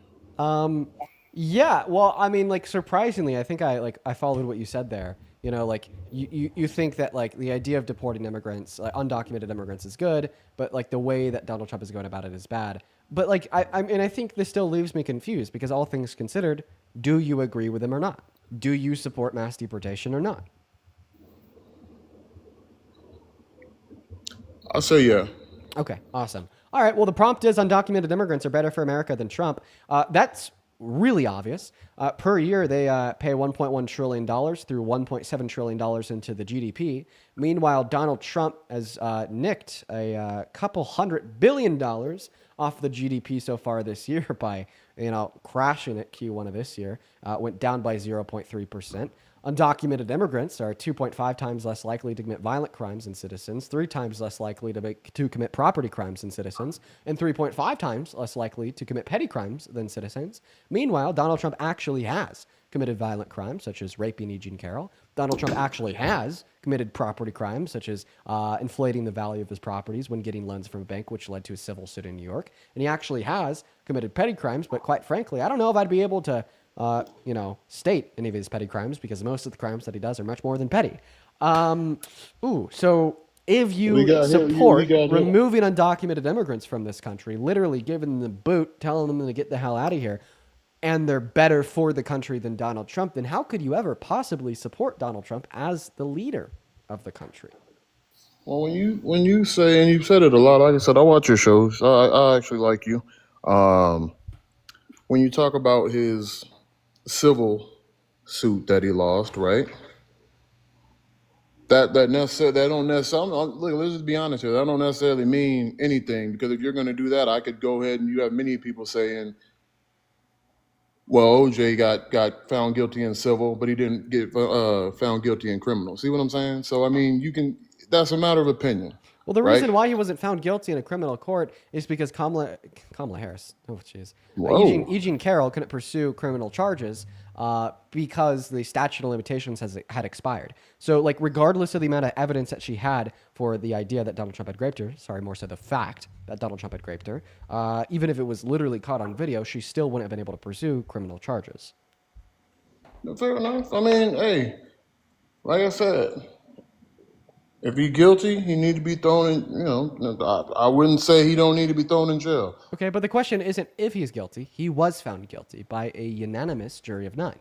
Speaker 1: Yeah. Well, I mean, like surprisingly, I think I followed what you said there. You know, like you think that like the idea of deporting immigrants, like undocumented immigrants, is good, but like the way that Donald Trump is going about it is bad. But like I think this still leaves me confused because all things considered, do you agree with him or not? Do you support mass deportation or not?
Speaker 19: I'll say yeah.
Speaker 1: Okay, awesome. All right, well, the prompt is undocumented immigrants are better for America than Trump. That's really obvious. Per year, they pay $1.1 trillion through $1.7 trillion into the GDP. Meanwhile, Donald Trump has nicked a couple $100 billion off the GDP so far this year by, crashing at Q1 of this year. Went down by 0.3%. Undocumented immigrants are 2.5 times less likely to commit violent crimes than citizens, 3 times less likely to commit property crimes than citizens, and 3.5 times less likely to commit petty crimes than citizens. Meanwhile, Donald Trump actually has committed violent crimes, such as raping Eugene Carroll. Donald Trump actually has committed property crimes, such as inflating the value of his properties when getting loans from a bank, which led to a civil suit in New York. And he actually has committed petty crimes, but quite frankly, I don't know if I'd be able to state any of his petty crimes because most of the crimes that he does are much more than petty. So if you support removing undocumented immigrants from this country, literally giving them the boot, telling them to get the hell out of here, and they're better for the country than Donald Trump, then how could you ever possibly support Donald Trump as the leader of the country?
Speaker 19: Well, when you say, and you've said it a lot, like I said, I watch your shows. I actually like you. When you talk about his civil suit that he lost, right? That don't necessarily look. Let's just be honest here. That don't necessarily mean anything because if you're going to do that, I could go ahead and you have many people saying, "Well, OJ got found guilty in civil, but he didn't get found guilty in criminal." See what I'm saying? So I mean, you can. That's a matter of opinion.
Speaker 1: Well, the
Speaker 19: right?
Speaker 1: reason why he wasn't found guilty in a criminal court is because Kamala Harris, Eugene Carroll couldn't pursue criminal charges because the statute of limitations had expired. So, like, regardless of the amount of evidence that she had for the idea that Donald Trump had raped her, more so the fact that Donald Trump had raped her, even if it was literally caught on video, she still wouldn't have been able to pursue criminal charges.
Speaker 19: Fair enough. I mean, hey, like I said. If he's guilty, he need to be thrown in, I wouldn't say he don't need to be thrown in jail.
Speaker 1: Okay, but the question isn't if he's guilty. He was found guilty by a unanimous jury of 9.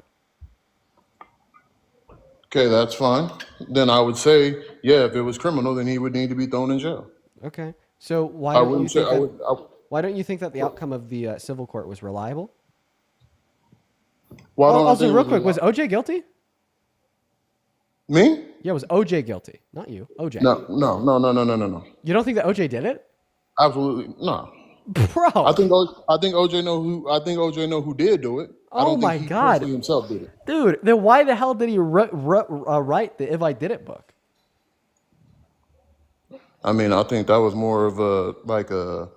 Speaker 19: Okay, that's fine. Then I would say, yeah, if it was criminal, then he would need to be thrown in jail.
Speaker 1: Okay, so why don't you think that the outcome of the civil court was reliable? Also, real quick, was OJ guilty?
Speaker 19: Me?
Speaker 1: Yeah, was OJ guilty? Not you, OJ.
Speaker 19: No.
Speaker 1: You don't think that OJ did it?
Speaker 19: Absolutely no.
Speaker 1: Bro.
Speaker 19: I think OJ know who did do it. I
Speaker 1: Oh
Speaker 19: don't think
Speaker 1: my
Speaker 19: he
Speaker 1: God.
Speaker 19: personally himself did it.
Speaker 1: Dude, then why the hell did he write the If I Did It book?
Speaker 19: I mean, I think that was more of a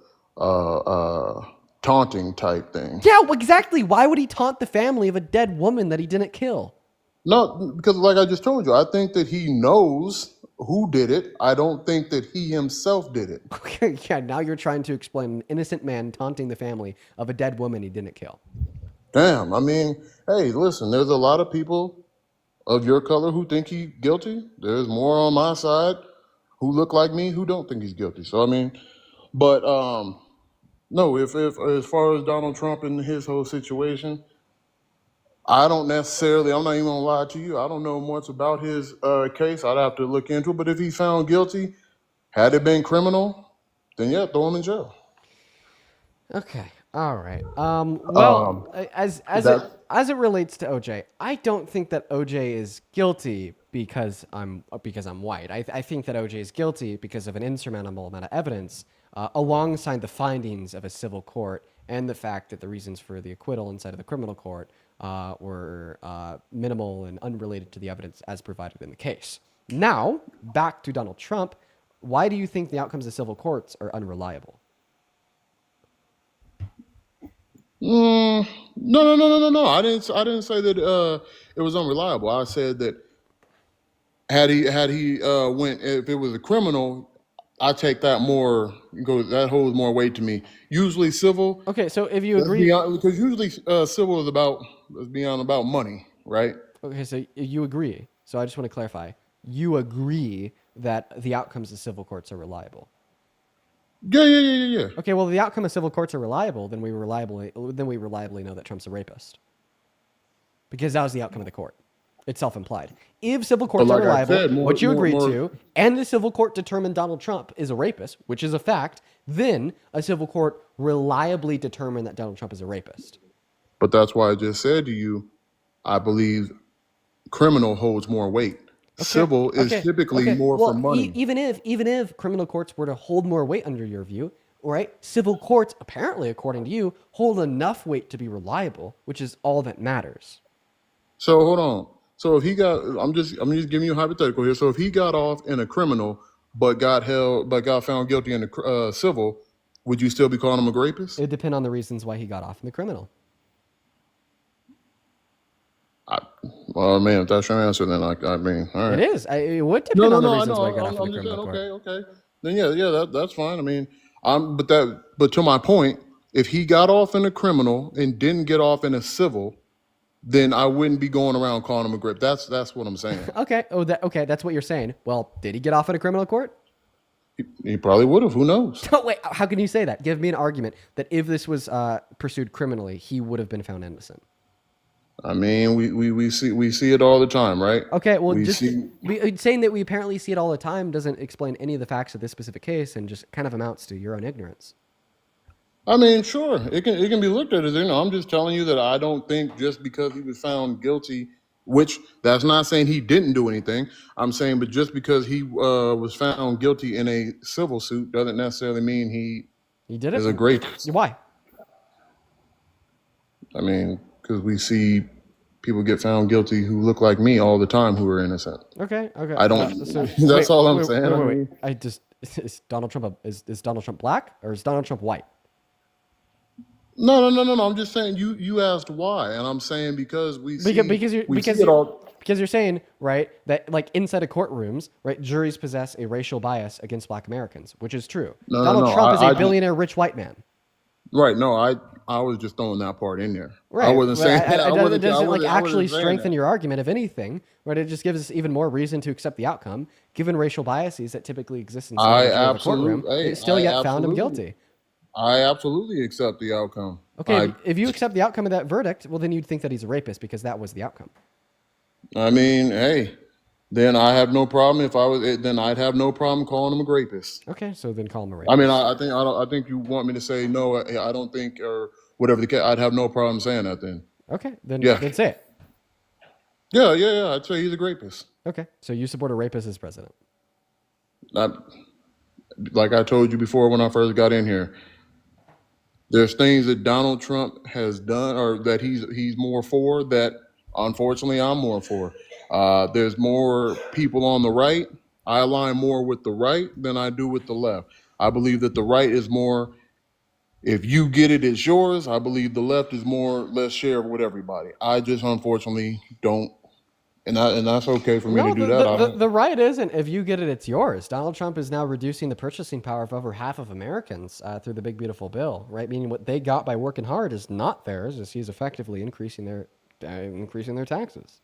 Speaker 19: taunting type thing.
Speaker 1: Yeah, well, exactly. Why would he taunt the family of a dead woman that he didn't kill?
Speaker 19: No, because like I just told you, I think that he knows who did it. I don't think that he himself did it.
Speaker 1: Okay, yeah, now you're trying to explain an innocent man taunting the family of a dead woman he didn't kill.
Speaker 19: Damn. I mean, hey, listen, there's a lot of people of your color who think he's guilty. There's more on my side who look like me who don't think he's guilty. So I mean, but no, if as far as Donald Trump and his whole situation, I don't necessarily, I'm not even gonna lie to you, I don't know much about his case. I'd have to look into it. But if he's found guilty, had it been criminal, then yeah, throw him in jail.
Speaker 1: Okay. All right. Well, as
Speaker 19: that-
Speaker 1: it relates to OJ, I don't think that OJ is guilty because I'm white. I think that OJ is guilty because of an insurmountable amount of evidence, alongside the findings of a civil court and the fact that the reasons for the acquittal inside of the criminal court were minimal and unrelated to the evidence as provided in the case. Now, back to Donald Trump. Why do you think the outcomes of civil courts are unreliable?
Speaker 19: No. I didn't say that it was unreliable. I said that had he went, if it was a criminal, I take that more. That holds more weight to me. Usually civil.
Speaker 1: Okay, so if you agree,
Speaker 19: because usually civil is about, let's be honest, about money, right?
Speaker 1: okay, so you agree. So I just want to clarify. You agree that the outcomes of civil courts are reliable.
Speaker 19: Yeah.
Speaker 1: Okay, well, the outcome of civil courts are reliable, then we reliably know that Trump's a rapist. Because that was the outcome of the court. It's self-implied. If civil courts
Speaker 19: like
Speaker 1: are
Speaker 19: I
Speaker 1: reliable,
Speaker 19: said,
Speaker 1: which you agreed to, and the civil court determined Donald Trump is a rapist, which is a fact, then a civil court reliably determined that Donald Trump is a rapist.
Speaker 19: But that's why I just said to you, I believe criminal holds more weight. Civil is typically more
Speaker 1: well,
Speaker 19: for money.
Speaker 1: Even if criminal courts were to hold more weight under your view, right? Civil courts, apparently, according to you, hold enough weight to be reliable, which is all that matters.
Speaker 19: So hold on. So if he got, I'm just giving you a hypothetical here. So if he got off in a criminal, but got found guilty in a civil, would you still be calling him a rapist?
Speaker 1: It depends on the reasons why he got off in the criminal.
Speaker 19: Well, man, if that's your answer, then I mean, all right.
Speaker 1: It is. It would depend on the reasons why he got off in
Speaker 19: I'm
Speaker 1: the
Speaker 19: just
Speaker 1: criminal
Speaker 19: saying,
Speaker 1: court.
Speaker 19: okay. Then yeah, that's fine. I mean, but to my point, if he got off in a criminal and didn't get off in a civil, then I wouldn't be going around calling him a grip. That's what I'm saying.
Speaker 1: Okay. Okay. That's what you're saying. Well, did he get off in a criminal court?
Speaker 19: He probably would have. Who knows?
Speaker 1: Oh, wait. How can you say that? Give me an argument that if this was pursued criminally, he would have been found innocent.
Speaker 19: I mean, we see it all the time, right?
Speaker 1: Okay. Well,
Speaker 19: We
Speaker 1: saying that we apparently see it all the time doesn't explain any of the facts of this specific case, and just kind of amounts to your own ignorance.
Speaker 19: I mean, sure, it can be looked at as, I'm just telling you that I don't think just because he was found guilty, which that's not saying he didn't do anything. I'm saying, but just because he was found guilty in a civil suit doesn't necessarily mean he
Speaker 1: did it.
Speaker 19: is a rapist.
Speaker 1: Why?
Speaker 19: I mean, because we see people get found guilty who look like me all the time who are innocent.
Speaker 1: Okay.
Speaker 19: I don't. That's all I'm saying.
Speaker 1: Wait. Is Donald Trump is Donald Trump black or is Donald Trump white?
Speaker 19: No. I'm just saying you asked why, and I'm saying because
Speaker 1: you're saying, right, that like inside of courtrooms, right, juries possess a racial bias against black Americans, which is true. Donald Trump is a billionaire rich white man.
Speaker 19: Right. No, I was just throwing that part in there.
Speaker 1: Right.
Speaker 19: I wasn't saying that.
Speaker 1: It doesn't actually strengthen your argument. If anything, right, it just gives us even more reason to accept the outcome, given racial biases that typically exist inside the courtroom. It still yet found him guilty.
Speaker 19: I absolutely accept the outcome.
Speaker 1: Okay, if you accept the outcome of that verdict, well, then you'd think that he's a rapist because that was the outcome.
Speaker 19: I mean, hey, then I have no problem. Then I'd have no problem calling him a rapist.
Speaker 1: Okay, so then call him a rapist.
Speaker 19: I mean, I think you want me to say no. I don't think, or whatever the case. I'd have no problem saying that then.
Speaker 1: Okay, then say it.
Speaker 19: Yeah. I'd say he's a rapist.
Speaker 1: Okay, so you support a rapist as president?
Speaker 19: Like I told you before when I first got in here, There's things that Donald Trump has done, or that he's more for, that unfortunately I'm more for. There's more people on the right. I align more with the right than I do with the left. I believe that the right is more, if you get it, it's yours. I believe the left is more, let's share with everybody. I just unfortunately don't, and that's okay for me to
Speaker 1: No,
Speaker 19: do
Speaker 1: the,
Speaker 19: that.
Speaker 1: the, the, the right isn't. If you get it, it's yours. Donald Trump is now reducing the purchasing power of over half of Americans through the big beautiful bill, right? Meaning what they got by working hard is not theirs, as he's effectively increasing their taxes.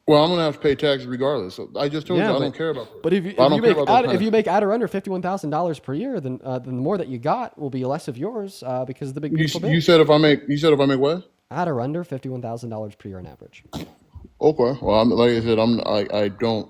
Speaker 19: Well, I'm gonna have to pay taxes regardless. So I just told you I don't care about.
Speaker 1: But if you
Speaker 19: I don't care about those kind
Speaker 1: if
Speaker 19: of.
Speaker 1: you make at or under $51,000 per year, then the more that you got will be less of yours because of the big beautiful bill.
Speaker 19: You said if I make what?
Speaker 1: At or under $51,000 per year on average.
Speaker 19: Okay. Well, like I said, I don't,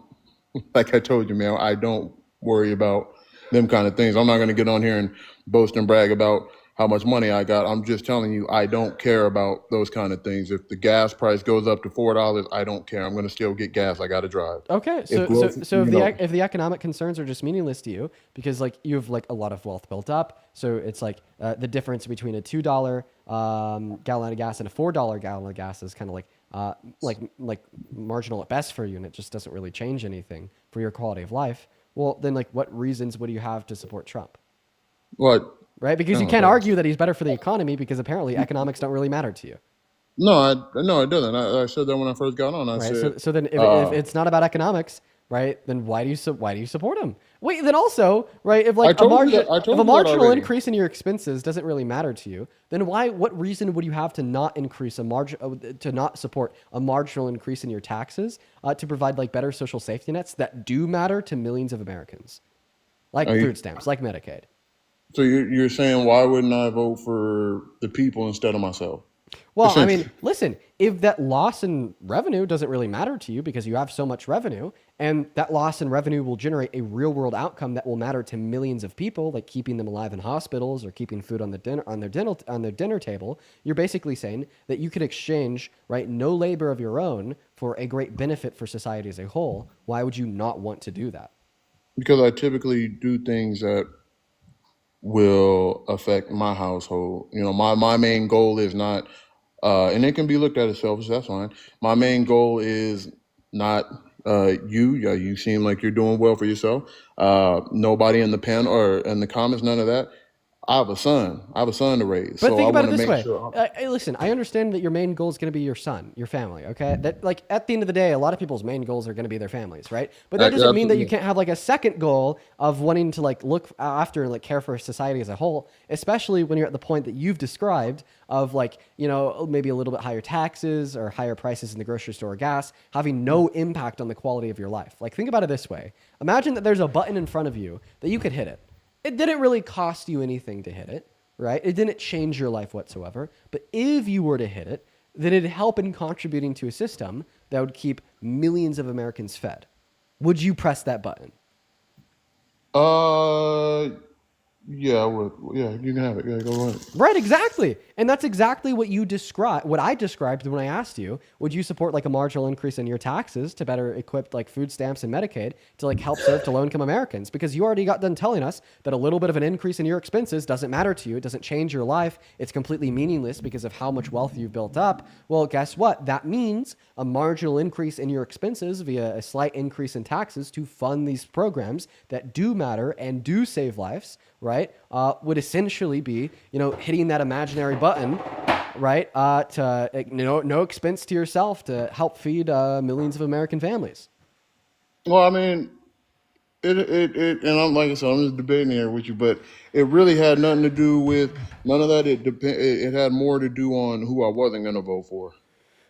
Speaker 19: like I told you, man, I don't worry about them kind of things. I'm not going to get on here and boast and brag about how much money I got. I'm just telling you, I don't care about those kind of things. If the gas price goes up to $4, I don't care. I'm going to still get gas. I got to drive.
Speaker 1: Okay, so if the economic concerns are just meaningless to you because like you have like a lot of wealth built up, so it's like the difference between a $2 gallon of gas and a $4 gallon of gas is kind of like marginal at best for you, and it just doesn't really change anything for your quality of life. Well, then like what reasons would you have to support Trump?
Speaker 19: What?
Speaker 1: Right, because you can't argue that he's better for the economy because apparently economics don't really matter to you.
Speaker 19: No, it doesn't. I said that when I first got on. I
Speaker 1: Right.
Speaker 19: said.
Speaker 1: So then, if it's not about economics, right? Then why do you support him? Wait. Then also, right? If like a marginal increase in your expenses doesn't really matter to you, then why? What reason would you have to not increase to not support a marginal increase in your taxes to provide like better social safety nets that do matter to millions of Americans, like food stamps, like Medicaid?
Speaker 19: So you're saying why wouldn't I vote for the people instead of myself?
Speaker 1: Well, I mean, listen, if that loss in revenue doesn't really matter to you because you have so much revenue, and that loss in revenue will generate a real world outcome that will matter to millions of people, like keeping them alive in hospitals or keeping food on their dinner table, you're basically saying that you could exchange, right, no labor of your own for a great benefit for society as a whole. Why would you not want to do that?
Speaker 19: Because I typically do things that will affect my household. You know, my main goal is not, and it can be looked at as selfish. That's fine. My main goal is not you. You seem like you're doing well for yourself. Nobody in the pen or in the comments, none of that. I have a son. I have a son to raise.
Speaker 1: But
Speaker 19: so
Speaker 1: think
Speaker 19: I
Speaker 1: about it
Speaker 19: want to
Speaker 1: this
Speaker 19: make
Speaker 1: way.
Speaker 19: sure.
Speaker 1: Listen, I understand that your main goal is going to be your son, your family. Okay, that like at the end of the day, a lot of people's main goals are going to be their families, right? But that doesn't mean that you can't have like a second goal of wanting to like look after and like care for society as a whole, especially when you're at the point that you've described of like, you know, maybe a little bit higher taxes or higher prices in the grocery store or gas having no impact on the quality of your life. Like think about it this way. Imagine that there's a button in front of you that you could hit it. It didn't really cost you anything to hit it. Right? It didn't change your life whatsoever. But if you were to hit it, then it'd help in contributing to a system that would keep millions of Americans fed. Would you press that button?
Speaker 19: Yeah, I would. Yeah, you can have it. Yeah, go ahead.
Speaker 1: Right, exactly. And that's exactly what you described, what I described when I asked you, would you support like a marginal increase in your taxes to better equip like food stamps and Medicaid to like help serve to low-income Americans? Because you already got done telling us that a little bit of an increase in your expenses doesn't matter to you. It doesn't change your life. It's completely meaningless because of how much wealth you've built up. Well, guess what? That means a marginal increase in your expenses via a slight increase in taxes to fund these programs that do matter and do save lives, right? Would essentially be, you know, hitting that imaginary button, right? To no expense to yourself to help feed millions of American families.
Speaker 19: Well, I mean, and I'm like I said, I'm just debating here with you, but it really had nothing to do with none of that. It had more to do on who I wasn't going to vote for.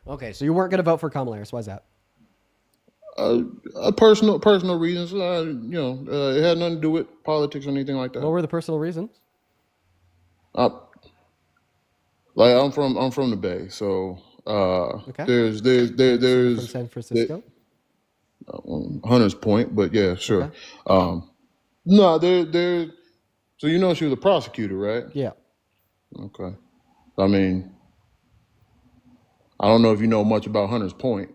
Speaker 1: Okay, so you weren't going to vote for Kamala Harris. Why's that?
Speaker 19: Personal reasons. It had nothing to do with politics or anything like that.
Speaker 1: What were the personal reasons?
Speaker 19: Like I'm from the Bay, so
Speaker 1: Okay.
Speaker 19: there's
Speaker 1: From San Francisco.
Speaker 19: Hunter's Point, but yeah, sure.
Speaker 1: Okay.
Speaker 19: No, there. So you know she was a prosecutor, right?
Speaker 1: Yeah.
Speaker 19: Okay. I mean, I don't know if you know much about Hunter's Point,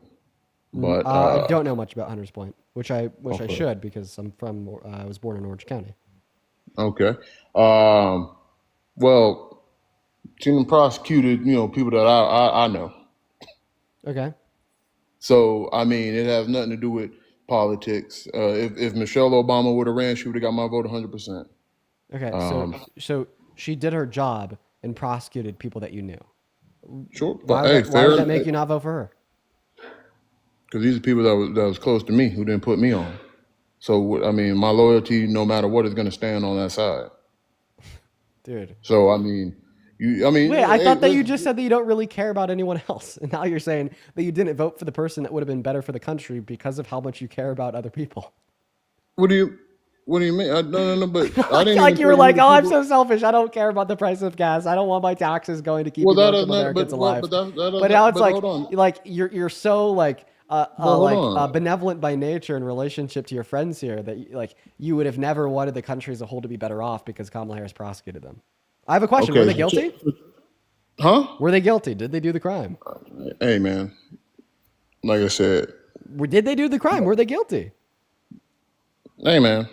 Speaker 19: but
Speaker 1: I don't know much about Hunters Point, which I
Speaker 19: Okay.
Speaker 1: should because I was born in Orange County.
Speaker 19: Okay. Well, seen them prosecuted, people that I know.
Speaker 1: Okay.
Speaker 19: So I mean, it has nothing to do with politics. If Michelle Obama would have ran, she would have got my vote 100%.
Speaker 1: Okay. So she did her job and prosecuted people that you knew.
Speaker 19: Sure,
Speaker 1: Why
Speaker 19: but hey,
Speaker 1: why would
Speaker 19: fair,
Speaker 1: that make you not vote for her?
Speaker 19: because these are people that was close to me who didn't put me on. So I mean, my loyalty, no matter what, is going to stand on that side.
Speaker 1: Dude.
Speaker 19: So I mean,
Speaker 1: Wait, I
Speaker 19: hey,
Speaker 1: thought that you
Speaker 19: listen,
Speaker 1: just said that you don't really care about anyone else. And now you're saying that you didn't vote for the person that would have been better for the country because of how much you care about other people.
Speaker 19: what do you mean? No, but I didn't
Speaker 1: Like
Speaker 19: even
Speaker 1: you were
Speaker 19: say who
Speaker 1: like,
Speaker 19: the
Speaker 1: oh, I'm
Speaker 19: people.
Speaker 1: so selfish. I don't care about the price of gas. I don't want my taxes going to keep
Speaker 19: Well, that is
Speaker 1: American
Speaker 19: not.
Speaker 1: Americans alive.
Speaker 19: But that
Speaker 1: But now
Speaker 19: does.
Speaker 1: it's
Speaker 19: But
Speaker 1: like,
Speaker 19: hold on.
Speaker 1: you're so like
Speaker 19: But hold on.
Speaker 1: benevolent by nature in relationship to your friends here that you would have never wanted the country as a whole to be better off because Kamala Harris prosecuted them. I have a question. Were they
Speaker 19: Okay.
Speaker 1: guilty?
Speaker 19: Huh?
Speaker 1: Were they guilty? Did they do the crime?
Speaker 19: Hey, man. Like I said,
Speaker 1: Did they do the crime? Were they guilty?
Speaker 19: hey, man.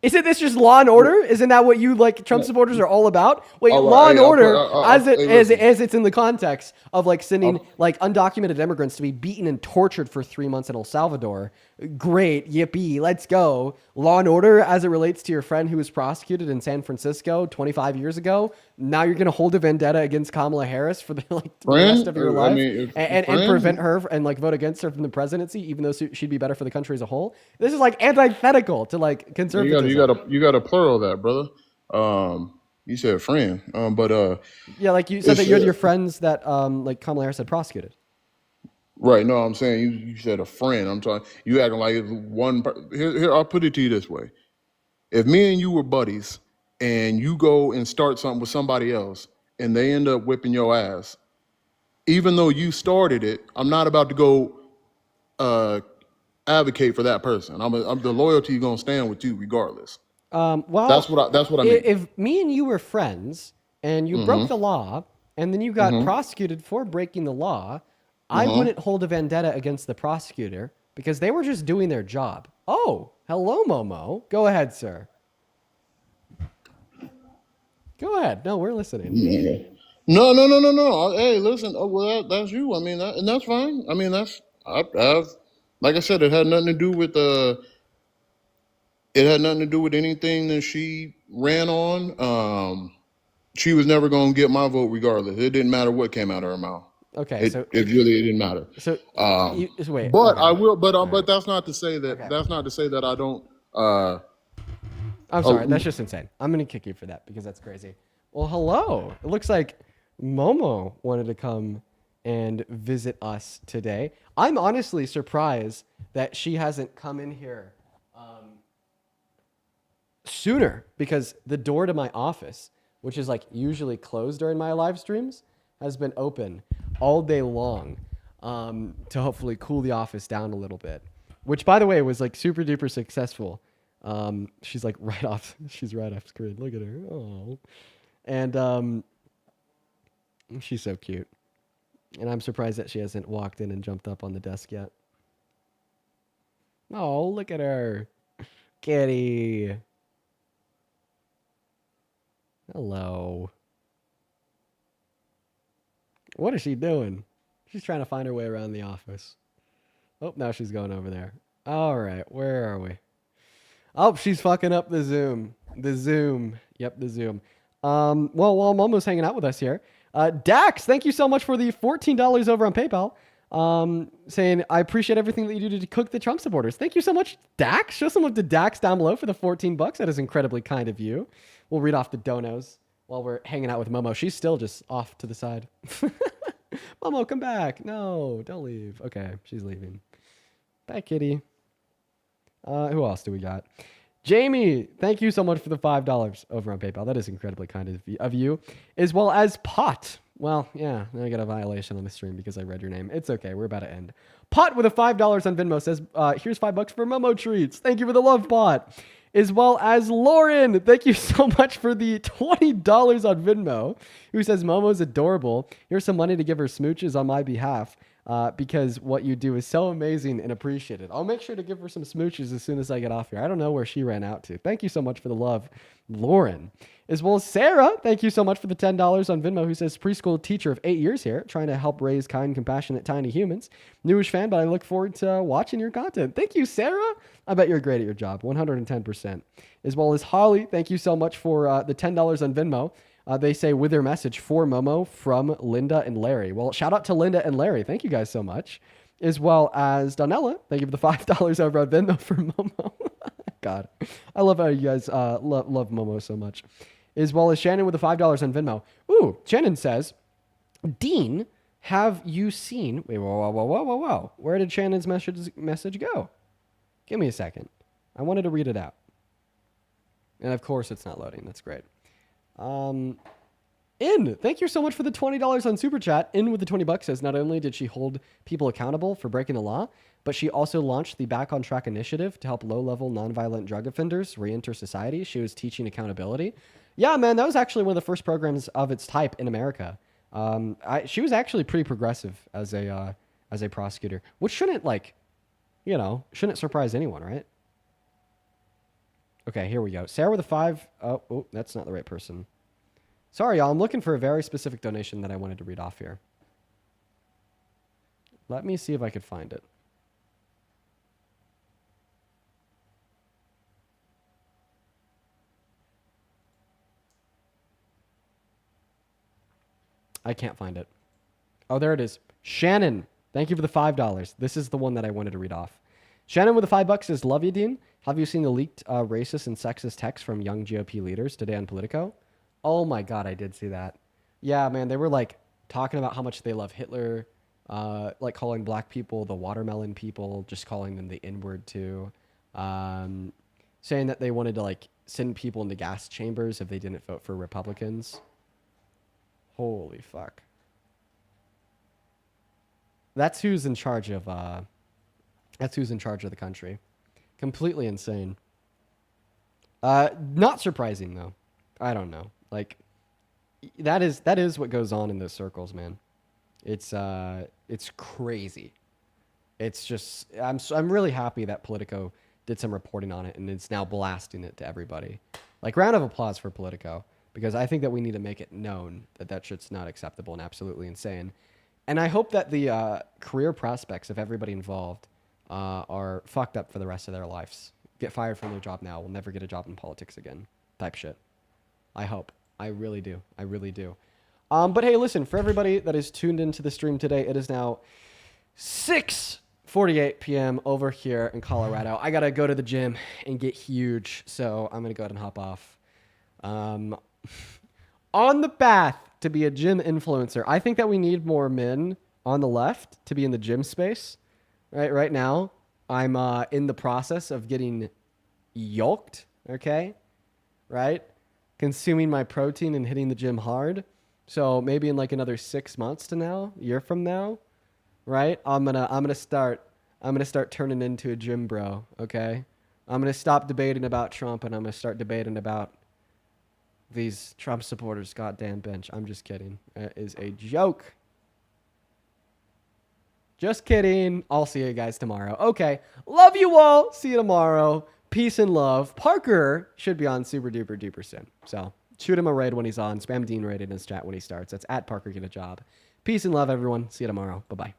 Speaker 1: Isn't this just law and order? Isn't that what you Trump supporters are all about? Wait,
Speaker 19: All
Speaker 1: law
Speaker 19: right.
Speaker 1: and
Speaker 19: Hey,
Speaker 1: order, as
Speaker 19: hey, listen.
Speaker 1: it's in the context of sending undocumented immigrants to be beaten and tortured for 3 months in El Salvador. Great, yippee, let's go. Law and order, as it relates to your friend who was prosecuted in San Francisco 25 years ago. Now you're going to hold a vendetta against Kamala Harris for the rest
Speaker 19: Friend?
Speaker 1: of your
Speaker 19: I
Speaker 1: life,
Speaker 19: mean,
Speaker 1: and
Speaker 19: friend?
Speaker 1: prevent her and vote against her from the presidency, even though she'd be better for the country as a whole. This is antithetical to conservatism.
Speaker 19: You got to plural that, brother. You said friend.
Speaker 1: Yeah, you said
Speaker 19: it's,
Speaker 1: that you're your friends that Kamala Harris had prosecuted.
Speaker 19: Right. No, I'm saying you said a friend. I'm talking. You acting like it's one. Here, I'll put it to you this way: if me and you were buddies, and you go and start something with somebody else, and they end up whipping your ass, even though you started it, I'm not about to go advocate for that person. I'm the loyalty gonna stand with you regardless.
Speaker 1: Well,
Speaker 19: That's what I mean.
Speaker 1: If me and you were friends and you broke the law and then you got prosecuted for breaking the law, I wouldn't hold a vendetta against the prosecutor because they were just doing their job. Oh, hello, Momo. Go ahead, sir. Go ahead. No, we're listening.
Speaker 19: No. Hey, listen. Oh, well, that's you. I mean, and that's fine. I mean, I've like I said, it had nothing to do with It had nothing to do with anything that she ran on. She was never going to get my vote regardless. It didn't matter what came out of her mouth.
Speaker 1: Okay,
Speaker 19: It really didn't matter.
Speaker 1: So wait.
Speaker 19: But
Speaker 1: Okay.
Speaker 19: I will. But that's not to say that. That's not to say that I don't.
Speaker 1: I'm sorry. That's just insane. I'm going to kick you for that because that's crazy. Well, hello. It looks like Momo wanted to come and visit us today. I'm honestly surprised that she hasn't come in here sooner because the door to my office, which is usually closed during my live streams, has been open all day long to hopefully cool the office down a little bit, which by the way was super duper successful. She's right off screen. Look at her. Oh, and she's so cute. And I'm surprised that she hasn't walked in and jumped up on the desk yet. Oh, look at her. Kitty. Hello. What is she doing? She's trying to find her way around the office. Oh, now she's going over there. All right, where are we? Oh, she's fucking up the Zoom. The Zoom. Yep, the Zoom. Well, while Momo's hanging out with us here, Dax, thank you so much for the $14 over on PayPal. Saying, I appreciate everything that you do to cook the Trump supporters. Thank you so much, Dax. Show some love to Dax down below for the $14. That is incredibly kind of you. We'll read off the donos while we're hanging out with Momo. She's still just off to the side. Momo, come back. No, don't leave. Okay, she's leaving. Bye, kitty. Who else do we got? Jamie, thank you so much for the $5 over on PayPal. That is incredibly kind of you. As well as Pot. Well, yeah, I got a violation on the stream because I read your name. It's okay. We're about to end. Pot with a $5 on Venmo says, here's $5 for Momo treats. Thank you for the love, Pot. As well as Lauren, thank you so much for the $20 on Venmo, who says Momo's adorable. Here's some money to give her smooches on my behalf. because what you do is so amazing and appreciated. I'll make sure to give her some smooches as soon as I get off here. I don't know where she ran out to. Thank you so much for the love, Lauren. As well as Sarah, thank you so much for the $10 on Venmo, who says, preschool teacher of 8 years here, trying to help raise kind, compassionate, tiny humans. Newish fan, but I look forward to watching your content. Thank you, Sarah. I bet you're great at your job, 110%. As well as Holly, thank you so much for the $10 on Venmo. They say with their message for Momo from Linda and Larry. Well, shout out to Linda and Larry. Thank you guys so much. As well as Donella, thank you for the $5 over on Venmo for Momo. God, I love how you guys love Momo so much. As well as Shannon with the $5 on Venmo. Ooh, Shannon says, Dean, have you seen... Wait, whoa. Where did Shannon's message go? Give me a second. I wanted to read it out. And of course it's not loading. That's great. Thank you so much for the $20 on Super Chat. With the $20 says, not only did she hold people accountable for breaking the law, but she also launched the Back on Track initiative to help low-level nonviolent drug offenders re-enter society. She was teaching accountability. Yeah, man, that was actually one of the first programs of its type in America. She was actually pretty progressive as a prosecutor, which shouldn't shouldn't surprise anyone, right? Okay, here we go. Sarah with a 5. Oh, that's not the right person. Sorry, y'all. I'm looking for a very specific donation that I wanted to read off here. Let me see if I could find it. I can't find it. Oh, there it is. Shannon, thank you for the $5. This is the one that I wanted to read off. Shannon with the $5 says, love you, Dean. Have you seen the leaked racist and sexist texts from young GOP leaders today on Politico? Oh my God, I did see that. Yeah, man, they were like talking about how much they love Hitler, like calling black people the watermelon people, just calling them the N-word too, saying that they wanted to like send people into gas chambers if they didn't vote for Republicans. Holy fuck. That's who's in charge of the country. Completely insane. Not surprising though. I don't know. Like that is what goes on in those circles, man. It's crazy. It's just I'm really happy that Politico did some reporting on it and it's now blasting it to everybody. Like round of applause for Politico, because I think that we need to make it known that that shit's not acceptable and absolutely insane. And I hope that the career prospects of everybody involved are fucked up for the rest of their lives. Get fired from their job now. Will never get a job in politics again. Type shit. I hope. I really do. I really do. But hey, listen, for everybody that is tuned into the stream today, it is now 6:48 p.m. over here in Colorado. I got to go to the gym and get huge, so I'm going to go ahead and hop off. On the path to be a gym influencer, I think that we need more men on the left to be in the gym space. Right now, I'm in the process of getting yoked, okay? Right? Consuming my protein and hitting the gym hard. So maybe in like another 6 months to now, a year from now, right? I'm gonna start turning into a gym bro, okay? I'm gonna stop debating about Trump and I'm gonna start debating about these Trump supporters' goddamn bench. I'm just kidding. It is a joke. Just kidding. I'll see you guys tomorrow. Okay. Love you all. See you tomorrow. Peace and love. Parker should be on super duper duper soon. So shoot him a raid when he's on. Spam Dean raid in his chat when he starts. That's at Parker Get a Job. Peace and love, everyone. See you tomorrow. Bye-bye.